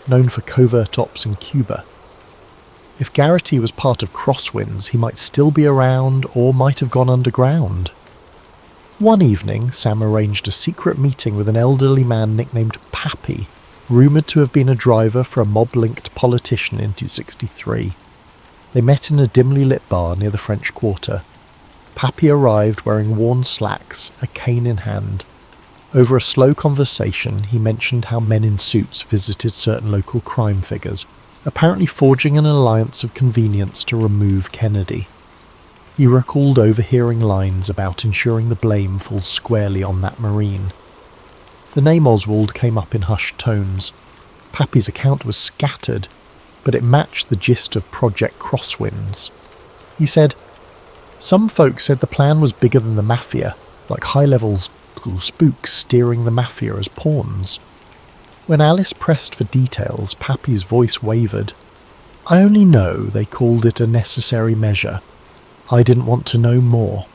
known for covert ops in Cuba. If Garrity was part of Crosswinds, he might still be around or might have gone underground. One evening, Sam arranged a secret meeting with an elderly man nicknamed Pappy, rumoured to have been a driver for a mob-linked politician in 1963. They met in a dimly lit bar near the French Quarter. Pappy arrived wearing worn slacks, a cane in hand. Over a slow conversation, he mentioned how men in suits visited certain local crime figures, apparently forging an alliance of convenience to remove Kennedy. He recalled overhearing lines about ensuring the blame falls squarely on that Marine. The name Oswald came up in hushed tones. Pappy's account was scattered, but it matched the gist of Project Crosswinds. He said, "Some folks said the plan was bigger than the Mafia, like high-level spooks steering the Mafia as pawns." When Alice pressed for details, Pappy's voice wavered. "I only know they called it a necessary measure. I didn't want to know more."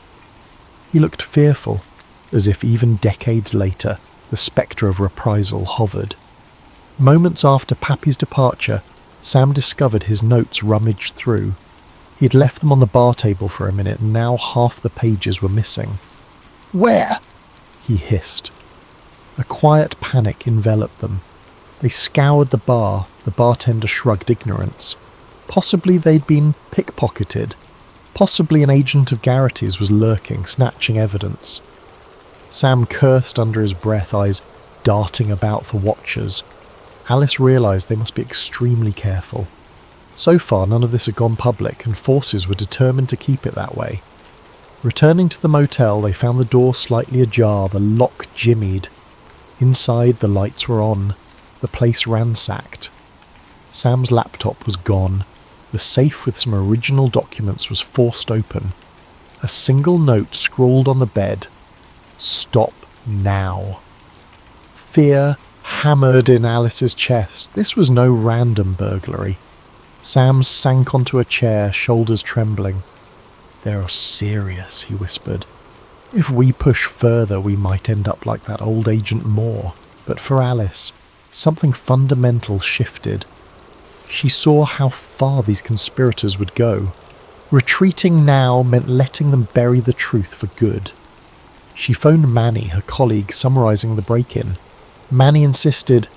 He looked fearful, as if even decades later, the spectre of reprisal hovered. Moments after Pappy's departure, Sam discovered his notes rummaged through. He'd left them on the bar table for a minute, and now half the pages were missing. "Where?" he hissed. A quiet panic enveloped them. They scoured the bar. The bartender shrugged ignorance. Possibly they'd been pickpocketed. Possibly an agent of Garrity's was lurking, snatching evidence. Sam cursed under his breath, eyes darting about for watchers. Alice realised they must be extremely careful. So far, none of this had gone public, and forces were determined to keep it that way. Returning to the motel, they found the door slightly ajar, the lock jimmied. Inside, the lights were on, the place ransacked. Sam's laptop was gone. The safe with some original documents was forced open. A single note scrawled on the bed. "Stop now." Fear hammered in Alice's chest. This was no random burglary. Sam sank onto a chair, shoulders trembling. "They're serious," he whispered. "If we push further, we might end up like that old Agent Moore." But for Alice, something fundamental shifted. She saw how far these conspirators would go. Retreating now meant letting them bury the truth for good. She phoned Manny, her colleague, summarising the break-in. Manny insisted,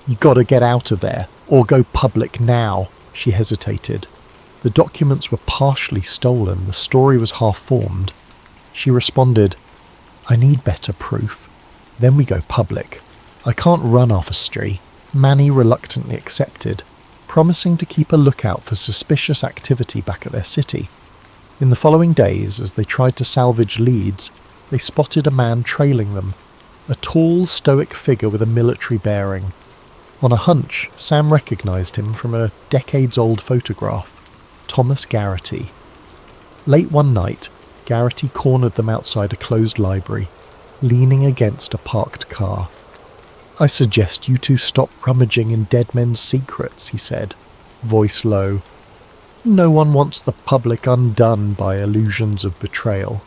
"You gotta get out of there, or go public now." She hesitated. The documents were partially stolen, the story was half-formed. She responded, "I need better proof. Then we go public. I can't run off a spree." Manny reluctantly accepted, promising to keep a lookout for suspicious activity back at their city. In the following days, as they tried to salvage leads, they spotted a man trailing them, a tall, stoic figure with a military bearing. On a hunch, Sam recognised him from a decades-old photograph. Thomas Garrity. Late one night, Garrity cornered them outside a closed library, leaning against a parked car. "I suggest you two stop rummaging in dead men's secrets," he said, voice low. "No one wants the public undone by illusions of betrayal.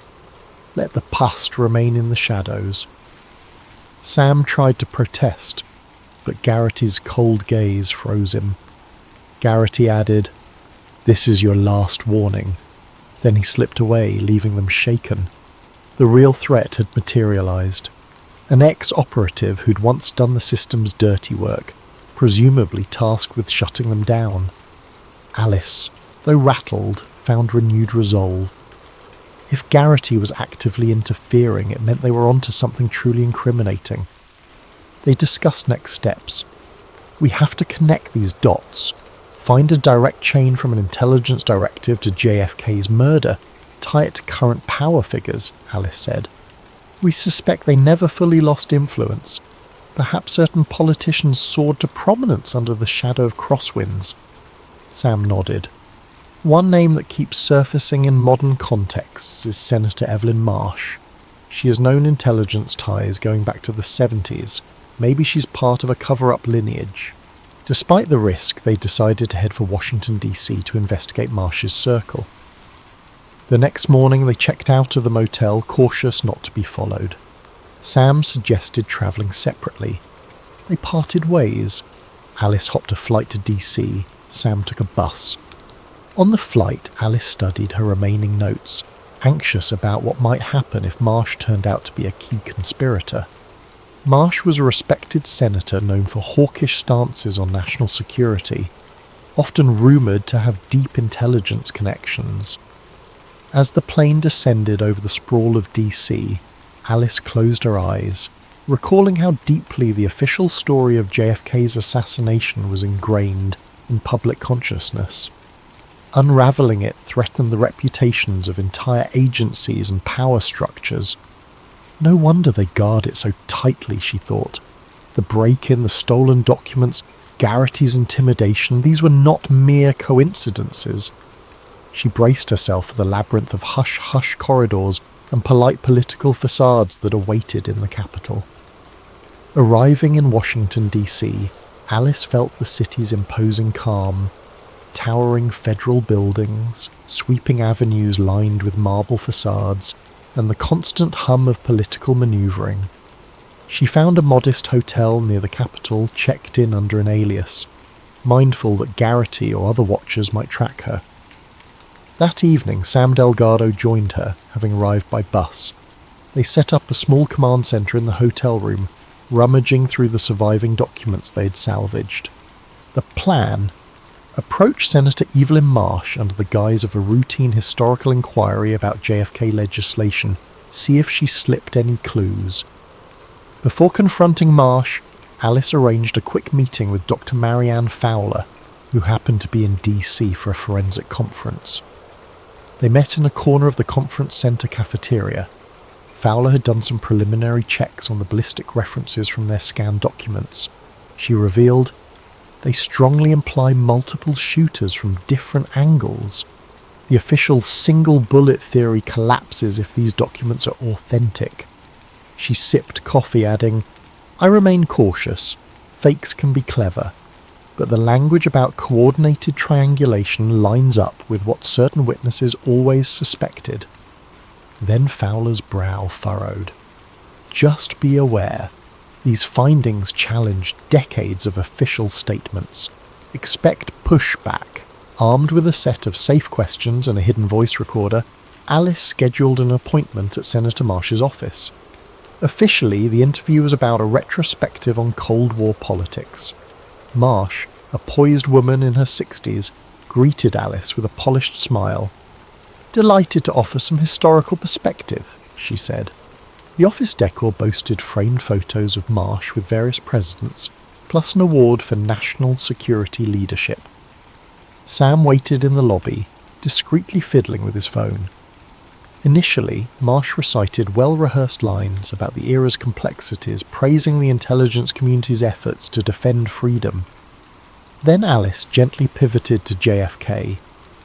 Let the past remain in the shadows." Sam tried to protest, but Garrity's cold gaze froze him. Garrity added, "This is your last warning." Then he slipped away, leaving them shaken. The real threat had materialized. An ex-operative who'd once done the system's dirty work, presumably tasked with shutting them down. Alice, though rattled, found renewed resolve. If Garrity was actively interfering, it meant they were onto something truly incriminating. They discussed next steps. "We have to connect these dots. Find a direct chain from an intelligence directive to JFK's murder. Tie it to current power figures," Alice said. "We suspect they never fully lost influence. Perhaps certain politicians soared to prominence under the shadow of crosswinds." Sam nodded. "One name that keeps surfacing in modern contexts is Senator Evelyn Marsh. She has known intelligence ties going back to the 70s. Maybe she's part of a cover-up lineage." Despite the risk, they decided to head for Washington, D.C. to investigate Marsh's circle. The next morning they checked out of the motel, cautious not to be followed. Sam suggested travelling separately. They parted ways. Alice hopped a flight to D.C., Sam took a bus. On the flight, Alice studied her remaining notes, anxious about what might happen if Marsh turned out to be a key conspirator. Marsh was a respected senator known for hawkish stances on national security, often rumoured to have deep intelligence connections. As the plane descended over the sprawl of DC, Alice closed her eyes, recalling how deeply the official story of JFK's assassination was ingrained in public consciousness. Unravelling it threatened the reputations of entire agencies and power structures. No wonder they guard it so tightly, she thought. The break-in, the stolen documents, Garrity's intimidation, these were not mere coincidences. She braced herself for the labyrinth of hush-hush corridors and polite political facades that awaited in the capital. Arriving in Washington, D.C., Alice felt the city's imposing calm. Towering federal buildings, sweeping avenues lined with marble facades, and the constant hum of political manoeuvring. She found a modest hotel near the capital, checked in under an alias, mindful that Garrity or other watchers might track her. That evening, Sam Delgado joined her, having arrived by bus. They set up a small command centre in the hotel room, rummaging through the surviving documents they had salvaged. The plan: approach Senator Evelyn Marsh under the guise of a routine historical inquiry about JFK legislation, see if she slipped any clues. Before confronting Marsh, Alice arranged a quick meeting with Dr. Marianne Fowler, who happened to be in D.C. for a forensic conference. They met in a corner of the conference centre cafeteria. Fowler had done some preliminary checks on the ballistic references from their scanned documents. She revealed, "They strongly imply multiple shooters from different angles. The official single bullet theory collapses if these documents are authentic." She sipped coffee, adding, "I remain cautious. Fakes can be clever. But the language about coordinated triangulation lines up with what certain witnesses always suspected." Then Fowler's brow furrowed. "Just be aware. These findings challenged decades of official statements. Expect pushback." Armed with a set of safe questions and a hidden voice recorder, Alice scheduled an appointment at Senator Marsh's office. Officially, the interview was about a retrospective on Cold War politics. Marsh, a poised woman in her 60s, greeted Alice with a polished smile. "Delighted to offer some historical perspective," she said. The office decor boasted framed photos of Marsh with various presidents, plus an award for national security leadership. Sam waited in the lobby, discreetly fiddling with his phone. Initially, Marsh recited well-rehearsed lines about the era's complexities, praising the intelligence community's efforts to defend freedom. Then Alice gently pivoted to JFK,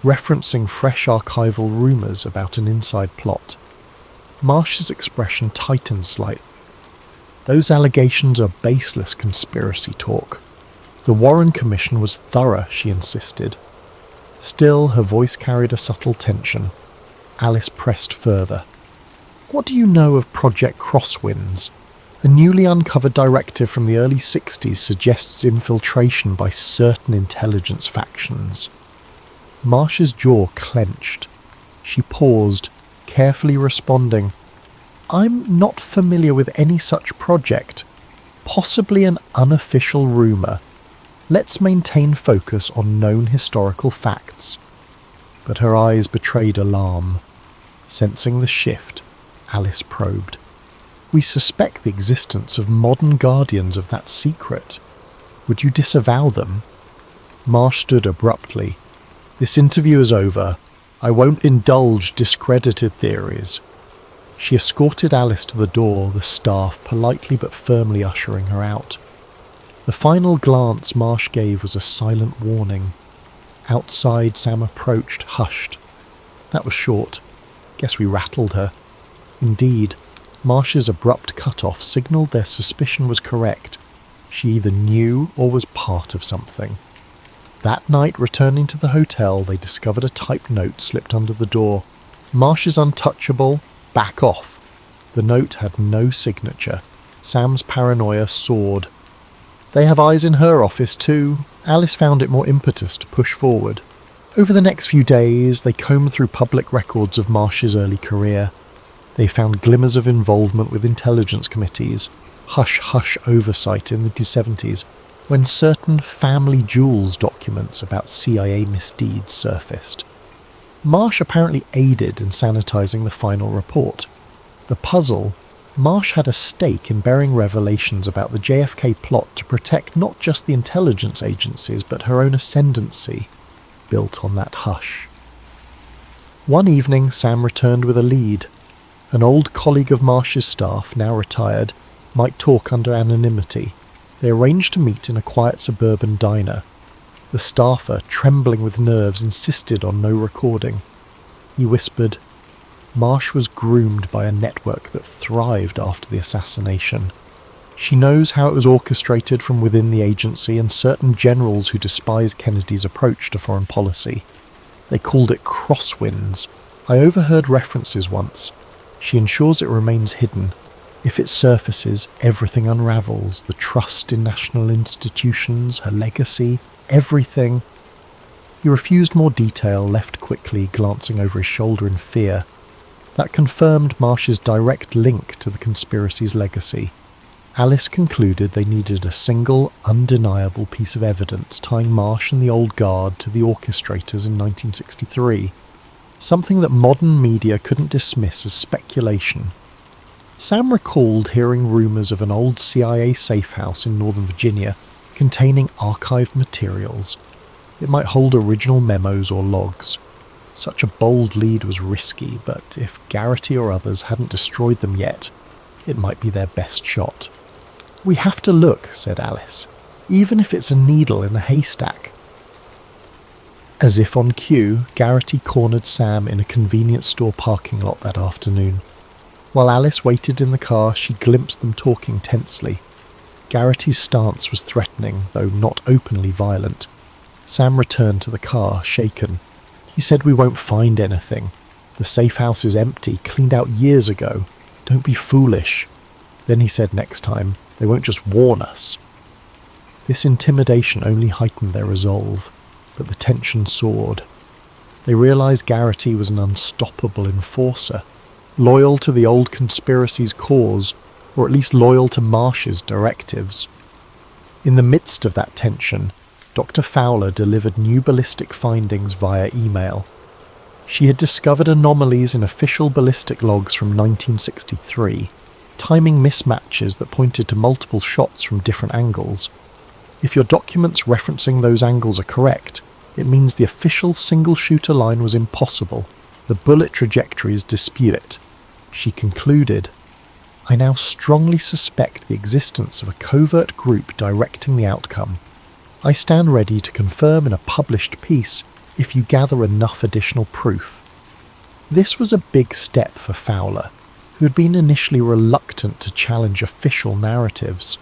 referencing fresh archival rumours about an inside plot. Marsh's expression tightened slightly. "Those allegations are baseless conspiracy talk. The Warren Commission was thorough," she insisted. Still, her voice carried a subtle tension. Alice pressed further. "What do you know of Project Crosswinds? A newly uncovered directive from the early 60s suggests infiltration by certain intelligence factions." Marsh's jaw clenched. She paused, carefully responding, "I'm not familiar with any such project. Possibly an unofficial rumour. Let's maintain focus on known historical facts." But her eyes betrayed alarm. Sensing the shift, Alice probed. "We suspect the existence of modern guardians of that secret. Would you disavow them?" Marsh stood abruptly. "This interview is over. I won't indulge discredited theories." She escorted Alice to the door, the staff politely but firmly ushering her out. The final glance Marsh gave was a silent warning. Outside, Sam approached, hushed. "That was short. Guess we rattled her." Indeed, Marsh's abrupt cut-off signalled their suspicion was correct. She either knew or was part of something. That night, returning to the hotel, they discovered a typed note slipped under the door. "Marsh is untouchable. Back off." The note had no signature. Sam's paranoia soared. "They have eyes in her office too." Alice found it more impetus to push forward. Over the next few days, they combed through public records of Marsh's early career. They found glimmers of involvement with intelligence committees, hush-hush oversight in the 70s, when certain family jewels documents about CIA misdeeds surfaced. Marsh apparently aided in sanitizing the final report. The puzzle: Marsh had a stake in bearing revelations about the JFK plot to protect not just the intelligence agencies but her own ascendancy, built on that hush. One evening, Sam returned with a lead. An old colleague of Marsh's staff, now retired, might talk under anonymity. They arranged to meet in a quiet suburban diner. The staffer, trembling with nerves, insisted on no recording. He whispered, "Marsh was groomed by a network that thrived after the assassination. She knows how it was orchestrated from within the agency and certain generals who despise Kennedy's approach to foreign policy. They called it crosswinds. I overheard references once. She ensures it remains hidden. If it surfaces, everything unravels, the trust in national institutions, her legacy, everything." He refused more detail, left quickly, glancing over his shoulder in fear. That confirmed Marsh's direct link to the conspiracy's legacy. Alice concluded they needed a single, undeniable piece of evidence tying Marsh and the old guard to the orchestrators in 1963. Something that modern media couldn't dismiss as speculation. Sam recalled hearing rumours of an old CIA safe house in Northern Virginia containing archived materials. It might hold original memos or logs. Such a bold lead was risky, but if Garrity or others hadn't destroyed them yet, it might be their best shot. "We have to look," said Alice, "even if it's a needle in a haystack." As if on cue, Garrity cornered Sam in a convenience store parking lot that afternoon. While Alice waited in the car, she glimpsed them talking tensely. Garrity's stance was threatening, though not openly violent. Sam returned to the car, shaken. He said, "We won't find anything. The safe house is empty, cleaned out years ago. Don't be foolish." Then he said next time, "They won't just warn us." This intimidation only heightened their resolve, but the tension soared. They realized Garrity was an unstoppable enforcer, loyal to the old conspiracy's cause, or at least loyal to Marsh's directives. In the midst of that tension, Dr. Fowler delivered new ballistic findings via email. She had discovered anomalies in official ballistic logs from 1963, timing mismatches that pointed to multiple shots from different angles. If your documents referencing those angles are correct, it means the official single-shooter line was impossible. The bullet trajectories dispute it. She concluded, "I now strongly suspect the existence of a covert group directing the outcome. I stand ready to confirm in a published piece if you gather enough additional proof." This was a big step for Fowler, who had been initially reluctant to challenge official narratives.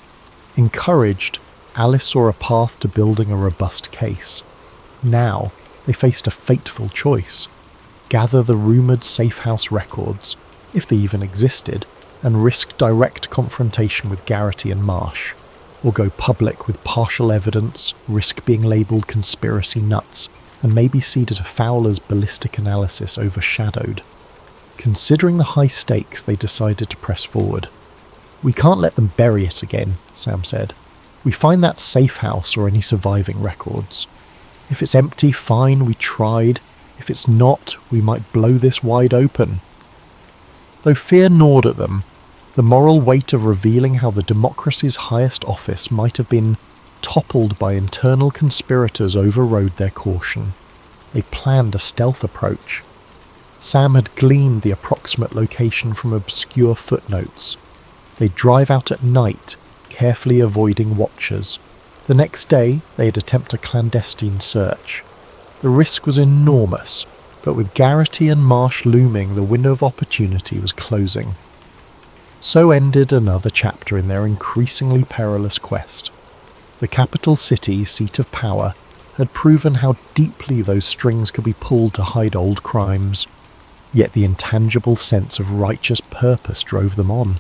Encouraged, Alice saw a path to building a robust case. Now, they faced a fateful choice: gather the rumoured safe house records, if they even existed, and risk direct confrontation with Garrity and Marsh, or go public with partial evidence, risk being labelled conspiracy nuts, and maybe see that a Fowler's ballistic analysis overshadowed. Considering the high stakes, they decided to press forward. "We can't let them bury it again," Sam said. "We find that safe house or any surviving records. If it's empty, fine, we tried. If it's not, we might blow this wide open." Though fear gnawed at them, the moral weight of revealing how the democracy's highest office might have been toppled by internal conspirators overrode their caution. They planned a stealth approach. Sam had gleaned the approximate location from obscure footnotes. They'd drive out at night, carefully avoiding watchers. The next day, they'd attempt a clandestine search. The risk was enormous, but with Garrity and Marsh looming, the window of opportunity was closing. So ended another chapter in their increasingly perilous quest. The capital city, seat of power, had proven how deeply those strings could be pulled to hide old crimes, yet the intangible sense of righteous purpose drove them on.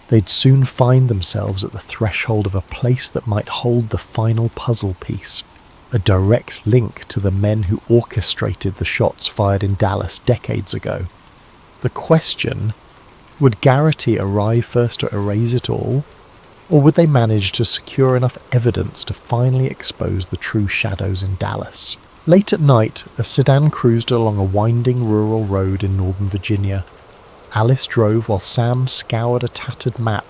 They'd soon find themselves at the threshold of a place that might hold the final puzzle piece, a direct link to the men who orchestrated the shots fired in Dallas decades ago. The question: would Garrity arrive first to erase it all, or would they manage to secure enough evidence to finally expose the true shadows in Dallas? Late at night, a sedan cruised along a winding rural road in northern Virginia. Alice drove while Sam scoured a tattered map.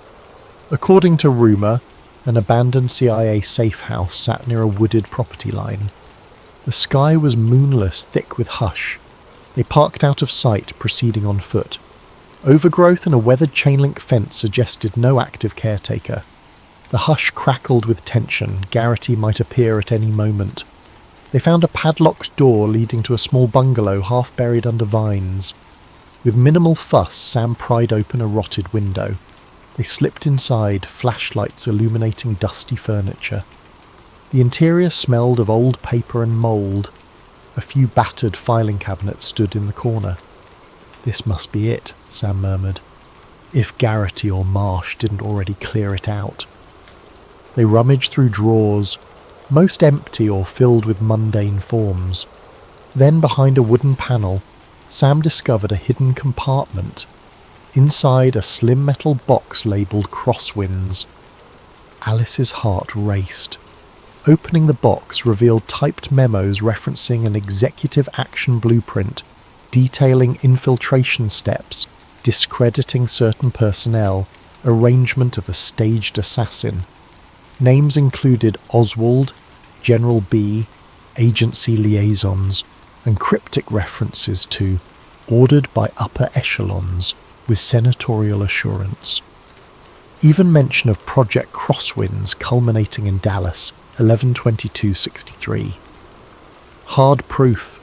According to rumour, an abandoned CIA safe house sat near a wooded property line. The sky was moonless, thick with hush. They parked out of sight, proceeding on foot. Overgrowth and a weathered chain-link fence suggested no active caretaker. The hush crackled with tension. Garrity might appear at any moment. They found a padlocked door leading to a small bungalow half buried under vines. With minimal fuss, Sam pried open a rotted window. They slipped inside, flashlights illuminating dusty furniture. The interior smelled of old paper and mould. A few battered filing cabinets stood in the corner. "This must be it," Sam murmured, if Garrity or Marsh didn't already clear it out. They rummaged through drawers, most empty or filled with mundane forms. Then, behind a wooden panel, Sam discovered a hidden compartment. Inside, a slim metal box labelled Crosswinds. Alice's heart raced. Opening the box revealed typed memos referencing an executive action blueprint detailing infiltration steps, discrediting certain personnel, arrangement of a staged assassin. Names included Oswald, General B, agency liaisons, and cryptic references to ordered by upper echelons with senatorial assurance. Even mention of Project Crosswinds culminating in Dallas, 11/22/63. Hard proof.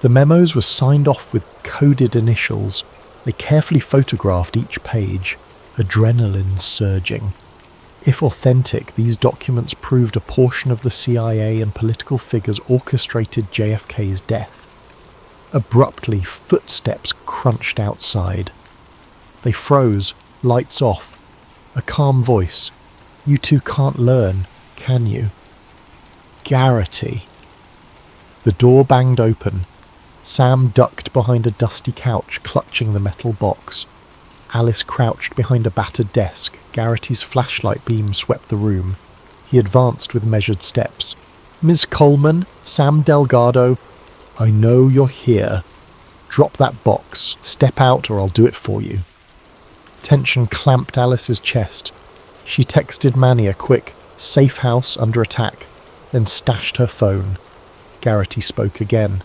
The memos were signed off with coded initials. They carefully photographed each page, adrenaline surging. If authentic, these documents proved a portion of the CIA and political figures orchestrated JFK's death. Abruptly, footsteps crunched outside. They froze, lights off. A calm voice. "You two can't learn, can you?" Garrity. The door banged open. Sam ducked behind a dusty couch, clutching the metal box. Alice crouched behind a battered desk. Garrity's flashlight beam swept the room. He advanced with measured steps. "Ms. Coleman, Sam Delgado, I know you're here. Drop that box. Step out or I'll do it for you." Tension clamped Alice's chest. She texted Manny a quick, "Safe house under attack," then stashed her phone. Garrity spoke again.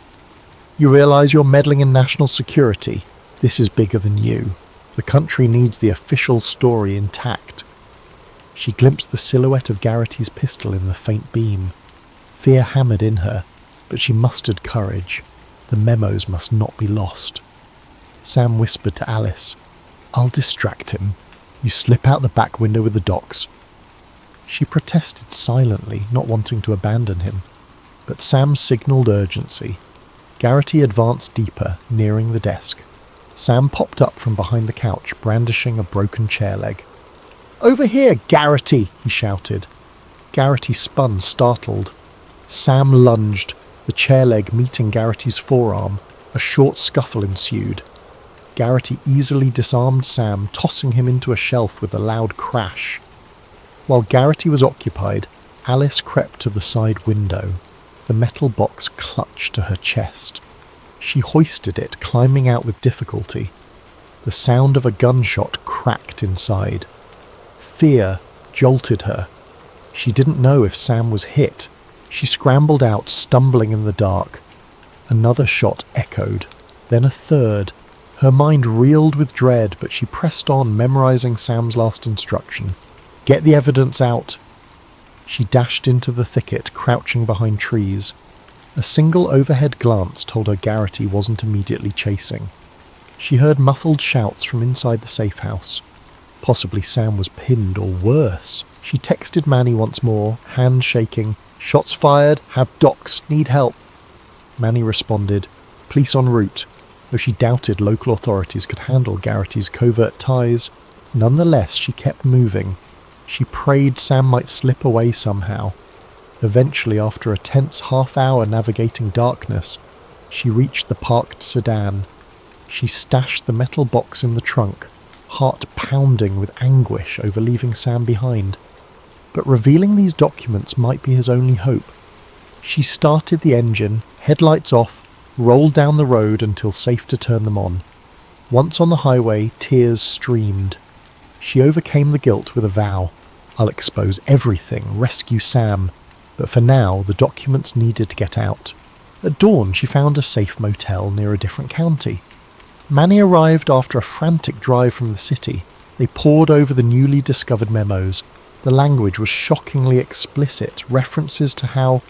"You realise you're meddling in national security? This is bigger than you. The country needs the official story intact." She glimpsed the silhouette of Garrity's pistol in the faint beam. Fear hammered in her, but she mustered courage. The memos must not be lost. Sam whispered to Alice, "I'll distract him. You slip out the back window with the docs." She protested silently, not wanting to abandon him, but Sam signalled urgency. Garrity advanced deeper, nearing the desk. Sam popped up from behind the couch, brandishing a broken chair leg. "Over here, Garrity!" he shouted. Garrity spun, startled. Sam lunged, the chair leg meeting Garrity's forearm. A short scuffle ensued. Garrity easily disarmed Sam, tossing him into a shelf with a loud crash. While Garrity was occupied, Alice crept to the side window. The metal box clutched to her chest. She hoisted it, climbing out with difficulty. The sound of a gunshot cracked inside. Fear jolted her. She didn't know if Sam was hit. She scrambled out, stumbling in the dark. Another shot echoed, then a third. Her mind reeled with dread, but she pressed on, memorizing Sam's last instruction. Get the evidence out. She dashed into the thicket, crouching behind trees. A single overhead glance told her Garrity wasn't immediately chasing. She heard muffled shouts from inside the safe house. Possibly Sam was pinned, or worse. She texted Manny once more, hand shaking. Shots fired, have docs, need help. Manny responded, police en route, though she doubted local authorities could handle Garrity's covert ties. Nonetheless, she kept moving. She prayed Sam might slip away somehow. Eventually, after a tense half-hour navigating darkness, she reached the parked sedan. She stashed the metal box in the trunk, heart pounding with anguish over leaving Sam behind. But revealing these documents might be his only hope. She started the engine, headlights off, rolled down the road until safe to turn them on. Once on the highway, tears streamed. She overcame the guilt with a vow. I'll expose everything, rescue Sam. But for now, the documents needed to get out. At dawn, she found a safe motel near a different county. Manny arrived after a frantic drive from the city. They pored over the newly discovered memos. The language was shockingly explicit, references to how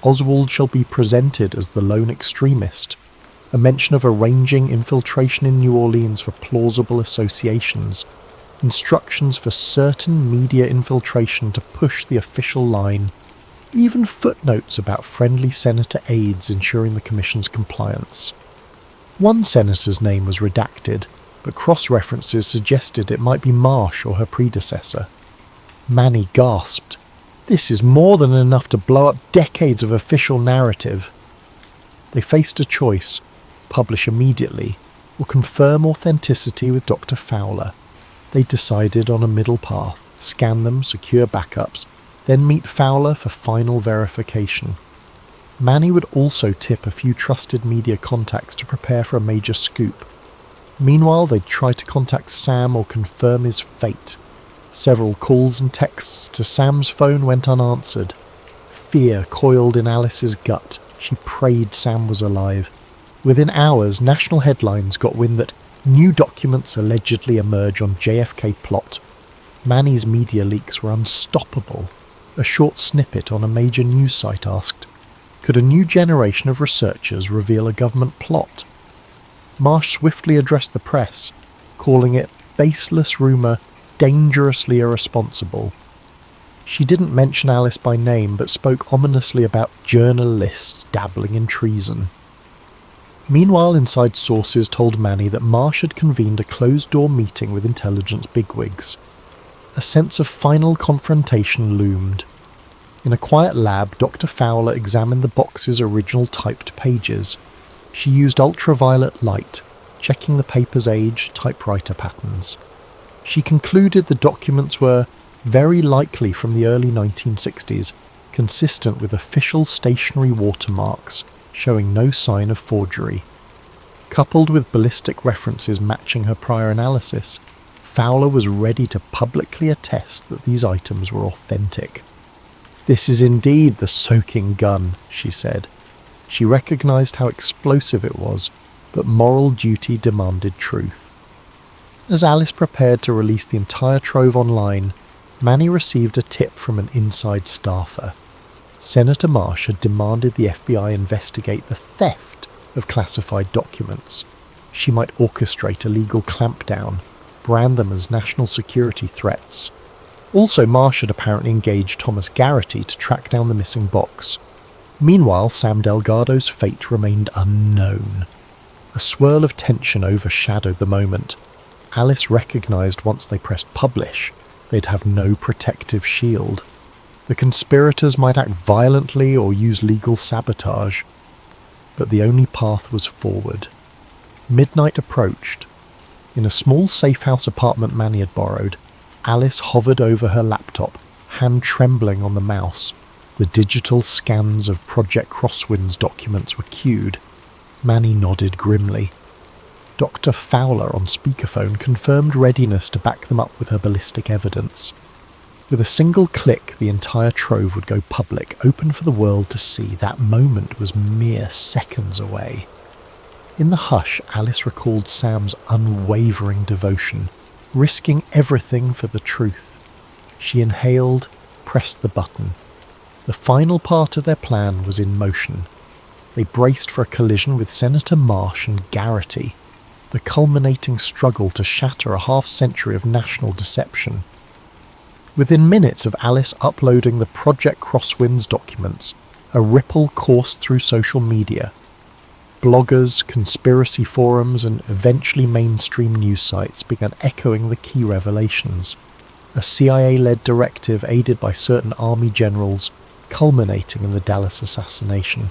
Oswald shall be presented as the lone extremist, a mention of arranging infiltration in New Orleans for plausible associations, instructions for certain media infiltration to push the official line, even footnotes about friendly senator aides ensuring the commission's compliance. One senator's name was redacted, but cross-references suggested it might be Marsh or her predecessor. Manny gasped. This is more than enough to blow up decades of official narrative. They faced a choice: publish immediately, or confirm authenticity with Dr. Fowler. They decided on a middle path, scan them, secure backups, then meet Fowler for final verification. Manny would also tip a few trusted media contacts to prepare for a major scoop. Meanwhile, they'd try to contact Sam or confirm his fate. Several calls and texts to Sam's phone went unanswered. Fear coiled in Alice's gut. She prayed Sam was alive. Within hours, national headlines got wind that new documents allegedly emerge on JFK plot. Manny's media leaks were unstoppable. A short snippet on a major news site asked, could a new generation of researchers reveal a government plot? Marsh swiftly addressed the press, calling it baseless rumour, dangerously irresponsible. She didn't mention Alice by name, but spoke ominously about journalists dabbling in treason. Meanwhile, inside sources told Manny that Marsh had convened a closed-door meeting with intelligence bigwigs. A sense of final confrontation loomed. In a quiet lab, Dr. Fowler examined the box's original typed pages. She used ultraviolet light, checking the paper's age, typewriter patterns. She concluded the documents were very likely from the early 1960s, consistent with official stationery watermarks, showing no sign of forgery. Coupled with ballistic references matching her prior analysis, Fowler was ready to publicly attest that these items were authentic. "This is indeed the soaking gun," she said. She recognized how explosive it was, but moral duty demanded truth. As Alice prepared to release the entire trove online, Manny received a tip from an inside staffer. Senator Marsh had demanded the FBI investigate the theft of classified documents. She might orchestrate a legal clampdown, brand them as national security threats. Also, Marsh had apparently engaged Thomas Garrity to track down the missing box. Meanwhile, Sam Delgado's fate remained unknown. A swirl of tension overshadowed the moment. Alice recognized once they pressed publish, they'd have no protective shield. The conspirators might act violently or use legal sabotage. but the only path was forward. Midnight approached. In a small safe-house apartment Manny had borrowed, Alice hovered over her laptop, hand trembling on the mouse. The digital scans of Project Crosswind's documents were queued. Manny nodded grimly. Dr. Fowler on speakerphone confirmed readiness to back them up with her ballistic evidence. With a single click, the entire trove would go public, open for the world to see. That moment was mere seconds away. In the hush, Alice recalled Sam's unwavering devotion, risking everything for the truth. She inhaled, pressed the button. The final part of their plan was in motion. They braced for a collision with Senator Marsh and Garrity, the culminating struggle to shatter a half-century of national deception. Within minutes of Alice uploading the Project Crosswinds documents, a ripple coursed through social media. Bloggers, conspiracy forums, and eventually mainstream news sites began echoing the key revelations. A CIA-led directive aided by certain army generals, culminating in the Dallas assassination.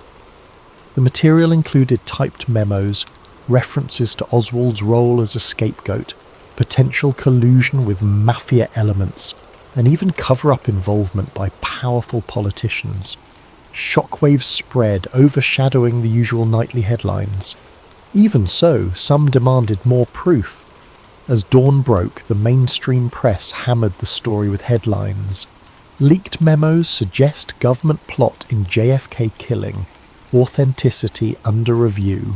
The material included typed memos, references to Oswald's role as a scapegoat, potential collusion with mafia elements, and even cover-up involvement by powerful politicians. Shockwaves spread, overshadowing the usual nightly headlines. Even so, some demanded more proof. As dawn broke, the mainstream press hammered the story with headlines. Leaked memos suggest government plot in JFK killing. Authenticity under review.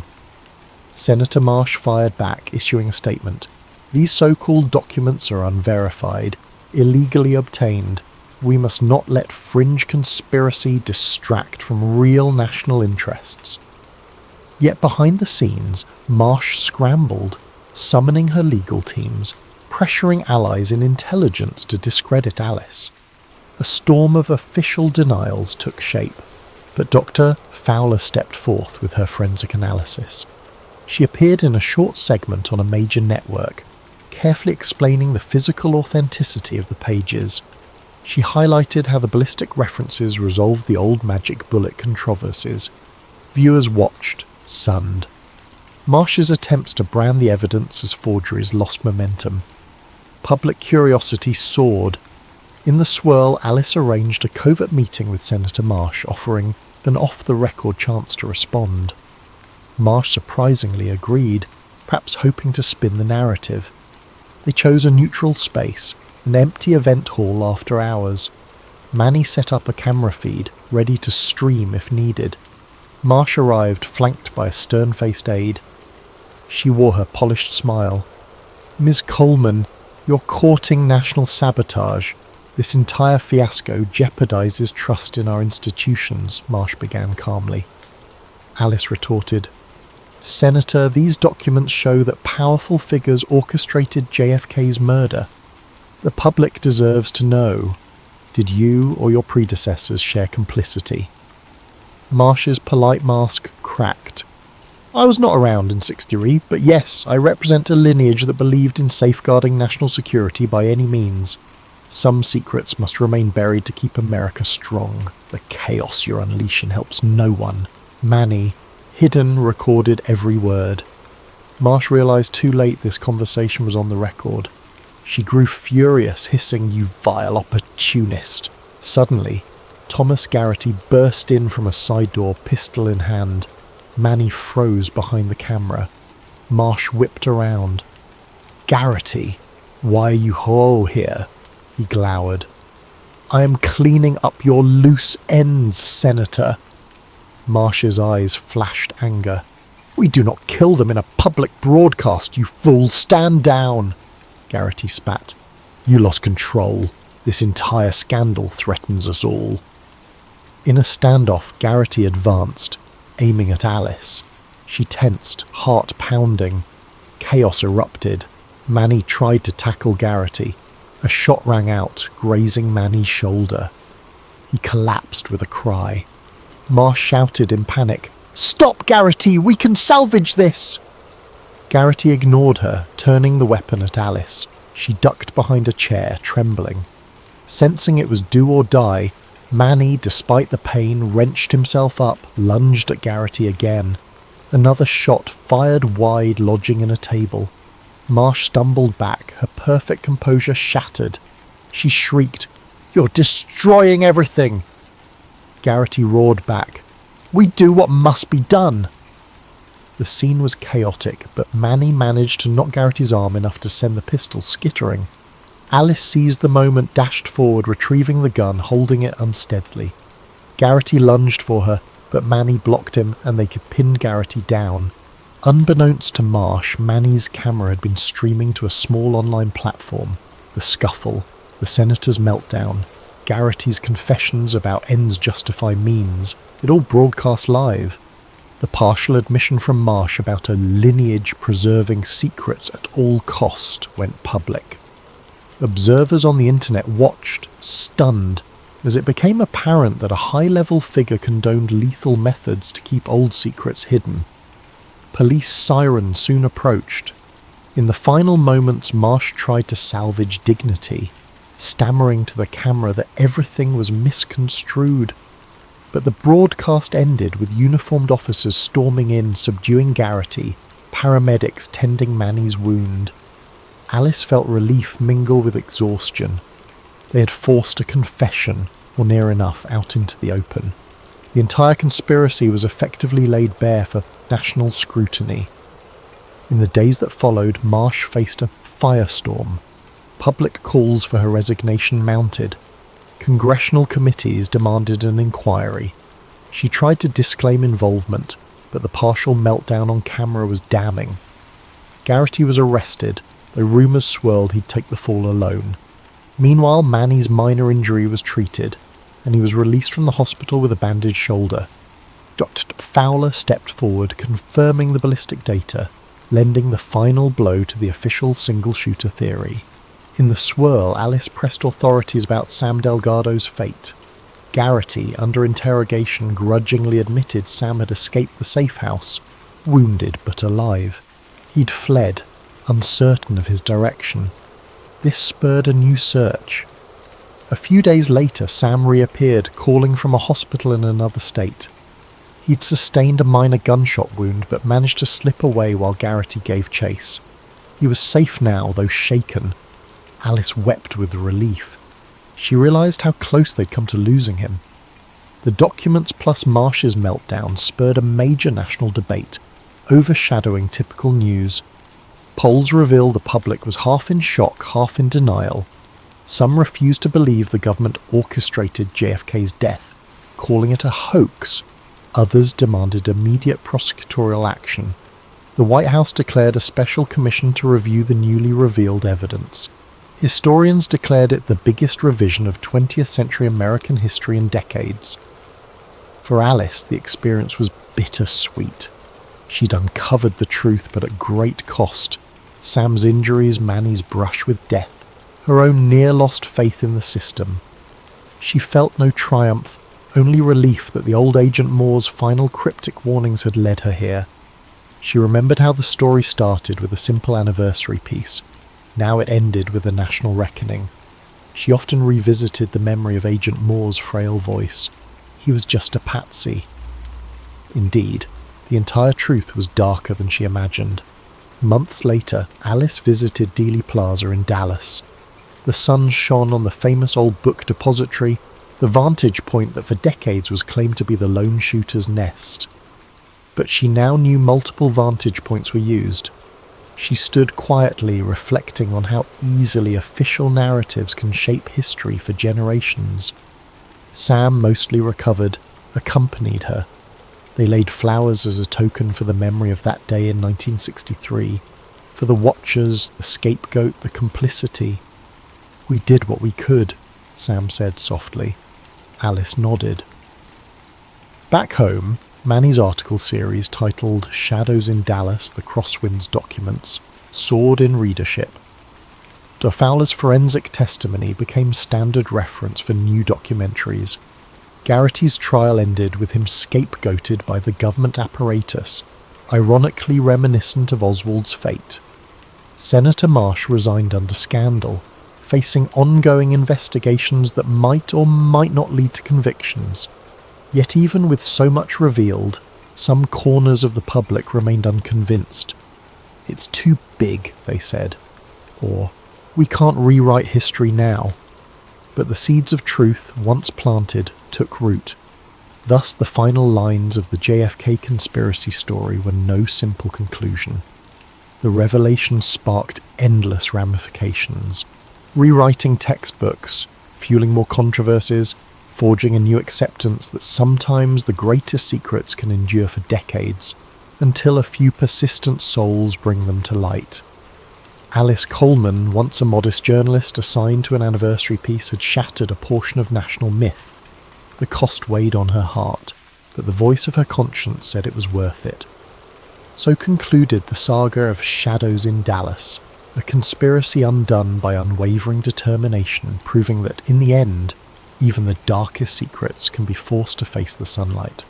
Senator Marsh fired back, issuing a statement. These so-called documents are unverified, illegally obtained. We must not let fringe conspiracy distract from real national interests. Yet behind the scenes, Marsh scrambled, summoning her legal teams, pressuring allies in intelligence to discredit Alice. A storm of official denials took shape, but Dr. Fowler stepped forth with her forensic analysis. She appeared in a short segment on a major network, carefully explaining the physical authenticity of the pages. She highlighted how the ballistic references resolved the old magic bullet controversies. Viewers watched, stunned. Marsh's attempts to brand the evidence as forgeries lost momentum. Public curiosity soared. In the swirl, Alice arranged a covert meeting with Senator Marsh, offering an off-the-record chance to respond. Marsh surprisingly agreed, perhaps hoping to spin the narrative. They chose a neutral space, an empty event hall after hours. Manny set up a camera feed, ready to stream if needed. Marsh arrived, flanked by a stern-faced aide. She wore her polished smile. "Ms. Coleman, you're courting national sabotage. This entire fiasco jeopardizes trust in our institutions," Marsh began calmly. Alice retorted, "Senator, these documents show that powerful figures orchestrated JFK's murder. The public deserves to know. Did you or your predecessors share complicity?" Marsh's polite mask cracked. "I was not around in '63, but yes, I represent a lineage that believed in safeguarding national security by any means. Some secrets must remain buried to keep America strong. The chaos you're unleashing helps no one." Manny, hidden, recorded every word. Marsh realized too late this conversation was on the record. She grew furious, hissing, "You vile opportunist." Suddenly, Thomas Garrity burst in from a side door, pistol in hand. Manny froze behind the camera. Marsh whipped around. "Garrity, why are you here?" he glowered. "I am cleaning up your loose ends, Senator." Marsh's eyes flashed anger. "We do not kill them in a public broadcast, you fool! Stand down!" Garrity spat. "You lost control. This entire scandal threatens us all." In a standoff, Garrity advanced, aiming at Alice. She tensed, heart pounding. Chaos erupted. Manny tried to tackle Garrity. A shot rang out, grazing Manny's shoulder. He collapsed with a cry. Marsh shouted in panic, "Stop, Garrity! We can salvage this!" Garrity ignored her, turning the weapon at Alice. She ducked behind a chair, trembling. Sensing it was do or die, Manny, despite the pain, wrenched himself up, lunged at Garrity again. Another shot fired wide, lodging in a table. Marsh stumbled back, her perfect composure shattered. She shrieked, "You're destroying everything!" Garrity roared back, "We do what must be done!" The scene was chaotic, but Manny managed to knock Garrity's arm enough to send the pistol skittering. Alice seized the moment, dashed forward, retrieving the gun, holding it unsteadily. Garrity lunged for her, but Manny blocked him and they pinned Garrity down. Unbeknownst to Marsh, Manny's camera had been streaming to a small online platform. The scuffle, the senator's meltdown, Garrity's confessions about ends justify means, it all broadcast live. The partial admission from Marsh about a lineage preserving secrets at all cost went public. Observers on the internet watched, stunned, as it became apparent that a high-level figure condoned lethal methods to keep old secrets hidden. Police sirens soon approached. In the final moments, Marsh tried to salvage dignity, stammering to the camera that everything was misconstrued. But the broadcast ended with uniformed officers storming in, subduing Garrity, paramedics tending Manny's wound. Alice felt relief mingle with exhaustion. They had forced a confession, or near enough, out into the open. The entire conspiracy was effectively laid bare for national scrutiny. In the days that followed, Marsh faced a firestorm. Public calls for her resignation mounted. Congressional committees demanded an inquiry. She tried to disclaim involvement, but the partial meltdown on camera was damning. Garrity was arrested, though rumours swirled he'd take the fall alone. Meanwhile, Manny's minor injury was treated, and he was released from the hospital with a bandaged shoulder. Dr. Fowler stepped forward, confirming the ballistic data, lending the final blow to the official single-shooter theory. In the swirl, Alice pressed authorities about Sam Delgado's fate. Garrity, under interrogation, grudgingly admitted Sam had escaped the safe house, wounded but alive. He'd fled, uncertain of his direction. This spurred a new search. A few days later, Sam reappeared, calling from a hospital in another state. He'd sustained a minor gunshot wound, but managed to slip away while Garrity gave chase. He was safe now, though shaken. Alice wept with relief. She realised how close they'd come to losing him. The documents plus Marsh's meltdown spurred a major national debate, overshadowing typical news. Polls reveal the public was half in shock, half in denial. Some refused to believe the government orchestrated JFK's death, calling it a hoax. Others demanded immediate prosecutorial action. The White House declared a special commission to review the newly revealed evidence. Historians declared it the biggest revision of 20th century American history in decades. For Alice, the experience was bittersweet. She'd uncovered the truth, but at great cost. Sam's injuries, Manny's brush with death, her own near-lost faith in the system. She felt no triumph, only relief that the old Agent Moore's final cryptic warnings had led her here. She remembered how the story started with a simple anniversary piece. Now it ended with a national reckoning. She often revisited the memory of Agent Moore's frail voice. He was just a patsy. Indeed, the entire truth was darker than she imagined. Months later, Alice visited Dealey Plaza in Dallas. The sun shone on the famous old book depository, the vantage point that for decades was claimed to be the lone shooter's nest. But she now knew multiple vantage points were used. She stood quietly, reflecting on how easily official narratives can shape history for generations. Sam, mostly recovered, accompanied her. They laid flowers as a token for the memory of that day in 1963, for the watchers, the scapegoat, the complicity. "We did what we could," Sam said softly. Alice nodded. Back home, Manny's article series titled Shadows in Dallas, The Crosswinds Documents, soared in readership. Dr. Fowler's forensic testimony became standard reference for new documentaries. Garrity's trial ended with him scapegoated by the government apparatus, ironically reminiscent of Oswald's fate. Senator Marsh resigned under scandal. facing ongoing investigations that might or might not lead to convictions. Yet even with so much revealed, some corners of the public remained unconvinced. "It's too big," they said, or "we can't rewrite history now." But the seeds of truth, once planted, took root. Thus the final lines of the JFK conspiracy story were no simple conclusion. The revelation sparked endless ramifications, rewriting textbooks, fueling more controversies, forging a new acceptance that sometimes the greatest secrets can endure for decades, until a few persistent souls bring them to light. Alice Coleman, once a modest journalist assigned to an anniversary piece, had shattered a portion of national myth. The cost weighed on her heart, but the voice of her conscience said it was worth it. So concluded the saga of Shadows in Dallas, a conspiracy undone by unwavering determination, proving that in the end, even the darkest secrets can be forced to face the sunlight.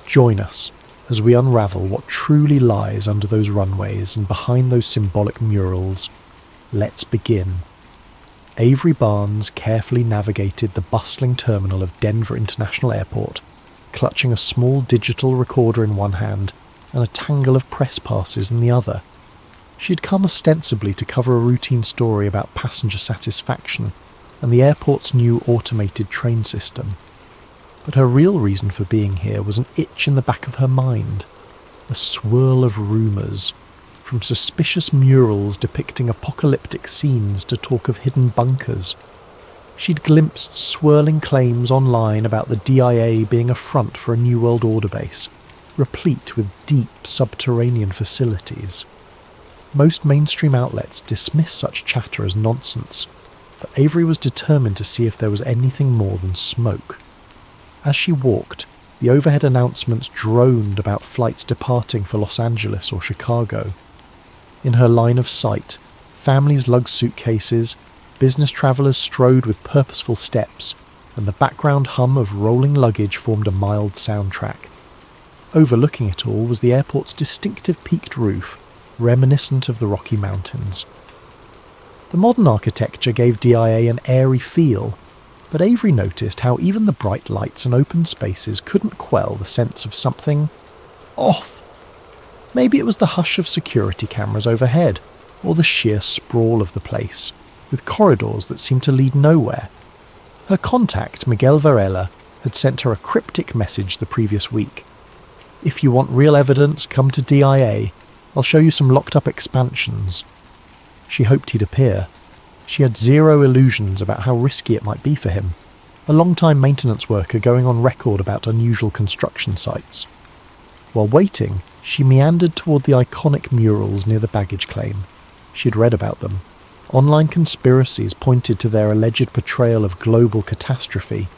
Join us as we unravel what truly lies under those runways and behind those symbolic murals. Let's begin. Avery Barnes carefully navigated the bustling terminal of Denver International Airport, clutching a small digital recorder in one hand and a tangle of press passes in the other. She had come ostensibly to cover a routine story about passenger satisfaction and the airport's new automated train system. But her real reason for being here was an itch in the back of her mind, a swirl of rumours, from suspicious murals depicting apocalyptic scenes to talk of hidden bunkers. She'd glimpsed swirling claims online about the DIA being a front for a New World Order base, replete with deep subterranean facilities. Most mainstream outlets dismiss such chatter as nonsense, but Avery was determined to see if there was anything more than smoke. As she walked, the overhead announcements droned about flights departing for Los Angeles or Chicago. In her line of sight, families lugged suitcases, business travellers strode with purposeful steps, and the background hum of rolling luggage formed a mild soundtrack. Overlooking it all was the airport's distinctive peaked roof, reminiscent of the Rocky Mountains. The modern architecture gave DIA an airy feel, but Avery noticed how even the bright lights and open spaces couldn't quell the sense of something off. Maybe it was the hush of security cameras overhead, or the sheer sprawl of the place, with corridors that seemed to lead nowhere. Her contact, Miguel Varela, had sent her a cryptic message the previous week. "If you want real evidence, come to DIA. I'll show you some locked-up expansions." She hoped he'd appear. She had zero illusions about how risky it might be for him, a long-time maintenance worker going on record about unusual construction sites. While waiting, she meandered toward the iconic murals near the baggage claim. She'd read about them. Online conspiracies pointed to their alleged portrayal of global catastrophe,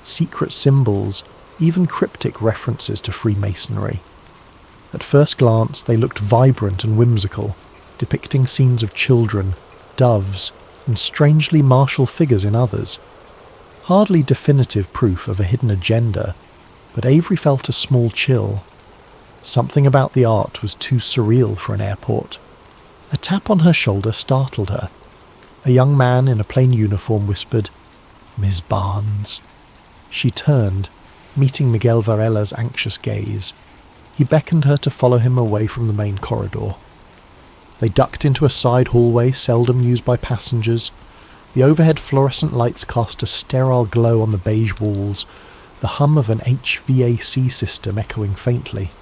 secret symbols, even cryptic references to Freemasonry. At first glance, they looked vibrant and whimsical, depicting scenes of children, doves, and strangely martial figures in others. Hardly definitive proof of a hidden agenda, but Avery felt a small chill. Something about the art was too surreal for an airport. A tap on her shoulder startled her. A young man in a plain uniform whispered, "Ms. Barnes." She turned, meeting Miguel Varela's anxious gaze. He beckoned her to follow him away from the main corridor. They ducked into a side hallway seldom used by passengers. The overhead fluorescent lights cast a sterile glow on the beige walls, the hum of an HVAC system echoing faintly.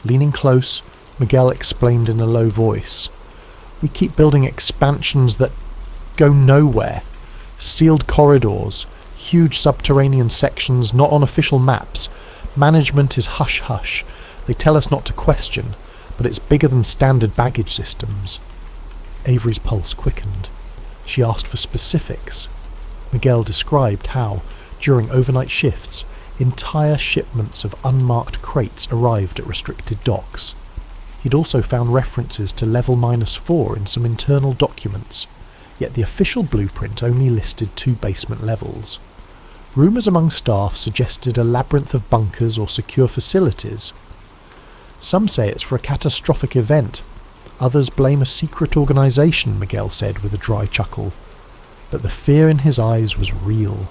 Leaning close, Miguel explained in a low voice, "We keep building expansions that go nowhere. Sealed corridors, huge subterranean sections not on official maps. Management is hush-hush. They tell us not to question, but it's bigger than standard baggage systems." Avery's pulse quickened. She asked for specifics. Miguel described how, during overnight shifts, entire shipments of unmarked crates arrived at restricted docks. He'd also found references to level -4 in some internal documents, yet the official blueprint only listed 2 basement levels. Rumours among staff suggested a labyrinth of bunkers or secure facilities. Some say it's for a catastrophic event. Others blame a secret organisation, Miguel said with a dry chuckle. but the fear in his eyes was real.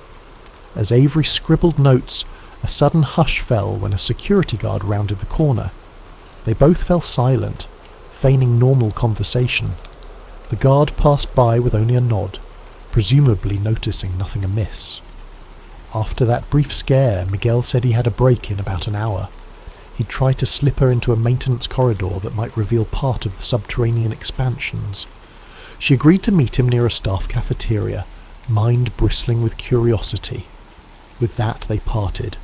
As Avery scribbled notes, a sudden hush fell when a security guard rounded the corner. They both fell silent, feigning normal conversation. The guard passed by with only a nod, presumably noticing nothing amiss. After that brief scare, Miguel said he had a break in about an hour. He'd try to slip her into a maintenance corridor that might reveal part of the subterranean expansions. She agreed to meet him near a staff cafeteria, mind bristling with curiosity. With that, they parted.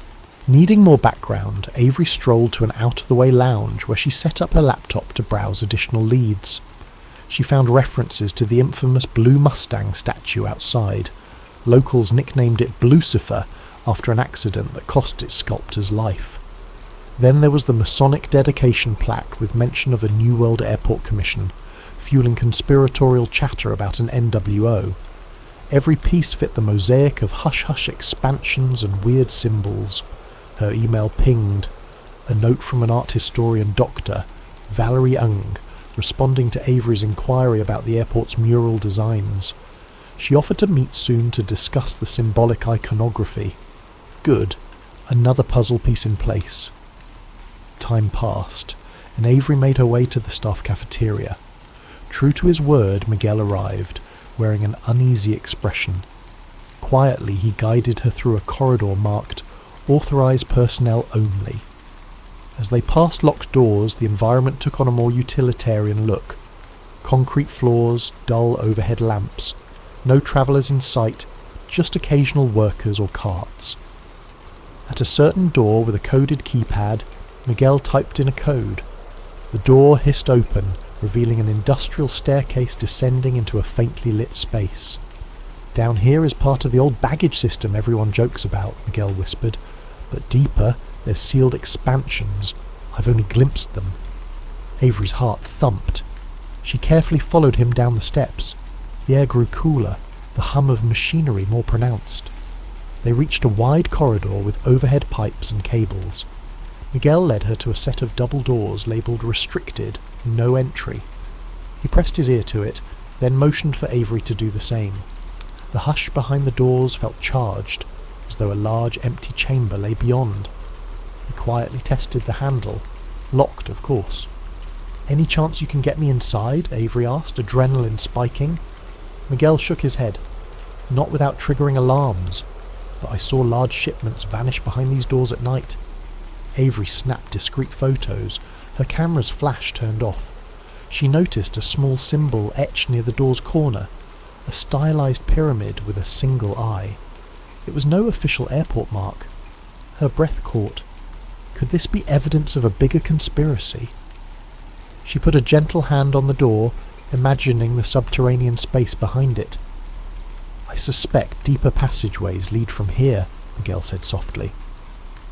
Needing more background, Avery strolled to an out-of-the-way lounge where she set up her laptop to browse additional leads. She found references to the infamous Blue Mustang statue outside. Locals nicknamed it Blucifer after an accident that cost its sculptor's life. Then there was the Masonic dedication plaque with mention of a New World Airport Commission, fueling conspiratorial chatter about an NWO. Every piece fit the mosaic of hush-hush expansions and weird symbols. Her email pinged. A note from an art historian doctor, Valerie Ung, responding to Avery's inquiry about the airport's mural designs. She offered to meet soon to discuss the symbolic iconography. Good. Another puzzle piece in place. Time passed, and Avery made her way to the staff cafeteria. True to his word, Miguel arrived, wearing an uneasy expression. Quietly, he guided her through a corridor marked Authorized Personnel Only. As they passed locked doors, the environment took on a more utilitarian look. Concrete floors, dull overhead lamps. No travellers in sight, just occasional workers or carts. At a certain door with a coded keypad, Miguel typed in a code. The door hissed open, revealing an industrial staircase descending into a faintly lit space. "Down here is part of the old baggage system everyone jokes about," Miguel whispered. "But deeper, there's sealed expansions. I've only glimpsed them." Avery's heart thumped. She carefully followed him down the steps. The air grew cooler, the hum of machinery more pronounced. They reached a wide corridor with overhead pipes and cables. Miguel led her to a set of double doors labelled Restricted, No Entry. He pressed his ear to it, then motioned for Avery to do the same. The hush behind the doors felt charged, as though a large empty chamber lay beyond. He quietly tested the handle. Locked, of course. "Any chance you can get me inside?" Avery asked, adrenaline spiking. Miguel shook his head. "Not without triggering alarms. But I saw large shipments vanish behind these doors at night." Avery snapped discreet photos. Her camera's flash turned off. She noticed a small symbol etched near the door's corner, a stylized pyramid with a single eye. It was no official airport mark. Her breath caught. Could this be evidence of a bigger conspiracy? She put a gentle hand on the door, imagining the subterranean space behind it. "I suspect deeper passageways lead from here," Miguel said softly.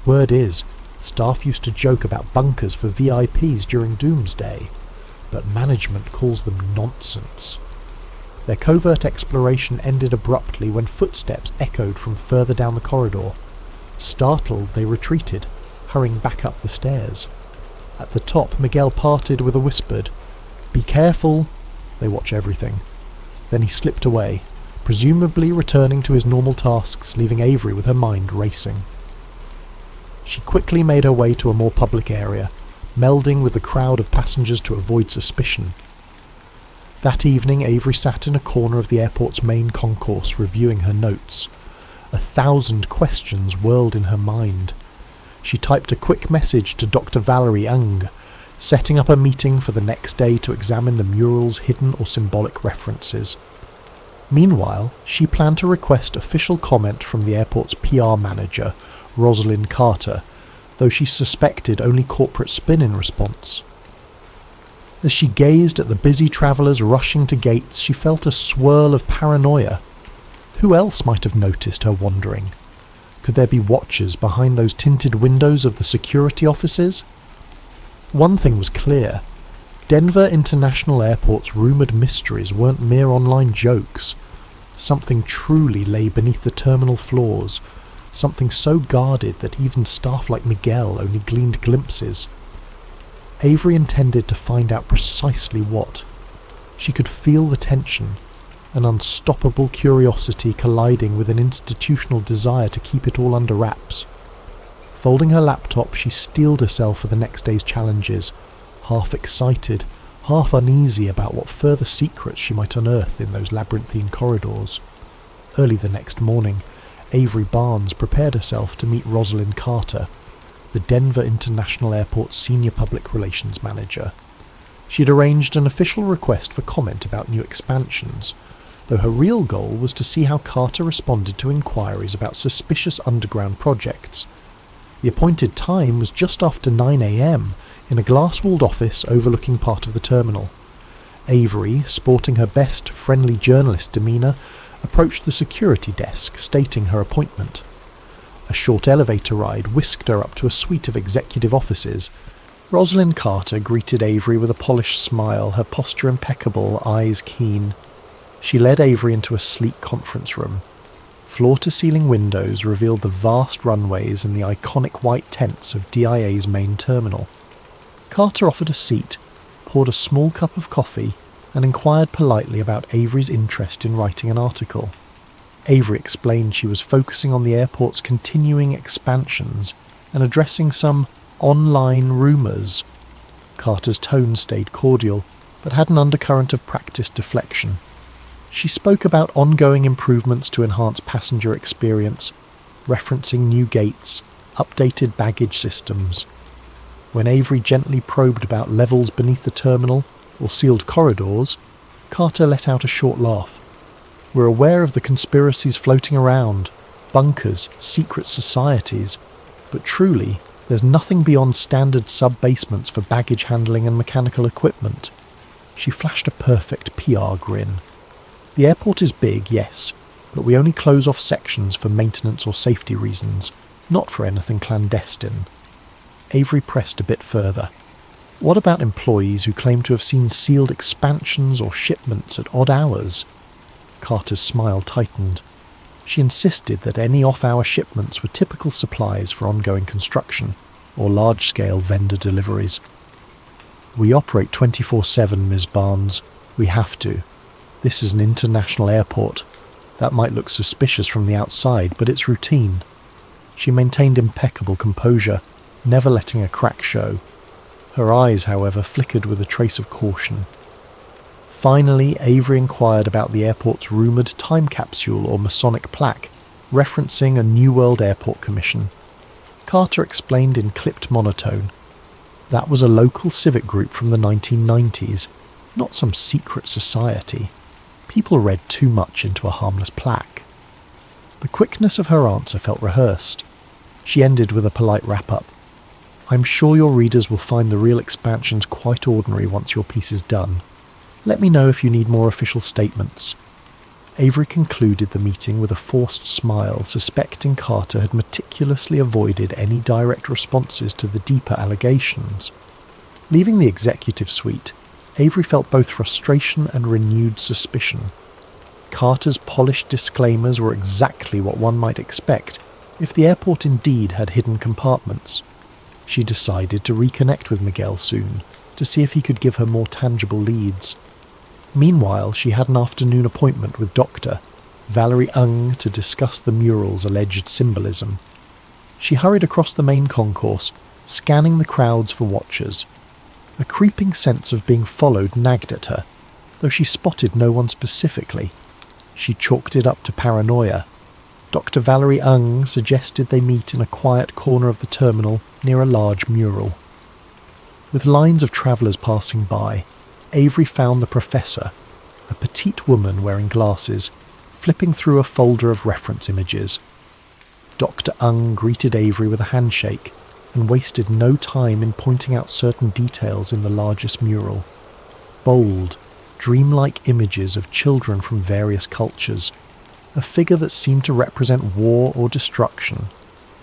"Word is, staff used to joke about bunkers for VIPs during Doomsday, but management calls them nonsense." Their covert exploration ended abruptly when footsteps echoed from further down the corridor. Startled, they retreated, hurrying back up the stairs. At the top, Miguel parted with a whispered, "Be careful." They watch everything. Then he slipped away, presumably returning to his normal tasks, leaving Avery with her mind racing. She quickly made her way to a more public area, melding with the crowd of passengers to avoid suspicion. That evening, Avery sat in a corner of the airport's main concourse, reviewing her notes. 1,000 questions whirled in her mind. She typed a quick message to Dr. Valerie Ung, setting up a meeting for the next day to examine the mural's hidden or symbolic references. Meanwhile, she planned to request official comment from the airport's PR manager, Rosalind Carter, though she suspected only corporate spin in response. As she gazed at the busy travellers rushing to gates, she felt a swirl of paranoia. Who else might have noticed her wandering? Could there be watchers behind those tinted windows of the security offices? One thing was clear. Denver International Airport's rumoured mysteries weren't mere online jokes. Something truly lay beneath the terminal floors, something so guarded that even staff like Miguel only gleaned glimpses. Avery intended to find out precisely what. She could feel the tension. an unstoppable curiosity colliding with an institutional desire to keep it all under wraps. Folding her laptop, she steeled herself for the next day's challenges, half excited, half uneasy about what further secrets she might unearth in those labyrinthine corridors. Early the next morning, Avery Barnes prepared herself to meet Rosalind Carter, the Denver International Airport's senior public relations manager. She had arranged an official request for comment about new expansions, though her real goal was to see how Carter responded to inquiries about suspicious underground projects. The appointed time was just after 9 a.m. in a glass-walled office overlooking part of the terminal. Avery, sporting her best friendly journalist demeanour, approached the security desk, stating her appointment. A short elevator ride whisked her up to a suite of executive offices. Rosalind Carter greeted Avery with a polished smile, her posture impeccable, eyes keen. She led Avery into a sleek conference room. Floor-to-ceiling windows revealed the vast runways and the iconic white tents of DIA's main terminal. Carter offered a seat, poured a small cup of coffee, and inquired politely about Avery's interest in writing an article. Avery explained she was focusing on the airport's continuing expansions and addressing some online rumours. Carter's tone stayed cordial, but had an undercurrent of practiced deflection. She spoke about ongoing improvements to enhance passenger experience, referencing new gates, updated baggage systems. When Avery gently probed about levels beneath the terminal or sealed corridors, Carter let out a short laugh. We're aware of the conspiracies floating around, bunkers, secret societies, but truly, there's nothing beyond standard sub-basements for baggage handling and mechanical equipment. She flashed a perfect PR grin. The airport is big, yes, but we only close off sections for maintenance or safety reasons, not for anything clandestine. Avery pressed a bit further. What about employees who claim to have seen sealed expansions or shipments at odd hours? Carter's smile tightened. She insisted that any off-hour shipments were typical supplies for ongoing construction or large-scale vendor deliveries. We operate 24/7, Ms. Barnes. We have to. This is an international airport. That might look suspicious from the outside, but it's routine. She maintained impeccable composure, never letting a crack show. Her eyes, however, flickered with a trace of caution. Finally, Avery inquired about the airport's rumoured time capsule or Masonic plaque, referencing a New World Airport Commission. Carter explained in clipped monotone. That was a local civic group from the 1990s, not some secret society. People read too much into a harmless plaque. The quickness of her answer felt rehearsed. She ended with a polite wrap-up. I'm sure your readers will find the real expansions quite ordinary once your piece is done. Let me know if you need more official statements. Avery concluded the meeting with a forced smile, suspecting Carter had meticulously avoided any direct responses to the deeper allegations. Leaving the executive suite, Avery felt both frustration and renewed suspicion. Carter's polished disclaimers were exactly what one might expect if the airport indeed had hidden compartments. She decided to reconnect with Miguel soon, to see if he could give her more tangible leads. Meanwhile, she had an afternoon appointment with Dr. Valerie Ung to discuss the mural's alleged symbolism. She hurried across the main concourse, scanning the crowds for watchers. A creeping sense of being followed nagged at her, though she spotted no one specifically. She chalked it up to paranoia. Dr. Valerie Ung suggested they meet in a quiet corner of the terminal near a large mural. With lines of travellers passing by, Avery found the professor, a petite woman wearing glasses, flipping through a folder of reference images. Dr. Ung greeted Avery with a handshake and wasted no time in pointing out certain details in the largest mural. Bold, dreamlike images of children from various cultures, a figure that seemed to represent war or destruction,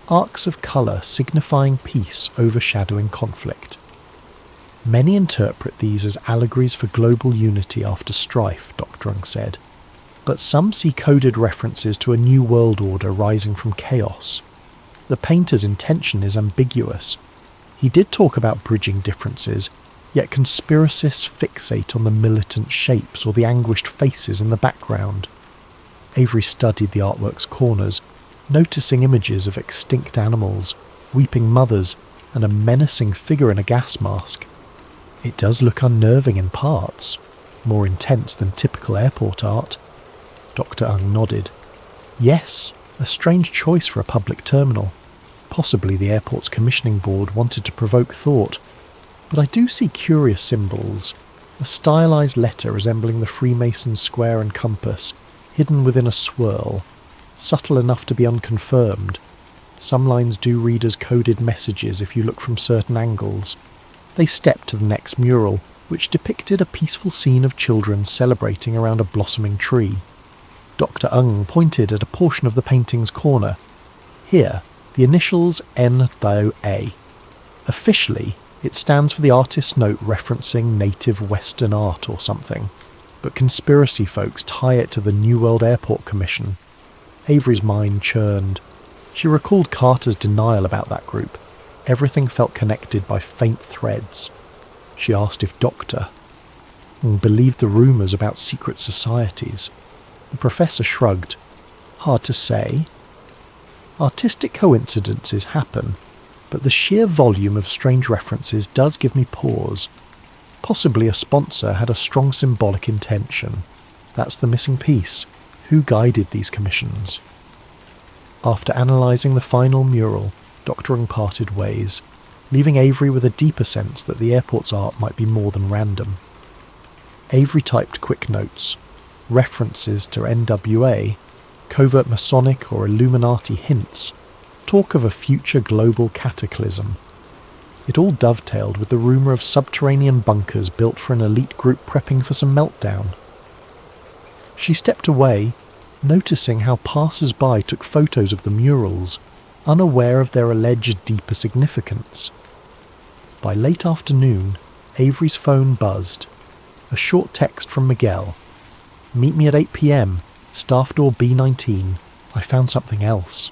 arcs of colour signifying peace overshadowing conflict. Many interpret these as allegories for global unity after strife, Dr. Ung said, but some see coded references to a new world order rising from chaos. The painter's intention is ambiguous. He did talk about bridging differences, Yet conspiracists fixate on the militant shapes or the anguished faces in the background. Avery studied the artwork's corners, noticing images of extinct animals, weeping mothers, and a menacing figure in a gas mask. It does look unnerving in parts, more intense than typical airport art. Dr. Ung nodded. Yes, a strange choice for a public terminal. Possibly the airport's commissioning board wanted to provoke thought, but I do see curious symbols. A stylized letter resembling the Freemason square and compass, hidden within a swirl, subtle enough to be unconfirmed. Some lines do read as coded messages if you look from certain angles. They stepped to the next mural, which depicted a peaceful scene of children celebrating around a blossoming tree. Dr. Ung pointed at a portion of the painting's corner. Here, the initials N-A. Officially, it stands for the artist's note referencing native Western art or something, but conspiracy folks tie it to the New World Airport Commission. Avery's mind churned. She recalled Carter's denial about that group. Everything felt connected by faint threads. She asked if Dr. believed the rumours about secret societies. The professor shrugged. Hard to say. Artistic coincidences happen, but the sheer volume of strange references does give me pause. Possibly a sponsor had a strong symbolic intention. That's the missing piece. Who guided these commissions? After analysing the final mural, Dr. Ung parted ways, leaving Avery with a deeper sense that the airport's art might be more than random. Avery typed quick notes, references to NWA, covert Masonic or Illuminati hints, talk of a future global cataclysm. It all dovetailed with the rumour of subterranean bunkers built for an elite group prepping for some meltdown. She stepped away, noticing how passers-by took photos of the murals, unaware of their alleged deeper significance. By late afternoon, Avery's phone buzzed. A short text from Miguel. Meet me at 8 p.m, staff door B19. I found something else.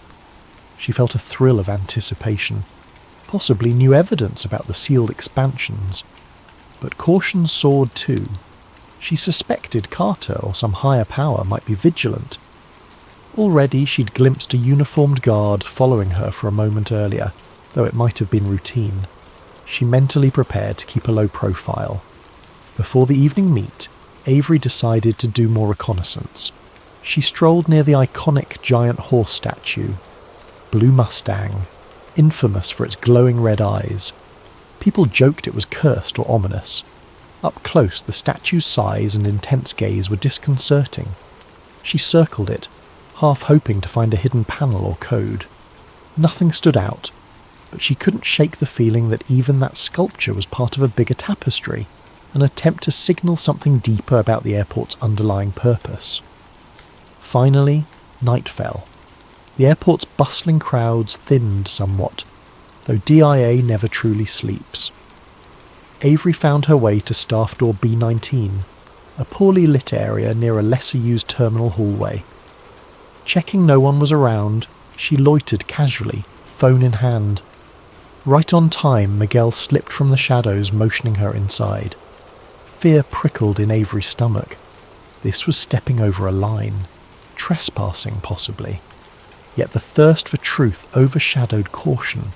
She felt a thrill of anticipation. Possibly new evidence about the sealed expansions. But caution soared too. She suspected Carter or some higher power might be vigilant. Already she'd glimpsed a uniformed guard following her for a moment earlier, though it might have been routine. She mentally prepared to keep a low profile. Before the evening meet, Avery decided to do more reconnaissance. She strolled near the iconic giant horse statue. Blue Mustang, infamous for its glowing red eyes. People joked it was cursed or ominous. Up close, the statue's size and intense gaze were disconcerting. She circled it, half hoping to find a hidden panel or code. Nothing stood out, but she couldn't shake the feeling that even that sculpture was part of a bigger tapestry, an attempt to signal something deeper about the airport's underlying purpose. Finally, night fell. The airport's bustling crowds thinned somewhat, though DIA never truly sleeps. Avery found her way to staff door B19, a poorly lit area near a lesser-used terminal hallway. Checking no one was around, she loitered casually, phone in hand. Right on time, Miguel slipped from the shadows, motioning her inside. Fear prickled in Avery's stomach. This was stepping over a line. Trespassing, possibly. Yet the thirst for truth overshadowed caution.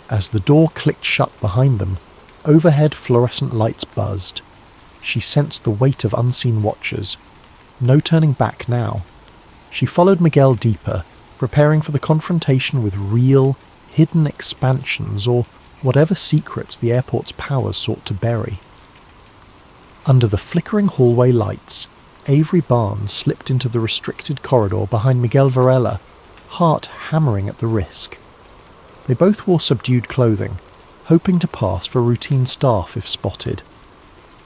As the door clicked shut behind them, overhead fluorescent lights buzzed. She sensed the weight of unseen watchers. No turning back now. She followed Miguel deeper, preparing for the confrontation with real, hidden expansions or whatever secrets the airport's powers sought to bury. Under the flickering hallway lights, Avery Barnes slipped into the restricted corridor behind Miguel Varela, heart hammering at the risk. They both wore subdued clothing, hoping to pass for routine staff if spotted.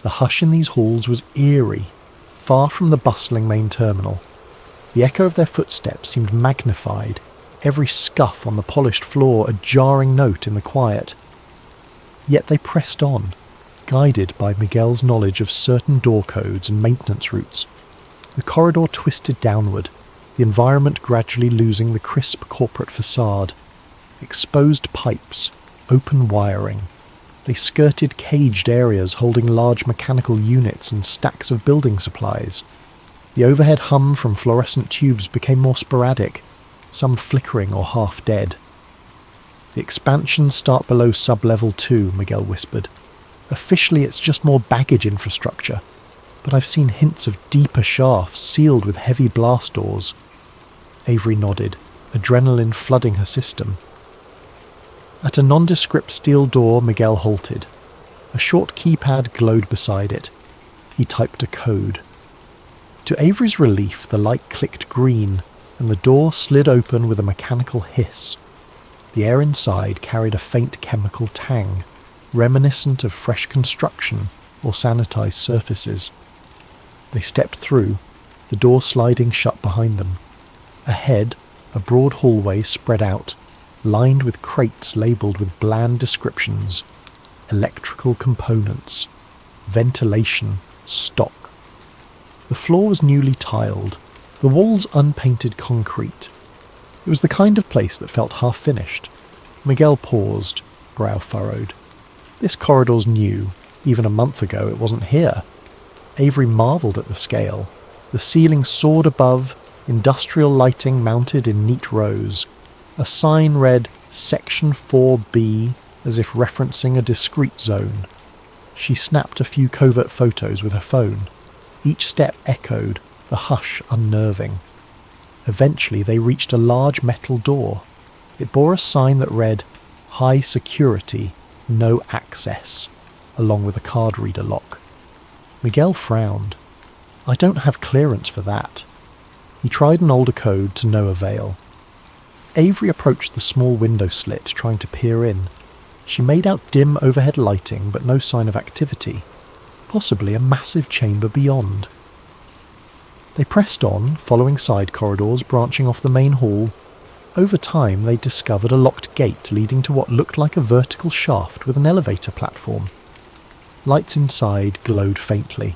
The hush in these halls was eerie, far from the bustling main terminal. The echo of their footsteps seemed magnified, every scuff on the polished floor a jarring note in the quiet. Yet they pressed on, guided by Miguel's knowledge of certain door codes and maintenance routes. The corridor twisted downward, the environment gradually losing the crisp corporate facade. Exposed pipes, open wiring. They skirted caged areas holding large mechanical units and stacks of building supplies. The overhead hum from fluorescent tubes became more sporadic, some flickering or half dead. "The expansions start below sub-level 2, Miguel whispered. "Officially it's just more baggage infrastructure, but I've seen hints of deeper shafts sealed with heavy blast doors." Avery nodded, adrenaline flooding her system. At a nondescript steel door, Miguel halted. A short keypad glowed beside it. He typed a code. To Avery's relief, the light clicked green, and the door slid open with a mechanical hiss. The air inside carried a faint chemical tang, reminiscent of fresh construction or sanitized surfaces. They stepped through, the door sliding shut behind them. Ahead, a broad hallway spread out, lined with crates labelled with bland descriptions: electrical components, ventilation, stock. The floor was newly tiled, the walls unpainted concrete. It was the kind of place that felt half-finished. Miguel paused, brow furrowed. This corridor's new. Even a month ago it wasn't here. Avery marvelled at the scale. The ceiling soared above, industrial lighting mounted in neat rows. A sign read Section 4B, as if referencing a discrete zone. She snapped a few covert photos with her phone. Each step echoed, the hush unnerving. Eventually they reached a large metal door. It bore a sign that read, "High security, no access," along with a card reader lock. Miguel frowned. "I don't have clearance for that." He tried an older code to no avail. Avery approached the small window slit, trying to peer in. She made out dim overhead lighting, but no sign of activity. Possibly a massive chamber beyond. They pressed on, following side corridors branching off the main hall. Over time, they discovered a locked gate leading to what looked like a vertical shaft with an elevator platform. Lights inside glowed faintly.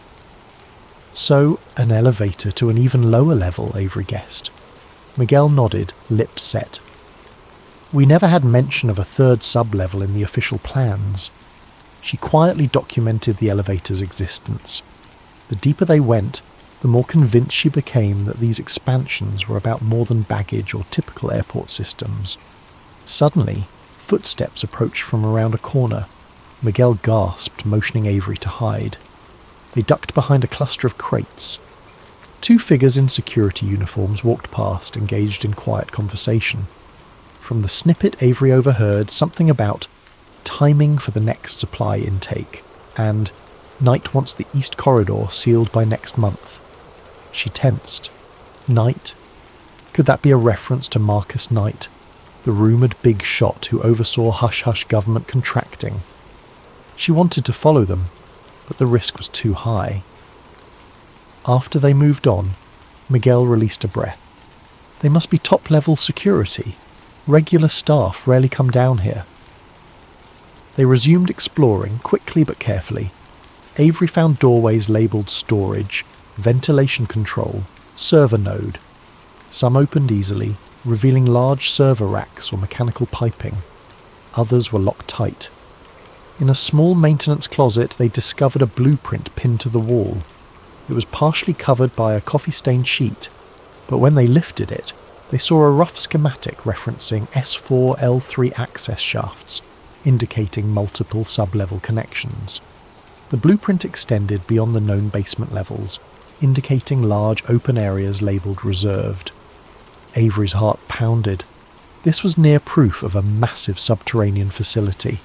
So, an elevator to an even lower level, Avery guessed. Miguel nodded, lips set. "We never had mention of a third sub-level in the official plans." She quietly documented the elevator's existence. The deeper they went, the more convinced she became that these expansions were about more than baggage or typical airport systems. Suddenly, footsteps approached from around a corner. Miguel gasped, motioning Avery to hide. They ducked behind a cluster of crates. Two figures in security uniforms walked past, engaged in quiet conversation. From the snippet Avery overheard something about timing for the next supply intake, and Knight wants the East Corridor sealed by next month. She tensed. Knight? Could that be a reference to Marcus Knight, the rumoured big shot who oversaw hush-hush government contracting? She wanted to follow them, but the risk was too high. After they moved on, Miguel released a breath. They must be top-level security. Regular staff rarely come down here. They resumed exploring, quickly but carefully. Avery found doorways labelled storage, ventilation control, server node. Some opened easily, revealing large server racks or mechanical piping. Others were locked tight. In a small maintenance closet, they discovered a blueprint pinned to the wall. It was partially covered by a coffee-stained sheet, but when they lifted it, they saw a rough schematic referencing S4 L3 access shafts, indicating multiple sub-level connections. The blueprint extended beyond the known basement levels, indicating large open areas labelled reserved. Avery's heart pounded. This was near proof of a massive subterranean facility.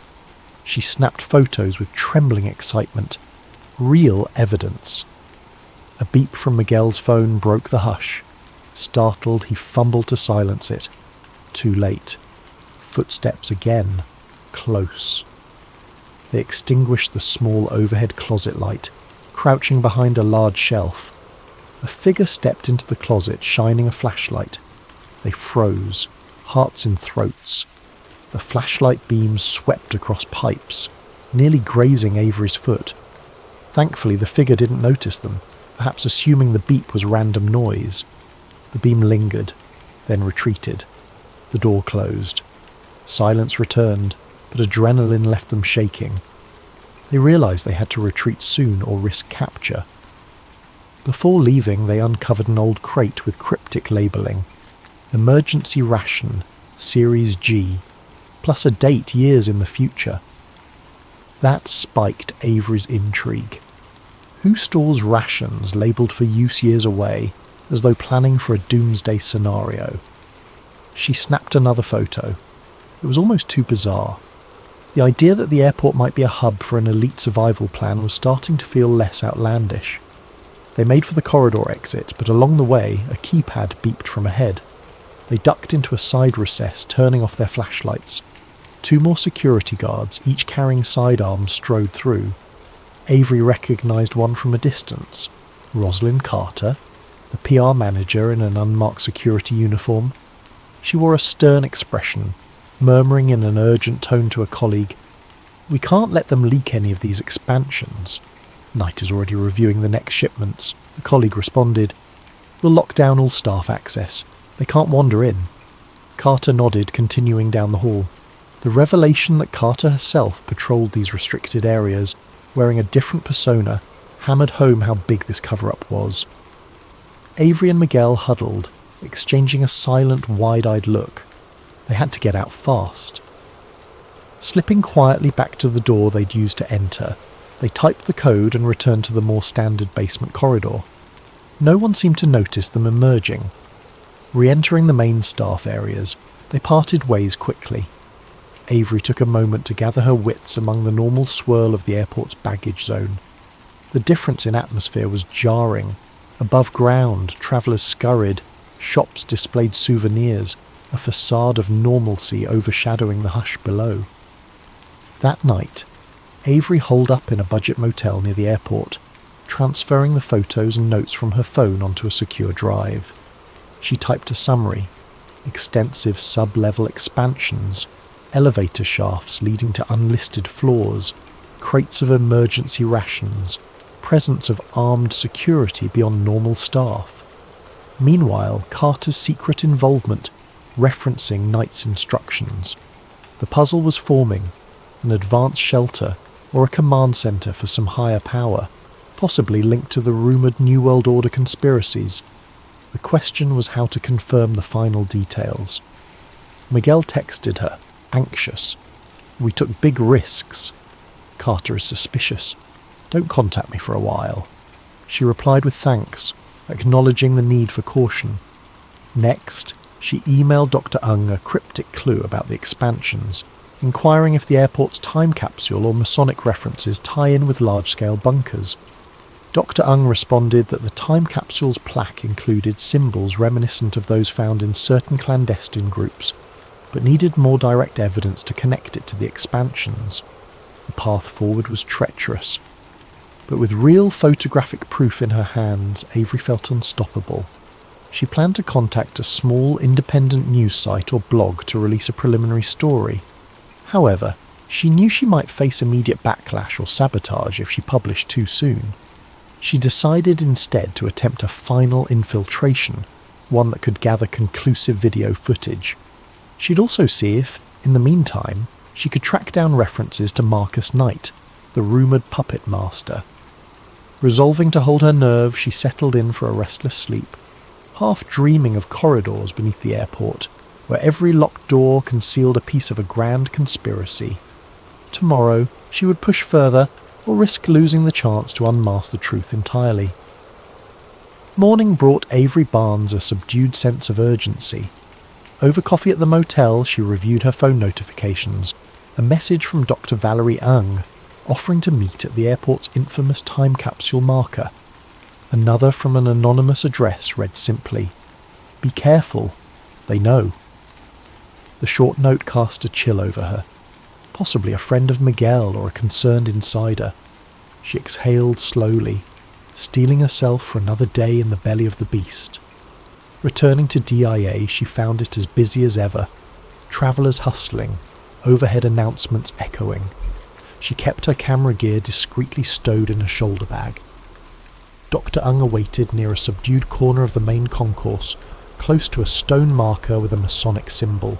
She snapped photos with trembling excitement. Real evidence. A beep from Miguel's phone broke the hush. Startled, he fumbled to silence it. Too late. Footsteps again. Close. They extinguished the small overhead closet light, crouching behind a large shelf. A figure stepped into the closet, shining a flashlight. They froze, hearts in throats. The flashlight beams swept across pipes, nearly grazing Avery's foot. Thankfully, the figure didn't notice them, perhaps assuming the beep was random noise. The beam lingered, then retreated. The door closed. Silence returned, but adrenaline left them shaking. They realised they had to retreat soon or risk capture. Before leaving, they uncovered an old crate with cryptic labelling: Emergency Ration, Series G, plus a date years in the future. That spiked Avery's intrigue. Who stores rations labelled for use years away, as though planning for a doomsday scenario? She snapped another photo. It was almost too bizarre. The idea that the airport might be a hub for an elite survival plan was starting to feel less outlandish. They made for the corridor exit, but along the way, a keypad beeped from ahead. They ducked into a side recess, turning off their flashlights. 2 more security guards, each carrying sidearms, strode through. Avery recognised one from a distance. Rosalind Carter, the PR manager in an unmarked security uniform. She wore a stern expression, murmuring in an urgent tone to a colleague, "We can't let them leak any of these expansions." "Knight is already reviewing the next shipments," the colleague responded. "We'll lock down all staff access. They can't wander in." Carter nodded, continuing down the hall. The revelation that Carter herself patrolled these restricted areas, wearing a different persona, hammered home how big this cover-up was. Avery and Miguel huddled, exchanging a silent, wide-eyed look. They had to get out fast. Slipping quietly back to the door they'd used to enter, they typed the code and returned to the more standard basement corridor. No one seemed to notice them emerging. Re-entering the main staff areas, they parted ways quickly. Avery took a moment to gather her wits among the normal swirl of the airport's baggage zone. The difference in atmosphere was jarring. Above ground, travellers scurried, shops displayed souvenirs, a facade of normalcy overshadowing the hush below. That night, Avery holed up in a budget motel near the airport, transferring the photos and notes from her phone onto a secure drive. She typed a summary: extensive sub-level expansions, elevator shafts leading to unlisted floors, crates of emergency rations, presence of armed security beyond normal staff. Meanwhile, Carter's secret involvement, referencing Knight's instructions. The puzzle was forming: an advanced shelter or a command centre for some higher power, possibly linked to the rumoured New World Order conspiracies. The question was how to confirm the final details. Miguel texted her, anxious. "We took big risks. Carter is suspicious. Don't contact me for a while." She replied with thanks, acknowledging the need for caution. Next, she emailed Dr. Ung a cryptic clue about the expansions, inquiring if the airport's time capsule or Masonic references tie in with large-scale bunkers. Dr. Ung responded that the time capsule's plaque included symbols reminiscent of those found in certain clandestine groups, but needed more direct evidence to connect it to the expansions. The path forward was treacherous. But with real photographic proof in her hands, Avery felt unstoppable. She planned to contact a small independent news site or blog to release a preliminary story. However, she knew she might face immediate backlash or sabotage if she published too soon. She decided instead to attempt a final infiltration, one that could gather conclusive video footage. She'd also see if, in the meantime, she could track down references to Marcus Knight, the rumoured puppet master. Resolving to hold her nerve, she settled in for a restless sleep, half dreaming of corridors beneath the airport, where every locked door concealed a piece of a grand conspiracy. Tomorrow, she would push further or risk losing the chance to unmask the truth entirely. Morning brought Avery Barnes a subdued sense of urgency. Over coffee at the motel, she reviewed her phone notifications. A message from Dr. Valerie Ung, offering to meet at the airport's infamous time capsule marker. Another from an anonymous address read simply, "Be careful, they know." The short note cast a chill over her. Possibly a friend of Miguel or a concerned insider. She exhaled slowly, steeling herself for another day in the belly of the beast. Returning to DIA, she found it as busy as ever, travellers hustling, overhead announcements echoing. She kept her camera gear discreetly stowed in a shoulder bag. Dr. Ung awaited near a subdued corner of the main concourse, close to a stone marker with a Masonic symbol.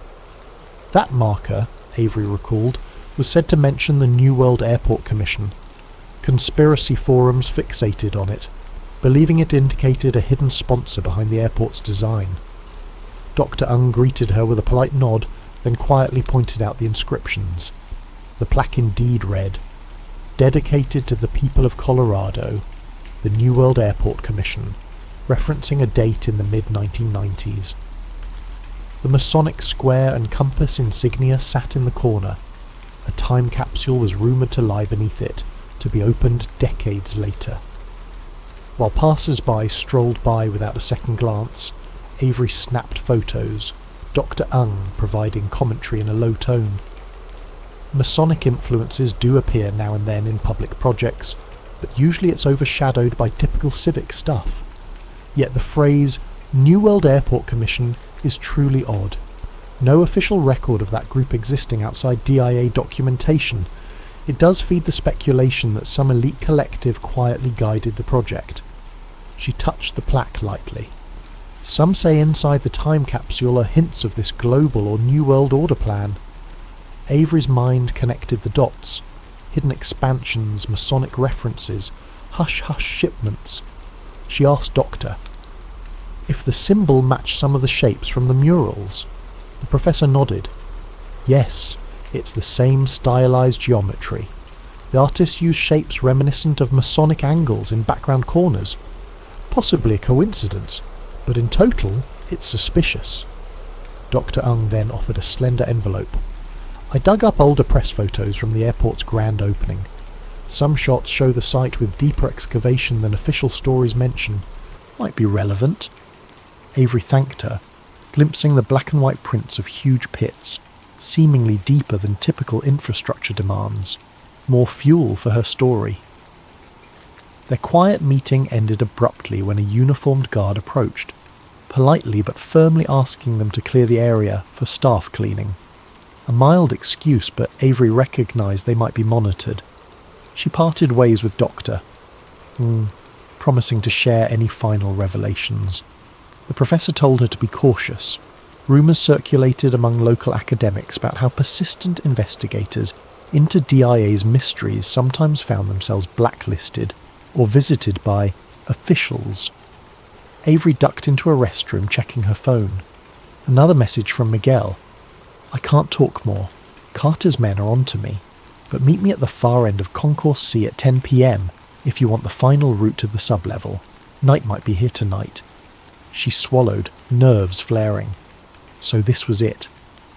That marker, Avery recalled, was said to mention the New World Airport Commission. Conspiracy forums fixated on it, believing it indicated a hidden sponsor behind the airport's design. Dr. Ung greeted her with a polite nod, then quietly pointed out the inscriptions. The plaque indeed read, "Dedicated to the people of Colorado, the New World Airport Commission," referencing a date in the mid-1990s. The Masonic square and compass insignia sat in the corner. A time capsule was rumoured to lie beneath it, to be opened decades later. While passers-by strolled by without a second glance, Avery snapped photos, Dr. Ung providing commentary in a low tone. Masonic influences do appear now and then in public projects, but usually it's overshadowed by typical civic stuff. Yet the phrase New World Airport Commission is truly odd. No official record of that group existing outside DIA documentation. It does feed the speculation that some elite collective quietly guided the project. She touched the plaque lightly. Some say inside the time capsule are hints of this global or New World Order plan. Avery's mind connected the dots. Hidden expansions, Masonic references, hush-hush shipments. She asked Doctor if the symbol matched some of the shapes from the murals. The professor nodded. Yes, it's the same stylized geometry. The artist used shapes reminiscent of Masonic angles in background corners. Possibly a coincidence, but in total, it's suspicious. Dr. Ung then offered a slender envelope. I dug up older press photos from the airport's grand opening. Some shots show the site with deeper excavation than official stories mention. Might be relevant. Avery thanked her, glimpsing the black and white prints of huge pits, seemingly deeper than typical infrastructure demands. More fuel for her story. Their quiet meeting ended abruptly when a uniformed guard approached, politely but firmly asking them to clear the area for staff cleaning. A mild excuse, but Avery recognised they might be monitored. She parted ways with Doctor, promising to share any final revelations. The professor told her to be cautious. Rumours circulated among local academics about how persistent investigators into DIA's mysteries sometimes found themselves blacklisted or visited by officials. Avery ducked into a restroom, checking her phone. Another message from Miguel. I can't talk more. Carter's men are on to me, but meet me at the far end of Concourse C at 10 p.m. if you want the final route to the sublevel. Night might be here tonight. She swallowed, nerves flaring. So this was it.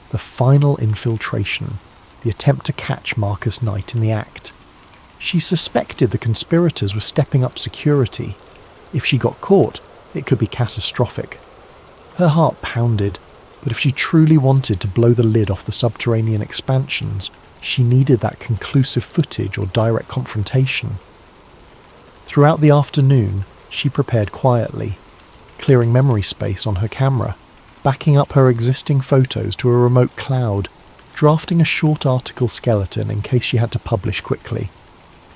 The final infiltration. The attempt to catch Marcus Knight in the act. She suspected the conspirators were stepping up security. If she got caught, it could be catastrophic. Her heart pounded, but if she truly wanted to blow the lid off the subterranean expansions, she needed that conclusive footage or direct confrontation. Throughout the afternoon, she prepared quietly, clearing memory space on her camera, backing up her existing photos to a remote cloud, drafting a short article skeleton in case she had to publish quickly.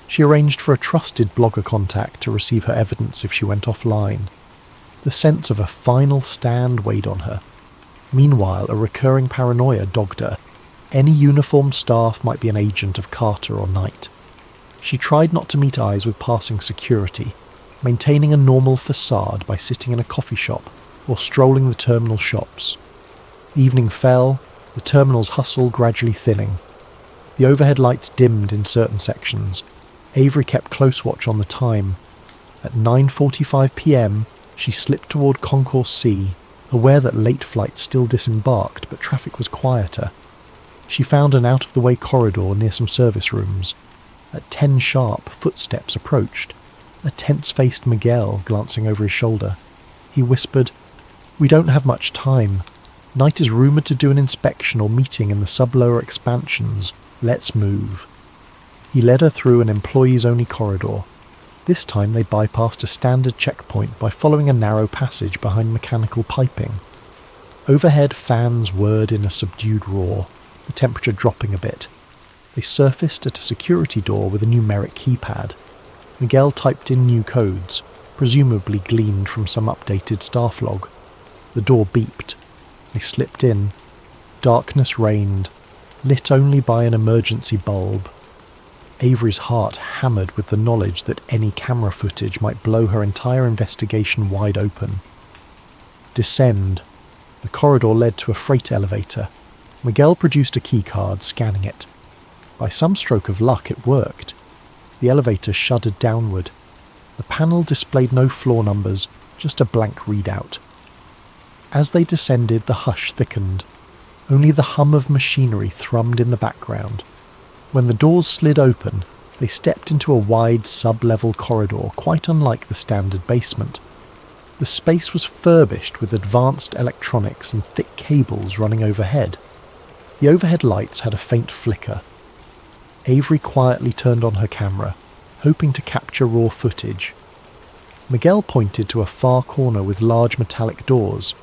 She arranged for a trusted blogger contact to receive her evidence if she went offline. The sense of a final stand weighed on her. Meanwhile, a recurring paranoia dogged her. Any uniformed staff might be an agent of Carter or Knight. She tried not to meet eyes with passing security, maintaining a normal facade by sitting in a coffee shop or strolling the terminal shops. Evening fell, the terminal's hustle gradually thinning. The overhead lights dimmed in certain sections. Avery kept close watch on the time. At 9:45 p.m, she slipped toward Concourse C, aware that late flights still disembarked, but traffic was quieter. She found an out-of-the-way corridor near some service rooms. At 10 sharp, footsteps approached. A tense-faced Miguel glancing over his shoulder. He whispered, "We don't have much time. Knight is rumoured to do an inspection or meeting in the sub-lower expansions. Let's move." He led her through an employees-only corridor. This time they bypassed a standard checkpoint by following a narrow passage behind mechanical piping. Overhead fans whirred in a subdued roar, the temperature dropping a bit. They surfaced at a security door with a numeric keypad. Miguel typed in new codes, presumably gleaned from some updated staff log. The door beeped. They slipped in. Darkness reigned. lit only by an emergency bulb. Avery's heart hammered with the knowledge that any camera footage might blow her entire investigation wide open. Descend. The corridor led to a freight elevator. Miguel produced a keycard, scanning it. By some stroke of luck, it worked. The elevator shuddered downward. The panel displayed no floor numbers, just a blank readout. As they descended, the hush thickened. Only the hum of machinery thrummed in the background. When the doors slid open, they stepped into a wide sub-level corridor, quite unlike the standard basement. The space was furbished with advanced electronics and thick cables running overhead. The overhead lights had a faint flicker. Avery quietly turned on her camera, hoping to capture raw footage. Miguel pointed to a far corner with large metallic doors.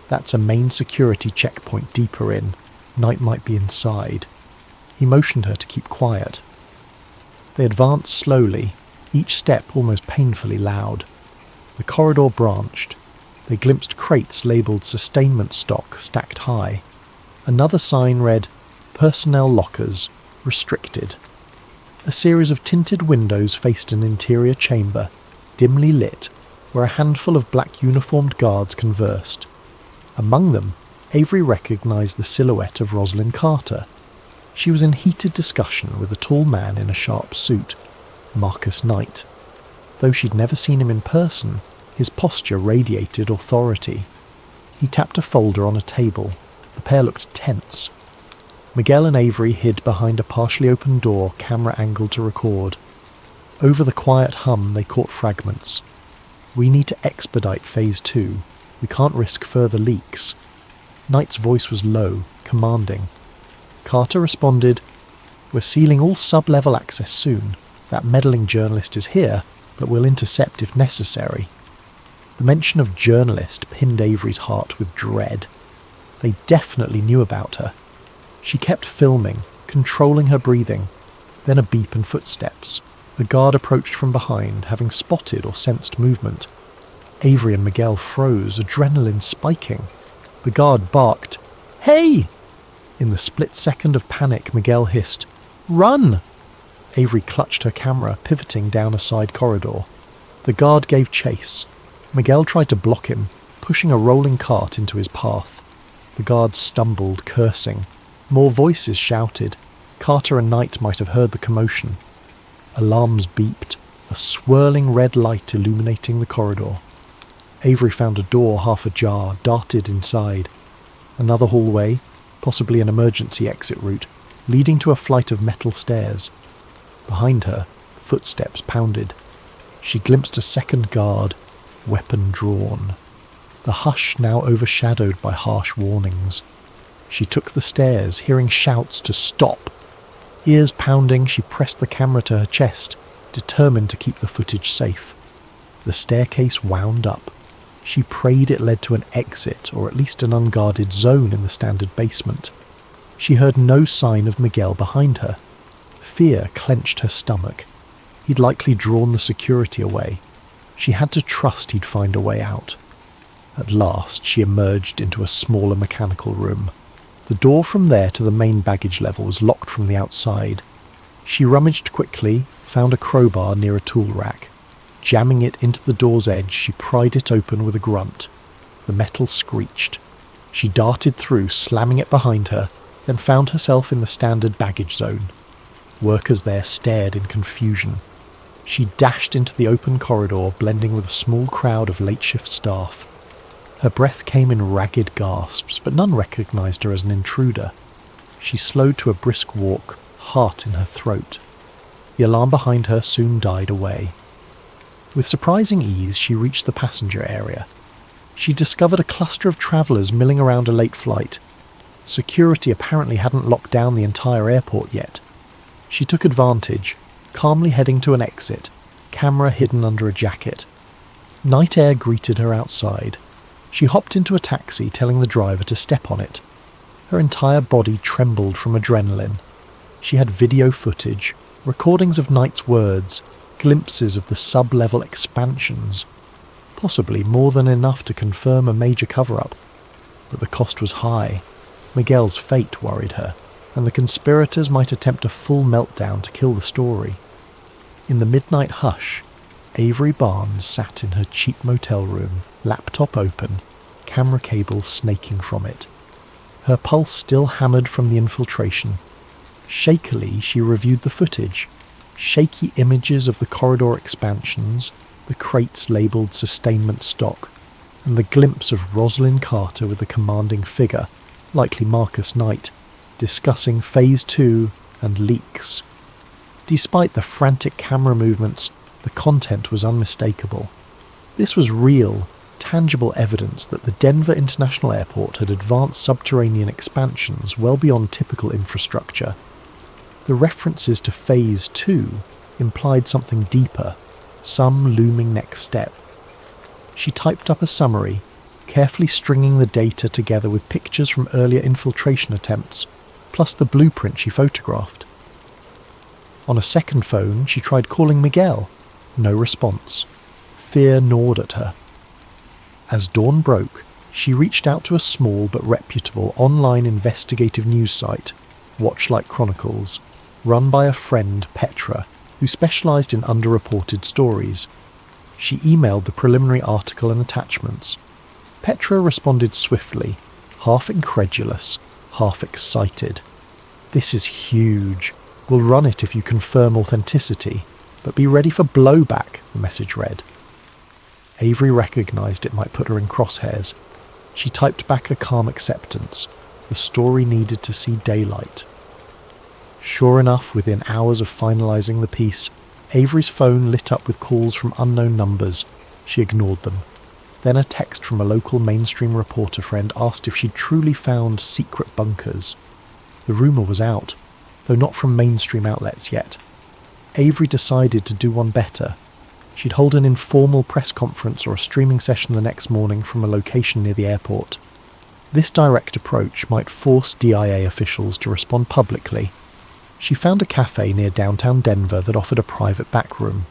That's a main security checkpoint deeper in. Knight might be inside. He motioned her to keep quiet. They advanced slowly, each step almost painfully loud. The corridor branched. They glimpsed crates labelled sustainment stock stacked high. Another sign read, Personnel Lockers, Restricted. A series of tinted windows faced an interior chamber, dimly lit, where a handful of black uniformed guards conversed. Among them, Avery recognised the silhouette of Rosalind Carter. She was in heated discussion with a tall man in a sharp suit, Marcus Knight. Though she'd never seen him in person, his posture radiated authority. He tapped a folder on a table. The pair looked tense. Miguel and Avery hid behind a partially open door, camera angled to record. Over the quiet hum they caught fragments. We need to expedite Phase 2. We can't risk further leaks. Knight's voice was low, commanding. Carter responded, We're sealing all sub-level access soon. That meddling journalist is here, but we'll intercept if necessary. The mention of journalist pinned Avery's heart with dread. They definitely knew about her. She kept filming, controlling her breathing. Then a beep and footsteps. The guard approached from behind, having spotted or sensed movement. Avery and Miguel froze, adrenaline spiking. The guard barked, Hey! In the split second of panic, Miguel hissed, Run! Avery clutched her camera, pivoting down a side corridor. The guard gave chase. Miguel tried to block him, pushing a rolling cart into his path. The guard stumbled, cursing. More voices shouted. Carter and Knight might have heard the commotion. Alarms beeped, a swirling red light illuminating the corridor. Avery found a door half ajar, darted inside. Another hallway, possibly an emergency exit route, leading to a flight of metal stairs. Behind her, footsteps pounded. She glimpsed a second guard, weapon drawn. The hush now overshadowed by harsh warnings. She took the stairs, hearing shouts to stop. Ears pounding, she pressed the camera to her chest, determined to keep the footage safe. The staircase wound up. She prayed it led to an exit, or at least an unguarded zone in the standard basement. She heard no sign of Miguel behind her. Fear clenched her stomach. He'd likely drawn the security away. She had to trust he'd find a way out. At last, she emerged into a smaller mechanical room. The door from there to the main baggage level was locked from the outside. She rummaged quickly, found a crowbar near a tool rack. Jamming it into the door's edge, she pried it open with a grunt. The metal screeched. She darted through, slamming it behind her, then found herself in the standard baggage zone. Workers there stared in confusion. She dashed into the open corridor, blending with a small crowd of late-shift staff. Her breath came in ragged gasps, but none recognised her as an intruder. She slowed to a brisk walk, heart in her throat. The alarm behind her soon died away. With surprising ease, she reached the passenger area. She discovered a cluster of travellers milling around a late flight. Security apparently hadn't locked down the entire airport yet. She took advantage, calmly heading to an exit, camera hidden under a jacket. Night air greeted her outside. She hopped into a taxi, telling the driver to step on it. Her entire body trembled from adrenaline. She had video footage, recordings of Knight's words, glimpses of the sub-level expansions. Possibly more than enough to confirm a major cover-up. But the cost was high. Miguel's fate worried her. and the conspirators might attempt a full meltdown to kill the story. In the midnight hush, Avery Barnes sat in her cheap motel room, laptop open, camera cables snaking from it. Her pulse still hammered from the infiltration. Shakily, she reviewed the footage. Shaky images of the corridor expansions, the crates labelled sustainment stock, and the glimpse of Rosalind Carter with a commanding figure, likely Marcus Knight, discussing Phase 2 and leaks. Despite the frantic camera movements, the content was unmistakable. This was real, tangible evidence that the Denver International Airport had advanced subterranean expansions well beyond typical infrastructure. The references to Phase 2 implied something deeper, some looming next step. She typed up a summary, carefully stringing the data together with pictures from earlier infiltration attempts, plus the blueprint she photographed. On a second phone, she tried calling Miguel. No response. Fear gnawed at her. As dawn broke, she reached out to a small but reputable online investigative news site, Watchlight Chronicles, run by a friend, Petra, who specialised in underreported stories. She emailed the preliminary article and attachments. Petra responded swiftly, half incredulous, half excited. "This is huge. We'll run it if you confirm authenticity, but be ready for blowback," the message read. Avery recognised it might put her in crosshairs. She typed back a calm acceptance. The story needed to see daylight. Sure enough, within hours of finalising the piece, Avery's phone lit up with calls from unknown numbers. She ignored them. Then a text from a local mainstream reporter friend asked if she'd truly found secret bunkers. The rumour was out, though not from mainstream outlets yet. Avery decided to do one better. She'd hold an informal press conference or a streaming session the next morning from a location near the airport. This direct approach might force DIA officials to respond publicly. She found a cafe near downtown Denver that offered a private back room.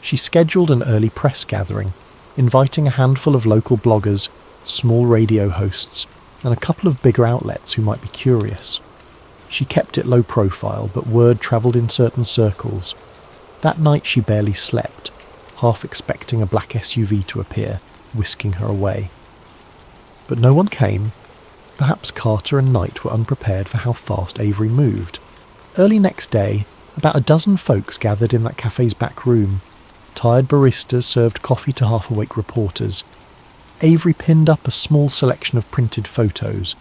She scheduled an early press gathering, inviting a handful of local bloggers, small radio hosts, and a couple of bigger outlets who might be curious. She kept it low profile, but word travelled in certain circles. That night she barely slept, half expecting a black SUV to appear, whisking her away. But no one came. Perhaps Carter and Knight were unprepared for how fast Avery moved. Early next day, about a dozen folks gathered in that cafe's back room. Tired baristas served coffee to half-awake reporters. Avery pinned up a small selection of printed photos,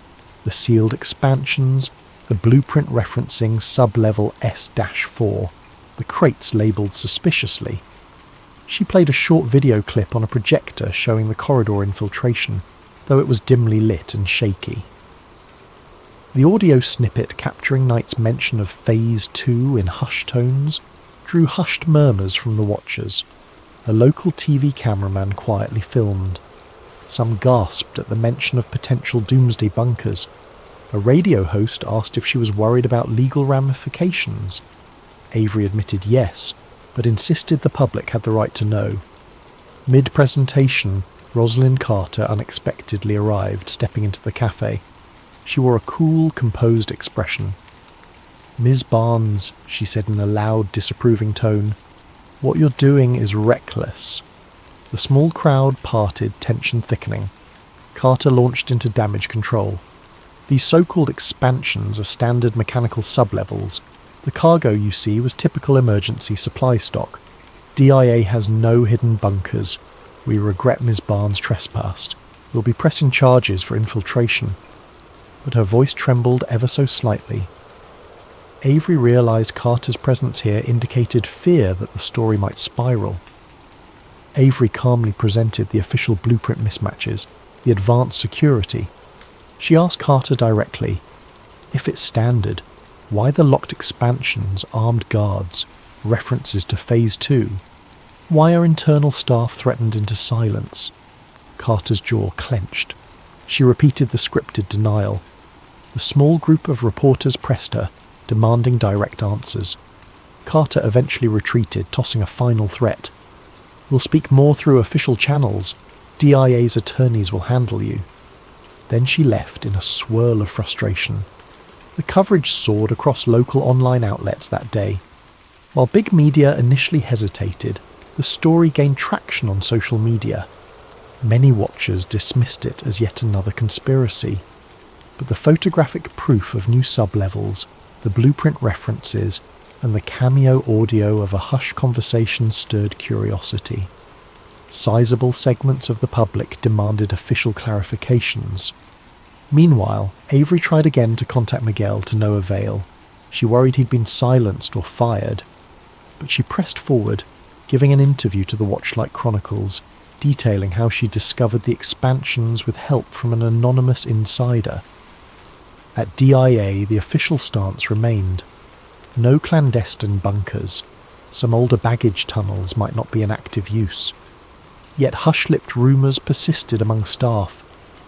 the sealed expansions, the blueprint referencing sub-level S-4, the crates labelled suspiciously. She played a short video clip on a projector showing the corridor infiltration, though it was dimly lit and shaky. The audio snippet capturing Knight's mention of Phase 2 in hushed tones drew hushed murmurs from the watchers. A local TV cameraman quietly filmed. Some gasped at the mention of potential doomsday bunkers. A radio host asked if she was worried about legal ramifications. Avery admitted yes, but insisted the public had the right to know. Mid-presentation, Rosalind Carter unexpectedly arrived, stepping into the cafe. She wore a cool, composed expression. "Ms. Barnes," she said in a loud, disapproving tone, "what you're doing is reckless." The small crowd parted, tension thickening. Carter launched into damage control. These so-called expansions are standard mechanical sublevels. The cargo you see was typical emergency supply stock. DIA has no hidden bunkers. We regret Ms. Barnes trespassed. We'll be pressing charges for infiltration. But her voice trembled ever so slightly. Avery realised Carter's presence here indicated fear that the story might spiral. Avery calmly presented the official blueprint mismatches, the advanced security. She asked Carter directly, if it's standard, why the locked expansions, armed guards, references to Phase 2? Why are internal staff threatened into silence? Carter's jaw clenched. She repeated the scripted denial. The small group of reporters pressed her, demanding direct answers. Carter eventually retreated, tossing a final threat. "We'll speak more through official channels. DIA's attorneys will handle you." Then she left in a swirl of frustration. The coverage soared across local online outlets that day. While big media initially hesitated, the story gained traction on social media. Many watchers dismissed it as yet another conspiracy, but the photographic proof of new sublevels, the blueprint references, and the cameo audio of a hushed conversation stirred curiosity. Sizable segments of the public demanded official clarifications. Meanwhile, Avery tried again to contact Miguel to no avail. She worried he'd been silenced or fired. But she pressed forward, giving an interview to the Watchlight Chronicles, detailing how she discovered the expansions with help from an anonymous insider. At DIA, the official stance remained. No clandestine bunkers. Some older baggage tunnels might not be in active use. Yet hush-lipped rumours persisted among staff,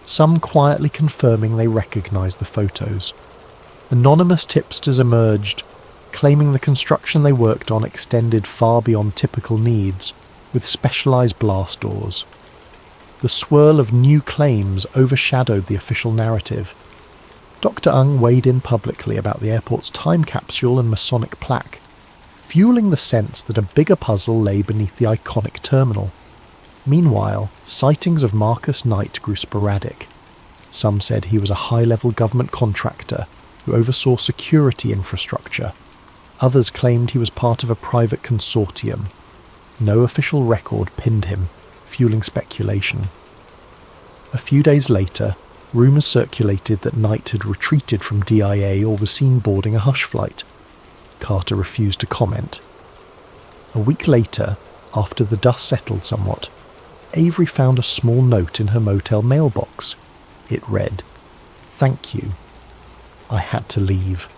some quietly confirming they recognised the photos. Anonymous tipsters emerged, claiming the construction they worked on extended far beyond typical needs, with specialised blast doors. The swirl of new claims overshadowed the official narrative. Dr. Ung weighed in publicly about the airport's time capsule and Masonic plaque, fueling the sense that a bigger puzzle lay beneath the iconic terminal. Meanwhile, sightings of Marcus Knight grew sporadic. Some said he was a high-level government contractor who oversaw security infrastructure. Others claimed he was part of a private consortium. No official record pinned him, fueling speculation. A few days later, rumours circulated that Knight had retreated from DIA or was seen boarding a hush flight. Carter refused to comment. A week later, after the dust settled somewhat, Avery found a small note in her motel mailbox. It read, "Thank you. I had to leave."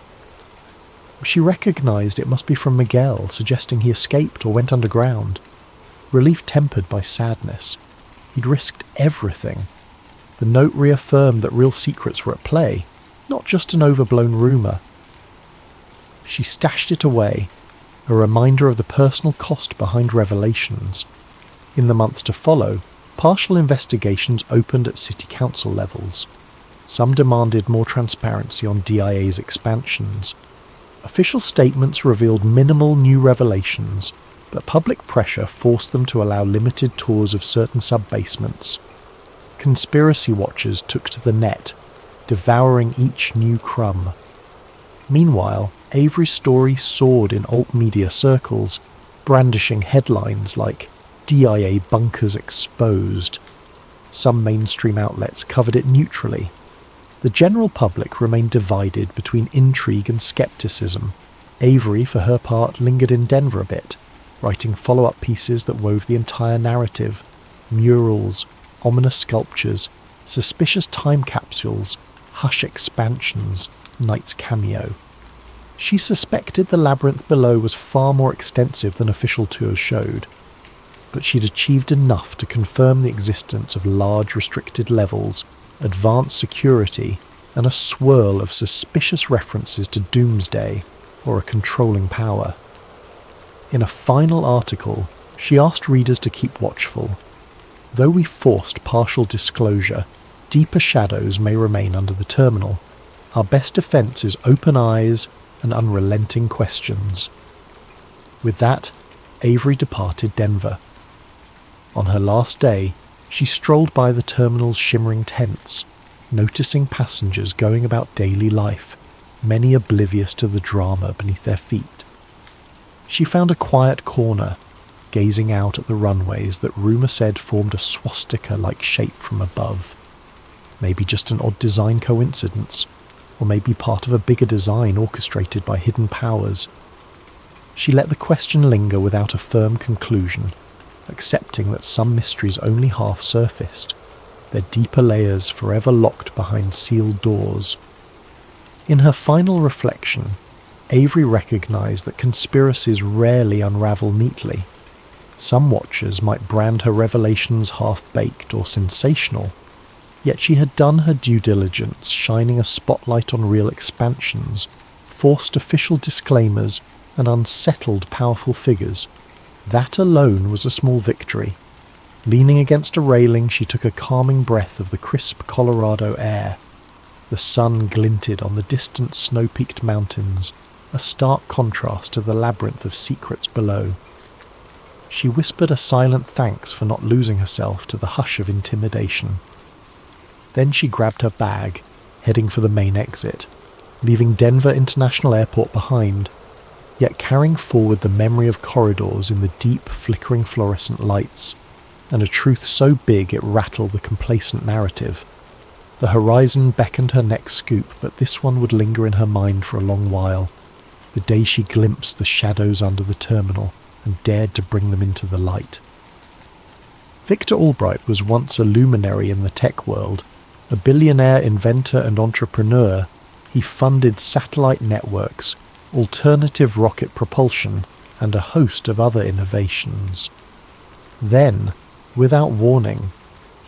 She recognised it must be from Miguel, suggesting he escaped or went underground. Relief tempered by sadness. He'd risked everything. The note reaffirmed that real secrets were at play, not just an overblown rumour. She stashed it away, a reminder of the personal cost behind revelations. In the months to follow, partial investigations opened at city council levels. Some demanded more transparency on DIA's expansions. Official statements revealed minimal new revelations, but public pressure forced them to allow limited tours of certain sub-basements. Conspiracy watchers took to the net, devouring each new crumb. Meanwhile, Avery's story soared in alt media circles, brandishing headlines like DIA bunkers exposed. Some mainstream outlets covered it neutrally. The general public remained divided between intrigue and skepticism. Avery, for her part, lingered in Denver a bit, writing follow-up pieces that wove the entire narrative. Murals, ominous sculptures, suspicious time capsules, hush expansions, Knight's cameo. She suspected the labyrinth below was far more extensive than official tours showed, but she'd achieved enough to confirm the existence of large restricted levels, advanced security, and a swirl of suspicious references to doomsday or a controlling power. In a final article, she asked readers to keep watchful. Though we forced partial disclosure, deeper shadows may remain under the terminal. Our best defence is open eyes and unrelenting questions. With that, Avery departed Denver. On her last day, she strolled by the terminal's shimmering tents, noticing passengers going about daily life, many oblivious to the drama beneath their feet. She found a quiet corner, gazing out at the runways that rumour said formed a swastika-like shape from above. Maybe just an odd design coincidence, or maybe part of a bigger design orchestrated by hidden powers. She let the question linger without a firm conclusion, accepting that some mysteries only half surfaced, their deeper layers forever locked behind sealed doors. In her final reflection, Avery recognised that conspiracies rarely unravel neatly. Some watchers might brand her revelations half-baked or sensational, yet she had done her due diligence, shining a spotlight on real expansions, forced official disclaimers, and unsettled powerful figures. That alone was a small victory. Leaning against a railing, she took a calming breath of the crisp Colorado air. The sun glinted on the distant snow-peaked mountains, a stark contrast to the labyrinth of secrets below. She whispered a silent thanks for not losing herself to the hush of intimidation. Then she grabbed her bag, heading for the main exit, leaving Denver International Airport behind, yet carrying forward the memory of corridors in the deep, flickering fluorescent lights, and a truth so big it rattled the complacent narrative. The horizon beckoned her next scoop, but this one would linger in her mind for a long while, the day she glimpsed the shadows under the terminal and dared to bring them into the light. Victor Albright was once a luminary in the tech world, a billionaire inventor and entrepreneur. He funded satellite networks, alternative rocket propulsion, and a host of other innovations. Then, without warning,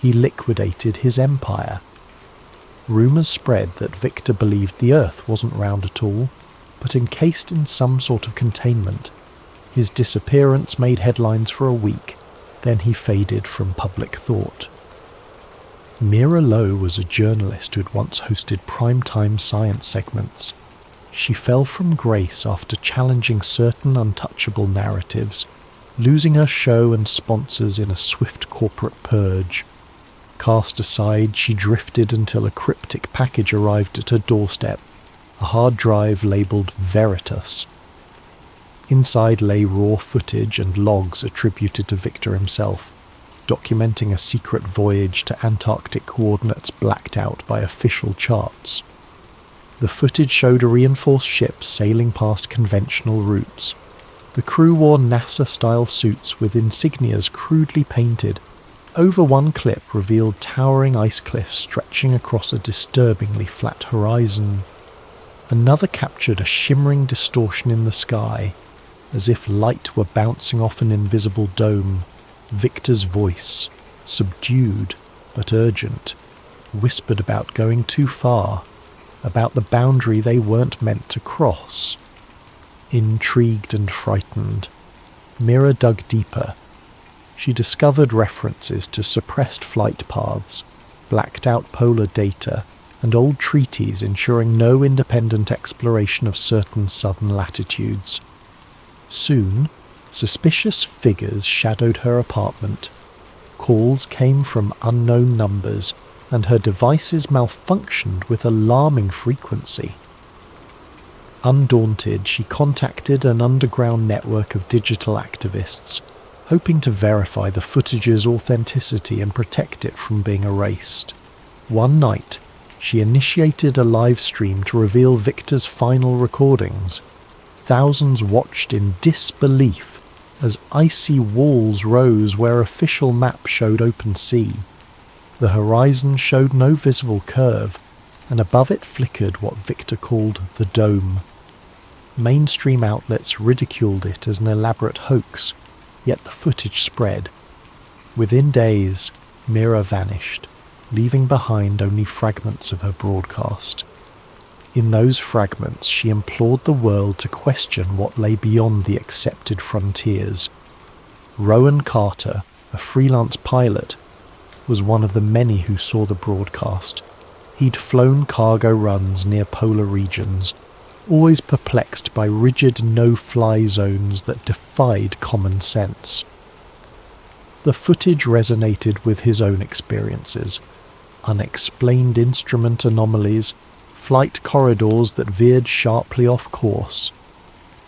he liquidated his empire. Rumours spread that Victor believed the Earth wasn't round at all, but encased in some sort of containment. His disappearance made headlines for a week, then he faded from public thought. Mira Lowe was a journalist who had once hosted primetime science segments. She fell from grace after challenging certain untouchable narratives, losing her show and sponsors in a swift corporate purge. Cast aside, she drifted until a cryptic package arrived at her doorstep, a hard drive labelled Veritas. Inside lay raw footage and logs attributed to Victor himself, documenting a secret voyage to Antarctic coordinates blacked out by official charts. The footage showed a reinforced ship sailing past conventional routes. The crew wore NASA-style suits with insignias crudely painted. Over one clip revealed towering ice cliffs stretching across a disturbingly flat horizon. Another captured a shimmering distortion in the sky, as if light were bouncing off an invisible dome. Victor's voice, subdued but urgent, whispered about going too far, about the boundary they weren't meant to cross. Intrigued and frightened, Mira dug deeper. She discovered references to suppressed flight paths, blacked out polar data, and old treaties ensuring no independent exploration of certain southern latitudes. Soon, suspicious figures shadowed her apartment. Calls came from unknown numbers, and her devices malfunctioned with alarming frequency. Undaunted, she contacted an underground network of digital activists, hoping to verify the footage's authenticity and protect it from being erased. One night, she initiated a live stream to reveal Victor's final recordings. Thousands watched in disbelief as icy walls rose where official maps showed open sea. The horizon showed no visible curve, and above it flickered what Victor called the dome. Mainstream outlets ridiculed it as an elaborate hoax, yet the footage spread. Within days, Mira vanished, leaving behind only fragments of her broadcast. In those fragments, she implored the world to question what lay beyond the accepted frontiers. Rowan Carter, a freelance pilot, was one of the many who saw the broadcast. He'd flown cargo runs near polar regions, always perplexed by rigid no-fly zones that defied common sense. The footage resonated with his own experiences. Unexplained instrument anomalies, flight corridors that veered sharply off course.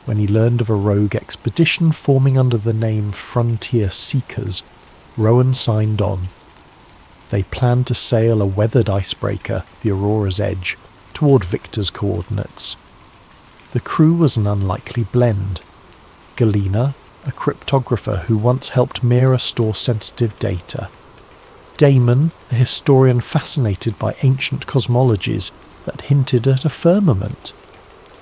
When he learned of a rogue expedition forming under the name Frontier Seekers, Rowan signed on. They planned to sail a weathered icebreaker, the Aurora's Edge, toward Victor's coordinates. The crew was an unlikely blend. Galena, a cryptographer who once helped Mira store sensitive data. Damon, a historian fascinated by ancient cosmologies that hinted at a firmament.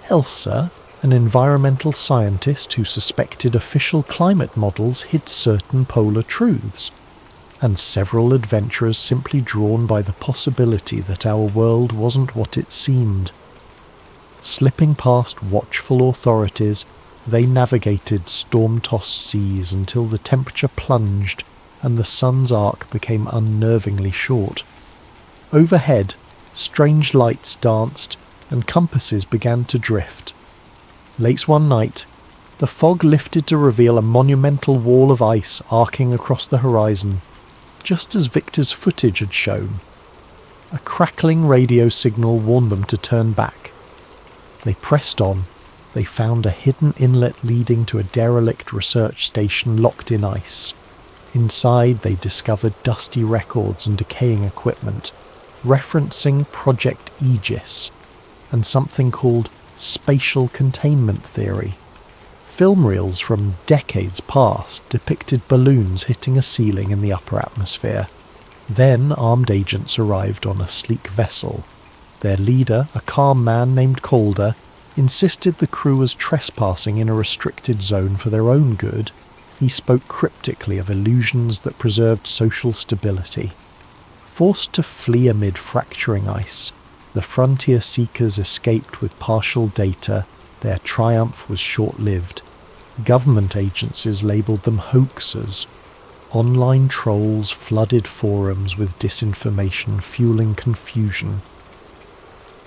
Elsa, an environmental scientist who suspected official climate models hid certain polar truths. And several adventurers simply drawn by the possibility that our world wasn't what it seemed. Slipping past watchful authorities, they navigated storm-tossed seas until the temperature plunged and the sun's arc became unnervingly short. Overhead, Strange lights danced, and compasses began to drift. Late one night, the fog lifted to reveal a monumental wall of ice arcing across the horizon, just as Victor's footage had shown. A crackling radio signal warned them to turn back. They pressed on. They found a hidden inlet leading to a derelict research station locked in ice. Inside, they discovered dusty records and decaying equipment, referencing Project Aegis and something called spatial containment theory. Film reels from decades past depicted balloons hitting a ceiling in the upper atmosphere. Then armed agents arrived on a sleek vessel. Their leader, a calm man named Calder, insisted the crew was trespassing in a restricted zone for their own good. He spoke cryptically of illusions that preserved social stability. Forced to flee amid fracturing ice, the frontier seekers escaped with partial data. Their triumph was short-lived. Government agencies labelled them hoaxers. Online trolls flooded forums with disinformation, fueling confusion.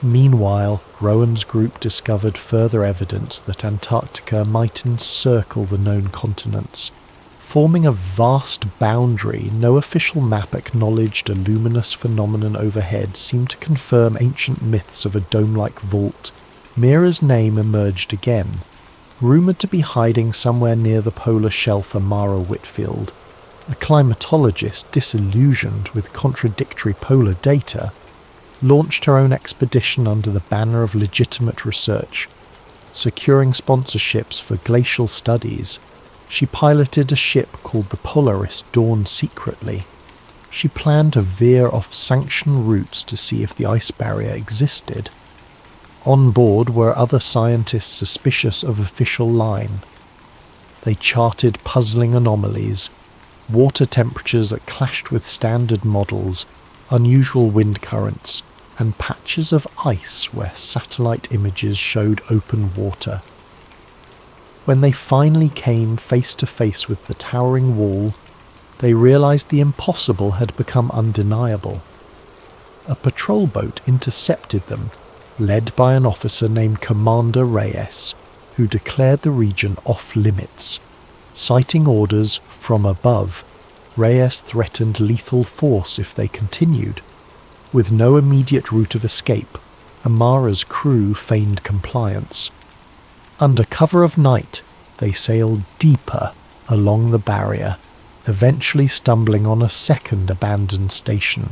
Meanwhile, Rowan's group discovered further evidence that Antarctica might encircle the known continents, forming a vast boundary. No official map acknowledged a luminous phenomenon overhead seemed to confirm ancient myths of a dome-like vault. Mira's name emerged again, rumoured to be hiding somewhere near the polar shelf. Amara Whitfield, a climatologist disillusioned with contradictory polar data, launched her own expedition under the banner of legitimate research. Securing sponsorships for glacial studies, she piloted a ship called the Polaris Dawn secretly. She planned to veer off sanctioned routes to see if the ice barrier existed. On board were other scientists suspicious of official line. They charted puzzling anomalies, water temperatures that clashed with standard models, unusual wind currents, and patches of ice where satellite images showed open water. When they finally came face to face with the towering wall, they realized the impossible had become undeniable. A patrol boat intercepted them, led by an officer named Commander Reyes, who declared the region off-limits. Citing orders from above, Reyes threatened lethal force if they continued. With no immediate route of escape, Amara's crew feigned compliance. Under cover of night, they sailed deeper along the barrier, eventually stumbling on a second abandoned station.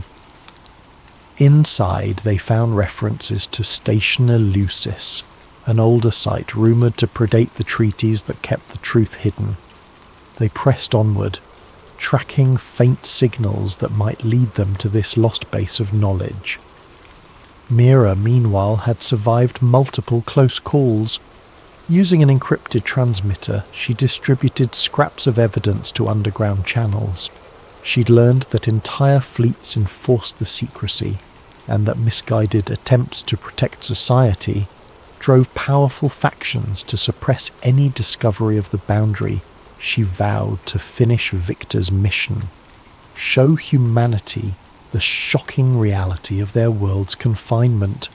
Inside, they found references to Station Eleusis, an older site rumoured to predate the treaties that kept the truth hidden. They pressed onward, tracking faint signals that might lead them to this lost base of knowledge. Mira, meanwhile, had survived multiple close calls. Using an encrypted transmitter, she distributed scraps of evidence to underground channels. She'd learned that entire fleets enforced the secrecy, and that misguided attempts to protect society drove powerful factions to suppress any discovery of the boundary. She vowed to finish Victor's mission, show humanity the shocking reality of their world's confinement.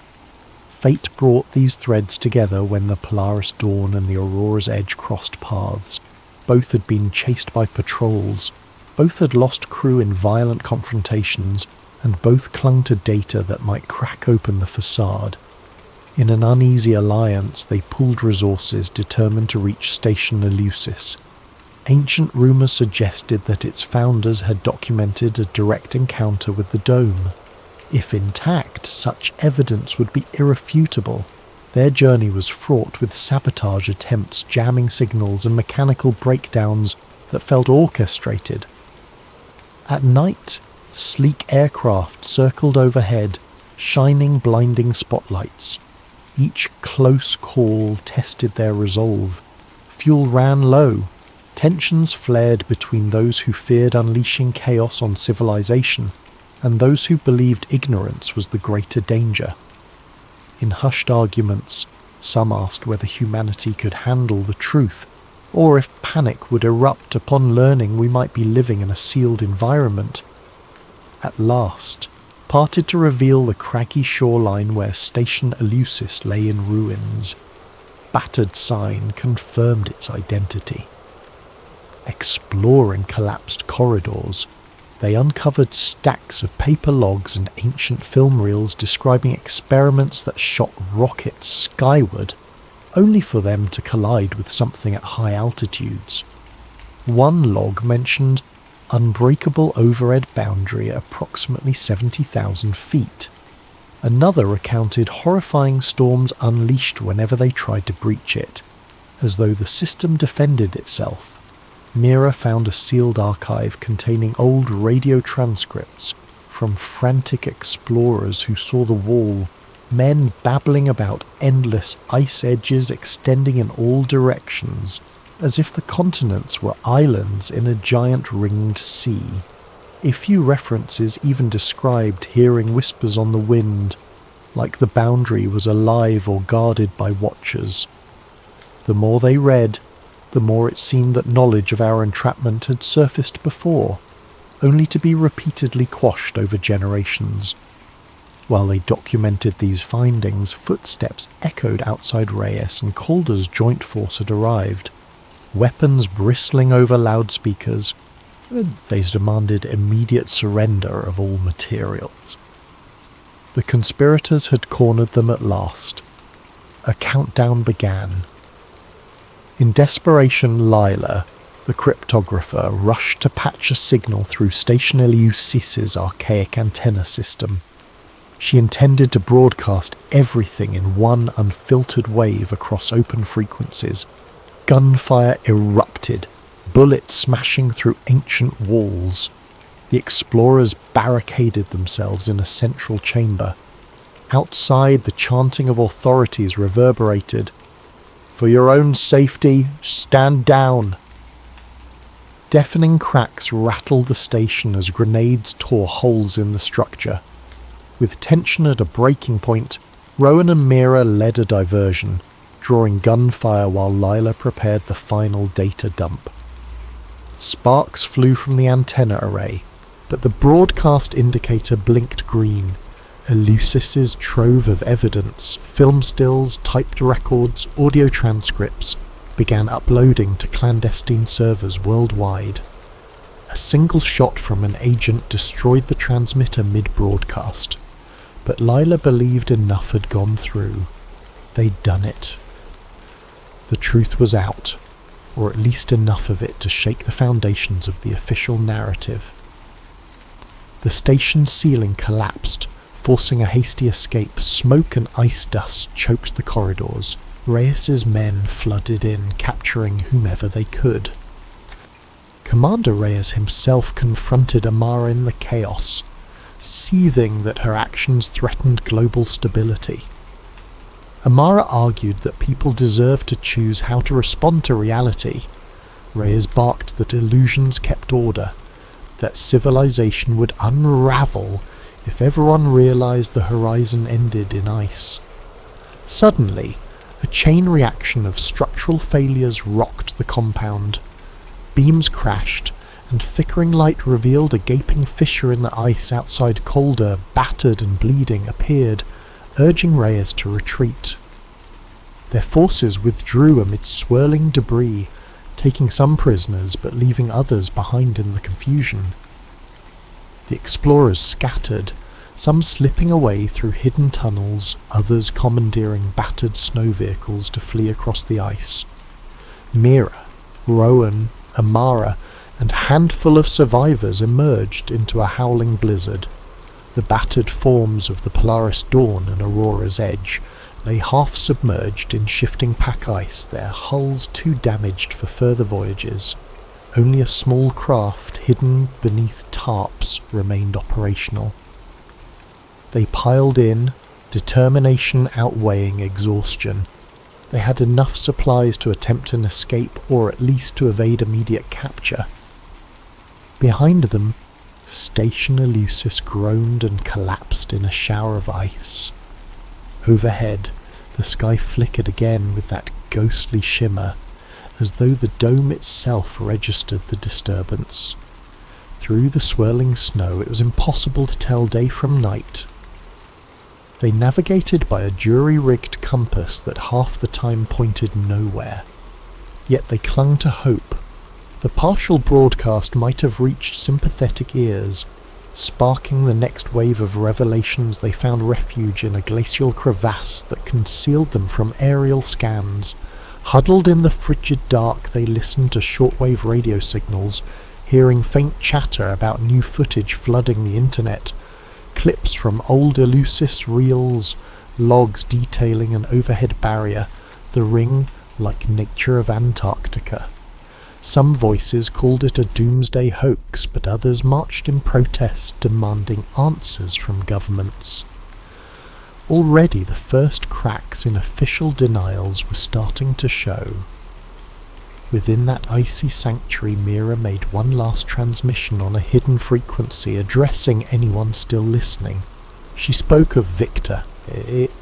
Fate brought these threads together when the Polaris Dawn and the Aurora's Edge crossed paths. Both had been chased by patrols, both had lost crew in violent confrontations, and both clung to data that might crack open the facade. In an uneasy alliance, they pooled resources, determined to reach Station Eleusis. Ancient rumours suggested that its founders had documented a direct encounter with the dome. If intact, such evidence would be irrefutable. Their journey was fraught with sabotage attempts, jamming signals, and mechanical breakdowns that felt orchestrated. At night, sleek aircraft circled overhead, shining blinding spotlights. Each close call tested their resolve. Fuel ran low. Tensions flared between those who feared unleashing chaos on civilization and those who believed ignorance was the greater danger. In hushed arguments, some asked whether humanity could handle the truth, or if panic would erupt upon learning we might be living in a sealed environment. At last, parted to reveal the craggy shoreline where Station Eleusis lay in ruins. Battered sign confirmed its identity. Exploring collapsed corridors, they uncovered stacks of paper logs and ancient film reels describing experiments that shot rockets skyward, only for them to collide with something at high altitudes. One log mentioned unbreakable overhead boundary at approximately 70,000 feet. Another recounted horrifying storms unleashed whenever they tried to breach it, as though the system defended itself. Mira found a sealed archive containing old radio transcripts from frantic explorers who saw the wall, men babbling about endless ice edges extending in all directions, as if the continents were islands in a giant ringed sea. A few references even described hearing whispers on the wind, like the boundary was alive or guarded by watchers. The more they read, the more it seemed that knowledge of our entrapment had surfaced before, only to be repeatedly quashed over generations. While they documented these findings, footsteps echoed outside Reyes and Calder's joint force had arrived, weapons bristling over loudspeakers. They demanded immediate surrender of all materials. The conspirators had cornered them at last. A countdown began. In desperation, Lila, the cryptographer, rushed to patch a signal through Station Eleusis' archaic antenna system. She intended to broadcast everything in one unfiltered wave across open frequencies. Gunfire erupted, bullets smashing through ancient walls. The explorers barricaded themselves in a central chamber. Outside, the chanting of authorities reverberated. "For your own safety, stand down!" Deafening cracks rattled the station as grenades tore holes in the structure. With tension at a breaking point, Rowan and Mira led a diversion, drawing gunfire while Lila prepared the final data dump. Sparks flew from the antenna array, but the broadcast indicator blinked green. Eleusis' trove of evidence, film stills, typed records, audio transcripts, began uploading to clandestine servers worldwide. A single shot from an agent destroyed the transmitter mid-broadcast, but Lila believed enough had gone through. They'd done it. The truth was out, or at least enough of it to shake the foundations of the official narrative. The station ceiling collapsed, forcing a hasty escape. Smoke and ice dust choked the corridors. Reyes' men flooded in, capturing whomever they could. Commander Reyes himself confronted Amara in the chaos, seething that her actions threatened global stability. Amara argued that people deserved to choose how to respond to reality. Reyes barked that illusions kept order, that civilization would unravel if everyone realized the horizon ended in ice. Suddenly, a chain reaction of structural failures rocked the compound. Beams crashed, and flickering light revealed a gaping fissure in the ice outside. Calder, battered and bleeding, appeared, urging Reyes to retreat. Their forces withdrew amid swirling debris, taking some prisoners but leaving others behind in the confusion. The explorers scattered, some slipping away through hidden tunnels, others commandeering battered snow vehicles to flee across the ice. Mira, Rowan, Amara, and a handful of survivors emerged into a howling blizzard. The battered forms of the Polaris Dawn and Aurora's Edge lay half-submerged in shifting pack ice, their hulls too damaged for further voyages. Only a small craft hidden beneath tarps remained operational. They piled in, determination outweighing exhaustion. They had enough supplies to attempt an escape, or at least to evade immediate capture. Behind them, Station Eleusis groaned and collapsed in a shower of ice. Overhead, the sky flickered again with that ghostly shimmer, as though the dome itself registered the disturbance. Through the swirling snow, it was impossible to tell day from night. They navigated by a jury-rigged compass that half the time pointed nowhere. Yet they clung to hope. The partial broadcast might have reached sympathetic ears. Sparking the next wave of revelations, they found refuge in a glacial crevasse that concealed them from aerial scans. Huddled in the frigid dark, they listened to shortwave radio signals, hearing faint chatter about new footage flooding the internet, clips from old Eleusis reels, logs detailing an overhead barrier, the ring like nature of Antarctica. Some voices called it a doomsday hoax, but others marched in protest, demanding answers from governments. Already the first cracks in official denials were starting to show. Within that icy sanctuary, Mira made one last transmission on a hidden frequency, addressing anyone still listening. She spoke of Victor,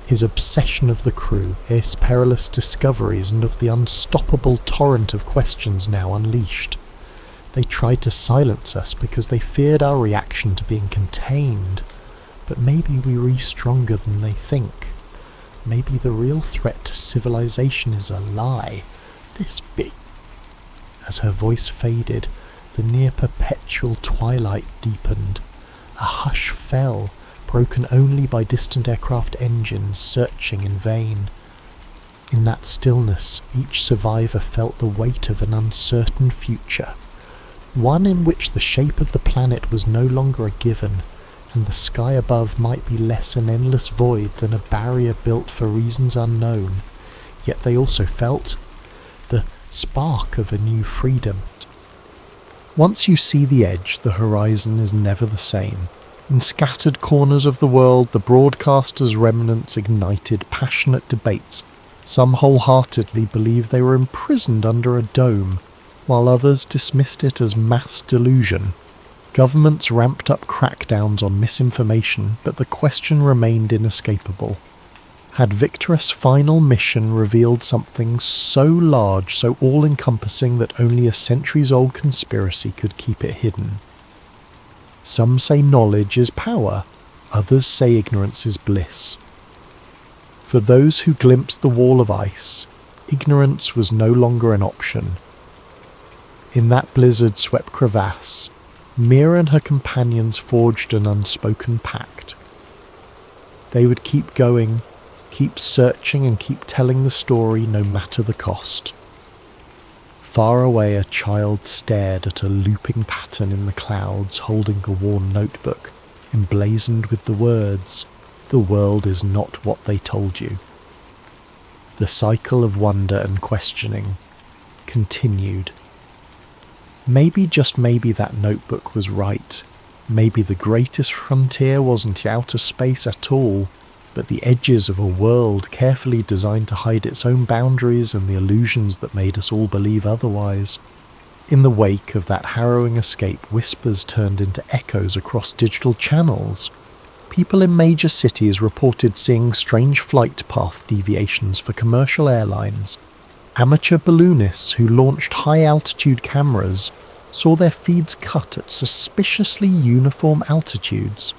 his obsession of the crew, his perilous discoveries, and of the unstoppable torrent of questions now unleashed. They tried to silence us because they feared our reaction to being contained, but maybe we were stronger than they think. Maybe the real threat to civilization is a lie. This big... As her voice faded, the near-perpetual twilight deepened. A hush fell, broken only by distant aircraft engines searching in vain. In that stillness, each survivor felt the weight of an uncertain future, one in which the shape of the planet was no longer a given, and the sky above might be less an endless void than a barrier built for reasons unknown. Yet they also felt the spark of a new freedom. Once you see the edge, the horizon is never the same. In scattered corners of the world, the broadcasters' remnants ignited passionate debates. Some wholeheartedly believed they were imprisoned under a dome, while others dismissed it as mass delusion. Governments ramped up crackdowns on misinformation, but the question remained inescapable. Had Victor's final mission revealed something so large, so all-encompassing that only a centuries-old conspiracy could keep it hidden? Some say knowledge is power, others say ignorance is bliss. For those who glimpsed the wall of ice, ignorance was no longer an option. In that blizzard-swept crevasse, Mira and her companions forged an unspoken pact. They would keep going, keep searching, and keep telling the story no matter the cost. Far away, a child stared at a looping pattern in the clouds, holding a worn notebook, emblazoned with the words, "The world is not what they told you." The cycle of wonder and questioning continued. Maybe, just maybe, that notebook was right. Maybe the greatest frontier wasn't outer space at all, but the edges of a world carefully designed to hide its own boundaries and the illusions that made us all believe otherwise. In the wake of that harrowing escape, whispers turned into echoes across digital channels. People in major cities reported seeing strange flight path deviations for commercial airlines. Amateur balloonists who launched high-altitude cameras saw their feeds cut at suspiciously uniform altitudes.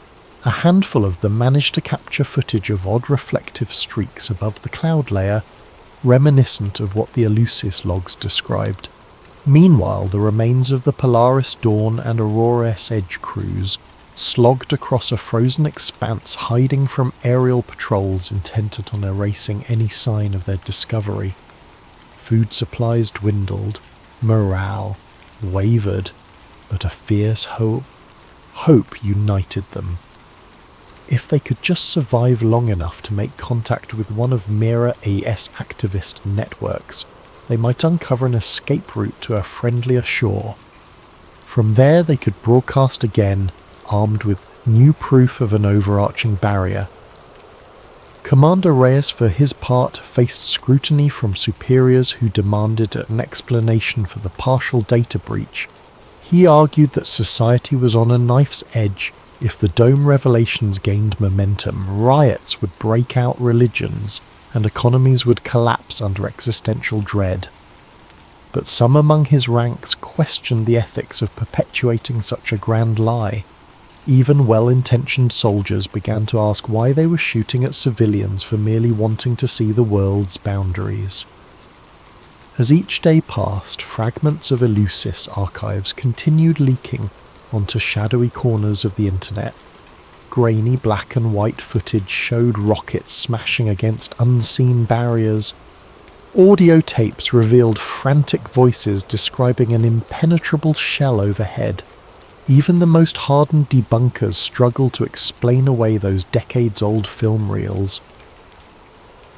A handful of them managed to capture footage of odd reflective streaks above the cloud layer, reminiscent of what the Eleusis logs described. Meanwhile, the remains of the Polaris Dawn and Aurora Edge crews slogged across a frozen expanse, hiding from aerial patrols intent on erasing any sign of their discovery. Food supplies dwindled, morale wavered, but a fierce hope united them. If they could just survive long enough to make contact with one of Mira AS activist networks, they might uncover an escape route to a friendlier shore. From there they could broadcast again, armed with new proof of an overarching barrier. Commander Reyes, for his part, faced scrutiny from superiors who demanded an explanation for the partial data breach. He argued that society was on a knife's edge. If the dome revelations gained momentum, riots would break out, religions, and economies would collapse under existential dread. but some among his ranks questioned the ethics of perpetuating such a grand lie. Even well-intentioned soldiers began to ask why they were shooting at civilians for merely wanting to see the world's boundaries. As each day passed, fragments of Eleusis archives continued leaking onto shadowy corners of the internet. Grainy black and white footage showed rockets smashing against unseen barriers. Audio tapes revealed frantic voices describing an impenetrable shell overhead. Even the most hardened debunkers struggled to explain away those decades-old film reels.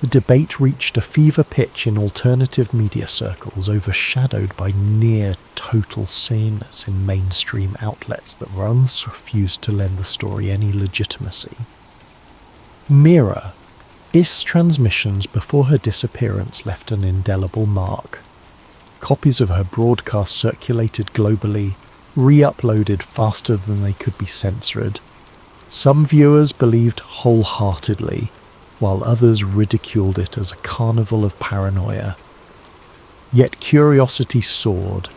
The debate reached a fever pitch in alternative media circles, overshadowed by near-total sameness in mainstream outlets that once refused to lend the story any legitimacy. Mira, Is transmissions before her disappearance left an indelible mark. Copies of her broadcast circulated globally, re-uploaded faster than they could be censored. Some viewers believed wholeheartedly, while others ridiculed it as a carnival of paranoia. Yet curiosity soared.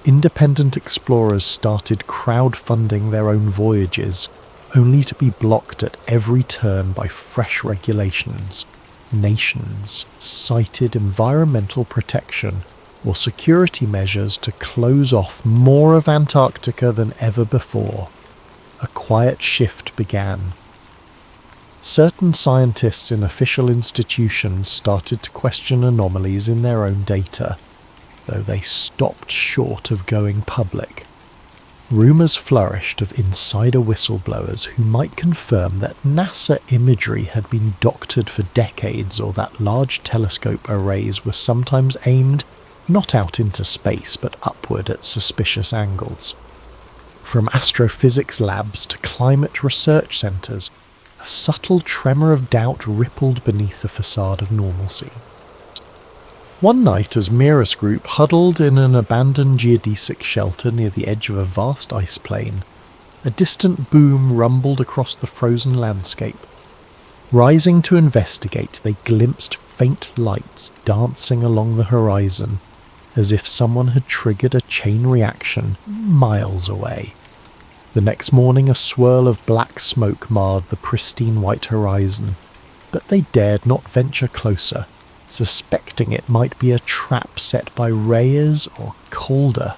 Independent explorers started crowdfunding their own voyages, only to be blocked at every turn by fresh regulations. Nations cited environmental protection or security measures to close off more of Antarctica than ever before. A quiet shift began. Certain scientists in official institutions started to question anomalies in their own data, though they stopped short of going public. Rumours flourished of insider whistleblowers who might confirm that NASA imagery had been doctored for decades, or that large telescope arrays were sometimes aimed not out into space but upward at suspicious angles. From astrophysics labs to climate research centres, a subtle tremor of doubt rippled beneath the facade of normalcy. One night, as Mira's group huddled in an abandoned geodesic shelter near the edge of a vast ice plain, a distant boom rumbled across the frozen landscape. Rising to investigate, they glimpsed faint lights dancing along the horizon, as if someone had triggered a chain reaction miles away. The next morning, a swirl of black smoke marred the pristine white horizon, but they dared not venture closer, suspecting it might be a trap set by Reyes or Calder.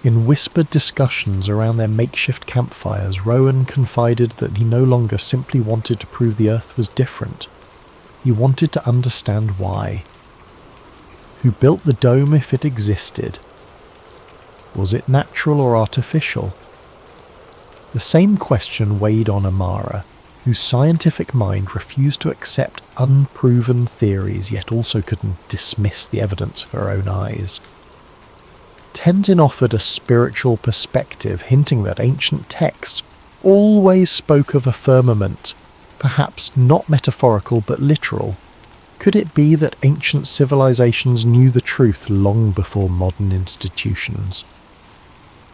In whispered discussions around their makeshift campfires, Rowan confided that he no longer simply wanted to prove the Earth was different. He wanted to understand why. Who built the dome if it existed? Was it natural or artificial? The same question weighed on Amara, whose scientific mind refused to accept unproven theories, yet also couldn't dismiss the evidence of her own eyes. Tenzin offered a spiritual perspective, hinting that ancient texts always spoke of a firmament, perhaps not metaphorical but literal. Could it be that ancient civilizations knew the truth long before modern institutions?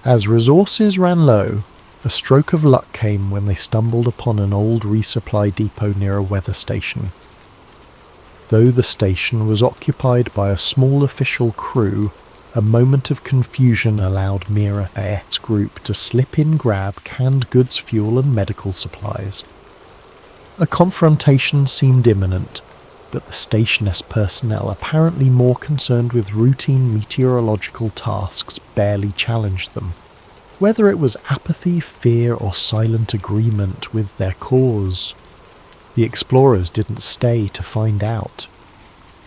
As resources ran low, a stroke of luck came when they stumbled upon an old resupply depot near a weather station. Though the station was occupied by a small official crew, a moment of confusion allowed Mira's group to slip in, grab canned goods, fuel and medical supplies. A confrontation seemed imminent, but the station's personnel, apparently more concerned with routine meteorological tasks, barely challenged them. Whether it was apathy, fear, or silent agreement with their cause, the explorers didn't stay to find out.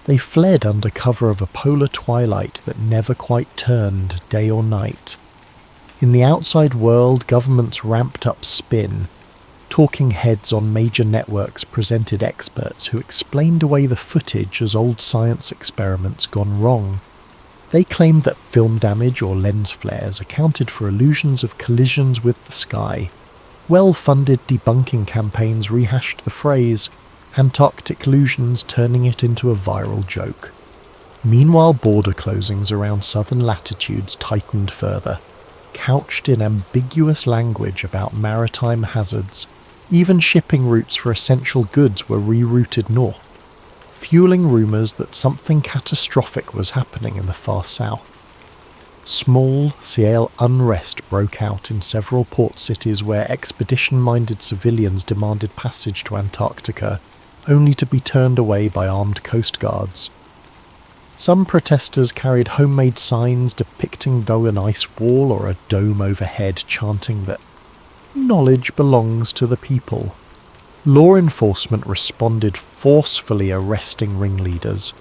They fled under cover of a polar twilight that never quite turned day or night. In the outside world, governments ramped up spin. Talking heads on major networks presented experts who explained away the footage as old science experiments gone wrong. They claimed that film damage or lens flares accounted for illusions of collisions with the sky. Well-funded debunking campaigns rehashed the phrase, Antarctic illusions, turning it into a viral joke. Meanwhile, border closings around southern latitudes tightened further, couched in ambiguous language about maritime hazards. Even shipping routes for essential goods were rerouted north. fueling rumours that something catastrophic was happening in the far south. Small-scale unrest broke out in several port cities where expedition-minded civilians demanded passage to Antarctica, only to be turned away by armed coast guards. Some protesters carried homemade signs depicting an ice wall or a dome overhead, chanting that knowledge belongs to the people. Law enforcement responded, forcefully arresting ringleaders.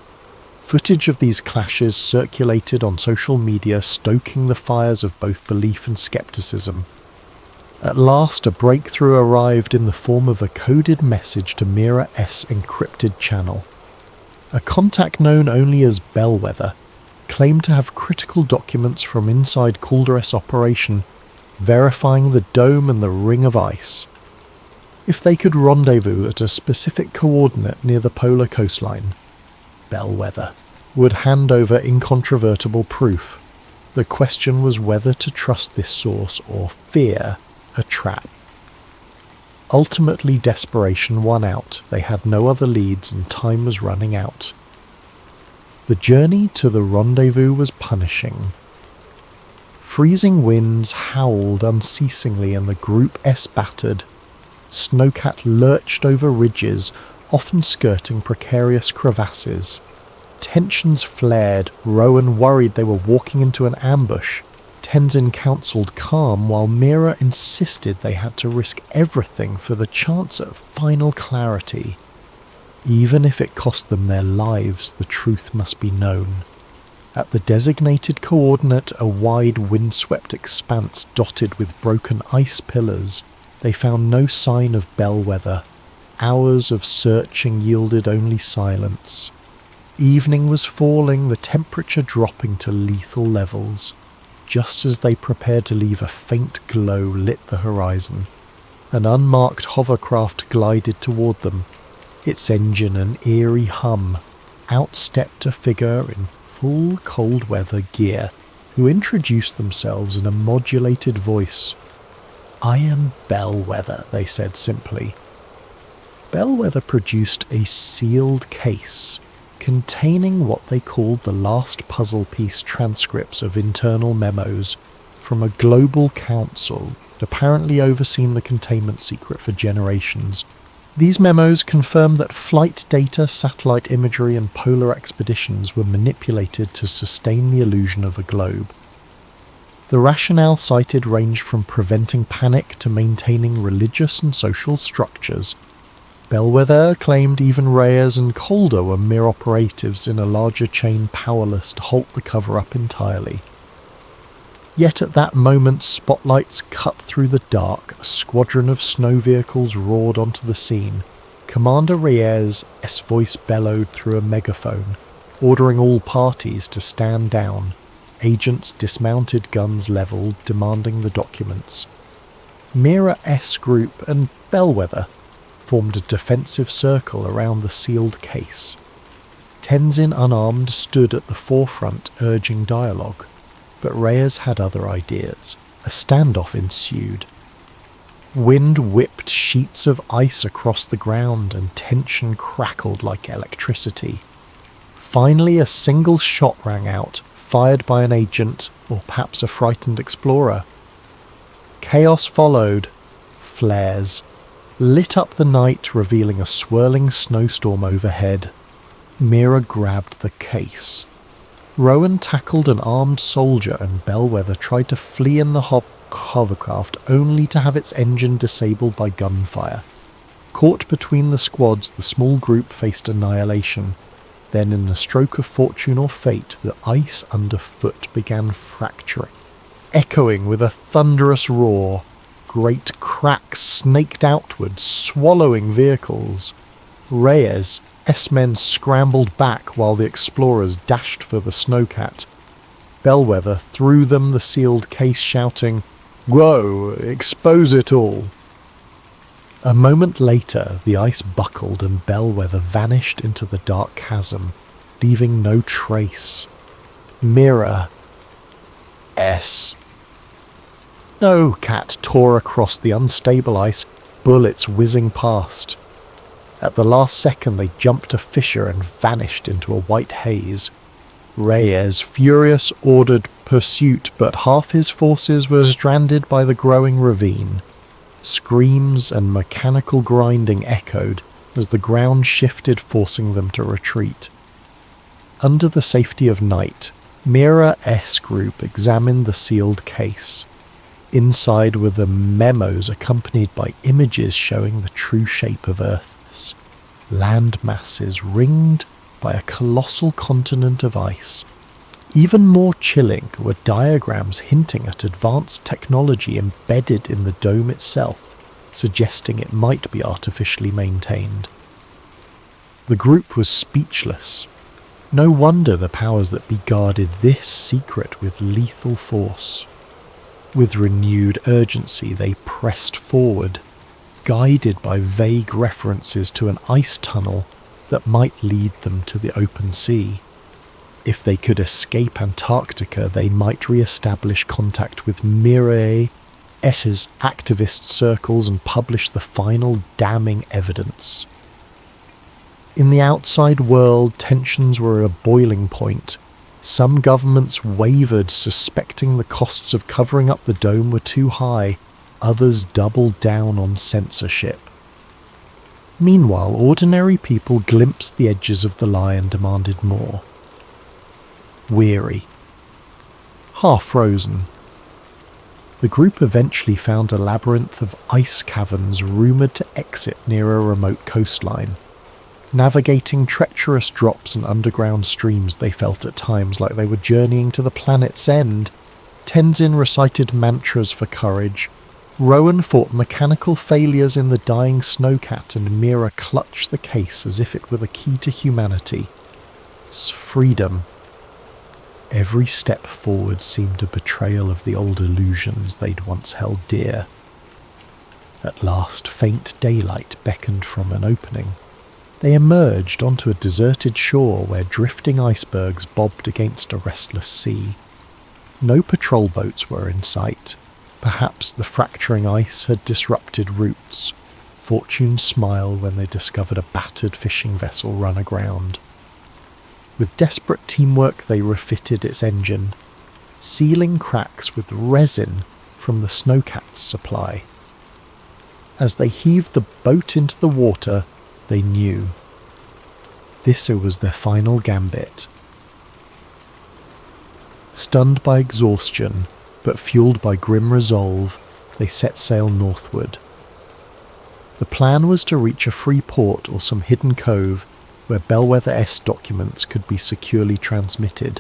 Footage of these clashes circulated on social media, stoking the fires of both belief and skepticism. At last, a breakthrough arrived in the form of a coded message to Mira S' encrypted channel. A contact known only as Bellwether claimed to have critical documents from inside Calder's operation, verifying the dome and the ring of ice. If they could rendezvous at a specific coordinate near the polar coastline, Bellwether would hand over incontrovertible proof. The question was whether to trust this source or fear a trap. Ultimately, desperation won out. They had no other leads and time was running out. The journey to the rendezvous was punishing. Freezing winds howled unceasingly and the Group S battered. Snowcat lurched over ridges, often skirting precarious crevasses. Tensions flared. Rowan worried they were walking into an ambush. Tenzin counselled calm, while Mira insisted they had to risk everything for the chance at final clarity. Even if it cost them their lives, the truth must be known. At the designated coordinate, a wide windswept expanse dotted with broken ice pillars, they found no sign of Bellwether. Hours of searching yielded only silence. Evening was falling, the temperature dropping to lethal levels. Just as they prepared to leave, a faint glow lit the horizon. An unmarked hovercraft glided toward them, its engine an eerie hum. Out stepped a figure in full cold weather gear, who introduced themselves in a modulated voice. "I am Bellwether," they said simply. Bellwether produced a sealed case containing what they called the last puzzle piece transcripts of internal memos from a global council that apparently overseen the containment secret for generations. These memos confirmed that flight data, satellite imagery and polar expeditions were manipulated to sustain the illusion of a globe. The rationale cited ranged from preventing panic to maintaining religious and social structures. Bellwether claimed even Reyes and Calder were mere operatives in a larger chain, powerless to halt the cover-up entirely. Yet at that moment, spotlights cut through the dark. A squadron of snow vehicles roared onto the scene. Commander Reyes' voice bellowed through a megaphone, ordering all parties to stand down. Agents dismounted, guns levelled, demanding the documents. Mira S Group and Bellwether formed a defensive circle around the sealed case. Tenzin, unarmed, stood at the forefront urging dialogue, but Reyes had other ideas. A standoff ensued. Wind whipped sheets of ice across the ground and tension crackled like electricity. Finally, a single shot rang out, fired by an agent or perhaps a frightened explorer. Chaos followed. Flares lit up the night, revealing a swirling snowstorm overhead. Mira grabbed the case. Rowan tackled an armed soldier and Bellwether tried to flee in the hovercraft, only to have its engine disabled by gunfire. Caught between the squads, the small group faced annihilation. Then, in a stroke of fortune or fate, the ice underfoot began fracturing. Echoing with a thunderous roar, great cracks snaked outwards, swallowing vehicles. Reyes' S-men scrambled back while the explorers dashed for the snowcat. Bellwether threw them the sealed case, shouting, "Whoa, expose it all!" A moment later, the ice buckled and Bellwether vanished into the dark chasm, leaving no trace. Mira S. No cat tore across the unstable ice, bullets whizzing past. At the last second they jumped a fissure and vanished into a white haze. Reyes, furious, ordered pursuit, but half his forces were stranded by the growing ravine. Screams and mechanical grinding echoed as the ground shifted, forcing them to retreat. Under the safety of night, Mira S. Group examined the sealed case. Inside were the memos accompanied by images showing the true shape of Earth's land masses ringed by a colossal continent of ice. Even more chilling were diagrams hinting at advanced technology embedded in the dome itself, suggesting it might be artificially maintained. The group was speechless. No wonder the powers that be guarded this secret with lethal force. With renewed urgency they pressed forward, guided by vague references to an ice tunnel that might lead them to the open sea. If they could escape Antarctica, they might re-establish contact with Mirae S's activist circles and publish the final damning evidence. In the outside world, tensions were at a boiling point. Some governments wavered, suspecting the costs of covering up the dome were too high. Others doubled down on censorship. Meanwhile, ordinary people glimpsed the edges of the lie and demanded more. Weary, half frozen, the group eventually found a labyrinth of ice caverns rumoured to exit near a remote coastline. Navigating treacherous drops and underground streams, they felt at times like they were journeying to the planet's end. Tenzin recited mantras for courage. Rowan fought mechanical failures in the dying snowcat, and Mira clutched the case as if it were the key to humanity. Freedom. Every step forward seemed a betrayal of the old illusions they'd once held dear. At last, faint daylight beckoned from an opening. They emerged onto a deserted shore where drifting icebergs bobbed against a restless sea. No patrol boats were in sight. Perhaps the fracturing ice had disrupted routes. Fortune smiled when they discovered a battered fishing vessel run aground. With desperate teamwork they refitted its engine, sealing cracks with resin from the snowcat's supply. As they heaved the boat into the water, they knew. This was their final gambit. Stunned by exhaustion, but fueled by grim resolve, they set sail northward. The plan was to reach a free port or some hidden cove where Bellwether-S documents could be securely transmitted.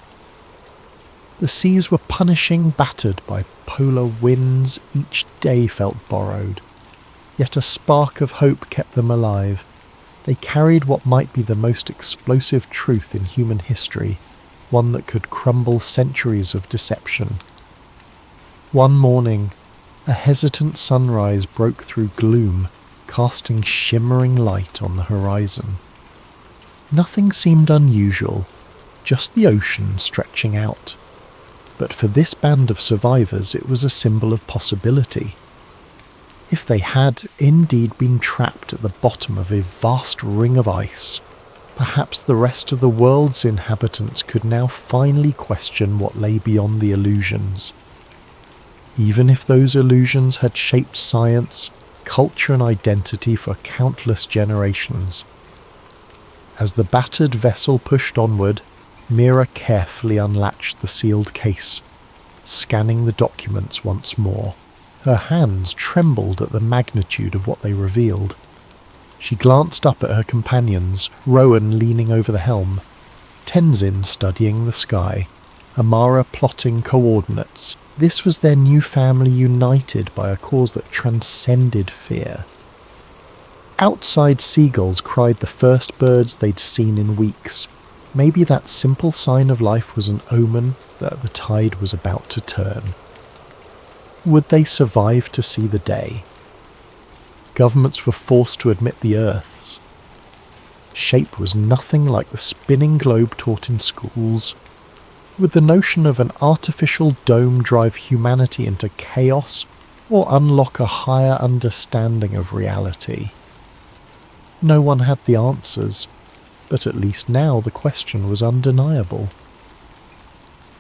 The seas were punishing, battered by polar winds. Each day felt borrowed. Yet a spark of hope kept them alive. They carried what might be the most explosive truth in human history, one that could crumble centuries of deception. One morning, a hesitant sunrise broke through gloom, casting shimmering light on the horizon. Nothing seemed unusual, just the ocean stretching out. But for this band of survivors, it was a symbol of possibility. If they had indeed been trapped at the bottom of a vast ring of ice, perhaps the rest of the world's inhabitants could now finally question what lay beyond the illusions. Even if those illusions had shaped science, culture and identity for countless generations. As the battered vessel pushed onward, Mira carefully unlatched the sealed case, scanning the documents once more. Her hands trembled at the magnitude of what they revealed. She glanced up at her companions, Rowan leaning over the helm, Tenzin studying the sky, Amara plotting coordinates. This was their new family united by a cause that transcended fear. Outside seagulls cried the first birds they'd seen in weeks. Maybe that simple sign of life was an omen that the tide was about to turn. Would they survive to see the day? Governments were forced to admit the Earth's shape was nothing like the spinning globe taught in schools. Would the notion of an artificial dome drive humanity into chaos or unlock a higher understanding of reality? No one had the answers, but at least now the question was undeniable.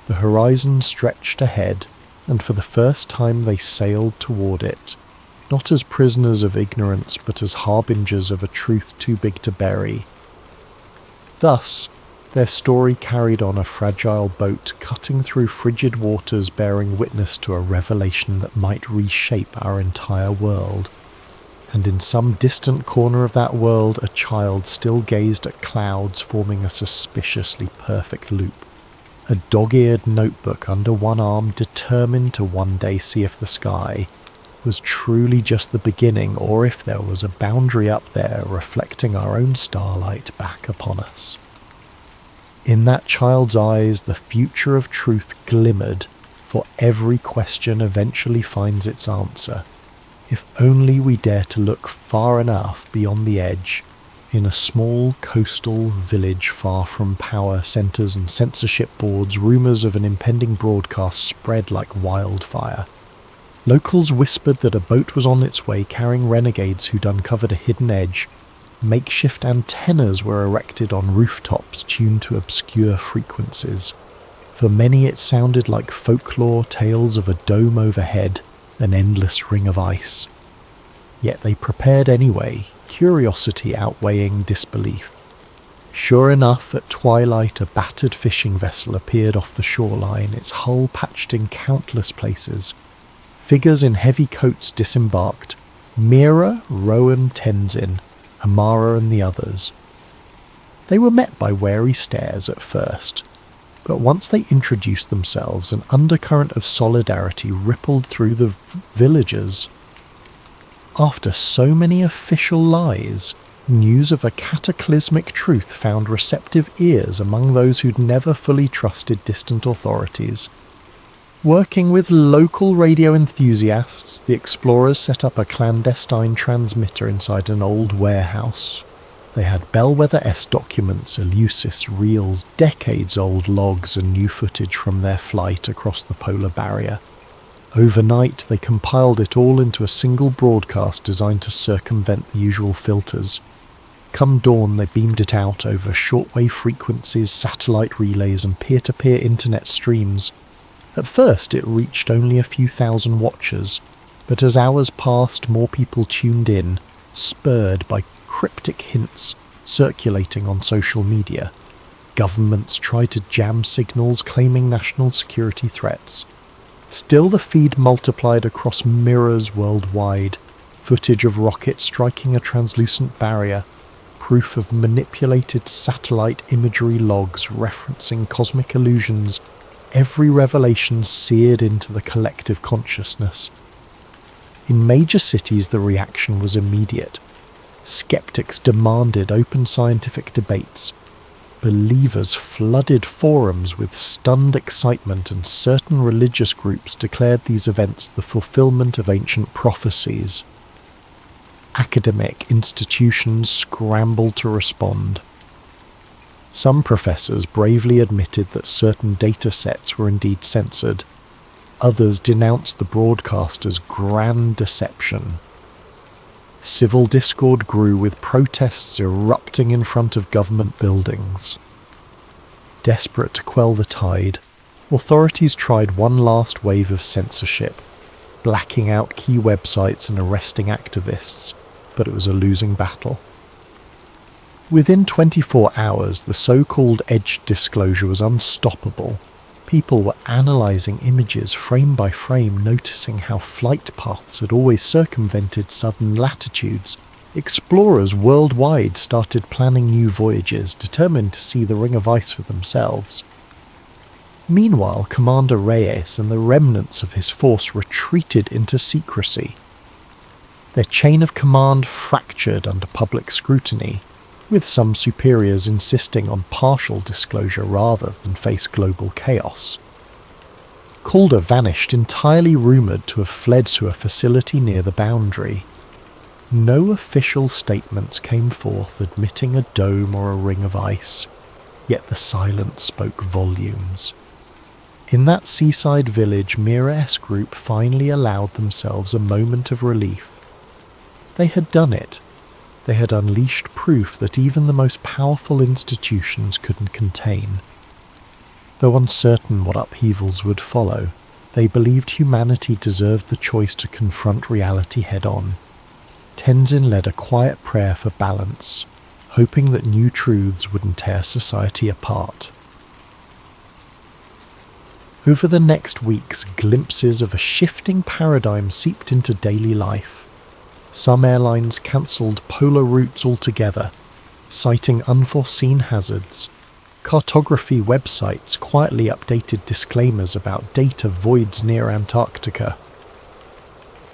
The horizon stretched ahead, and for the first time they sailed toward it, not as prisoners of ignorance but as harbingers of a truth too big to bury. Thus, their story carried on a fragile boat cutting through frigid waters, bearing witness to a revelation that might reshape our entire world. And in some distant corner of that world, a child still gazed at clouds forming a suspiciously perfect loop. A dog-eared notebook under one arm, determined to one day see if the sky was truly just the beginning, or if there was a boundary up there reflecting our own starlight back upon us. In that child's eyes, the future of truth glimmered, for every question eventually finds its answer, if only we dare to look far enough beyond the edge. In a small coastal village far from power centres and censorship boards, rumours of an impending broadcast spread like wildfire. Locals whispered that a boat was on its way carrying renegades who'd uncovered a hidden edge. Makeshift antennas were erected on rooftops tuned to obscure frequencies. For many it sounded like folklore tales of a dome overhead, an endless ring of ice. Yet they prepared anyway, curiosity outweighing disbelief. Sure enough, at twilight a battered fishing vessel appeared off the shoreline, its hull patched in countless places. Figures in heavy coats disembarked: Mira, Rowan, Tenzin, Amara and the others. They were met by wary stares at first, but once they introduced themselves, an undercurrent of solidarity rippled through the villagers. After so many official lies, news of a cataclysmic truth found receptive ears among those who'd never fully trusted distant authorities. Working with local radio enthusiasts, the explorers set up a clandestine transmitter inside an old warehouse. They had Bellwether-S documents, Eleusis reels, decades-old logs and new footage from their flight across the polar barrier. Overnight, they compiled it all into a single broadcast designed to circumvent the usual filters. Come dawn, they beamed it out over shortwave frequencies, satellite relays and peer-to-peer internet streams. At first it reached only a few thousand watchers, but as hours passed more people tuned in, spurred by cryptic hints circulating on social media. Governments tried to jam signals claiming national security threats. Still the feed multiplied across mirrors worldwide, footage of rockets striking a translucent barrier, proof of manipulated satellite imagery logs referencing cosmic illusions, every revelation seared into the collective consciousness. In major cities the reaction was immediate. Skeptics demanded open scientific debates. Believers flooded forums with stunned excitement, and certain religious groups declared these events the fulfillment of ancient prophecies. Academic institutions scrambled to respond. Some professors bravely admitted that certain data sets were indeed censored. Others denounced the broadcast as grand deception. Civil discord grew, with protests erupting in front of government buildings. Desperate to quell the tide, authorities tried one last wave of censorship, blacking out key websites and arresting activists, but it was a losing battle. Within 24 hours, the so-called edge disclosure was unstoppable. People were analysing images frame by frame, noticing how flight paths had always circumvented southern latitudes. Explorers worldwide started planning new voyages, determined to see the ring of ice for themselves. Meanwhile, Commander Reyes and the remnants of his force retreated into secrecy. Their chain of command fractured under public scrutiny, with some superiors insisting on partial disclosure rather than face global chaos. Calder vanished, entirely rumoured to have fled to a facility near the boundary. No official statements came forth admitting a dome or a ring of ice, yet the silence spoke volumes. In that seaside village, Mira-S group finally allowed themselves a moment of relief. They had done it. They had unleashed proof that even the most powerful institutions couldn't contain. Though uncertain what upheavals would follow, they believed humanity deserved the choice to confront reality head-on. Tenzin led a quiet prayer for balance, hoping that new truths wouldn't tear society apart. Over the next weeks, glimpses of a shifting paradigm seeped into daily life. Some airlines cancelled polar routes altogether, citing unforeseen hazards. Cartography websites quietly updated disclaimers about data voids near Antarctica.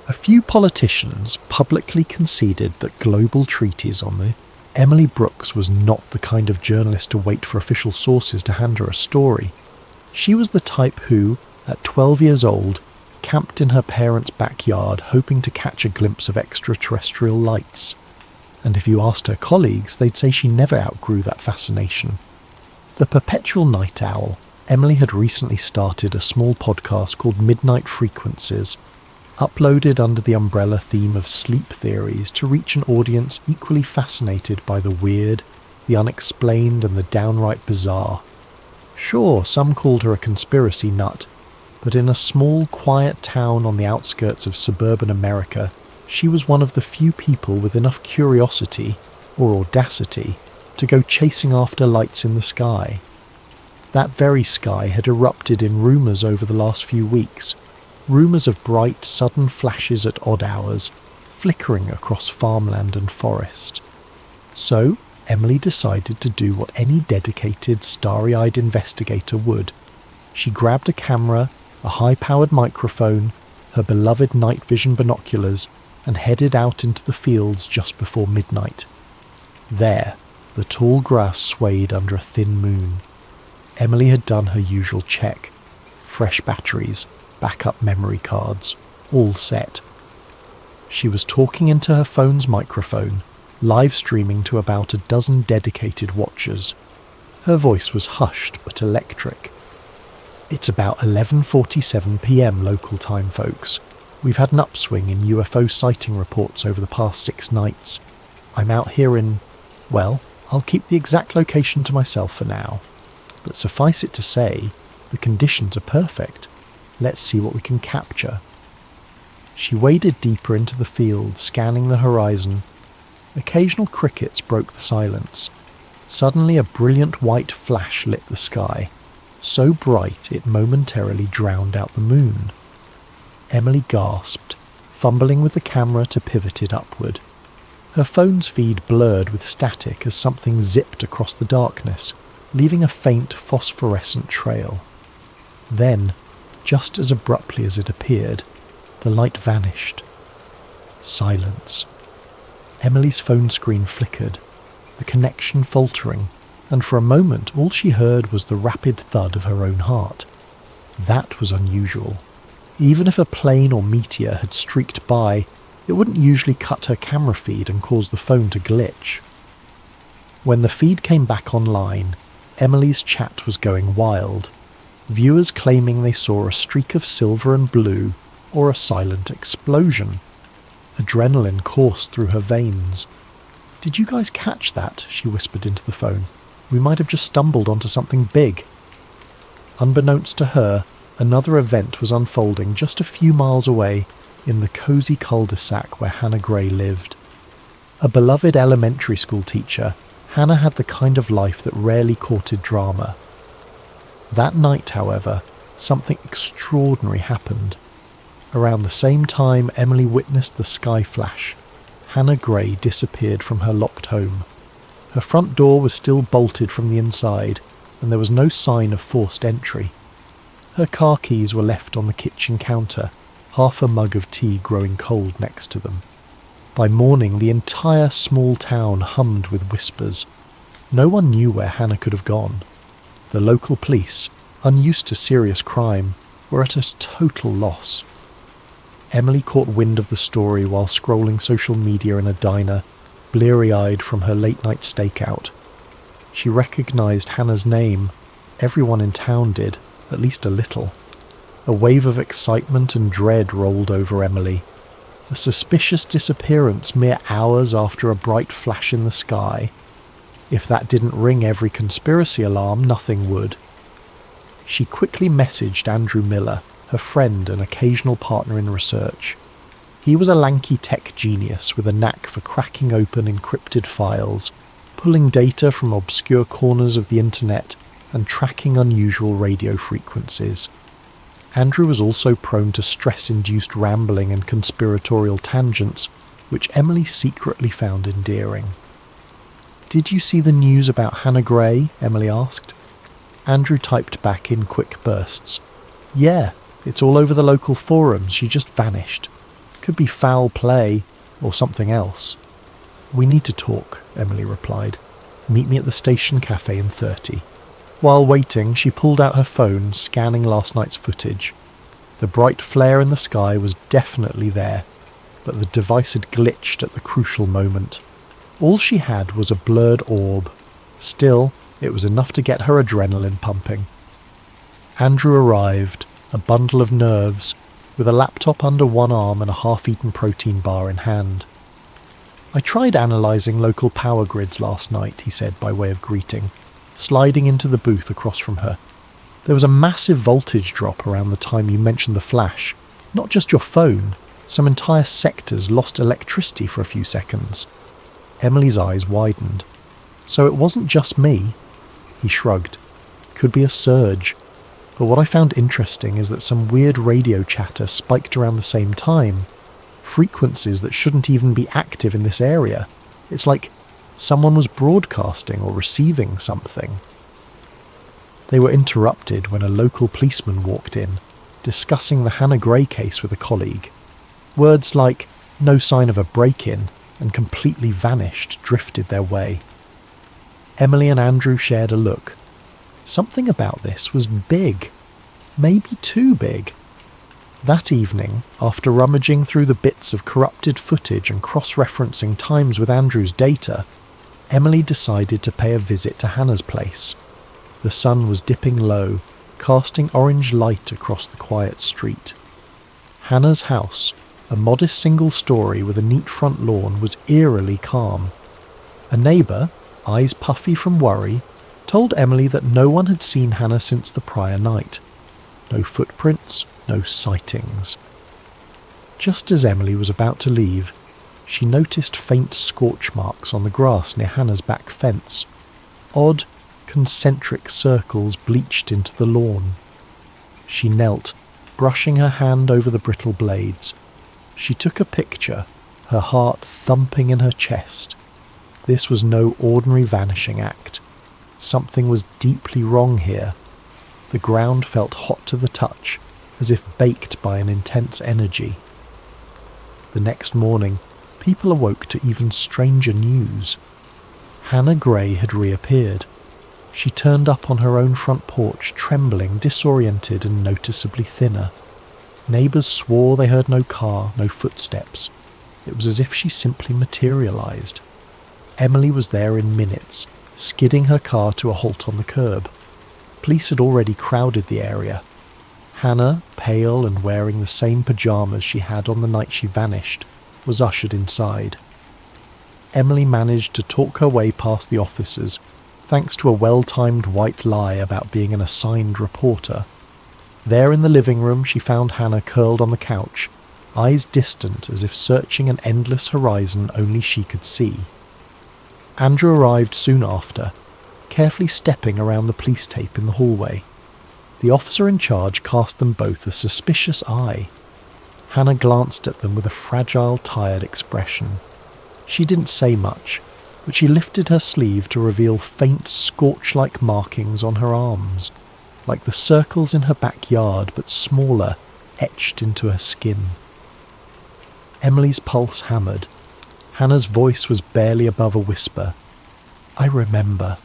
A few politicians publicly conceded that global treaties on the Emily Brooks was not the kind of journalist to wait for official sources to hand her a story. She was the type who, at 12 years old, camped in her parents' backyard hoping to catch a glimpse of extraterrestrial lights. And if you asked her colleagues, they'd say she never outgrew that fascination. The perpetual night owl, Emily had recently started a small podcast called Midnight Frequencies, uploaded under the umbrella theme of sleep theories to reach an audience equally fascinated by the weird, the unexplained and the downright bizarre. Sure, some called her a conspiracy nut, but in a small, quiet town on the outskirts of suburban America, she was one of the few people with enough curiosity, or audacity, to go chasing after lights in the sky. That very sky had erupted in rumours over the last few weeks, rumours of bright, sudden flashes at odd hours, flickering across farmland and forest. So, Emily decided to do what any dedicated, starry-eyed investigator would. She grabbed a camera, a high-powered microphone, her beloved night vision binoculars, and headed out into the fields just before midnight. There, the tall grass swayed under a thin moon. Emily had done her usual check. Fresh batteries, backup memory cards, all set. She was talking into her phone's microphone, live streaming to about a dozen dedicated watchers. Her voice was hushed but electric. It's about 11:47 p.m. local time, folks. We've had an upswing in UFO sighting reports over the past 6 nights. I'm out here in, well, I'll keep the exact location to myself for now. But suffice it to say, the conditions are perfect. Let's see what we can capture. She waded deeper into the field, scanning the horizon. Occasional crickets broke the silence. Suddenly a brilliant white flash lit the sky, so bright it momentarily drowned out the moon. Emily gasped, fumbling with the camera to pivot it upward. Her phone's feed blurred with static as something zipped across the darkness, leaving a faint phosphorescent trail. Then, just as abruptly as it appeared, the light vanished. Silence. Emily's phone screen flickered, the connection faltering, and for a moment all she heard was the rapid thud of her own heart. That was unusual. Even if a plane or meteor had streaked by, it wouldn't usually cut her camera feed and cause the phone to glitch. When the feed came back online, Emily's chat was going wild, viewers claiming they saw a streak of silver and blue or a silent explosion. Adrenaline coursed through her veins. "Did you guys catch that?" she whispered into the phone. "We might have just stumbled onto something big." Unbeknownst to her, another event was unfolding just a few miles away in the cosy cul-de-sac where Hannah Gray lived. A beloved elementary school teacher, Hannah had the kind of life that rarely courted drama. That night, however, something extraordinary happened. Around the same time Emily witnessed the sky flash, Hannah Gray disappeared from her locked home. Her front door was still bolted from the inside, and there was no sign of forced entry. Her car keys were left on the kitchen counter, half a mug of tea growing cold next to them. By morning, the entire small town hummed with whispers. No one knew where Hannah could have gone. The local police, unused to serious crime, were at a total loss. Emily caught wind of the story while scrolling social media in a diner, bleary-eyed from her late-night stakeout. She recognised Hannah's name. Everyone in town did, at least a little. A wave of excitement and dread rolled over Emily. A suspicious disappearance mere hours after a bright flash in the sky. If that didn't ring every conspiracy alarm, nothing would. She quickly messaged Andrew Miller, her friend and occasional partner in research. He was a lanky tech genius with a knack for cracking open encrypted files, pulling data from obscure corners of the internet, and tracking unusual radio frequencies. Andrew was also prone to stress-induced rambling and conspiratorial tangents, which Emily secretly found endearing. "Did you see the news about Hannah Gray?" Emily asked. Andrew typed back in quick bursts. "Yeah, it's all over the local forums. She just vanished. Could be foul play or something else." "We need to talk," Emily replied. "Meet me at the station cafe in 30. While waiting, she pulled out her phone, scanning last night's footage. The bright flare in the sky was definitely there, but the device had glitched at the crucial moment. All she had was a blurred orb. Still, it was enough to get her adrenaline pumping. Andrew arrived, a bundle of nerves, with a laptop under one arm and a half-eaten protein bar in hand. "I tried analysing local power grids last night," he said by way of greeting, sliding into the booth across from her. "There was a massive voltage drop around the time you mentioned the flash. Not just your phone. Some entire sectors lost electricity for a few seconds." Emily's eyes widened. "So it wasn't just me?" He shrugged. "Could be a surge. But what I found interesting is that some weird radio chatter spiked around the same time. Frequencies that shouldn't even be active in this area. It's like someone was broadcasting or receiving something." They were interrupted when a local policeman walked in, discussing the Hannah Gray case with a colleague. Words like "no sign of a break-in" and "completely vanished" drifted their way. Emily and Andrew shared a look. Something about this was big. Maybe too big. That evening, after rummaging through the bits of corrupted footage and cross-referencing times with Andrew's data, Emily decided to pay a visit to Hannah's place. The sun was dipping low, casting orange light across the quiet street. Hannah's house, a modest single story with a neat front lawn, was eerily calm. A neighbour, eyes puffy from worry, told Emily that no one had seen Hannah since the prior night. No footprints, no sightings. Just as Emily was about to leave, she noticed faint scorch marks on the grass near Hannah's back fence. Odd, concentric circles bleached into the lawn. She knelt, brushing her hand over the brittle blades. She took a picture, her heart thumping in her chest. This was no ordinary vanishing act. Something was deeply wrong here. The ground felt hot to the touch, as if baked by an intense energy. The next morning, people awoke to even stranger news. Hannah Gray had reappeared. She turned up on her own front porch, trembling, disoriented and noticeably thinner. Neighbours swore they heard no car, no footsteps. It was as if she simply materialised. Emily was there in minutes, skidding her car to a halt on the curb. Police had already crowded the area. Hannah, pale and wearing the same pyjamas she had on the night she vanished, was ushered inside. Emily managed to talk her way past the officers, thanks to a well-timed white lie about being an assigned reporter. There in the living room she found Hannah curled on the couch, eyes distant as if searching an endless horizon only she could see. Andrew arrived soon after, carefully stepping around the police tape in the hallway. The officer in charge cast them both a suspicious eye. Hannah glanced at them with a fragile, tired expression. She didn't say much, but she lifted her sleeve to reveal faint scorch-like markings on her arms, like the circles in her backyard but smaller, etched into her skin. Emily's pulse hammered. Hannah's voice was barely above a whisper. I remember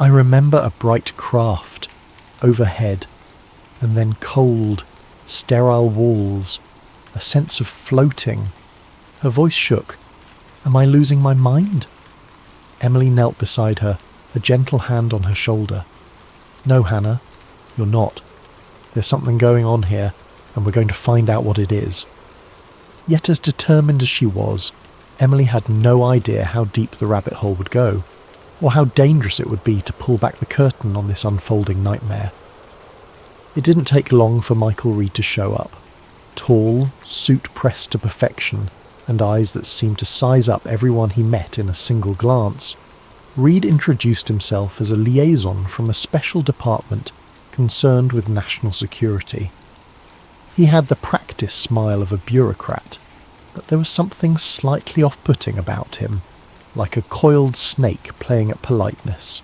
a bright craft, overhead, and then cold, sterile walls, a sense of floating. Her voice shook. Am I losing my mind? Emily knelt beside her, a gentle hand on her shoulder. No, Hannah, you're not. There's something going on here, and we're going to find out what it is. Yet as determined as she was, Emily had no idea how deep the rabbit hole would go, or how dangerous it would be to pull back the curtain on this unfolding nightmare. It didn't take long for Michael Reed to show up. Tall, suit pressed to perfection, and eyes that seemed to size up everyone he met in a single glance, Reed introduced himself as a liaison from a special department concerned with national security. He had the practiced smile of a bureaucrat, but there was something slightly off-putting about him, like a coiled snake playing at politeness.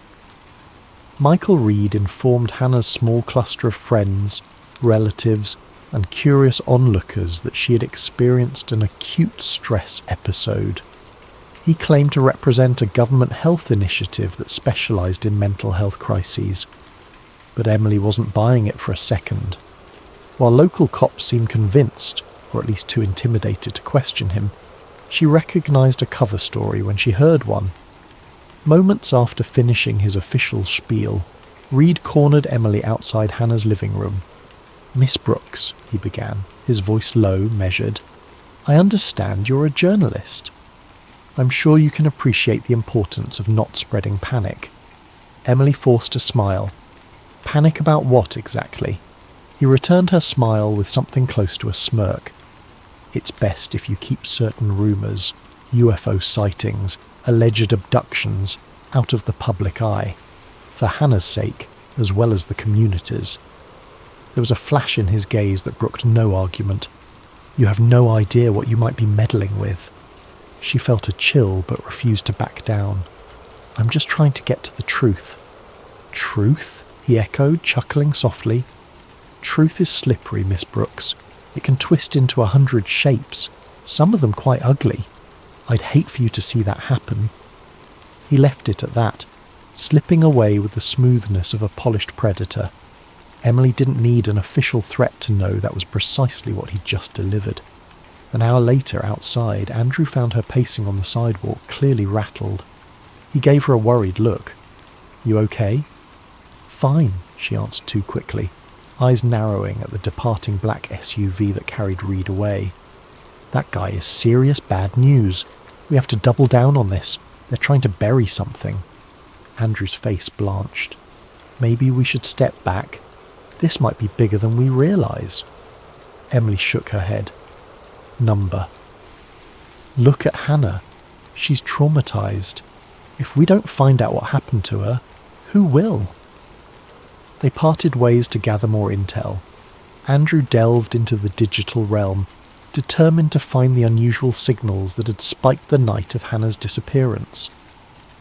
Michael Reed informed Hannah's small cluster of friends, relatives, and curious onlookers that she had experienced an acute stress episode. He claimed to represent a government health initiative that specialised in mental health crises, but Emily wasn't buying it for a second. While local cops seemed convinced, or at least too intimidated to question him, she recognised a cover story when she heard one. Moments after finishing his official spiel, Reed cornered Emily outside Hannah's living room. "Miss Brooks," he began, his voice low, measured, "I understand you're a journalist. I'm sure you can appreciate the importance of not spreading panic." Emily forced a smile. Panic about what exactly? He returned her smile with something close to a smirk. "It's best if you keep certain rumours, UFO sightings, alleged abductions, out of the public eye, for Hannah's sake as well as the community's." There was a flash in his gaze that brooked no argument. "You have no idea what you might be meddling with." She felt a chill but refused to back down. "I'm just trying to get to the truth." "Truth?" he echoed, chuckling softly. "Truth is slippery, Miss Brooks. It can twist into 100 shapes, some of them quite ugly. I'd hate for you to see that happen." He left it at that, slipping away with the smoothness of a polished predator. Emily didn't need an official threat to know that was precisely what he'd just delivered. An hour later, outside, Andrew found her pacing on the sidewalk, clearly rattled. He gave her a worried look. "You okay?" "Fine," she answered too quickly, eyes narrowing at the departing black SUV that carried Reed away. "That guy is serious bad news. We have to double down on this. They're trying to bury something." Andrew's face blanched. "Maybe we should step back. This might be bigger than we realise." Emily shook her head. "Number. Look at Hannah. She's traumatised. If we don't find out what happened to her, who will?" They parted ways to gather more intel. Andrew delved into the digital realm, determined to find the unusual signals that had spiked the night of Hannah's disappearance.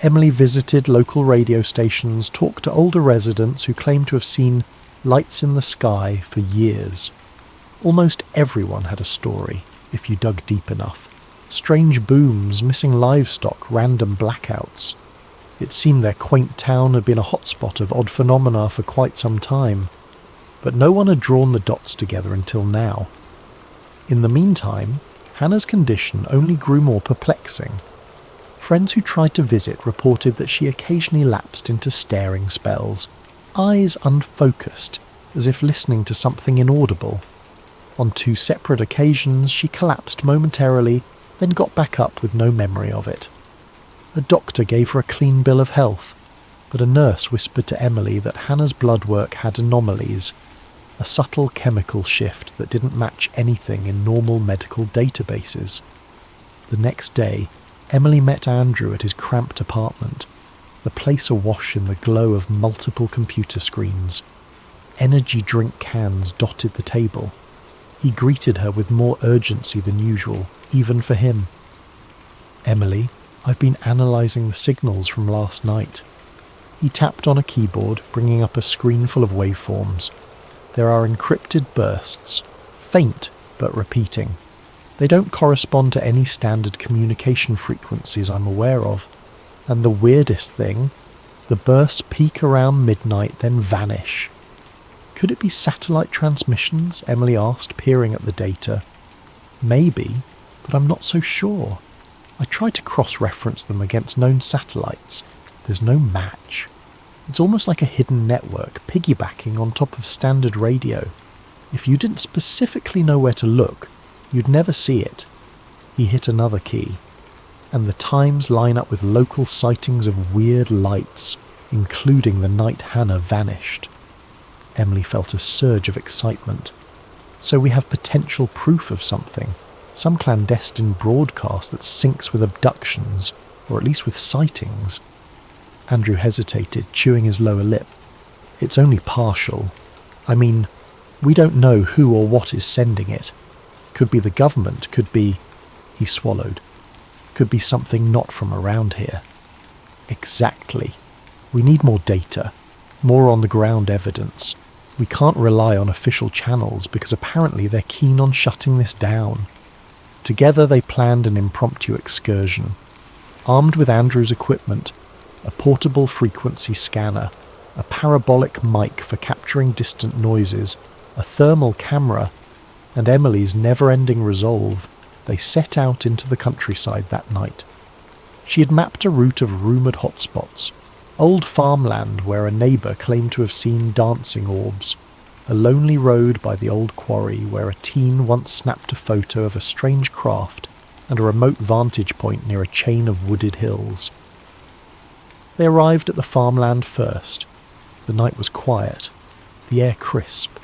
Emily visited local radio stations, talked to older residents who claimed to have seen lights in the sky for years. Almost everyone had a story, if you dug deep enough. Strange booms, missing livestock, random blackouts. It seemed their quaint town had been a hotspot of odd phenomena for quite some time, but no one had drawn the dots together until now. In the meantime, Hannah's condition only grew more perplexing. Friends who tried to visit reported that she occasionally lapsed into staring spells, eyes unfocused, as if listening to something inaudible. On 2 separate occasions she collapsed momentarily, then got back up with no memory of it. A doctor gave her a clean bill of health, but a nurse whispered to Emily that Hannah's blood work had anomalies, a subtle chemical shift that didn't match anything in normal medical databases. The next day, Emily met Andrew at his cramped apartment, the place awash in the glow of multiple computer screens. Energy drink cans dotted the table. He greeted her with more urgency than usual, even for him. "Emily, I've been analysing the signals from last night." He tapped on a keyboard, bringing up a screen full of waveforms. There are encrypted bursts, faint but repeating. They don't correspond to any standard communication frequencies I'm aware of. And the weirdest thing, the bursts peak around midnight, then vanish. "Could it be satellite transmissions?" Emily asked, peering at the data. "Maybe, but I'm not so sure. I tried to cross-reference them against known satellites. There's no match. It's almost like a hidden network, piggybacking on top of standard radio. If you didn't specifically know where to look, you'd never see it. He hit another key, and the times line up with local sightings of weird lights, including the night Hannah vanished. Emily felt a surge of excitement. So we have potential proof of something, some clandestine broadcast that syncs with abductions, or at least with sightings. Andrew hesitated, chewing his lower lip. It's only partial. I mean, we don't know who or what is sending it. Could be the government, could be... He swallowed. Could be something not from around here. Exactly. We need more data, more on-the-ground evidence. We can't rely on official channels because apparently they're keen on shutting this down. Together they planned an impromptu excursion. Armed with Andrew's equipment, a portable frequency scanner, a parabolic mic for capturing distant noises, a thermal camera, and Emily's never-ending resolve, they set out into the countryside that night. She had mapped a route of rumoured hotspots, old farmland where a neighbour claimed to have seen dancing orbs, a lonely road by the old quarry where a teen once snapped a photo of a strange craft, and a remote vantage point near a chain of wooded hills. They arrived at the farmland first. The night was quiet, the air crisp.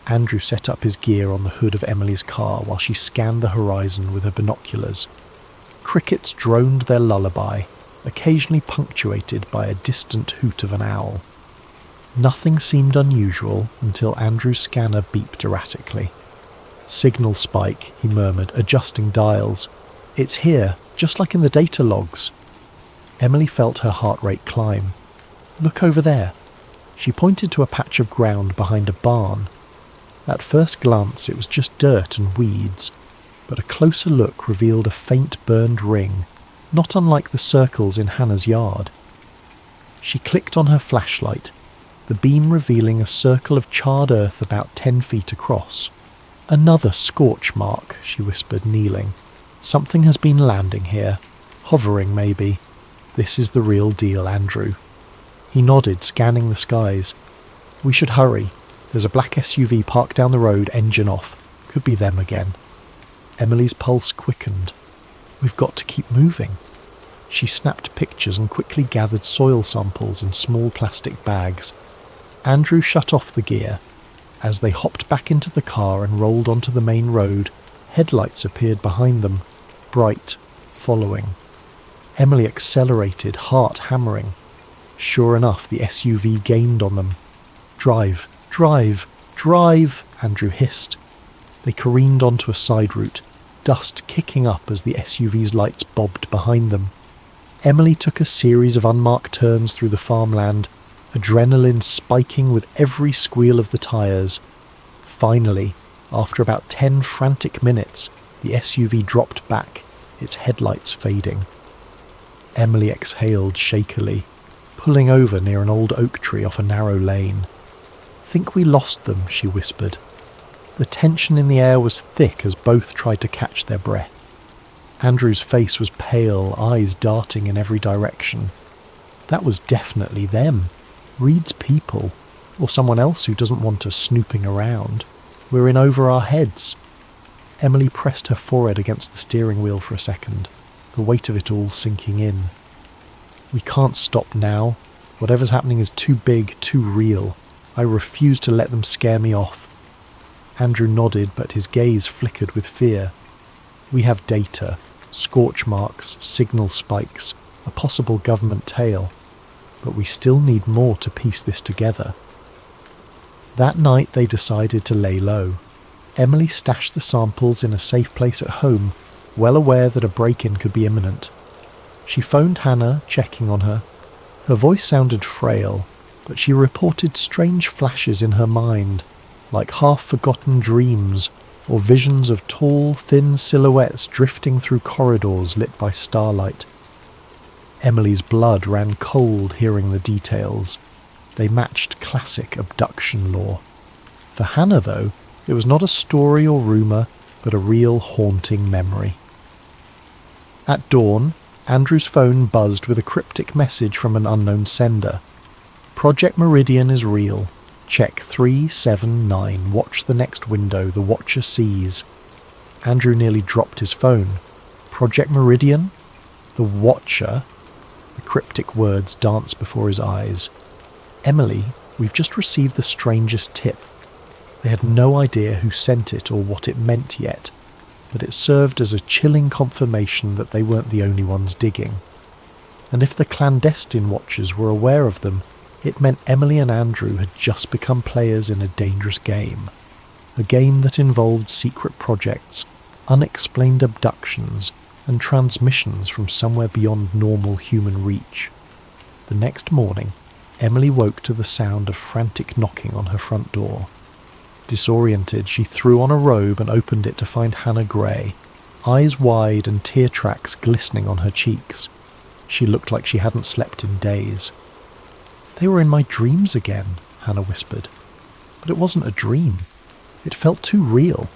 Andrew set up his gear on the hood of Emily's car while she scanned the horizon with her binoculars. Crickets droned their lullaby, occasionally punctuated by a distant hoot of an owl. Nothing seemed unusual until Andrew's scanner beeped erratically. "Signal spike," he murmured, adjusting dials. "It's here, just like in the data logs." Emily felt her heart rate climb. "Look over there." She pointed to a patch of ground behind a barn. At first glance it was just dirt and weeds, but a closer look revealed a faint burned ring, not unlike the circles in Hannah's yard. She clicked on her flashlight, the beam revealing a circle of charred earth about 10 feet across. "Another scorch mark," she whispered, kneeling. "Something has been landing here. Hovering, maybe. This is the real deal, Andrew." He nodded, scanning the skies. "We should hurry. There's a black SUV parked down the road, engine off. Could be them again." Emily's pulse quickened. "We've got to keep moving." She snapped pictures and quickly gathered soil samples in small plastic bags. Andrew shut off the gear. As they hopped back into the car and rolled onto the main road, headlights appeared behind them, bright, following. Emily accelerated, heart hammering. Sure enough, the SUV gained on them. "Drive, drive, drive," Andrew hissed. They careened onto a side route, dust kicking up as the SUV's lights bobbed behind them. Emily took a series of unmarked turns through the farmland, adrenaline spiking with every squeal of the tyres. Finally, after about 10 frantic minutes, the SUV dropped back, its headlights fading. Emily exhaled shakily, pulling over near an old oak tree off a narrow lane. "Think we lost them," she whispered. The tension in the air was thick as both tried to catch their breath. Andrew's face was pale, eyes darting in every direction. That was definitely them. Reed's people. Or someone else who doesn't want us snooping around. We're in over our heads. Emily pressed her forehead against the steering wheel for a second, the weight of it all sinking in. "We can't stop now. Whatever's happening is too big, too real. I refuse to let them scare me off." Andrew nodded, but his gaze flickered with fear. "We have data, scorch marks, signal spikes, a possible government tail, but we still need more to piece this together." That night they decided to lay low. Emily stashed the samples in a safe place at home, well aware that a break-in could be imminent. She phoned Hannah, checking on her. Her voice sounded frail, but she reported strange flashes in her mind, like half-forgotten dreams or visions of tall, thin silhouettes drifting through corridors lit by starlight. Emily's blood ran cold hearing the details. They matched classic abduction lore. For Hannah, though, it was not a story or rumour, but a real haunting memory. At dawn, Andrew's phone buzzed with a cryptic message from an unknown sender. "Project Meridian is real. Check 379. Watch the next window. The watcher sees." Andrew nearly dropped his phone. Project Meridian? The Watcher? The cryptic words danced before his eyes. Emily, we've just received the strangest tip. They had no idea who sent it or what it meant yet, but it served as a chilling confirmation that they weren't the only ones digging. And if the clandestine watchers were aware of them, it meant Emily and Andrew had just become players in a dangerous game. A game that involved secret projects, unexplained abductions, and transmissions from somewhere beyond normal human reach. The next morning, Emily woke to the sound of frantic knocking on her front door. Disoriented, she threw on a robe and opened it to find Hannah Gray, eyes wide and tear tracks glistening on her cheeks. She looked like she hadn't slept in days. "They were in my dreams again," Hannah whispered. But it wasn't a dream. It felt too real.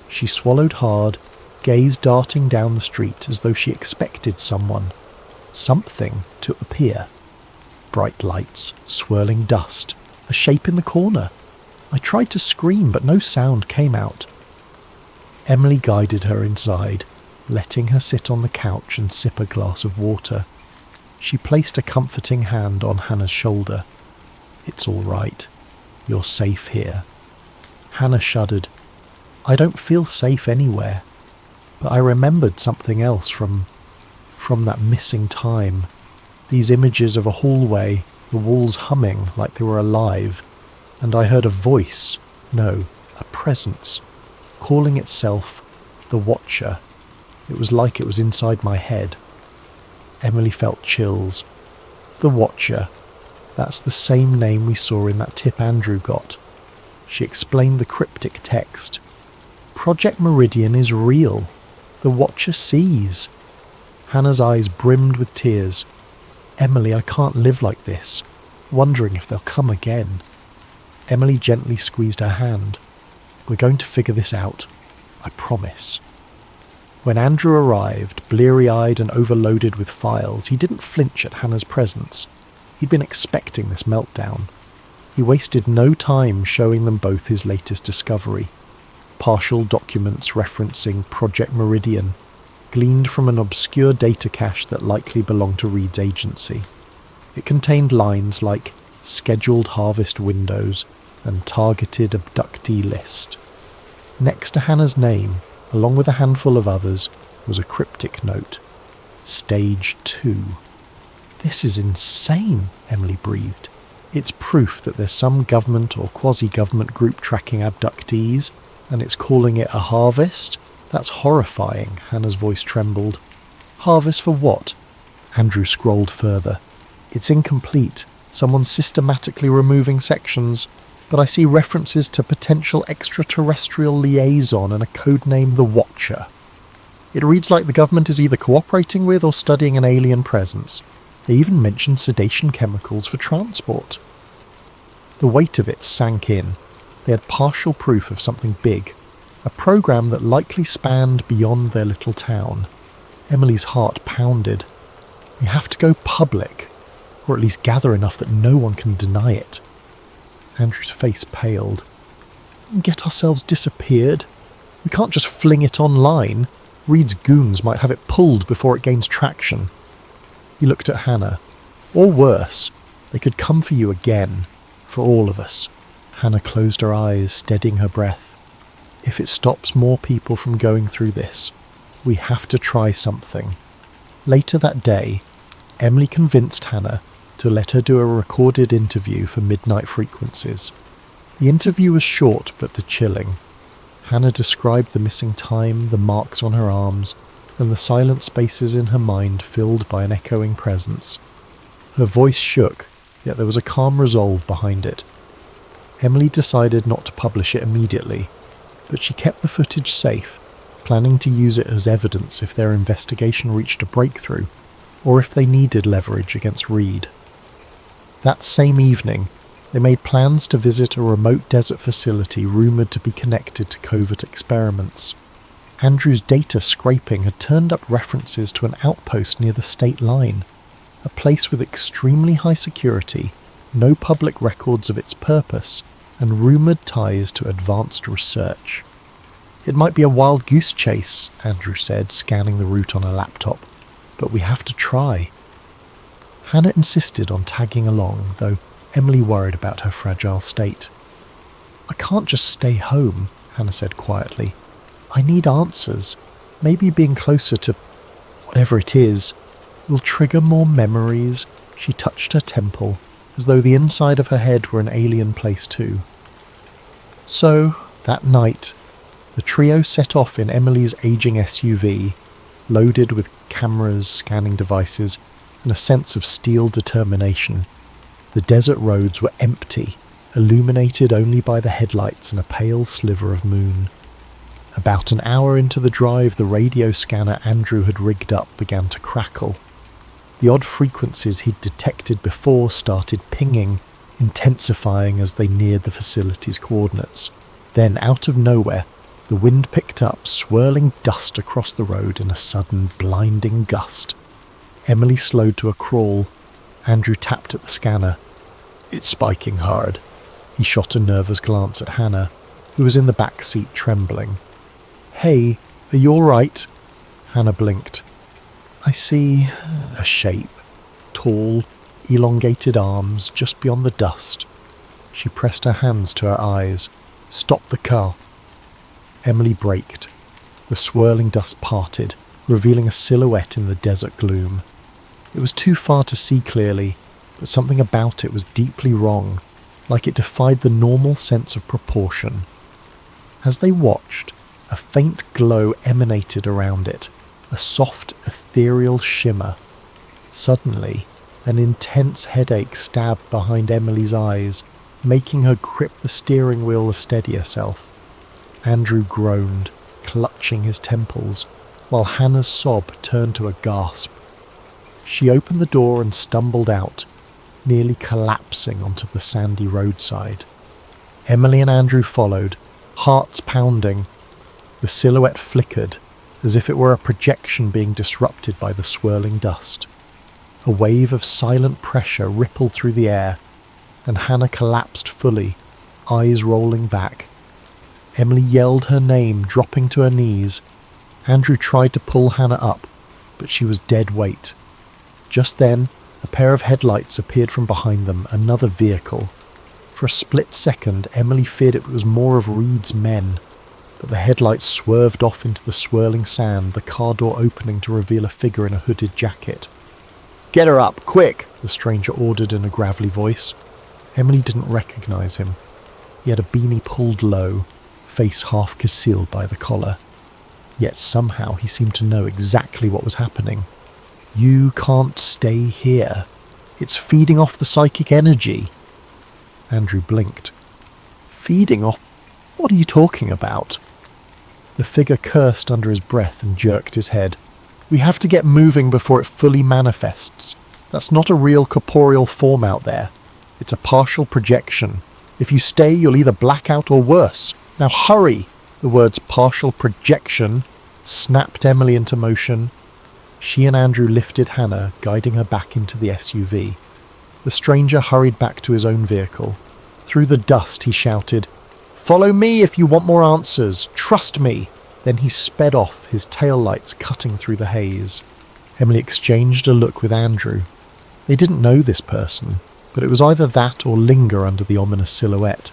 She swallowed hard, gaze darting down the street as though she expected something to appear. Bright lights, swirling dust, a shape in the corner. I tried to scream, but no sound came out. Emily guided her inside, letting her sit on the couch and sip a glass of water. She placed a comforting hand on Hannah's shoulder. "It's all right. You're safe here." Hannah shuddered. "I don't feel safe anywhere." But I remembered something else from that missing time. These images of a hallway, the walls humming like they were alive, and I heard a voice, no, a presence, calling itself the Watcher. It was like it was inside my head. Emily felt chills. The Watcher. That's the same name we saw in that tip Andrew got. She explained the cryptic text. Project Meridian is real. The Watcher sees. Hannah's eyes brimmed with tears. "Emily, I can't live like this, wondering if they'll come again." Emily gently squeezed her hand. "We're going to figure this out. I promise." When Andrew arrived, bleary-eyed and overloaded with files, he didn't flinch at Hannah's presence. He'd been expecting this meltdown. He wasted no time showing them both his latest discovery. Partial documents referencing Project Meridian, gleaned from an obscure data cache that likely belonged to Reed's agency. It contained lines like scheduled harvest windows and targeted abductee list. Next to Hannah's name, along with a handful of others, was a cryptic note. Stage 2. "This is insane," Emily breathed. "It's proof that there's some government or quasi-government group tracking abductees, and it's calling it a harvest? That's horrifying," Hannah's voice trembled. "Harvest for what?" Andrew scrolled further. "It's incomplete. Someone's systematically removing sections, but I see references to potential extraterrestrial liaison and a codename the Watcher. It reads like the government is either cooperating with or studying an alien presence. They even mentioned sedation chemicals for transport." The weight of it sank in. They had partial proof of something big, a program that likely spanned beyond their little town. Emily's heart pounded. "We have to go public, or at least gather enough that no one can deny it." Andrew's face paled. "Get ourselves disappeared? We can't just fling it online. Reed's goons might have it pulled before it gains traction." He looked at Hannah. "Or worse, they could come for you again, for all of us." Hannah closed her eyes, steadying her breath. "If it stops more people from going through this, we have to try something." Later that day, Emily convinced Hannah to let her do a recorded interview for Midnight Frequencies. The interview was short but chilling. Hannah described the missing time, the marks on her arms, and the silent spaces in her mind filled by an echoing presence. Her voice shook, yet there was a calm resolve behind it. Emily decided not to publish it immediately, but she kept the footage safe, planning to use it as evidence if their investigation reached a breakthrough, or if they needed leverage against Reed. That same evening, they made plans to visit a remote desert facility rumoured to be connected to covert experiments. Andrew's data scraping had turned up references to an outpost near the state line, a place with extremely high security, no public records of its purpose, and rumoured ties to advanced research. It might be a wild goose chase, Andrew said, scanning the route on a laptop, but we have to try. Hannah insisted on tagging along, though Emily worried about her fragile state. I can't just stay home, Hannah said quietly. I need answers. Maybe being closer to whatever it is will trigger more memories. She touched her temple, as though the inside of her head were an alien place too. So, that night, the trio set off in Emily's aging SUV, loaded with cameras, scanning devices, and a sense of steel determination. The desert roads were empty, illuminated only by the headlights and a pale sliver of moon. About an hour into the drive, the radio scanner Andrew had rigged up began to crackle. The odd frequencies he'd detected before started pinging, intensifying as they neared the facility's coordinates. Then, out of nowhere, the wind picked up, swirling dust across the road in a sudden, blinding gust. Emily slowed to a crawl. Andrew tapped at the scanner. It's spiking hard. He shot a nervous glance at Hannah, who was in the back seat trembling. Hey, are you all right? Hannah blinked. I see a shape. Tall, elongated arms just beyond the dust. She pressed her hands to her eyes. Stop the car. Emily braked. The swirling dust parted, revealing a silhouette in the desert gloom. It was too far to see clearly, but something about it was deeply wrong, like it defied the normal sense of proportion. As they watched, a faint glow emanated around it, a soft, ethereal shimmer. Suddenly, an intense headache stabbed behind Emily's eyes, making her grip the steering wheel to steady herself. Andrew groaned, clutching his temples, while Hannah's sob turned to a gasp. She opened the door and stumbled out, nearly collapsing onto the sandy roadside. Emily and Andrew followed, hearts pounding. The silhouette flickered, as if it were a projection being disrupted by the swirling dust. A wave of silent pressure rippled through the air, and Hannah collapsed fully, eyes rolling back. Emily yelled her name, dropping to her knees. Andrew tried to pull Hannah up, but she was dead weight. Just then, a pair of headlights appeared from behind them, another vehicle. For a split second, Emily feared it was more of Reed's men, but the headlights swerved off into the swirling sand, the car door opening to reveal a figure in a hooded jacket. Get her up, quick, the stranger ordered in a gravelly voice. Emily didn't recognize him. He had a beanie pulled low, face half concealed by the collar. Yet somehow he seemed to know exactly what was happening. You can't stay here. It's feeding off the psychic energy. Andrew blinked. Feeding off? What are you talking about? The figure cursed under his breath and jerked his head. We have to get moving before it fully manifests. That's not a real corporeal form out there. It's a partial projection. If you stay, you'll either black out or worse. Now hurry! The words partial projection snapped Emily into motion. She and Andrew lifted Hannah, guiding her back into the SUV. The stranger hurried back to his own vehicle. Through the dust he shouted, "Follow me if you want more answers. Trust me." Then he sped off, his taillights cutting through the haze. Emily exchanged a look with Andrew. They didn't know this person, but it was either that or linger under the ominous silhouette.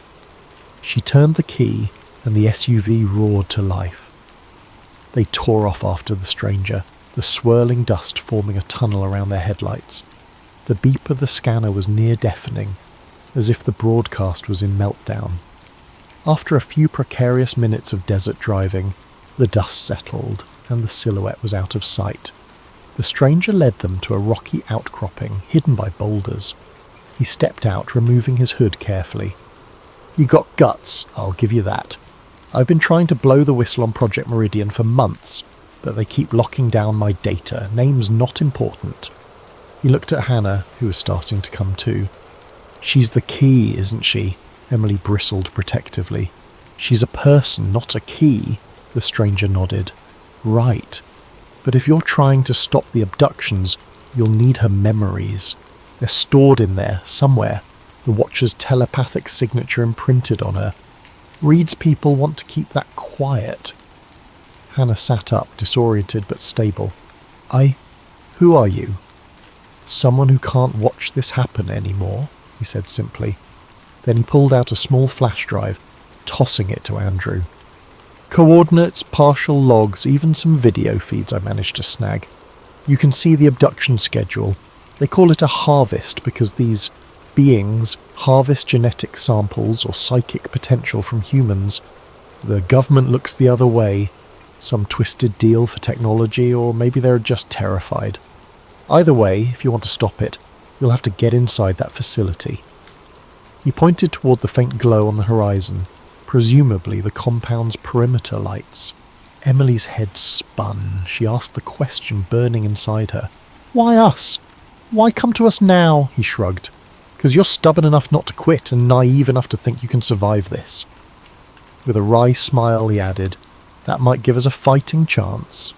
She turned the key, and the SUV roared to life. They tore off after the stranger, the swirling dust forming a tunnel around their headlights. The beep of the scanner was near deafening, as if the broadcast was in meltdown. After a few precarious minutes of desert driving, the dust settled, and the silhouette was out of sight. The stranger led them to a rocky outcropping, hidden by boulders. He stepped out, removing his hood carefully. "You got guts, I'll give you that. I've been trying to blow the whistle on Project Meridian for months, but they keep locking down my data. Name's not important." He looked at Hannah, who was starting to come to. "She's the key, isn't she?" Emily bristled protectively. "She's a person, not a key," the stranger nodded. "Right. But if you're trying to stop the abductions, you'll need her memories. They're stored in there, somewhere, the Watcher's telepathic signature imprinted on her. Reed's people want to keep that quiet. Hannah sat up, disoriented but stable. Who are you? Someone who can't watch this happen anymore, he said simply. Then he pulled out a small flash drive, tossing it to Andrew. Coordinates, partial logs, even some video feeds I managed to snag. You can see the abduction schedule. They call it a harvest because these beings harvest genetic samples or psychic potential from humans. The government looks the other way. Some twisted deal for technology, or maybe they're just terrified. Either way, if you want to stop it, you'll have to get inside that facility. He pointed toward the faint glow on the horizon, presumably the compound's perimeter lights. Emily's head spun. She asked the question burning inside her. Why us? Why come to us now? He shrugged. Because you're stubborn enough not to quit and naive enough to think you can survive this. With a wry smile, he added, that might give us a fighting chance.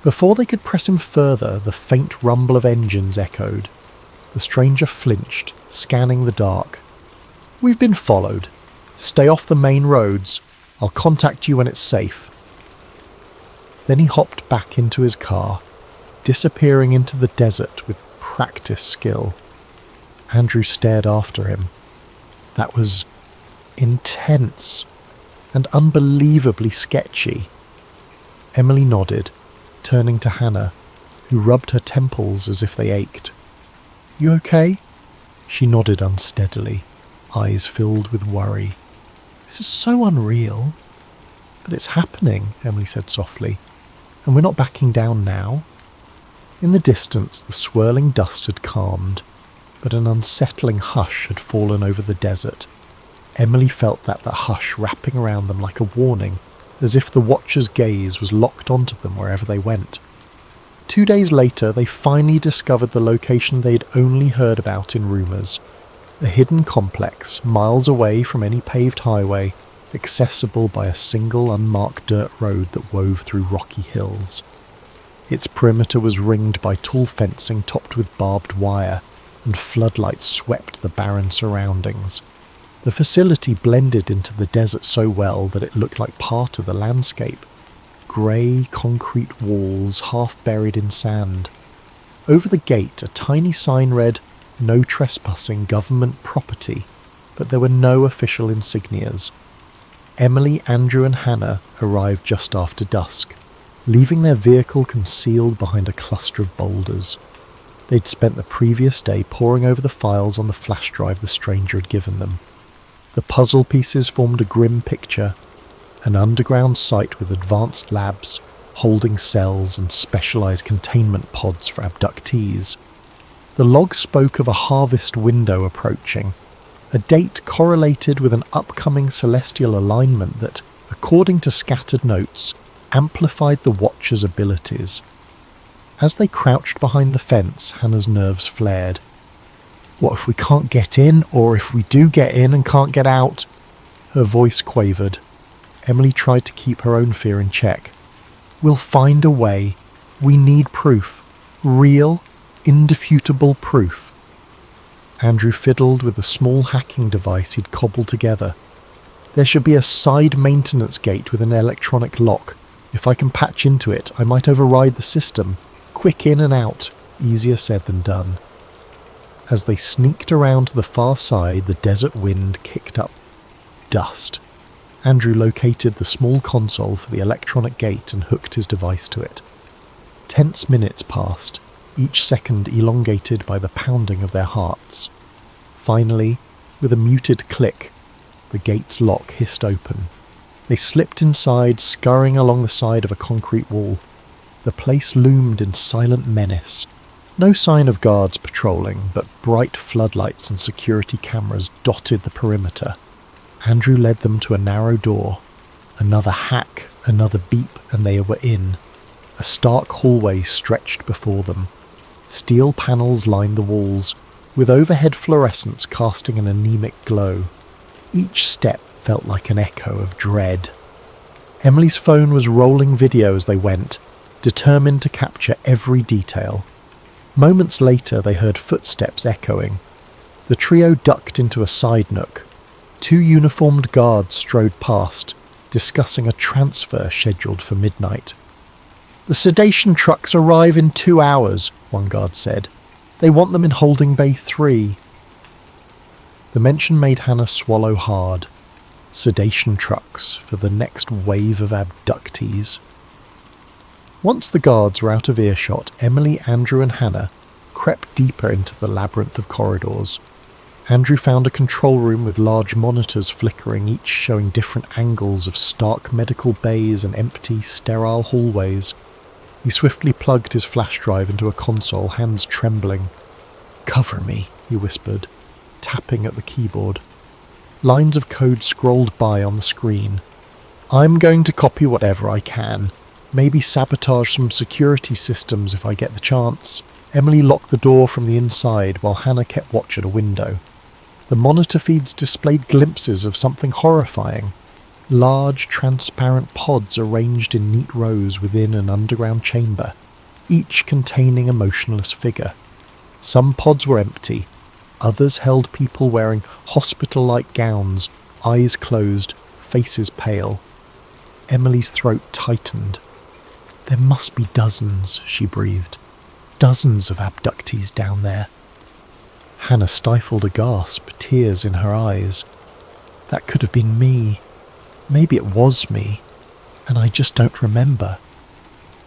Before they could press him further, the faint rumble of engines echoed. The stranger flinched, scanning the dark. We've been followed. Stay off the main roads. I'll contact you when it's safe. Then he hopped back into his car, disappearing into the desert with practiced skill. Andrew stared after him. That was intense and unbelievably sketchy. Emily nodded, turning to Hannah, who rubbed her temples as if they ached. You okay? She nodded unsteadily, eyes filled with worry. This is so unreal. But it's happening, Emily said softly, and we're not backing down now. In the distance, the swirling dust had calmed, but an unsettling hush had fallen over the desert. Emily felt that hush wrapping around them like a warning, as if the watcher's gaze was locked onto them wherever they went. 2 days later, they finally discovered the location they'd only heard about in rumours. A hidden complex, miles away from any paved highway, accessible by a single unmarked dirt road that wove through rocky hills. Its perimeter was ringed by tall fencing topped with barbed wire, and floodlights swept the barren surroundings. The facility blended into the desert so well that it looked like part of the landscape. Grey concrete walls half buried in sand. Over the gate, a tiny sign read, "No trespassing, government property," but there were no official insignias. Emily, Andrew and Hannah arrived just after dusk, leaving their vehicle concealed behind a cluster of boulders. They'd spent the previous day poring over the files on the flash drive the stranger had given them. The puzzle pieces formed a grim picture, an underground site with advanced labs, holding cells and specialised containment pods for abductees. The log spoke of a harvest window approaching, a date correlated with an upcoming celestial alignment that, according to scattered notes, amplified the Watcher's abilities. As they crouched behind the fence, Hannah's nerves flared. What if we can't get in, or if we do get in and can't get out? Her voice quavered. Emily tried to keep her own fear in check. We'll find a way. We need proof. Real, indefutable proof. Andrew fiddled with a small hacking device he'd cobbled together. There should be a side maintenance gate with an electronic lock. If I can patch into it, I might override the system. Quick in and out. Easier said than done. As they sneaked around to the far side, the desert wind kicked up dust. Andrew located the small console for the electronic gate and hooked his device to it. Tense minutes passed, each second elongated by the pounding of their hearts. Finally, with a muted click, the gate's lock hissed open. They slipped inside, scurrying along the side of a concrete wall. The place loomed in silent menace. No sign of guards patrolling, but bright floodlights and security cameras dotted the perimeter. Andrew led them to a narrow door. Another hack, another beep, and they were in. A stark hallway stretched before them. Steel panels lined the walls, with overhead fluorescents casting an anemic glow. Each step felt like an echo of dread. Emily's phone was rolling video as they went, determined to capture every detail. Moments later they heard footsteps echoing. The trio ducked into a side nook. 2 uniformed guards strode past, discussing a transfer scheduled for midnight. "The sedation trucks arrive in 2 hours," one guard said. "They want them in holding bay 3. The mention made Hannah swallow hard. Sedation trucks for the next wave of abductees. Once the guards were out of earshot, Emily, Andrew and Hannah crept deeper into the labyrinth of corridors. Andrew found a control room with large monitors flickering, each showing different angles of stark medical bays and empty, sterile hallways. He swiftly plugged his flash drive into a console, hands trembling. "Cover me," he whispered, tapping at the keyboard. Lines of code scrolled by on the screen. "I'm going to copy whatever I can. Maybe sabotage some security systems if I get the chance." Emily locked the door from the inside while Hannah kept watch at a window. The monitor feeds displayed glimpses of something horrifying. Large, transparent pods arranged in neat rows within an underground chamber, each containing a motionless figure. Some pods were empty. Others held people wearing hospital-like gowns, eyes closed, faces pale. Emily's throat tightened. "There must be dozens," she breathed. "Dozens of abductees down there." Hannah stifled a gasp, tears in her eyes. "That could have been me. Maybe it was me, and I just don't remember."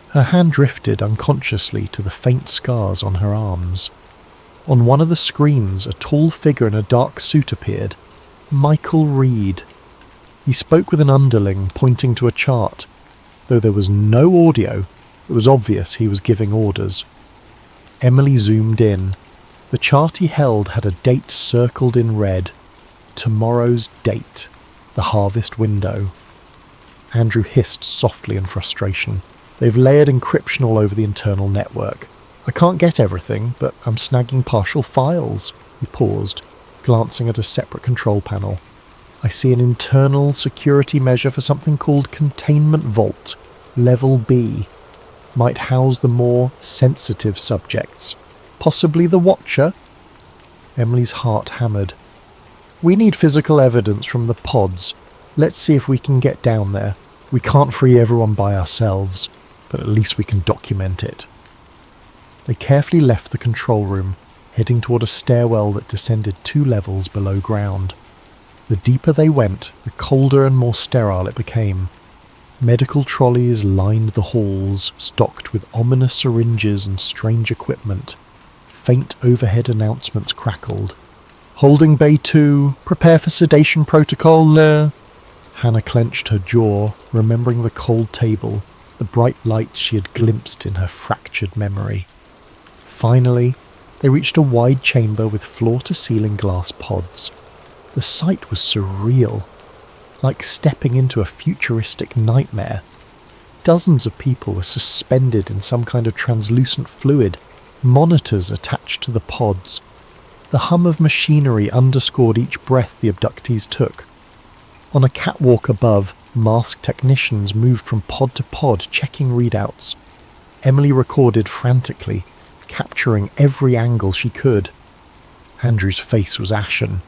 Her hand drifted unconsciously to the faint scars on her arms. On one of the screens, a tall figure in a dark suit appeared. Michael Reed. He spoke with an underling, pointing to a chart. Though there was no audio, it was obvious he was giving orders. Emily zoomed in. The chart he held had a date circled in red. Tomorrow's date. The harvest window. Andrew hissed softly in frustration. "They've layered encryption all over the internal network. I can't get everything, but I'm snagging partial files." He paused, glancing at a separate control panel. "I see an internal security measure for something called Containment Vault, Level B. Might house the more sensitive subjects. Possibly the Watcher?" Emily's heart hammered. "We need physical evidence from the pods. Let's see if we can get down there. We can't free everyone by ourselves, but at least we can document it." They carefully left the control room, heading toward a stairwell that descended 2 levels below ground. The deeper they went, the colder and more sterile it became. Medical trolleys lined the halls, stocked with ominous syringes and strange equipment. Faint overhead announcements crackled. "Holding Bay 2, prepare for sedation protocol." Hannah clenched her jaw, remembering the cold table, the bright lights she had glimpsed in her fractured memory. Finally, they reached a wide chamber with floor-to-ceiling glass pods. The sight was surreal, like stepping into a futuristic nightmare. Dozens of people were suspended in some kind of translucent fluid, monitors attached to the pods. The hum of machinery underscored each breath the abductees took. On a catwalk above, masked technicians moved from pod to pod, checking readouts. Emily recorded frantically, capturing every angle she could. Andrew's face was ashen.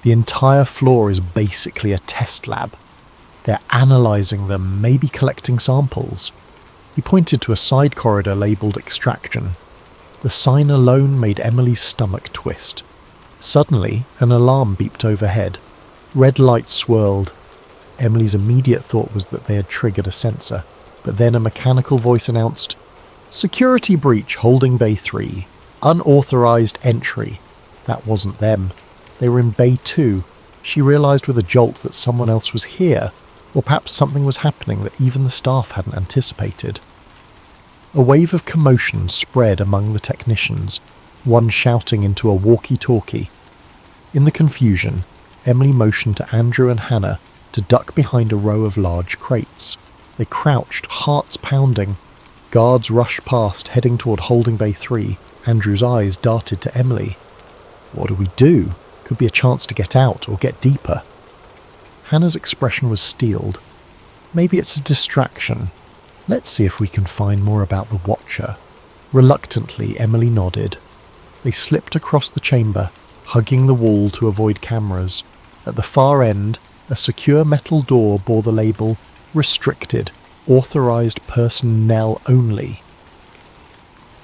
The entire floor is basically a test lab. They're analysing them, maybe collecting samples. He pointed to a side corridor labelled extraction. The sign alone made Emily's stomach twist. Suddenly, an alarm beeped overhead. Red lights swirled. Emily's immediate thought was that they had triggered a sensor, but then a mechanical voice announced, "Security breach, holding Bay 3. Unauthorized entry." That wasn't them. They were in Bay 2. She realized with a jolt that someone else was here, or perhaps something was happening that even the staff hadn't anticipated. A wave of commotion spread among the technicians, one shouting into a walkie-talkie. In the confusion, Emily motioned to Andrew and Hannah to duck behind a row of large crates. They crouched, hearts pounding. Guards rushed past, heading toward holding Bay 3. Andrew's eyes darted to Emily. What do we do? Could be a chance to get out or get deeper. Hannah's expression was steeled. Maybe it's a distraction. Let's see if we can find more about the Watcher. Reluctantly, Emily nodded. They slipped across the chamber, hugging the wall to avoid cameras. At the far end, A secure metal door bore the label "Restricted, Authorized Personnel Only."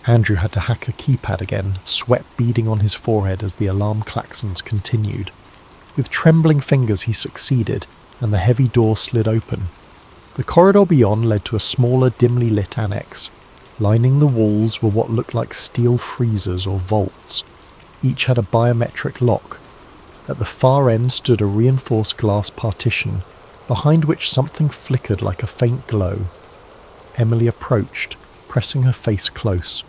Andrew had to hack a keypad again, sweat beading on his forehead as the alarm klaxons continued. With trembling fingers he succeeded, and the heavy door slid open. The corridor beyond led to a smaller, dimly lit annex. Lining the walls were what looked like steel freezers or vaults. Each had a biometric lock. At the far end stood a reinforced glass partition, behind which something flickered like a faint glow. Emily approached, pressing her face close.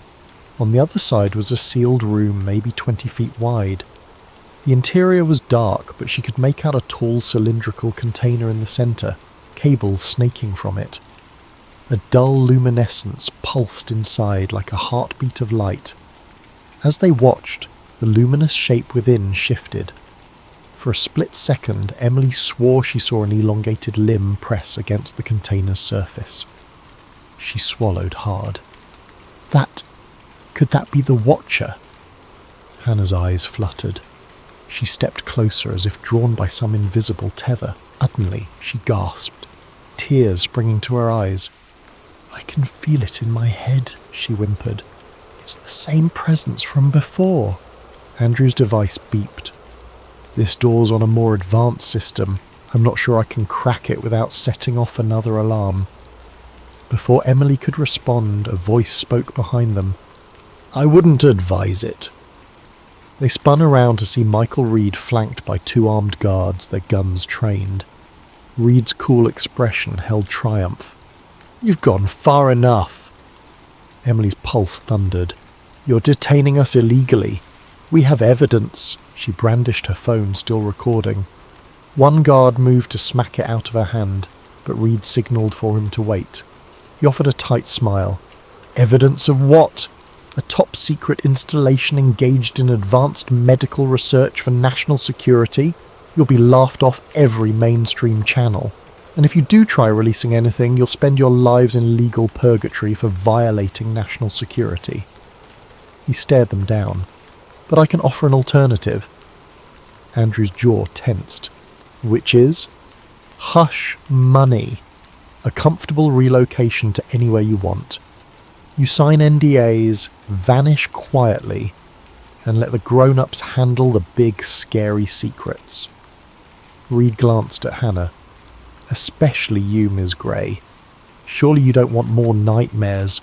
On the other side was a sealed room, maybe 20 feet wide. The interior was dark, but she could make out a tall cylindrical container in the centre, cables snaking from it. A dull luminescence pulsed inside like a heartbeat of light. As they watched, the luminous shape within shifted. For a split second, Emily swore she saw an elongated limb press against the container's surface. She swallowed hard. Could that be the Watcher? Hannah's eyes fluttered. She stepped closer as if drawn by some invisible tether. Suddenly, she gasped, tears springing to her eyes. "I can feel it in my head," she whimpered. "It's the same presence from before." Andrew's device beeped. "This door's on a more advanced system. I'm not sure I can crack it without setting off another alarm." Before Emily could respond, a voice spoke behind them. "I wouldn't advise it." They spun around to see Michael Reed flanked by 2 armed guards, their guns trained. Reed's cool expression held triumph. "You've gone far enough." Emily's pulse thundered. "You're detaining us illegally. We have evidence." She brandished her phone, still recording. One guard moved to smack it out of her hand, but Reed signalled for him to wait. He offered a tight smile. "Evidence of what? A top-secret installation engaged in advanced medical research for national security? You'll be laughed off every mainstream channel. And if you do try releasing anything, you'll spend your lives in legal purgatory for violating national security." He stared them down. "But I can offer an alternative." Andrew's jaw tensed. "Which is?" "Hush money. A comfortable relocation to anywhere you want. You sign NDAs, vanish quietly, and let the grown-ups handle the big, scary secrets." Reed glanced at Hannah. "Especially you, Ms. Grey. Surely you don't want more nightmares.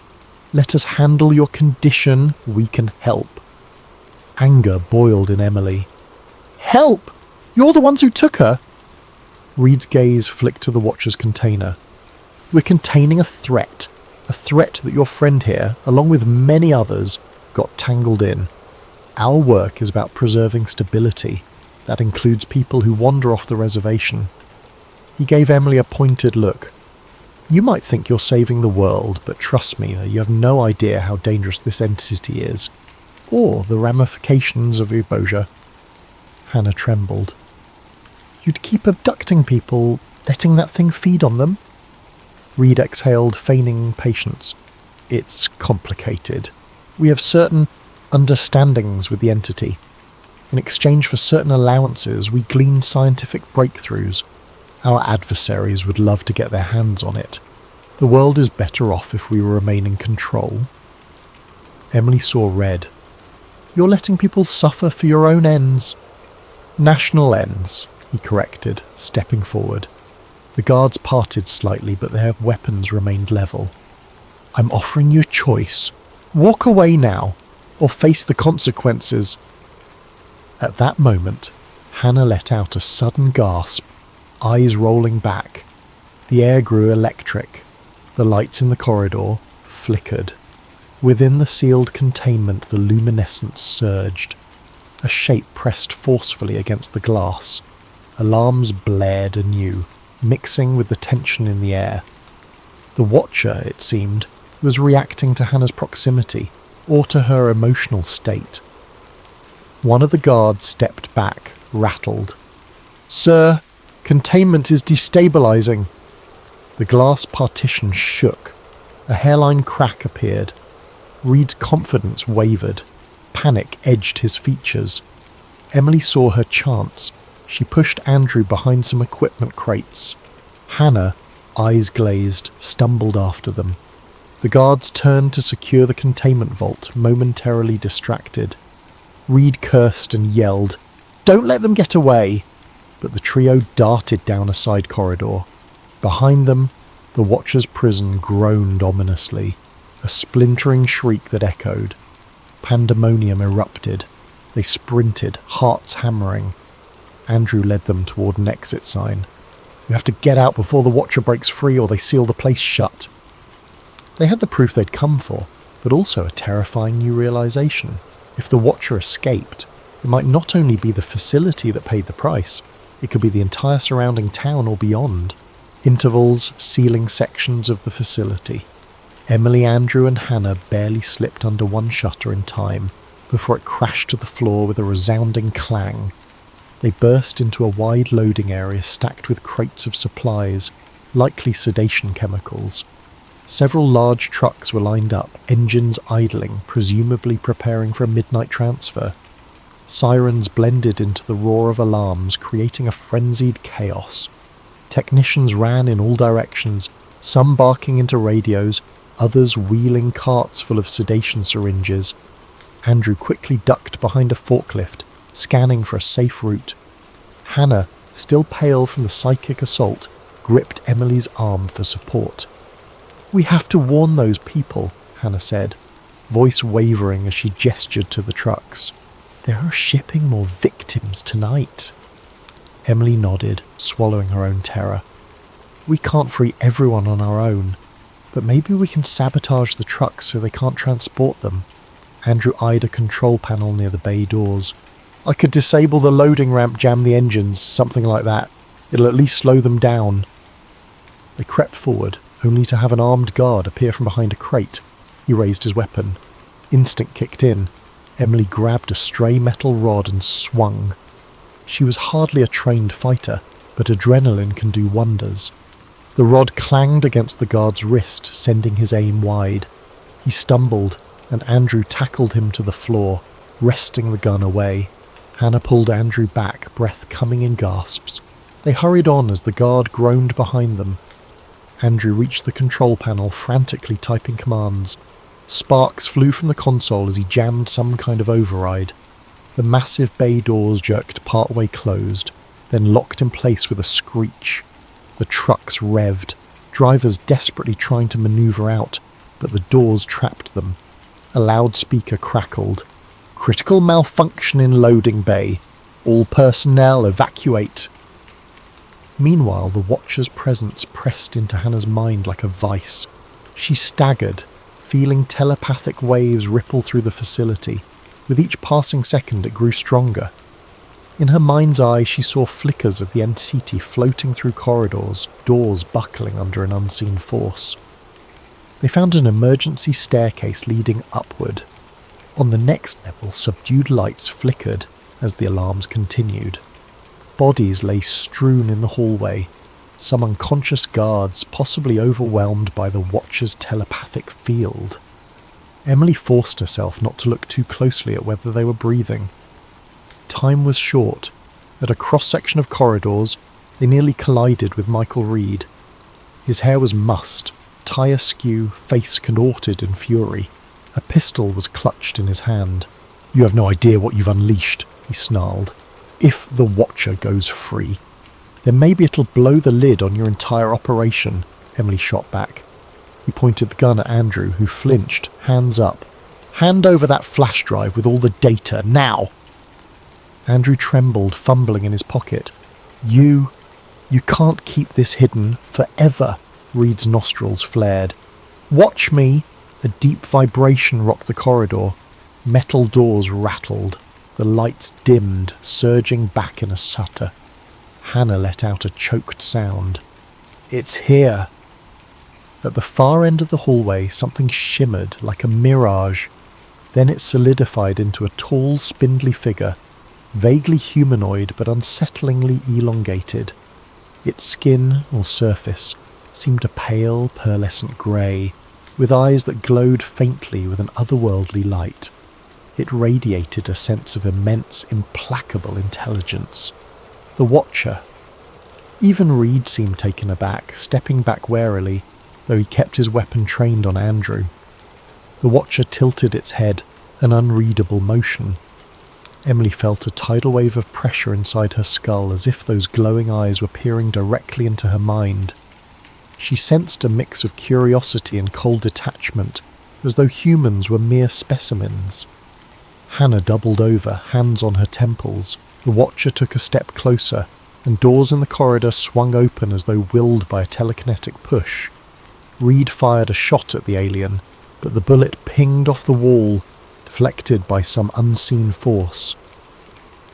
Let us handle your condition. We can help." Anger boiled in Emily. "Help! You're the ones who took her!" Reed's gaze flicked to the Watcher's container. "We're containing a threat that your friend here, along with many others, got tangled in. Our work is about preserving stability. That includes people who wander off the reservation." He gave Emily a pointed look. "You might think you're saving the world, but trust me, you have no idea how dangerous this entity is, or the ramifications of exposure." Hannah trembled. "You'd keep abducting people, letting that thing feed on them?" Reed exhaled, feigning patience. "It's complicated. We have certain understandings with the entity. In exchange for certain allowances, we glean scientific breakthroughs. Our adversaries would love to get their hands on it. The world is better off if we remain in control." Emily saw red. "You're letting people suffer for your own ends." "National ends," he corrected, stepping forward. The guards parted slightly, but their weapons remained level. "I'm offering you a choice. Walk away now, or face the consequences." At that moment, Hannah let out a sudden gasp, eyes rolling back. The air grew electric. The lights in the corridor flickered. Within the sealed containment, the luminescence surged. A shape pressed forcefully against the glass. Alarms blared anew, mixing with the tension in the air. The Watcher, it seemed, was reacting to Hannah's proximity, or to her emotional state. One of the guards stepped back, rattled. "Sir, containment is destabilizing." The glass partition shook. A hairline crack appeared. Reed's confidence wavered. Panic edged his features. Emily saw her chance. She pushed Andrew behind some equipment crates. Hannah, eyes glazed, stumbled after them. The guards turned to secure the containment vault, momentarily distracted. Reed cursed and yelled, "Don't let them get away!" But the trio darted down a side corridor. Behind them, the Watcher's prison groaned ominously, a splintering shriek that echoed. Pandemonium erupted. They sprinted, hearts hammering. Andrew led them toward an exit sign. "We have to get out before the Watcher breaks free or they seal the place shut." They had the proof they'd come for, but also a terrifying new realization. If the Watcher escaped, it might not only be the facility that paid the price, it could be the entire surrounding town or beyond. Intervals, sealing sections of the facility. Emily, Andrew and Hannah barely slipped under one shutter in time before it crashed to the floor with a resounding clang. They burst into a wide loading area stacked with crates of supplies, likely sedation chemicals. Several large trucks were lined up, engines idling, presumably preparing for a midnight transfer. Sirens blended into the roar of alarms, creating a frenzied chaos. Technicians ran in all directions, some barking into radios, others wheeling carts full of sedation syringes. Andrew quickly ducked behind a forklift, scanning for a safe route. Hannah, still pale from the psychic assault, gripped Emily's arm for support. "We have to warn those people," Hannah said, voice wavering as she gestured to the trucks. "They are shipping more victims tonight." Emily nodded, swallowing her own terror. "We can't free everyone on our own, but maybe we can sabotage the trucks so they can't transport them." Andrew eyed a control panel near the bay doors. "I could disable the loading ramp, jam the engines, something like that. It'll at least slow them down." They crept forward, only to have an armed guard appear from behind a crate. He raised his weapon. Instinct kicked in. Emily grabbed a stray metal rod and swung. She was hardly a trained fighter, but adrenaline can do wonders. The rod clanged against the guard's wrist, sending his aim wide. He stumbled, and Andrew tackled him to the floor, wresting the gun away. Hannah pulled Andrew back, breath coming in gasps. They hurried on as the guard groaned behind them. Andrew reached the control panel, frantically typing commands. Sparks flew from the console as he jammed some kind of override. The massive bay doors jerked partway closed, then locked in place with a screech. The trucks revved, drivers desperately trying to maneuver out, but the doors trapped them. A loudspeaker crackled. "Critical malfunction in loading bay. All personnel evacuate." Meanwhile, the Watcher's presence pressed into Hannah's mind like a vice. She staggered, feeling telepathic waves ripple through the facility. With each passing second it grew stronger. In her mind's eye she saw flickers of the entity floating through corridors, doors buckling under an unseen force. They found an emergency staircase leading upward. On the next level, subdued lights flickered as the alarms continued. Bodies lay strewn in the hallway, some unconscious guards, possibly overwhelmed by the Watcher's telepathic field. Emily forced herself not to look too closely at whether they were breathing. Time was short. At a cross-section of corridors, they nearly collided with Michael Reed. His hair was mussed, tie askew, face contorted in fury. A pistol was clutched in his hand. "You have no idea what you've unleashed," he snarled. "If the Watcher goes free, then maybe it'll blow the lid on your entire operation," Emily shot back. He pointed the gun at Andrew, who flinched, hands up. "Hand over that flash drive with all the data, now!" Andrew trembled, fumbling in his pocket. You can't keep this hidden forever," Reed's nostrils flared. "Watch me!" A deep vibration rocked the corridor. Metal doors rattled. The lights dimmed, surging back in a stutter. Hannah let out a choked sound. "It's here!" At the far end of the hallway, something shimmered like a mirage. Then it solidified into a tall, spindly figure, vaguely humanoid but unsettlingly elongated. Its skin, or surface, seemed a pale, pearlescent grey, with eyes that glowed faintly with an otherworldly light. It radiated a sense of immense, implacable intelligence. The Watcher. Even Reed seemed taken aback, stepping back warily, though he kept his weapon trained on Andrew. The Watcher tilted its head, an unreadable motion. Emily felt a tidal wave of pressure inside her skull, as if those glowing eyes were peering directly into her mind. She sensed a mix of curiosity and cold detachment, as though humans were mere specimens. Hannah doubled over, hands on her temples. The Watcher took a step closer, and doors in the corridor swung open as though willed by a telekinetic push. Reed fired a shot at the alien, but the bullet pinged off the wall, deflected by some unseen force.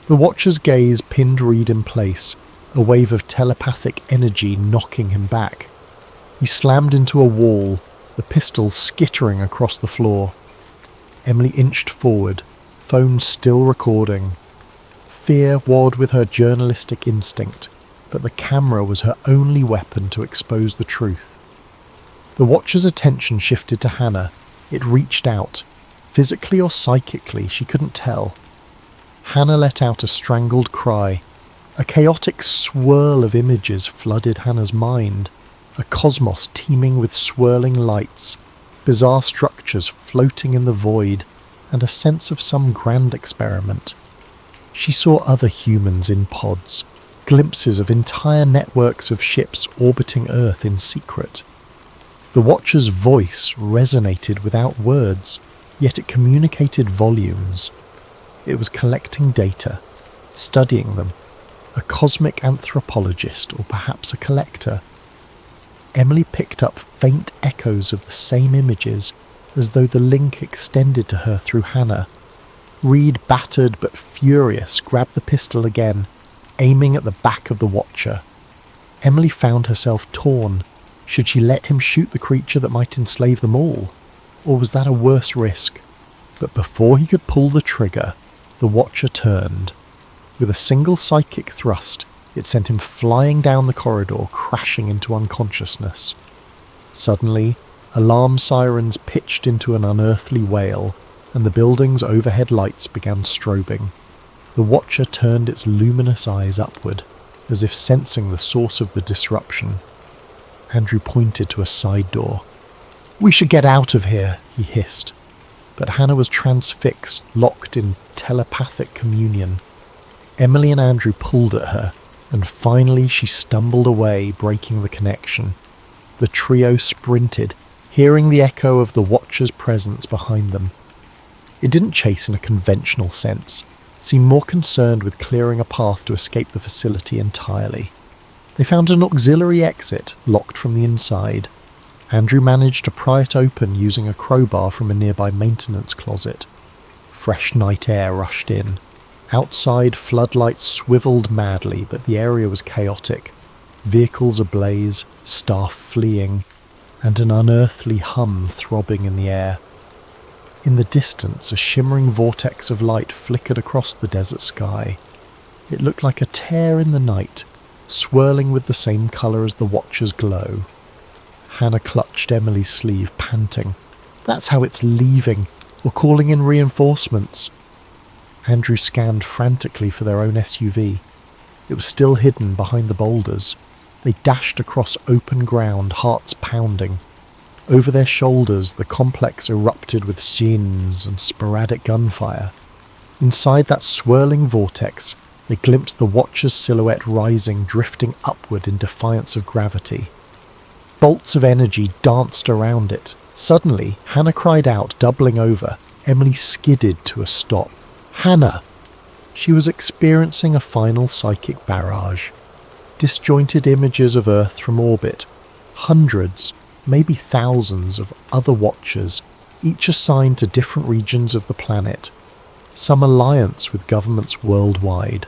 The Watcher's gaze pinned Reed in place, a wave of telepathic energy knocking him back. He slammed into a wall, the pistol skittering across the floor. Emily inched forward, phone still recording. Fear warred with her journalistic instinct, but the camera was her only weapon to expose the truth. The Watcher's attention shifted to Hannah. It reached out. Physically or psychically, she couldn't tell. Hannah let out a strangled cry. A chaotic swirl of images flooded Hannah's mind. A cosmos teeming with swirling lights, bizarre structures floating in the void, and a sense of some grand experiment. She saw other humans in pods, glimpses of entire networks of ships orbiting Earth in secret. The Watcher's voice resonated without words, yet it communicated volumes. It was collecting data, studying them, a cosmic anthropologist or perhaps a collector. Emily picked up faint echoes of the same images, as though the link extended to her through Hannah. Reed, battered but furious, grabbed the pistol again, aiming at the back of the Watcher. Emily found herself torn. Should she let him shoot the creature that might enslave them all? Or was that a worse risk? But before he could pull the trigger, the Watcher turned. With a single psychic thrust, it sent him flying down the corridor, crashing into unconsciousness. Suddenly, alarm sirens pitched into an unearthly wail, and the building's overhead lights began strobing. The Watcher turned its luminous eyes upward, as if sensing the source of the disruption. Andrew pointed to a side door. "We should get out of here," he hissed. But Hannah was transfixed, locked in telepathic communion. Emily and Andrew pulled at her, and finally she stumbled away, breaking the connection. The trio sprinted, hearing the echo of the Watcher's presence behind them. It didn't chase in a conventional sense. It seemed more concerned with clearing a path to escape the facility entirely. They found an auxiliary exit, locked from the inside. Andrew managed to pry it open using a crowbar from a nearby maintenance closet. Fresh night air rushed in. Outside, floodlights swiveled madly, but the area was chaotic. Vehicles ablaze, staff fleeing, and an unearthly hum throbbing in the air. In the distance, a shimmering vortex of light flickered across the desert sky. It looked like a tear in the night, swirling with the same colour as the Watcher's glow. Hannah clutched Emily's sleeve, panting. "That's how it's leaving, or calling in reinforcements." Andrew scanned frantically for their own SUV. It was still hidden behind the boulders. They dashed across open ground, hearts pounding. Over their shoulders, the complex erupted with scenes and sporadic gunfire. Inside that swirling vortex, they glimpsed the Watcher's silhouette rising, drifting upward in defiance of gravity. Bolts of energy danced around it. Suddenly, Hannah cried out, doubling over. Emily skidded to a stop. "Hannah!" She was experiencing a final psychic barrage. Disjointed images of Earth from orbit. Hundreds, maybe thousands of other Watchers, each assigned to different regions of the planet. Some alliance with governments worldwide.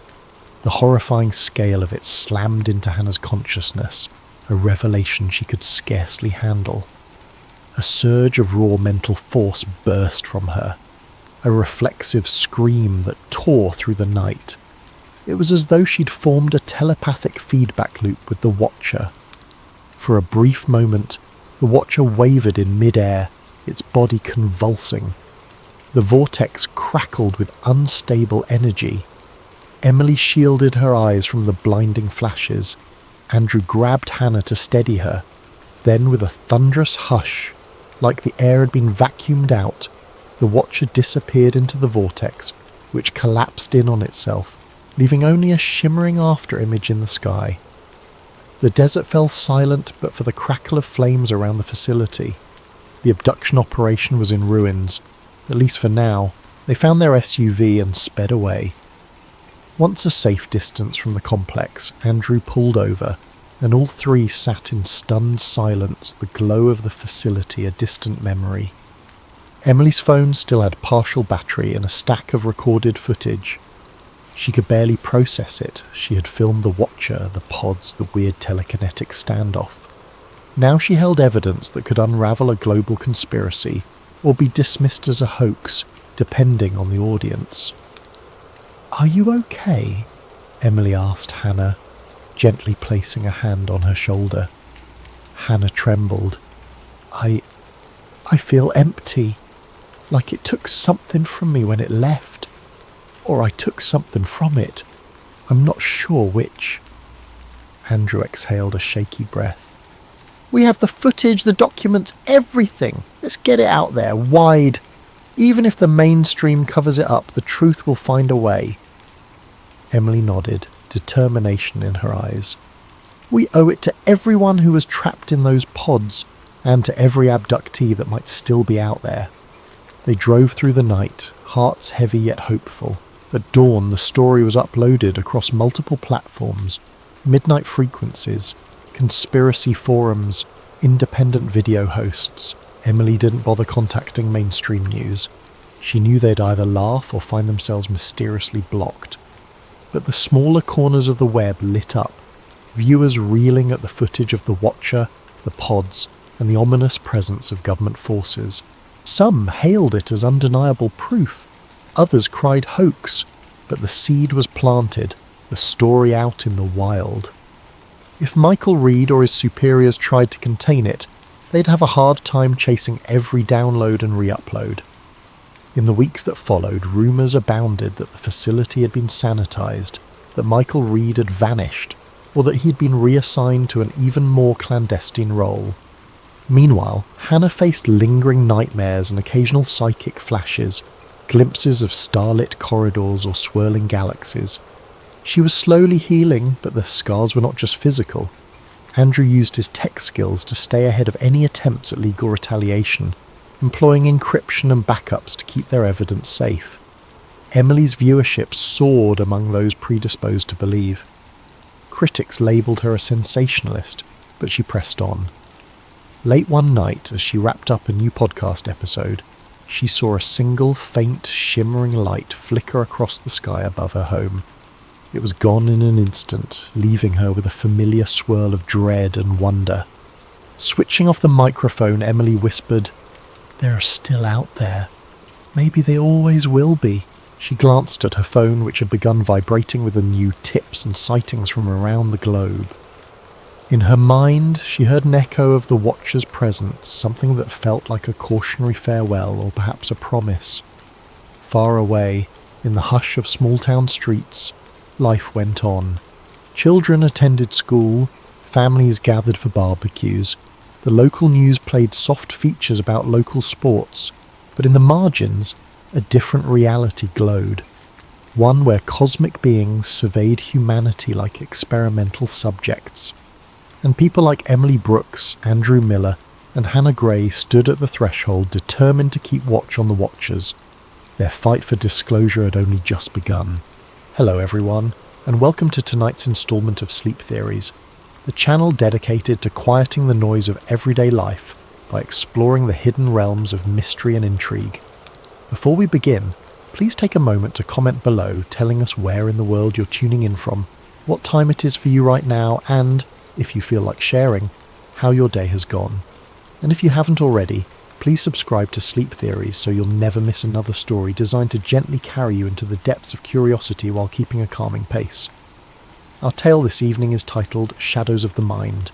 The horrifying scale of it slammed into Hannah's consciousness, a revelation she could scarcely handle. A surge of raw mental force burst from her, a reflexive scream that tore through the night. It was as though she'd formed a telepathic feedback loop with the Watcher. For a brief moment, the Watcher wavered in mid-air, its body convulsing. The vortex crackled with unstable energy. Emily shielded her eyes from the blinding flashes. Andrew grabbed Hannah to steady her. Then, with a thunderous hush, like the air had been vacuumed out, the watcher disappeared into the vortex, which collapsed in on itself, leaving only a shimmering after-image in the sky. The desert fell silent but for the crackle of flames around the facility. The abduction operation was in ruins. At least for now. They found their SUV and sped away. Once a safe distance from the complex, Andrew pulled over, and all three sat in stunned silence, the glow of the facility a distant memory. Emily's phone still had partial battery and a stack of recorded footage. She could barely process it. She had filmed the watcher, the pods, the weird telekinetic standoff. Now she held evidence that could unravel a global conspiracy, or be dismissed as a hoax, depending on the audience. "Are you okay?" Emily asked Hannah, gently placing a hand on her shoulder. Hannah trembled. I feel empty, like it took something from me when it left. Or I took something from it. I'm not sure which." Andrew exhaled a shaky breath. "We have the footage, the documents, everything. Let's get it out there, wide. Even if the mainstream covers it up, the truth will find a way." Emily nodded, determination in her eyes. "We owe it to everyone who was trapped in those pods, and to every abductee that might still be out there." They drove through the night, hearts heavy yet hopeful. At dawn, the story was uploaded across multiple platforms, midnight frequencies, conspiracy forums, independent video hosts. Emily didn't bother contacting mainstream news. She knew they'd either laugh or find themselves mysteriously blocked. But the smaller corners of the web lit up, viewers reeling at the footage of the watcher, the pods, and the ominous presence of government forces. Some hailed it as undeniable proof. Others cried hoax, but the seed was planted, the story out in the wild. If Michael Reed or his superiors tried to contain it, they'd have a hard time chasing every download and re-upload. In the weeks that followed, rumours abounded that the facility had been sanitized, that Michael Reed had vanished, or that he'd been reassigned to an even more clandestine role. Meanwhile, Hannah faced lingering nightmares and occasional psychic flashes, glimpses of starlit corridors or swirling galaxies. She was slowly healing, but the scars were not just physical. Andrew used his tech skills to stay ahead of any attempts at legal retaliation, employing encryption and backups to keep their evidence safe. Emily's viewership soared among those predisposed to believe. Critics labelled her a sensationalist, but she pressed on. Late one night, as she wrapped up a new podcast episode, she saw a single faint, shimmering light flicker across the sky above her home. It was gone in an instant, leaving her with a familiar swirl of dread and wonder. Switching off the microphone, Emily whispered, "They're still out there. Maybe they always will be." She glanced at her phone, which had begun vibrating with the new tips and sightings from around the globe. In her mind, she heard an echo of the Watcher's presence, something that felt like a cautionary farewell or perhaps a promise. Far away, in the hush of small-town streets, life went on. Children attended school, families gathered for barbecues. The local news played soft features about local sports, but in the margins, a different reality glowed. One where cosmic beings surveyed humanity like experimental subjects. And people like Emily Brooks, Andrew Miller, and Hannah Gray stood at the threshold, determined to keep watch on the Watchers. Their fight for disclosure had only just begun. Hello everyone, and welcome to tonight's instalment of Sleep Theories, the channel dedicated to quieting the noise of everyday life by exploring the hidden realms of mystery and intrigue. Before we begin, please take a moment to comment below telling us where in the world you're tuning in from, what time it is for you right now, and, if you feel like sharing, how your day has gone. And if you haven't already, please subscribe to Sleep Theories so you'll never miss another story designed to gently carry you into the depths of curiosity while keeping a calming pace. Our tale this evening is titled Shadows of the Mind.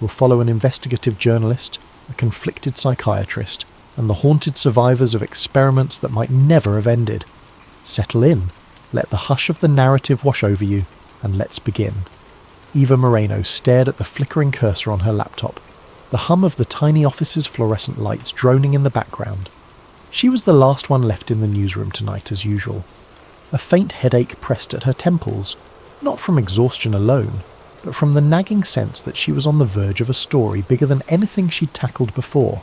We'll follow an investigative journalist, a conflicted psychiatrist, and the haunted survivors of experiments that might never have ended. Settle in. Let the hush of the narrative wash over you, and let's begin. Eva Moreno stared at the flickering cursor on her laptop, the hum of the tiny office's fluorescent lights droning in the background. She was the last one left in the newsroom tonight, as usual. A faint headache pressed at her temples, not from exhaustion alone, but from the nagging sense that she was on the verge of a story bigger than anything she'd tackled before.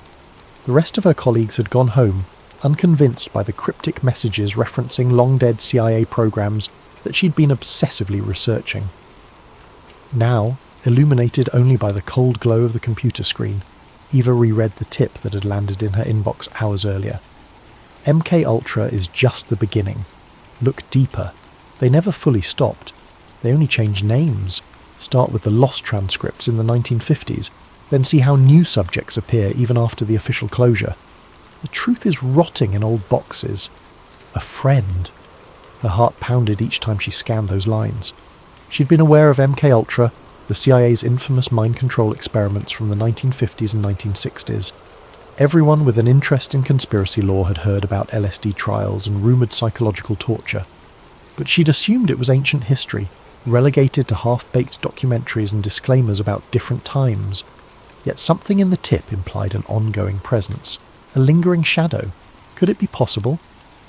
The rest of her colleagues had gone home, unconvinced by the cryptic messages referencing long-dead CIA programs that she'd been obsessively researching. Now, illuminated only by the cold glow of the computer screen, Eva reread the tip that had landed in her inbox hours earlier. MK Ultra is just the beginning. Look deeper. They never fully stopped. They only changed names. Start with the lost transcripts in the 1950s, then see how new subjects appear even after the official closure. The truth is rotting in old boxes. A friend. Her heart pounded each time she scanned those lines. She'd been aware of MK Ultra, the CIA's infamous mind control experiments from the 1950s and 1960s. Everyone with an interest in conspiracy lore had heard about LSD trials and rumoured psychological torture. But she'd assumed it was ancient history, relegated to half-baked documentaries and disclaimers about different times. Yet something in the tip implied an ongoing presence, a lingering shadow. Could it be possible?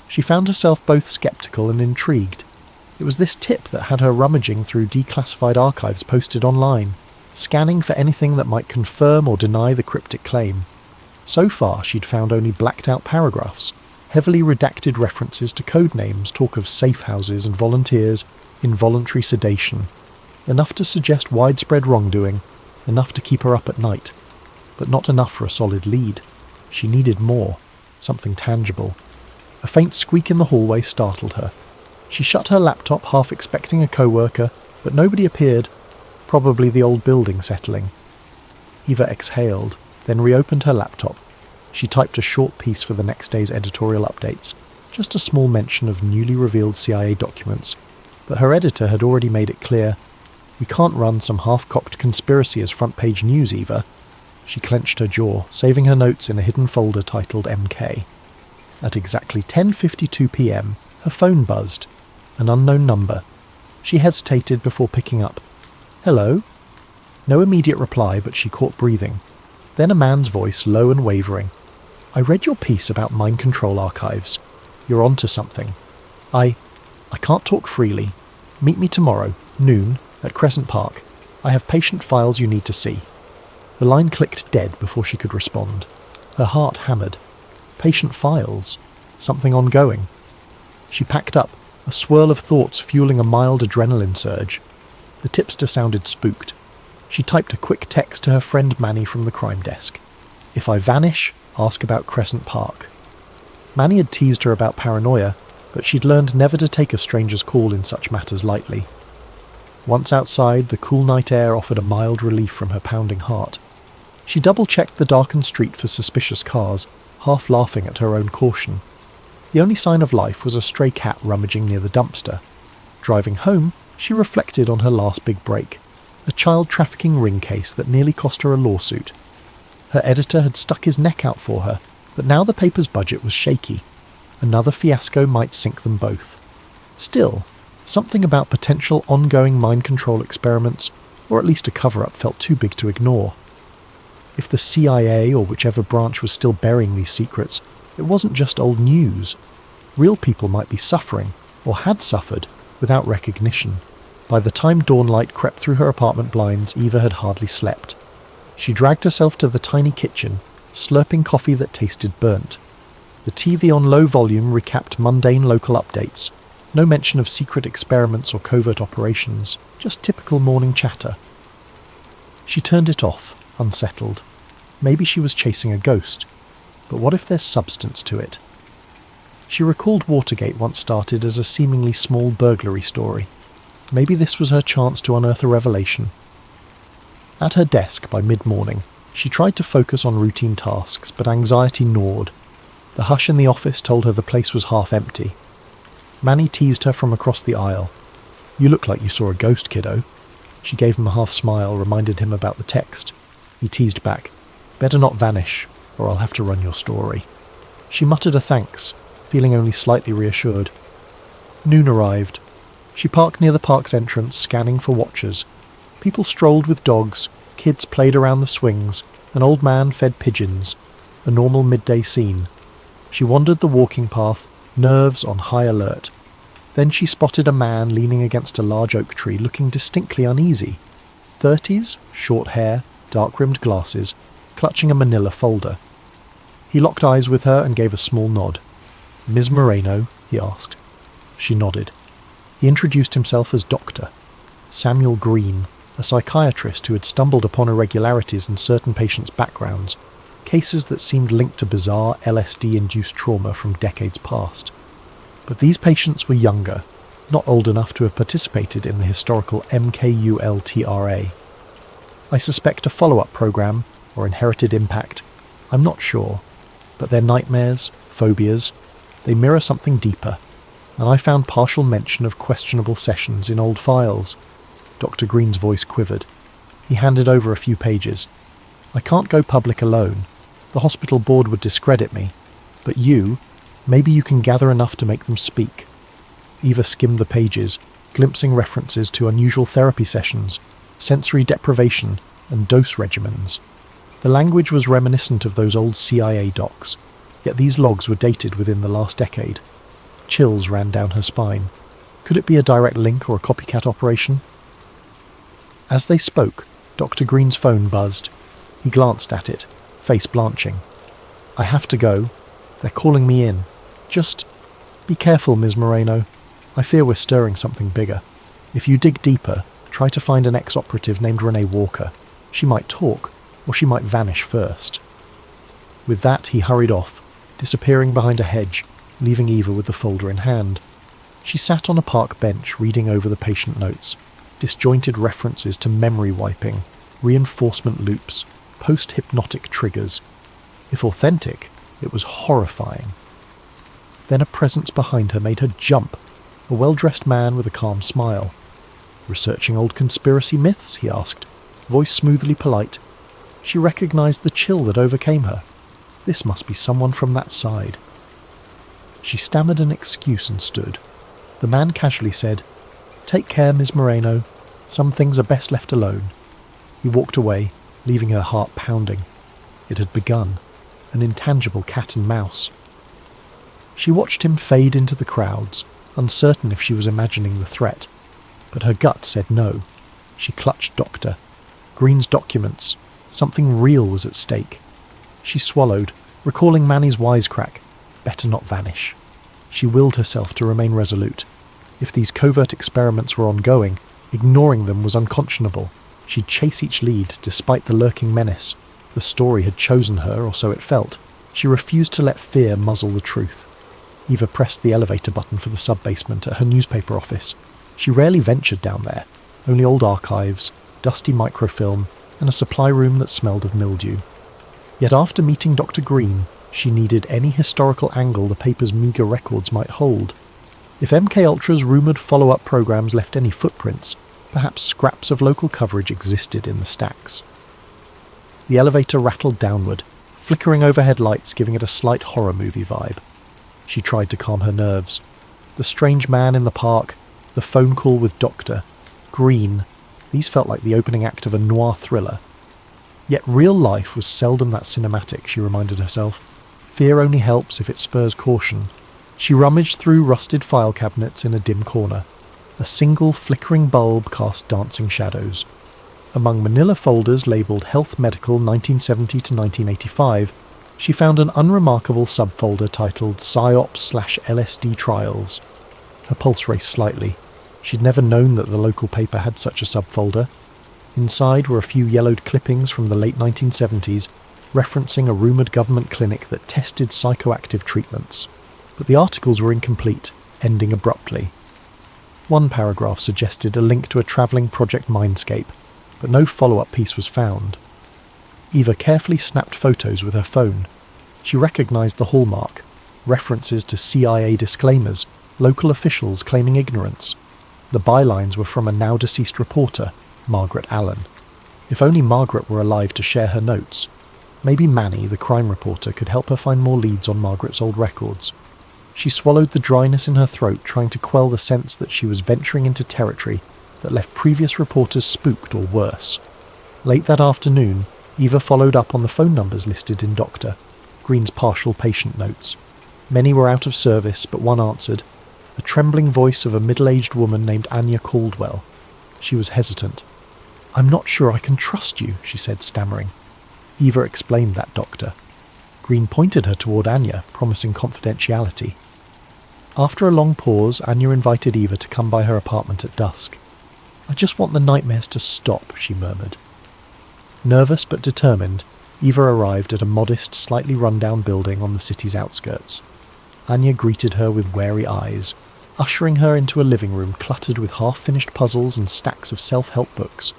She found herself both sceptical and intrigued. It was this tip that had her rummaging through declassified archives posted online, scanning for anything that might confirm or deny the cryptic claim. So far, she'd found only blacked-out paragraphs, heavily redacted references to code names, talk of safe houses and volunteers, involuntary sedation. Enough to suggest widespread wrongdoing, enough to keep her up at night, but not enough for a solid lead. She needed more, something tangible. A faint squeak in the hallway startled her. She shut her laptop, half expecting a co-worker, but nobody appeared, probably the old building settling. Eva exhaled, then reopened her laptop. She typed a short piece for the next day's editorial updates, just a small mention of newly revealed CIA documents, but her editor had already made it clear, "We can't run some half-cocked conspiracy as front-page news, Eva." She clenched her jaw, saving her notes in a hidden folder titled MK. At exactly 10:52 p.m, her phone buzzed. An unknown number. She hesitated before picking up. "Hello?" No immediate reply, but she caught breathing. Then a man's voice, low and wavering. "I read your piece about mind control archives. You're onto something. I can't talk freely. Meet me tomorrow, noon, at Crescent Park. I have patient files you need to see." The line clicked dead before she could respond. Her heart hammered. Patient files? Something ongoing? She packed up, a swirl of thoughts fueling a mild adrenaline surge. The tipster sounded spooked. She typed a quick text to her friend Manny from the crime desk. "If I vanish, ask about Crescent Park." Manny had teased her about paranoia, but she'd learned never to take a stranger's call in such matters lightly. Once outside, the cool night air offered a mild relief from her pounding heart. She double-checked the darkened street for suspicious cars, half laughing at her own caution. The only sign of life was a stray cat rummaging near the dumpster. Driving home, she reflected on her last big break, a child trafficking ring case that nearly cost her a lawsuit. Her editor had stuck his neck out for her, but now the paper's budget was shaky. Another fiasco might sink them both. Still, something about potential ongoing mind control experiments, or at least a cover-up, felt too big to ignore. If the CIA or whichever branch was still burying these secrets, it wasn't just old news. Real people might be suffering, or had suffered, without recognition. By the time dawnlight crept through her apartment blinds, Eva had hardly slept. She dragged herself to the tiny kitchen, slurping coffee that tasted burnt. The TV on low volume recapped mundane local updates. No mention of secret experiments or covert operations, just typical morning chatter. She turned it off, unsettled. Maybe she was chasing a ghost. But what if there's substance to it? She recalled Watergate once started as a seemingly small burglary story. Maybe this was her chance to unearth a revelation. At her desk by mid-morning, she tried to focus on routine tasks, but anxiety gnawed. The hush in the office told her the place was half empty. Manny teased her from across the aisle. "You look like you saw a ghost, kiddo." She gave him a half smile, reminded him about the text. He teased back, "Better not vanish, or I'll have to run your story." She muttered a thanks, feeling only slightly reassured. Noon arrived. She parked near the park's entrance, scanning for watchers. People strolled with dogs, kids played around the swings, an old man fed pigeons. A normal midday scene. She wandered the walking path, nerves on high alert. Then she spotted a man leaning against a large oak tree, looking distinctly uneasy. 30s, short hair, dark-rimmed glasses, clutching a manila folder. He locked eyes with her and gave a small nod. "Ms. Moreno?" he asked. She nodded. He introduced himself as Doctor Samuel Green, a psychiatrist who had stumbled upon irregularities in certain patients' backgrounds, cases that seemed linked to bizarre LSD-induced trauma from decades past. But these patients were younger, not old enough to have participated in the historical MKULTRA. I suspect a follow-up program, or inherited impact, I'm not sure, but their nightmares, phobias, they mirror something deeper, and I found partial mention of questionable sessions in old files. Dr. Green's voice quivered. He handed over a few pages. "I can't go public alone. The hospital board would discredit me. But maybe you can gather enough to make them speak." Eva skimmed the pages, glimpsing references to unusual therapy sessions, sensory deprivation, and dose regimens. The language was reminiscent of those old CIA docs, yet these logs were dated within the last decade. Chills ran down her spine. Could it be a direct link or a copycat operation? As they spoke, Dr. Green's phone buzzed. He glanced at it, face blanching. "I have to go. They're calling me in. Just be careful, Ms. Moreno. I fear we're stirring something bigger. If you dig deeper, try to find an ex-operative named Renee Walker. She might talk, or she might vanish first." With that, he hurried off, disappearing behind a hedge, leaving Eva with the folder in hand. She sat on a park bench reading over the patient notes, disjointed references to memory wiping, reinforcement loops, post-hypnotic triggers. If authentic, it was horrifying. Then a presence behind her made her jump, a well-dressed man with a calm smile. "Researching old conspiracy myths?" he asked, voice smoothly polite. She recognized the chill that overcame her. This must be someone from that side. She stammered an excuse and stood. The man casually said, "Take care, Ms. Moreno. Some things are best left alone." He walked away, leaving her heart pounding. It had begun, an intangible cat and mouse. She watched him fade into the crowds, uncertain if she was imagining the threat. But her gut said no. She clutched Doctor Green's documents. Something real was at stake. She swallowed, recalling Manny's wisecrack. Better not vanish. She willed herself to remain resolute. If these covert experiments were ongoing, ignoring them was unconscionable. She'd chase each lead, despite the lurking menace. The story had chosen her, or so it felt. She refused to let fear muzzle the truth. Eva pressed the elevator button for the sub-basement at her newspaper office. She rarely ventured down there. Only old archives, dusty microfilm, and a supply room that smelled of mildew. Yet after meeting Dr. Green, she needed any historical angle the paper's meagre records might hold. If MKUltra's rumoured follow-up programs left any footprints, perhaps scraps of local coverage existed in the stacks. The elevator rattled downward, flickering overhead lights giving it a slight horror movie vibe. She tried to calm her nerves. The strange man in the park, the phone call with Dr. Green, these felt like the opening act of a noir thriller. Yet real life was seldom that cinematic, she reminded herself. Fear only helps if it spurs caution. She rummaged through rusted file cabinets in a dim corner. A single flickering bulb cast dancing shadows. Among manila folders labelled Health Medical 1970 to 1985, she found an unremarkable subfolder titled PsyOps/LSD Trials. Her pulse raced slightly. She'd never known that the local paper had such a subfolder. Inside were a few yellowed clippings from the late 1970s, referencing a rumoured government clinic that tested psychoactive treatments. But the articles were incomplete, ending abruptly. One paragraph suggested a link to a travelling Project Mindscape, but no follow-up piece was found. Eva carefully snapped photos with her phone. She recognised the hallmark, references to CIA disclaimers, local officials claiming ignorance. The bylines were from a now-deceased reporter, Margaret Allen. If only Margaret were alive to share her notes. Maybe Manny, the crime reporter, could help her find more leads on Margaret's old records. She swallowed the dryness in her throat, trying to quell the sense that she was venturing into territory that left previous reporters spooked or worse. Late that afternoon, Eva followed up on the phone numbers listed in Dr. Green's partial patient notes. Many were out of service, but one answered, a trembling voice of a middle-aged woman named Anya Caldwell. She was hesitant. "I'm not sure I can trust you," she said, stammering. Eva explained that, Doctor. Green pointed her toward Anya, promising confidentiality. After a long pause, Anya invited Eva to come by her apartment at dusk. "I just want the nightmares to stop," she murmured. Nervous but determined, Eva arrived at a modest, slightly run-down building on the city's outskirts. Anya greeted her with wary eyes, ushering her into a living room cluttered with half-finished puzzles and stacks of self-help books.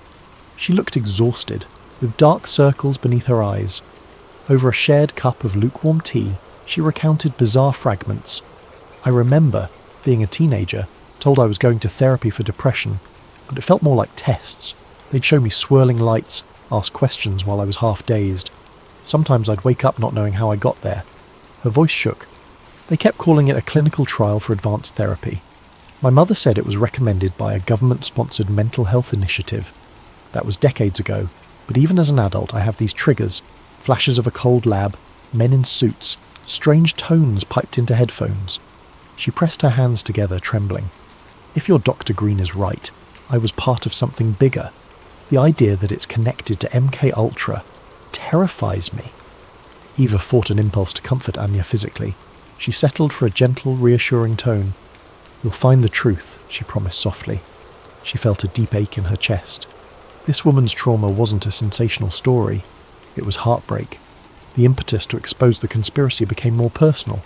She looked exhausted, with dark circles beneath her eyes. Over a shared cup of lukewarm tea, she recounted bizarre fragments. "I remember, being a teenager, told I was going to therapy for depression, but it felt more like tests. They'd show me swirling lights, ask questions while I was half-dazed. Sometimes I'd wake up not knowing how I got there." Her voice shook. "They kept calling it a clinical trial for advanced therapy. My mother said it was recommended by a government-sponsored mental health initiative. That was decades ago, but even as an adult I have these triggers, flashes of a cold lab, men in suits, strange tones piped into headphones." She pressed her hands together, trembling. "If your Dr. Green is right, I was part of something bigger. The idea that it's connected to MK Ultra terrifies me." Eva fought an impulse to comfort Anya physically. She settled for a gentle, reassuring tone. "You'll find the truth," she promised softly. She felt a deep ache in her chest. This woman's trauma wasn't a sensational story. It was heartbreak. The impetus to expose the conspiracy became more personal.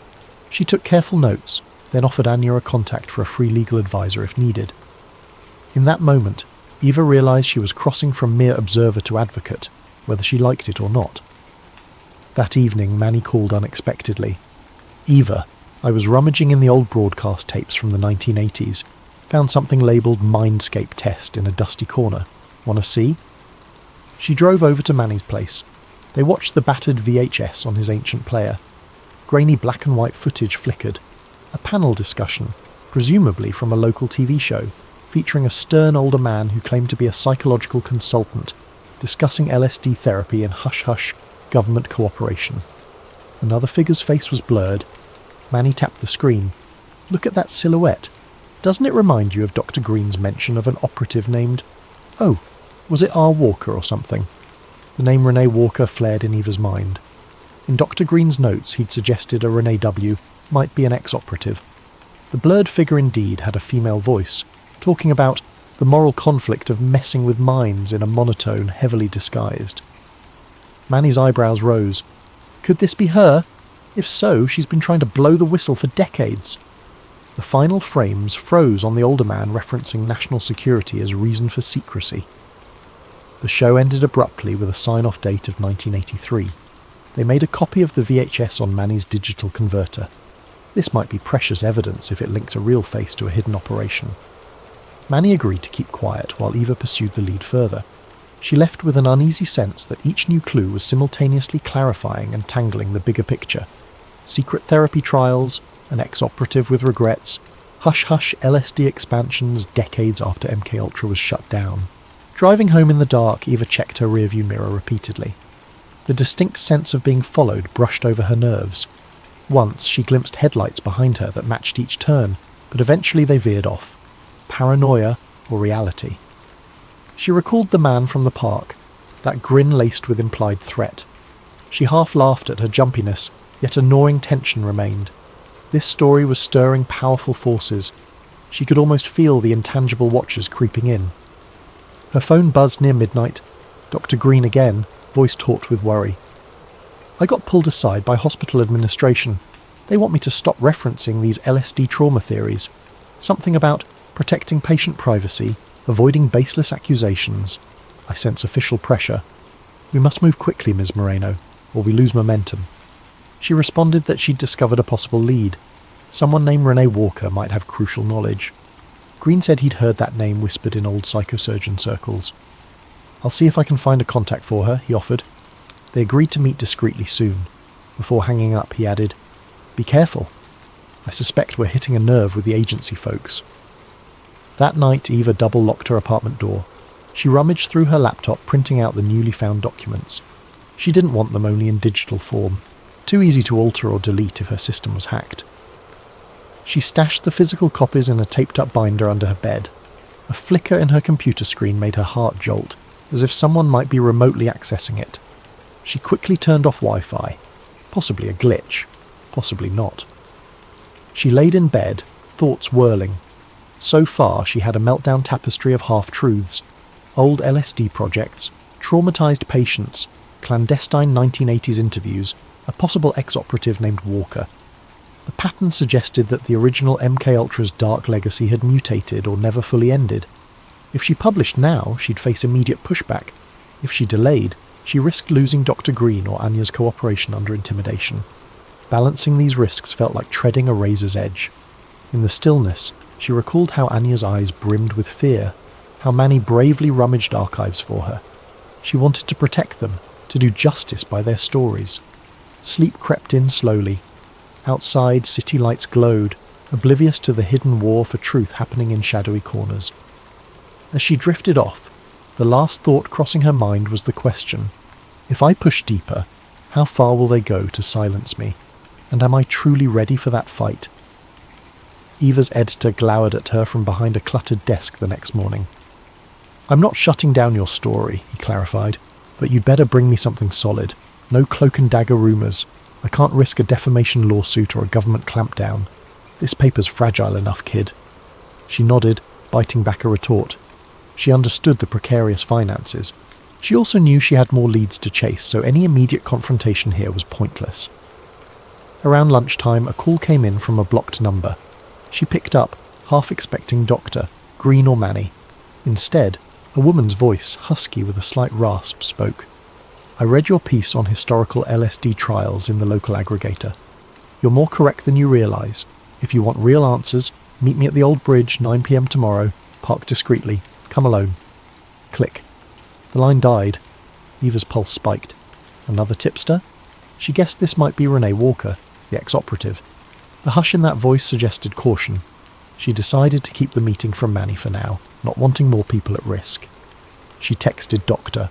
She took careful notes, then offered Anya a contact for a free legal advisor if needed. In that moment, Eva realised she was crossing from mere observer to advocate, whether she liked it or not. That evening, Manny called unexpectedly. "Eva, I was rummaging in the old broadcast tapes from the 1980s. Found something labelled Mindscape Test in a dusty corner. Want to see?" She drove over to Manny's place. They watched the battered VHS on his ancient player. Grainy black and white footage flickered. A panel discussion, presumably from a local TV show, featuring a stern older man who claimed to be a psychological consultant, discussing LSD therapy in hush-hush government cooperation. Another figure's face was blurred. Manny tapped the screen. "Look at that silhouette. Doesn't it remind you of Dr. Green's mention of an operative named... Oh, was it R. Walker or something?" The name Renee Walker flared in Eva's mind. In Dr. Green's notes he'd suggested a Renee W. might be an ex-operative. The blurred figure indeed had a female voice, talking about the moral conflict of messing with minds in a monotone heavily disguised. Manny's eyebrows rose. Could this be her? If so, she's been trying to blow the whistle for decades. The final frames froze on the older man referencing national security as reason for secrecy. The show ended abruptly with a sign-off date of 1983. They made a copy of the VHS on Manny's digital converter. This might be precious evidence if it linked a real face to a hidden operation. Manny agreed to keep quiet while Eva pursued the lead further. She left with an uneasy sense that each new clue was simultaneously clarifying and tangling the bigger picture. Secret therapy trials, an ex-operative with regrets, hush-hush LSD expansions decades after MKUltra was shut down. Driving home in the dark, Eva checked her rearview mirror repeatedly. The distinct sense of being followed brushed over her nerves. Once she glimpsed headlights behind her that matched each turn, but eventually they veered off. Paranoia or reality? She recalled the man from the park, that grin laced with implied threat. She half laughed at her jumpiness, yet a gnawing tension remained. This story was stirring powerful forces. She could almost feel the intangible watchers creeping in. Her phone buzzed near midnight. Dr. Green again, voice taut with worry. "I got pulled aside by hospital administration. They want me to stop referencing these LSD trauma theories. Something about protecting patient privacy, avoiding baseless accusations. I sense official pressure. We must move quickly, Ms. Moreno, or we lose momentum." She responded that she'd discovered a possible lead. Someone named Renee Walker might have crucial knowledge. Green said he'd heard that name whispered in old psychosurgeon circles. "I'll see if I can find a contact for her," he offered. They agreed to meet discreetly soon. Before hanging up, he added, "Be careful." I suspect we're hitting a nerve with the agency folks. That night, Eva double-locked her apartment door. She rummaged through her laptop, printing out the newly found documents. She didn't want them only in digital form. Too easy to alter or delete if her system was hacked. She stashed the physical copies in a taped-up binder under her bed. A flicker in her computer screen made her heart jolt, as if someone might be remotely accessing it. She quickly turned off Wi-Fi. Possibly a glitch. Possibly not. She laid in bed, thoughts whirling. So far, she had a meltdown tapestry of half-truths. Old LSD projects, traumatized patients, clandestine 1980s interviews, a possible ex-operative named Walker. The pattern suggested that the original MKUltra's dark legacy had mutated or never fully ended. If she published now, she'd face immediate pushback. If she delayed, she risked losing Dr. Green or Anya's cooperation under intimidation. Balancing these risks felt like treading a razor's edge. In the stillness, she recalled how Anya's eyes brimmed with fear, how Manny bravely rummaged archives for her. She wanted to protect them, to do justice by their stories. Sleep crept in slowly. Outside, city lights glowed, oblivious to the hidden war for truth happening in shadowy corners. As she drifted off, the last thought crossing her mind was the question, if I push deeper, how far will they go to silence me? And am I truly ready for that fight? Eva's editor glowered at her from behind a cluttered desk the next morning. I'm not shutting down your story, he clarified, but you'd better bring me something solid. No cloak and dagger rumours. I can't risk a defamation lawsuit or a government clampdown. This paper's fragile enough, kid. She nodded, biting back a retort. She understood the precarious finances. She also knew she had more leads to chase, so any immediate confrontation here was pointless. Around lunchtime, a call came in from a blocked number. She picked up, half expecting Doctor, Green or Manny. Instead, a woman's voice, husky with a slight rasp, spoke. I read your piece on historical LSD trials in the local aggregator. You're more correct than you realise. If you want real answers, meet me at the old bridge, 9 p.m. tomorrow. Park discreetly. Come alone. Click. The line died. Eva's pulse spiked. Another tipster? She guessed this might be Renee Walker, the ex-operative. The hush in that voice suggested caution. She decided to keep the meeting from Manny for now, not wanting more people at risk. She texted Doctor.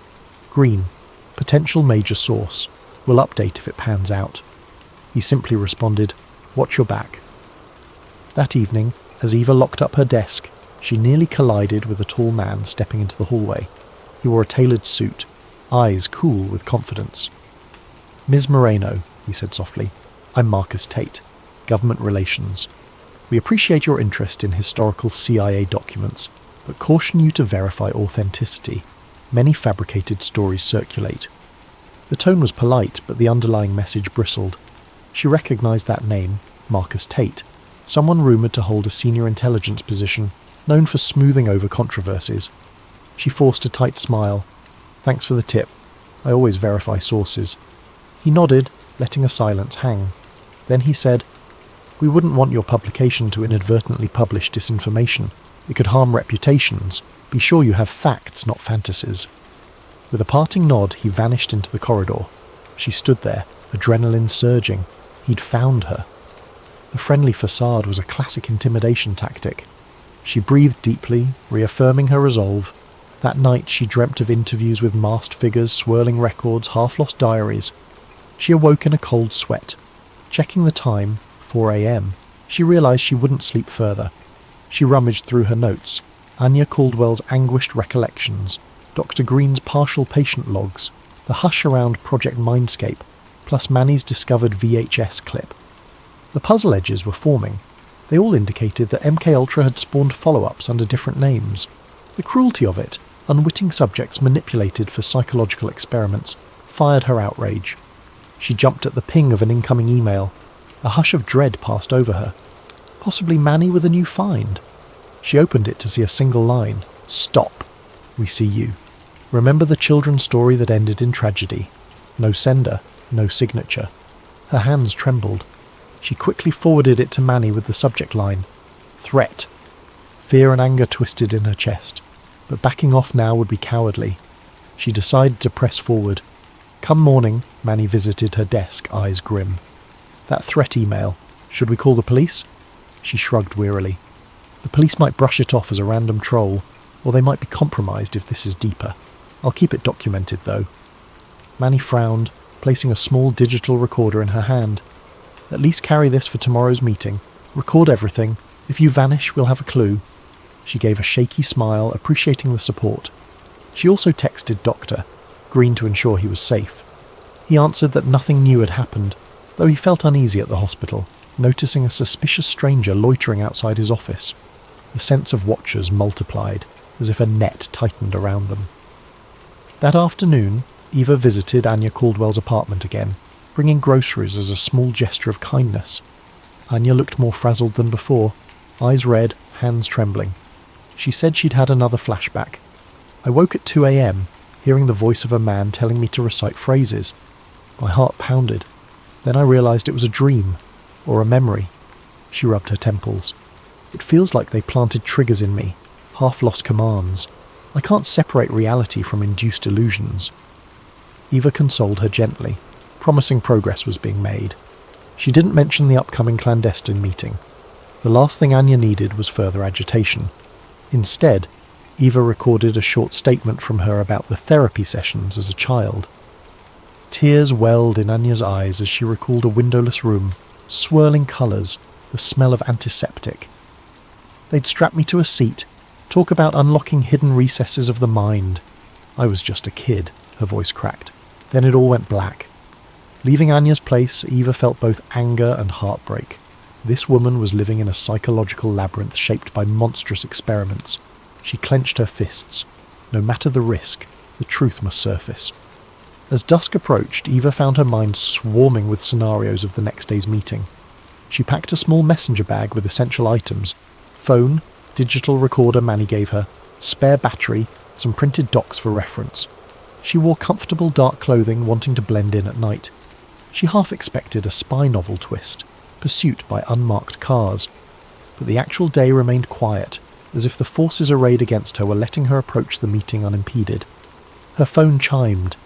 Green. Potential major source. Will update if it pans out. He simply responded, watch your back. That evening, as Eva locked up her desk, she nearly collided with a tall man stepping into the hallway. He wore a tailored suit, eyes cool with confidence. Ms. Moreno, he said softly, I'm Marcus Tate, Government Relations. We appreciate your interest in historical CIA documents, but caution you to verify authenticity. Many fabricated stories circulate. The tone was polite, but the underlying message bristled. She recognised that name, Marcus Tate, someone rumoured to hold a senior intelligence position, known for smoothing over controversies. She forced a tight smile. Thanks for the tip. I always verify sources. He nodded, letting a silence hang. Then he said, we wouldn't want your publication to inadvertently publish disinformation. It could harm reputations. Be sure you have facts, not fantasies. With a parting nod, he vanished into the corridor. She stood there, adrenaline surging. He'd found her. The friendly facade was a classic intimidation tactic. She breathed deeply, reaffirming her resolve. That night she dreamt of interviews with masked figures, swirling records, half-lost diaries. She awoke in a cold sweat. Checking the time, 4 a.m., she realised she wouldn't sleep further. She rummaged through her notes. Anya Caldwell's anguished recollections, Dr. Green's partial patient logs, the hush around Project Mindscape, plus Manny's discovered VHS clip. The puzzle edges were forming. They all indicated that MKUltra had spawned follow-ups under different names. The cruelty of it, unwitting subjects manipulated for psychological experiments, fired her outrage. She jumped at the ping of an incoming email. A hush of dread passed over her. Possibly Manny with a new find. She opened it to see a single line. Stop. We see you. Remember the children's story that ended in tragedy. No sender, no signature. Her hands trembled. She quickly forwarded it to Manny with the subject line. Threat. Fear and anger twisted in her chest. But backing off now would be cowardly. She decided to press forward. Come morning, Manny visited her desk, eyes grim. That threat email. Should we call the police? She shrugged wearily. The police might brush it off as a random troll, or they might be compromised if this is deeper. I'll keep it documented, though. Manny frowned, placing a small digital recorder in her hand. At least carry this for tomorrow's meeting. Record everything. If you vanish, we'll have a clue. She gave a shaky smile, appreciating the support. She also texted Doctor Green to ensure he was safe. He answered that nothing new had happened, though he felt uneasy at the hospital, noticing a suspicious stranger loitering outside his office. The sense of watchers multiplied, as if a net tightened around them. That afternoon, Eva visited Anya Caldwell's apartment again, bringing groceries as a small gesture of kindness. Anya looked more frazzled than before, eyes red, hands trembling. She said she'd had another flashback. I woke at 2 a.m., hearing the voice of a man telling me to recite phrases. My heart pounded. Then I realized it was a dream, or a memory. She rubbed her temples. It feels like they planted triggers in me, half-lost commands. I can't separate reality from induced illusions. Eva consoled her gently, promising progress was being made. She didn't mention the upcoming clandestine meeting. The last thing Anya needed was further agitation. Instead, Eva recorded a short statement from her about the therapy sessions as a child. Tears welled in Anya's eyes as she recalled a windowless room, swirling colours, the smell of antiseptic. They'd strap me to a seat, talk about unlocking hidden recesses of the mind. I was just a kid, her voice cracked. Then it all went black. Leaving Anya's place, Eva felt both anger and heartbreak. This woman was living in a psychological labyrinth shaped by monstrous experiments. She clenched her fists. No matter the risk, the truth must surface. As dusk approached, Eva found her mind swarming with scenarios of the next day's meeting. She packed a small messenger bag with essential items: phone, digital recorder Manny gave her, spare battery, some printed docs for reference. She wore comfortable dark clothing, wanting to blend in at night. She half expected a spy novel twist, pursuit by unmarked cars. But the actual day remained quiet, as if the forces arrayed against her were letting her approach the meeting unimpeded. Her phone chimed.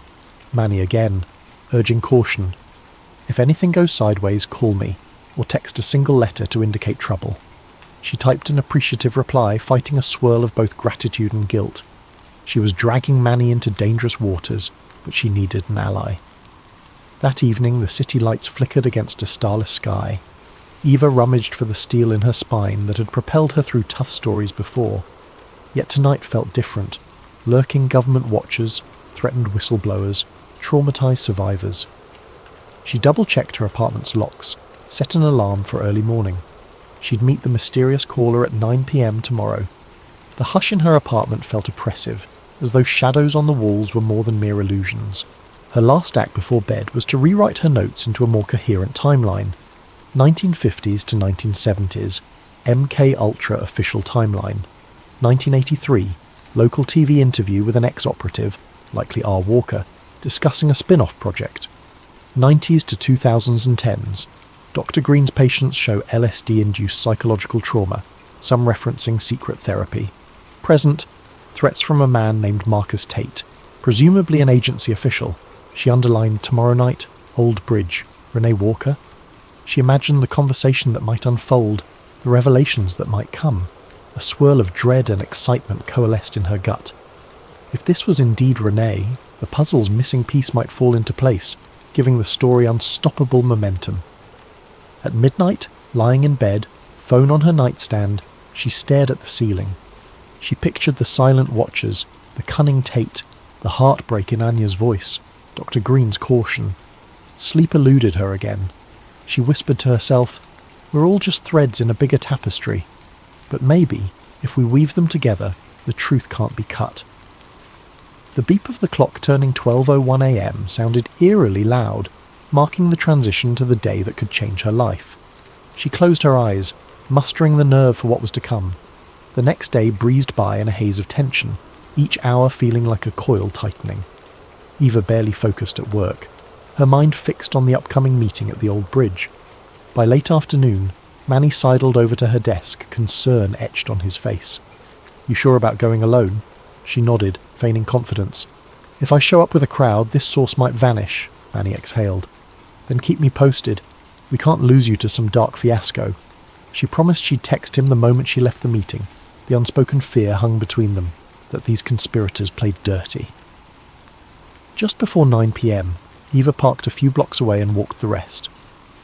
Manny again, urging caution. If anything goes sideways, call me, or text a single letter to indicate trouble. She typed an appreciative reply, fighting a swirl of both gratitude and guilt. She was dragging Manny into dangerous waters, but she needed an ally. That evening, the city lights flickered against a starless sky. Eva rummaged for the steel in her spine that had propelled her through tough stories before. Yet tonight felt different. Lurking government watchers, threatened whistleblowers, traumatized survivors. She double-checked her apartment's locks, set an alarm for early morning. She'd meet the mysterious caller at 9 p.m. tomorrow. The hush in her apartment felt oppressive, as though shadows on the walls were more than mere illusions. Her last act before bed was to rewrite her notes into a more coherent timeline. 1950s to 1970s, MK Ultra official timeline. 1983, local TV interview with an ex-operative, likely R. Walker, discussing a spin-off project. 90s to 2010s, Dr. Green's patients show LSD-induced psychological trauma, some referencing secret therapy. Present, threats from a man named Marcus Tate, presumably an agency official. She underlined tomorrow night, Old Bridge, Renee Walker. She imagined the conversation that might unfold, the revelations that might come. A swirl of dread and excitement coalesced in her gut. If this was indeed Renee, the puzzle's missing piece might fall into place, giving the story unstoppable momentum. At midnight, lying in bed, phone on her nightstand, she stared at the ceiling. She pictured the silent watchers, the cunning Tate, the heartbreak in Anya's voice, Dr. Green's caution. Sleep eluded her again. She whispered to herself, "We're all just threads in a bigger tapestry. But maybe, if we weave them together, the truth can't be cut." The beep of the clock turning 12:01 a.m. sounded eerily loud, marking the transition to the day that could change her life. She closed her eyes, mustering the nerve for what was to come. The next day breezed by in a haze of tension, each hour feeling like a coil tightening. Eva barely focused at work, her mind fixed on the upcoming meeting at the Old Bridge. By late afternoon, Manny sidled over to her desk, concern etched on his face. "You sure about going alone?" She nodded, feigning confidence. "If I show up with a crowd, this source might vanish," Manny exhaled. "Then keep me posted. We can't lose you to some dark fiasco. She promised she'd text him the moment she left the meeting. The unspoken fear hung between them, that these conspirators played dirty. Just before 9 p.m, Eva parked a few blocks away and walked the rest.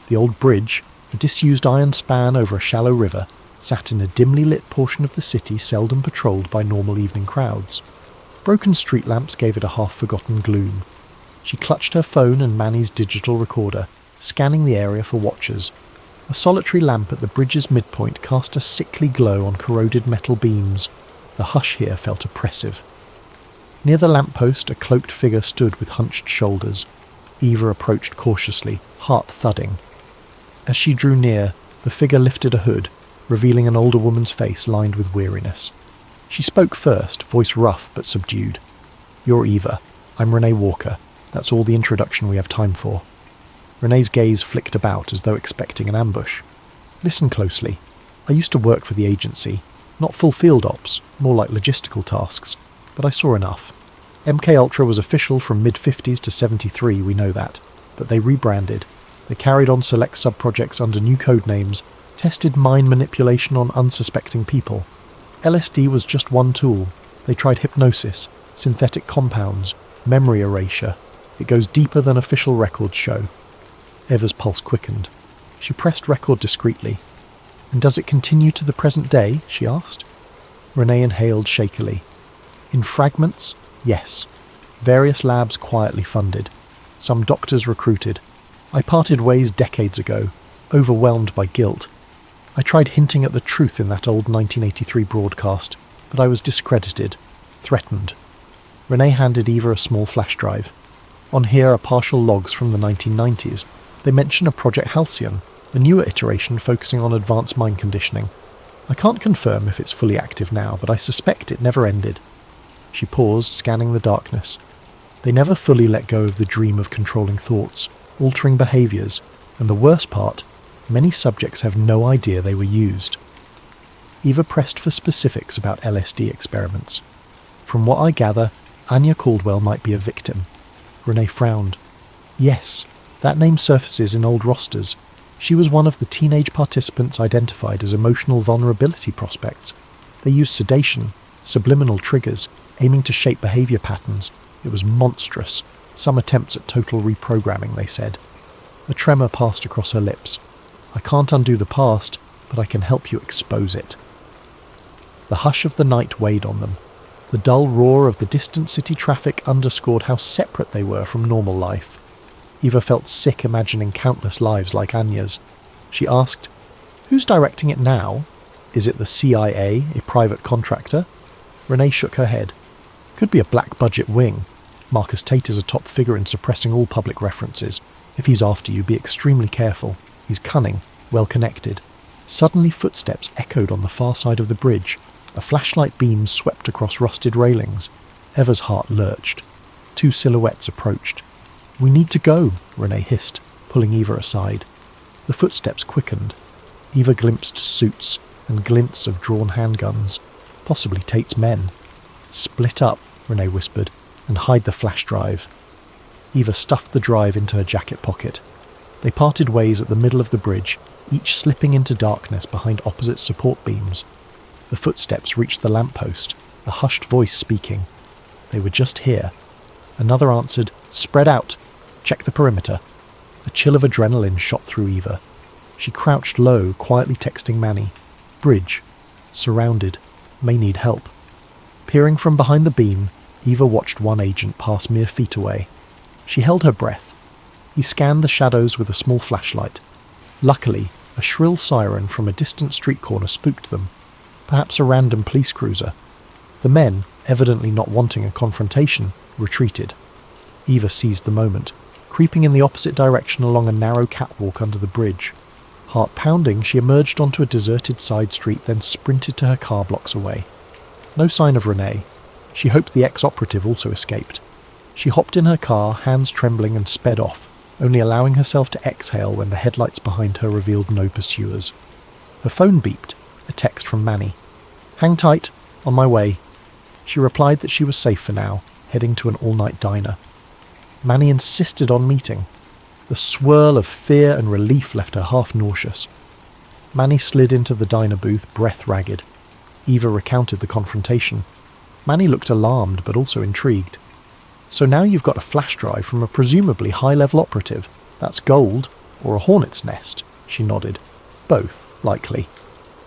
The old bridge, a disused iron span over a shallow river, sat in a dimly lit portion of the city seldom patrolled by normal evening crowds. Broken street lamps gave it a half-forgotten gloom. She clutched her phone and Manny's digital recorder, scanning the area for watchers. A solitary lamp at the bridge's midpoint cast a sickly glow on corroded metal beams. The hush here felt oppressive. Near the lamppost, a cloaked figure stood with hunched shoulders. Eva approached cautiously, heart thudding. As she drew near, the figure lifted a hood, revealing an older woman's face lined with weariness. She spoke first, voice rough but subdued. "You're Eva. I'm Renee Walker. That's all the introduction we have time for." Renee's gaze flicked about as though expecting an ambush. "Listen closely. I used to work for the agency. Not full field ops, more like logistical tasks. But I saw enough. MK Ultra was official from mid-50s to 73, we know that. But they rebranded. They carried on select sub-projects under new code names, tested mind manipulation on unsuspecting people. LSD was just one tool. They tried hypnosis, synthetic compounds, memory erasure. It goes deeper than official records show." Eva's pulse quickened. She pressed record discreetly. "And does it continue to the present day?" she asked. Renee inhaled shakily. "In fragments, yes. Various labs quietly funded. Some doctors recruited. I parted ways decades ago, overwhelmed by guilt. I tried hinting at the truth in that old 1983 broadcast, but I was discredited, threatened." Renee handed Eva a small flash drive. On here are partial logs from the 1990s. They mention a Project Halcyon, a newer iteration focusing on advanced mind conditioning. I can't confirm if it's fully active now, but I suspect it never ended. She paused, scanning the darkness. They never fully let go of the dream of controlling thoughts, altering behaviours, and the worst part, many subjects have no idea they were used. Eva pressed for specifics about LSD experiments. "From what I gather, Anya Caldwell might be a victim." Renee frowned. "Yes, that name surfaces in old rosters. She was one of the teenage participants identified as emotional vulnerability prospects. They used sedation, subliminal triggers, aiming to shape behaviour patterns. It was monstrous. Some attempts at total reprogramming, they said." A tremor passed across her lips. "I can't undo the past, but I can help you expose it." The hush of the night weighed on them. The dull roar of the distant city traffic underscored how separate they were from normal life. Eva felt sick imagining countless lives like Anya's. She asked, "Who's directing it now? Is it the CIA, a private contractor?" Renee shook her head. "Could be a black-budget wing. Marcus Tate is a top figure in suppressing all public references. If he's after you, be extremely careful. He's cunning, well-connected." Suddenly footsteps echoed on the far side of the bridge. A flashlight beam swept across rusted railings. Eva's heart lurched. Two silhouettes approached. "We need to go," Renee hissed, pulling Eva aside. The footsteps quickened. Eva glimpsed suits and glints of drawn handguns, possibly Tate's men. "Split up," Renee whispered, "and hide the flash drive." Eva stuffed the drive into her jacket pocket. They parted ways at the middle of the bridge, each slipping into darkness behind opposite support beams. The footsteps reached the lamppost, a hushed voice speaking. They were just here. Another answered, "Spread out. Check the perimeter." A chill of adrenaline shot through Eva. She crouched low, quietly texting Manny. "Bridge. Surrounded. May need help." Peering from behind the beam, Eva watched one agent pass mere feet away. She held her breath. He scanned the shadows with a small flashlight. Luckily, a shrill siren from a distant street corner spooked them. Perhaps a random police cruiser. The men, evidently not wanting a confrontation, retreated. Eva seized the moment, creeping in the opposite direction along a narrow catwalk under the bridge. Heart pounding, she emerged onto a deserted side street, then sprinted to her car blocks away. No sign of Renee. She hoped the ex-operative also escaped. She hopped in her car, hands trembling, and sped off, only allowing herself to exhale when the headlights behind her revealed no pursuers. Her phone beeped, a text from Manny. "Hang tight, on my way." She replied that she was safe for now, heading to an all-night diner. Manny insisted on meeting. The swirl of fear and relief left her half nauseous. Manny slid into the diner booth, breath ragged. Eva recounted the confrontation. Manny looked alarmed, but also intrigued. "So now you've got a flash drive from a presumably high-level operative. That's gold, or a hornet's nest," she nodded. "Both, likely."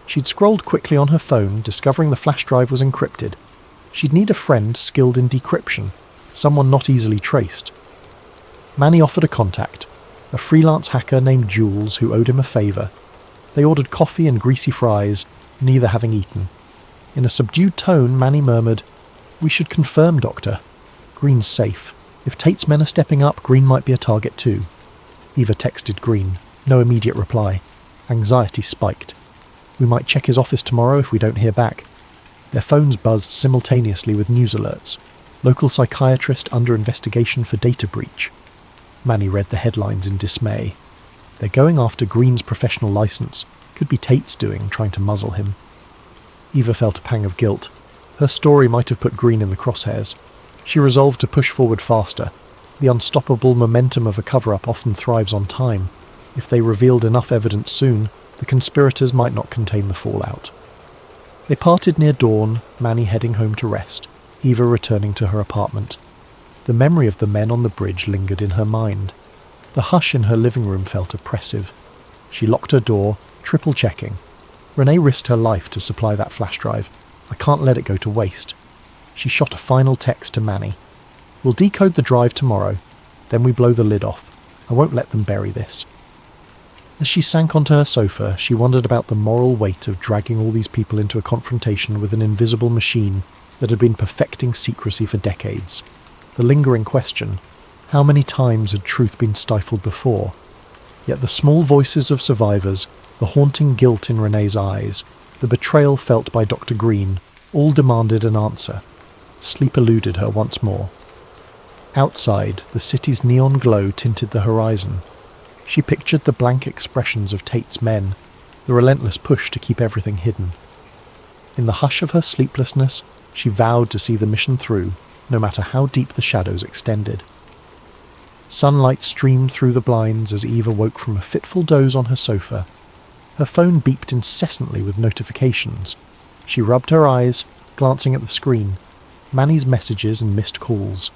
She'd scrolled quickly on her phone, discovering the flash drive was encrypted. She'd need a friend skilled in decryption, someone not easily traced. Manny offered a contact, a freelance hacker named Jules who owed him a favour. They ordered coffee and greasy fries, neither having eaten. In a subdued tone, Manny murmured, "We should confirm, Doctor. Green's safe. If Tate's men are stepping up, Green might be a target too." Eva texted Green. No immediate reply. Anxiety spiked. "We might check his office tomorrow if we don't hear back." Their phones buzzed simultaneously with news alerts. Local psychiatrist under investigation for data breach. Manny read the headlines in dismay. They're going after Green's professional license. Could be Tate's doing, trying to muzzle him. Eva felt a pang of guilt. Her story might have put Green in the crosshairs. She resolved to push forward faster. The unstoppable momentum of a cover-up often thrives on time. If they revealed enough evidence soon, the conspirators might not contain the fallout. They parted near dawn, Manny heading home to rest, Eva returning to her apartment. The memory of the men on the bridge lingered in her mind. The hush in her living room felt oppressive. She locked her door, triple-checking. Renee risked her life to supply that flash drive. I can't let it go to waste. She shot a final text to Manny. "We'll decode the drive tomorrow. Then we blow the lid off. I won't let them bury this." As she sank onto her sofa, she wondered about the moral weight of dragging all these people into a confrontation with an invisible machine that had been perfecting secrecy for decades. The lingering question, how many times had truth been stifled before? Yet the small voices of survivors, the haunting guilt in Renee's eyes, the betrayal felt by Dr. Green, all demanded an answer. Sleep eluded her once more. Outside, the city's neon glow tinted the horizon. She pictured the blank expressions of Tate's men, the relentless push to keep everything hidden. In the hush of her sleeplessness, she vowed to see the mission through, no matter how deep the shadows extended. Sunlight streamed through the blinds as Eva woke from a fitful doze on her sofa. Her phone beeped incessantly with notifications. She rubbed her eyes, glancing at the screen. Manny's messages and missed calls.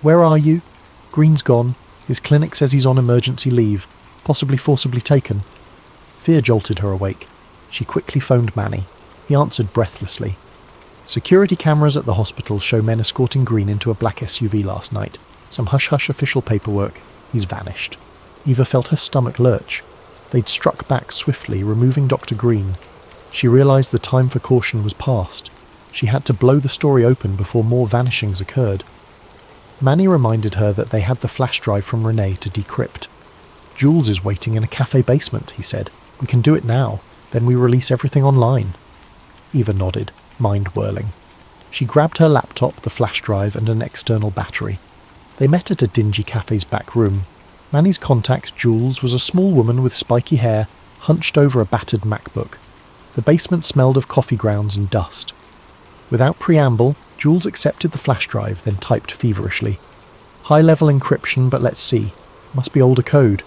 "Where are you? Green's gone. His clinic says he's on emergency leave, possibly forcibly taken." Fear jolted her awake. She quickly phoned Manny. He answered breathlessly. "Security cameras at the hospital show men escorting Green into a black SUV last night. Some hush-hush official paperwork. He's vanished." Eva felt her stomach lurch. They'd struck back swiftly, removing Dr. Green. She realized the time for caution was past. She had to blow the story open before more vanishings occurred. Manny reminded her that they had the flash drive from Renee to decrypt. "Jules is waiting in a cafe basement," he said. "We can do it now. Then we release everything online." Eva nodded, mind whirling. She grabbed her laptop, the flash drive, and an external battery. They met at a dingy cafe's back room. Manny's contact, Jules, was a small woman with spiky hair, hunched over a battered MacBook. The basement smelled of coffee grounds and dust. Without preamble, Jules accepted the flash drive, then typed feverishly. "High-level encryption, but let's see. Must be older code."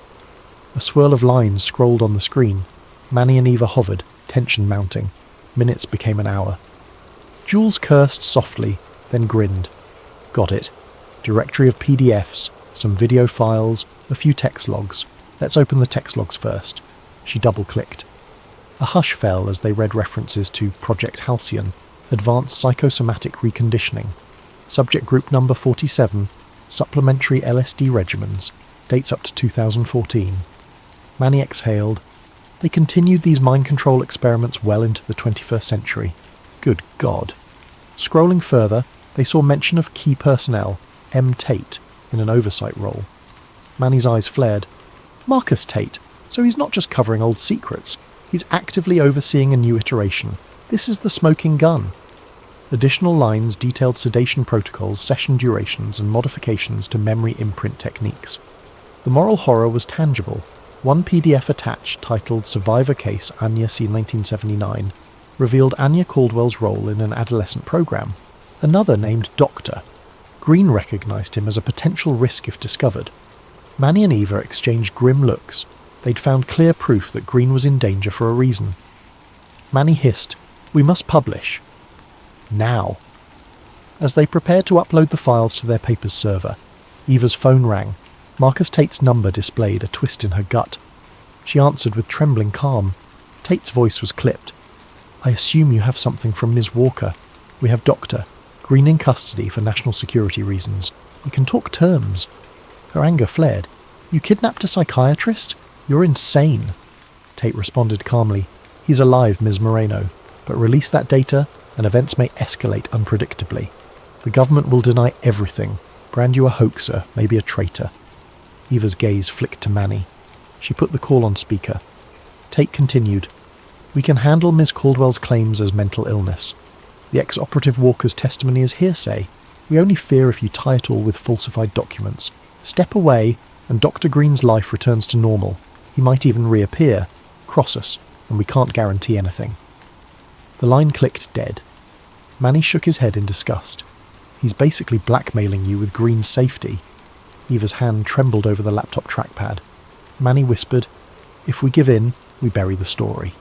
A swirl of lines scrolled on the screen. Manny and Eva hovered, tension mounting. Minutes became an hour. Jules cursed softly, then grinned. "Got it. Directory of PDFs, some video files, a few text logs. Let's open the text logs first." She double-clicked. A hush fell as they read references to Project Halcyon, Advanced Psychosomatic Reconditioning, Subject Group Number 47, Supplementary LSD Regimens, dates up to 2014. Manny exhaled. They continued these mind control experiments well into the 21st century. Good God. Scrolling further, they saw mention of key personnel, M. Tate, in an oversight role. Manny's eyes flared. Marcus Tate, so he's not just covering old secrets. He's actively overseeing a new iteration. This is the smoking gun. Additional lines detailed sedation protocols, session durations, and modifications to memory imprint techniques. The moral horror was tangible. One PDF attached, titled Survivor Case Anya C. 1979, revealed Anya Caldwell's role in an adolescent program. Another named Doctor. Green recognized him as a potential risk if discovered. Manny and Eva exchanged grim looks. They'd found clear proof that Green was in danger for a reason. Manny hissed, "We must publish. Now." As they prepared to upload the files to their paper's server, Eva's phone rang. Marcus Tate's number displayed, a twist in her gut. She answered with trembling calm. Tate's voice was clipped. "I assume you have something from Ms. Walker. We have Dr. Green in custody for national security reasons. We can talk terms." Her anger fled. "You kidnapped a psychiatrist? You're insane." Tate responded calmly. "He's alive, Ms. Moreno, but release that data and events may escalate unpredictably. The government will deny everything, brand you a hoaxer, maybe a traitor." Eva's gaze flicked to Manny. She put the call on speaker. Tate continued, "We can handle Ms. Caldwell's claims as mental illness. The ex-operative Walker's testimony is hearsay. We only fear if you tie it all with falsified documents. Step away, and Dr. Green's life returns to normal. He might even reappear, cross us, and we can't guarantee anything." The line clicked dead. Manny shook his head in disgust. "He's basically blackmailing you with Green's safety." Eva's hand trembled over the laptop trackpad. Manny whispered, "If we give in, we bury the story.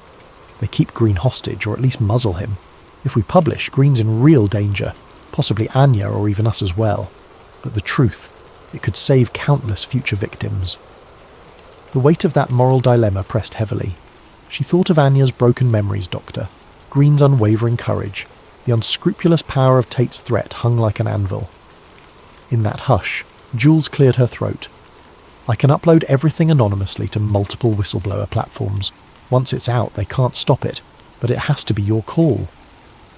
They keep Green hostage, or at least muzzle him. If we publish, Green's in real danger, possibly Anya or even us as well. But the truth, it could save countless future victims." The weight of that moral dilemma pressed heavily. She thought of Anya's broken memories, Doctor, Green's unwavering courage. The unscrupulous power of Tate's threat hung like an anvil. In that hush, Jules cleared her throat. "I can upload everything anonymously to multiple whistleblower platforms. Once it's out, they can't stop it, but it has to be your call."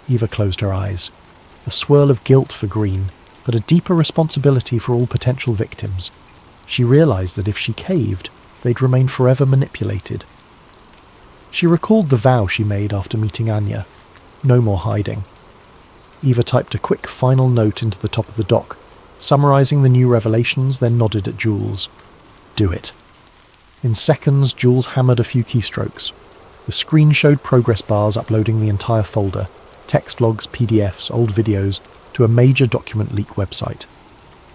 Eva closed her eyes. A swirl of guilt for Green, but a deeper responsibility for all potential victims. She realized that if she caved, they'd remain forever manipulated. She recalled the vow she made after meeting Anya. No more hiding. Eva typed a quick final note into the top of the doc, summarizing the new revelations, then nodded at Jules. "Do it." In seconds, Jules hammered a few keystrokes. The screen showed progress bars uploading the entire folder, text logs, PDFs, old videos, to a major document leak website.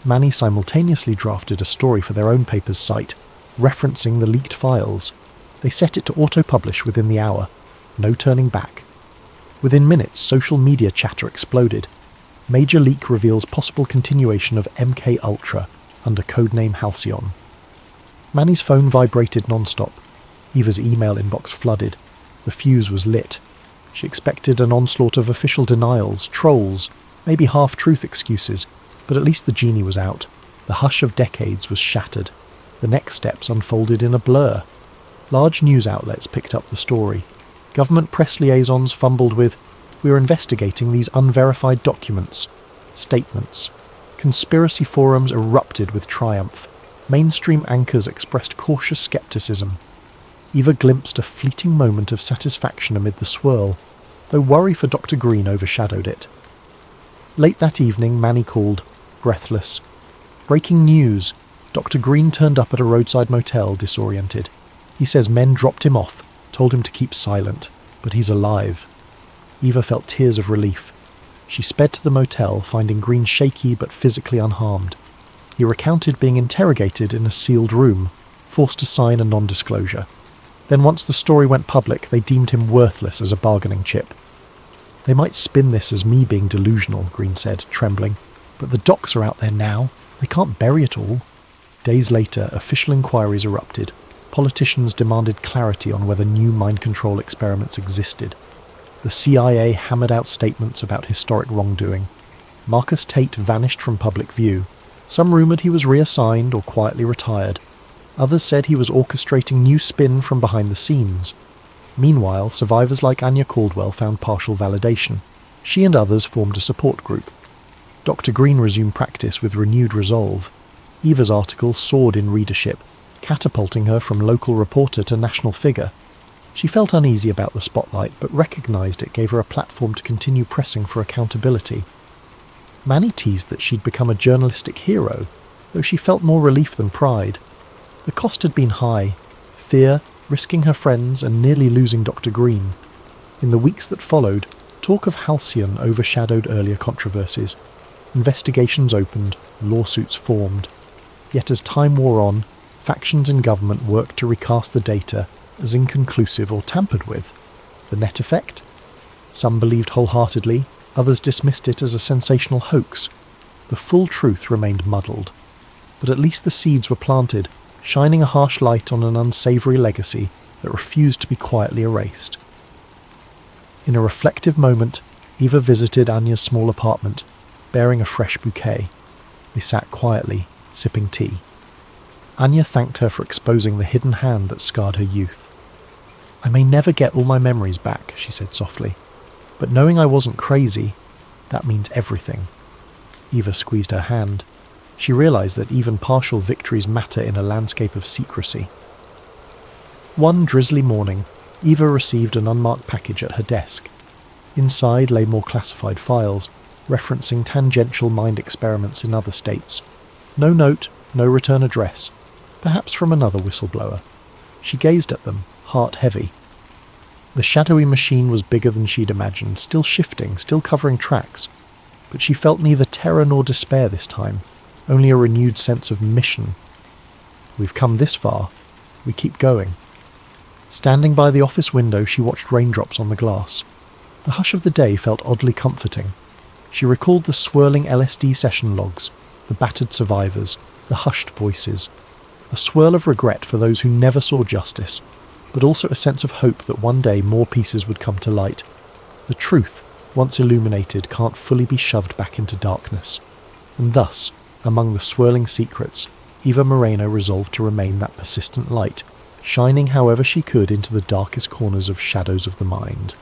Manny simultaneously drafted a story for their own paper's site, referencing the leaked files. They set it to auto-publish within the hour. No turning back. Within minutes, social media chatter exploded. Major leak reveals possible continuation of MK Ultra under codename Halcyon. Manny's phone vibrated non-stop. Eva's email inbox flooded. The fuse was lit. She expected an onslaught of official denials, trolls, maybe half-truth excuses, but at least the genie was out. The hush of decades was shattered. The next steps unfolded in a blur. Large news outlets picked up the story. Government press liaisons fumbled with, "We are investigating these unverified documents." Statements. Conspiracy forums erupted with triumph. Mainstream anchors expressed cautious skepticism. Eva glimpsed a fleeting moment of satisfaction amid the swirl, though worry for Dr. Green overshadowed it. Late that evening, Manny called, breathless. "Breaking news. Dr. Green turned up at a roadside motel, disoriented. He says men dropped him off, told him to keep silent, but he's alive." Eva felt tears of relief. She sped to the motel, finding Green shaky but physically unharmed. He recounted being interrogated in a sealed room, forced to sign a non-disclosure. Then once the story went public, they deemed him worthless as a bargaining chip. "They might spin this as me being delusional," Green said, trembling. "But the docs are out there now. They can't bury it all." Days later, official inquiries erupted. Politicians demanded clarity on whether new mind control experiments existed. The CIA hammered out statements about historic wrongdoing. Marcus Tate vanished from public view. Some rumoured he was reassigned or quietly retired. Others said he was orchestrating new spin from behind the scenes. Meanwhile, survivors like Anya Caldwell found partial validation. She and others formed a support group. Dr. Green resumed practice with renewed resolve. Eva's article soared in readership, catapulting her from local reporter to national figure. She felt uneasy about the spotlight, but recognised it gave her a platform to continue pressing for accountability. Manny teased that she'd become a journalistic hero, though she felt more relief than pride. The cost had been high: fear, risking her friends, and nearly losing Dr. Green. In the weeks that followed, talk of Halcyon overshadowed earlier controversies. Investigations opened, lawsuits formed. Yet as time wore on, factions in government worked to recast the data as inconclusive or tampered with. The net effect? Some believed wholeheartedly, others dismissed it as a sensational hoax. The full truth remained muddled. But at least the seeds were planted, shining a harsh light on an unsavoury legacy that refused to be quietly erased. In a reflective moment, Eva visited Anya's small apartment, bearing a fresh bouquet. They sat quietly, sipping tea. Anya thanked her for exposing the hidden hand that scarred her youth. "I may never get all my memories back," she said softly, "but knowing I wasn't crazy, that means everything." Eva squeezed her hand. She realised that even partial victories matter in a landscape of secrecy. One drizzly morning, Eva received an unmarked package at her desk. Inside lay more classified files, referencing tangential mind experiments in other states. No note, no return address, perhaps from another whistleblower. She gazed at them, heart heavy. The shadowy machine was bigger than she'd imagined, still shifting, still covering tracks. But she felt neither terror nor despair this time, only a renewed sense of mission. We've come this far. We keep going. Standing by the office window, she watched raindrops on the glass. The hush of the day felt oddly comforting. She recalled the swirling LSD session logs, the battered survivors, the hushed voices. A swirl of regret for those who never saw justice, but also a sense of hope that one day more pieces would come to light. The truth, once illuminated, can't fully be shoved back into darkness. And thus, among the swirling secrets, Eva Moreno resolved to remain that persistent light, shining however she could into the darkest corners of Shadows of the Mind.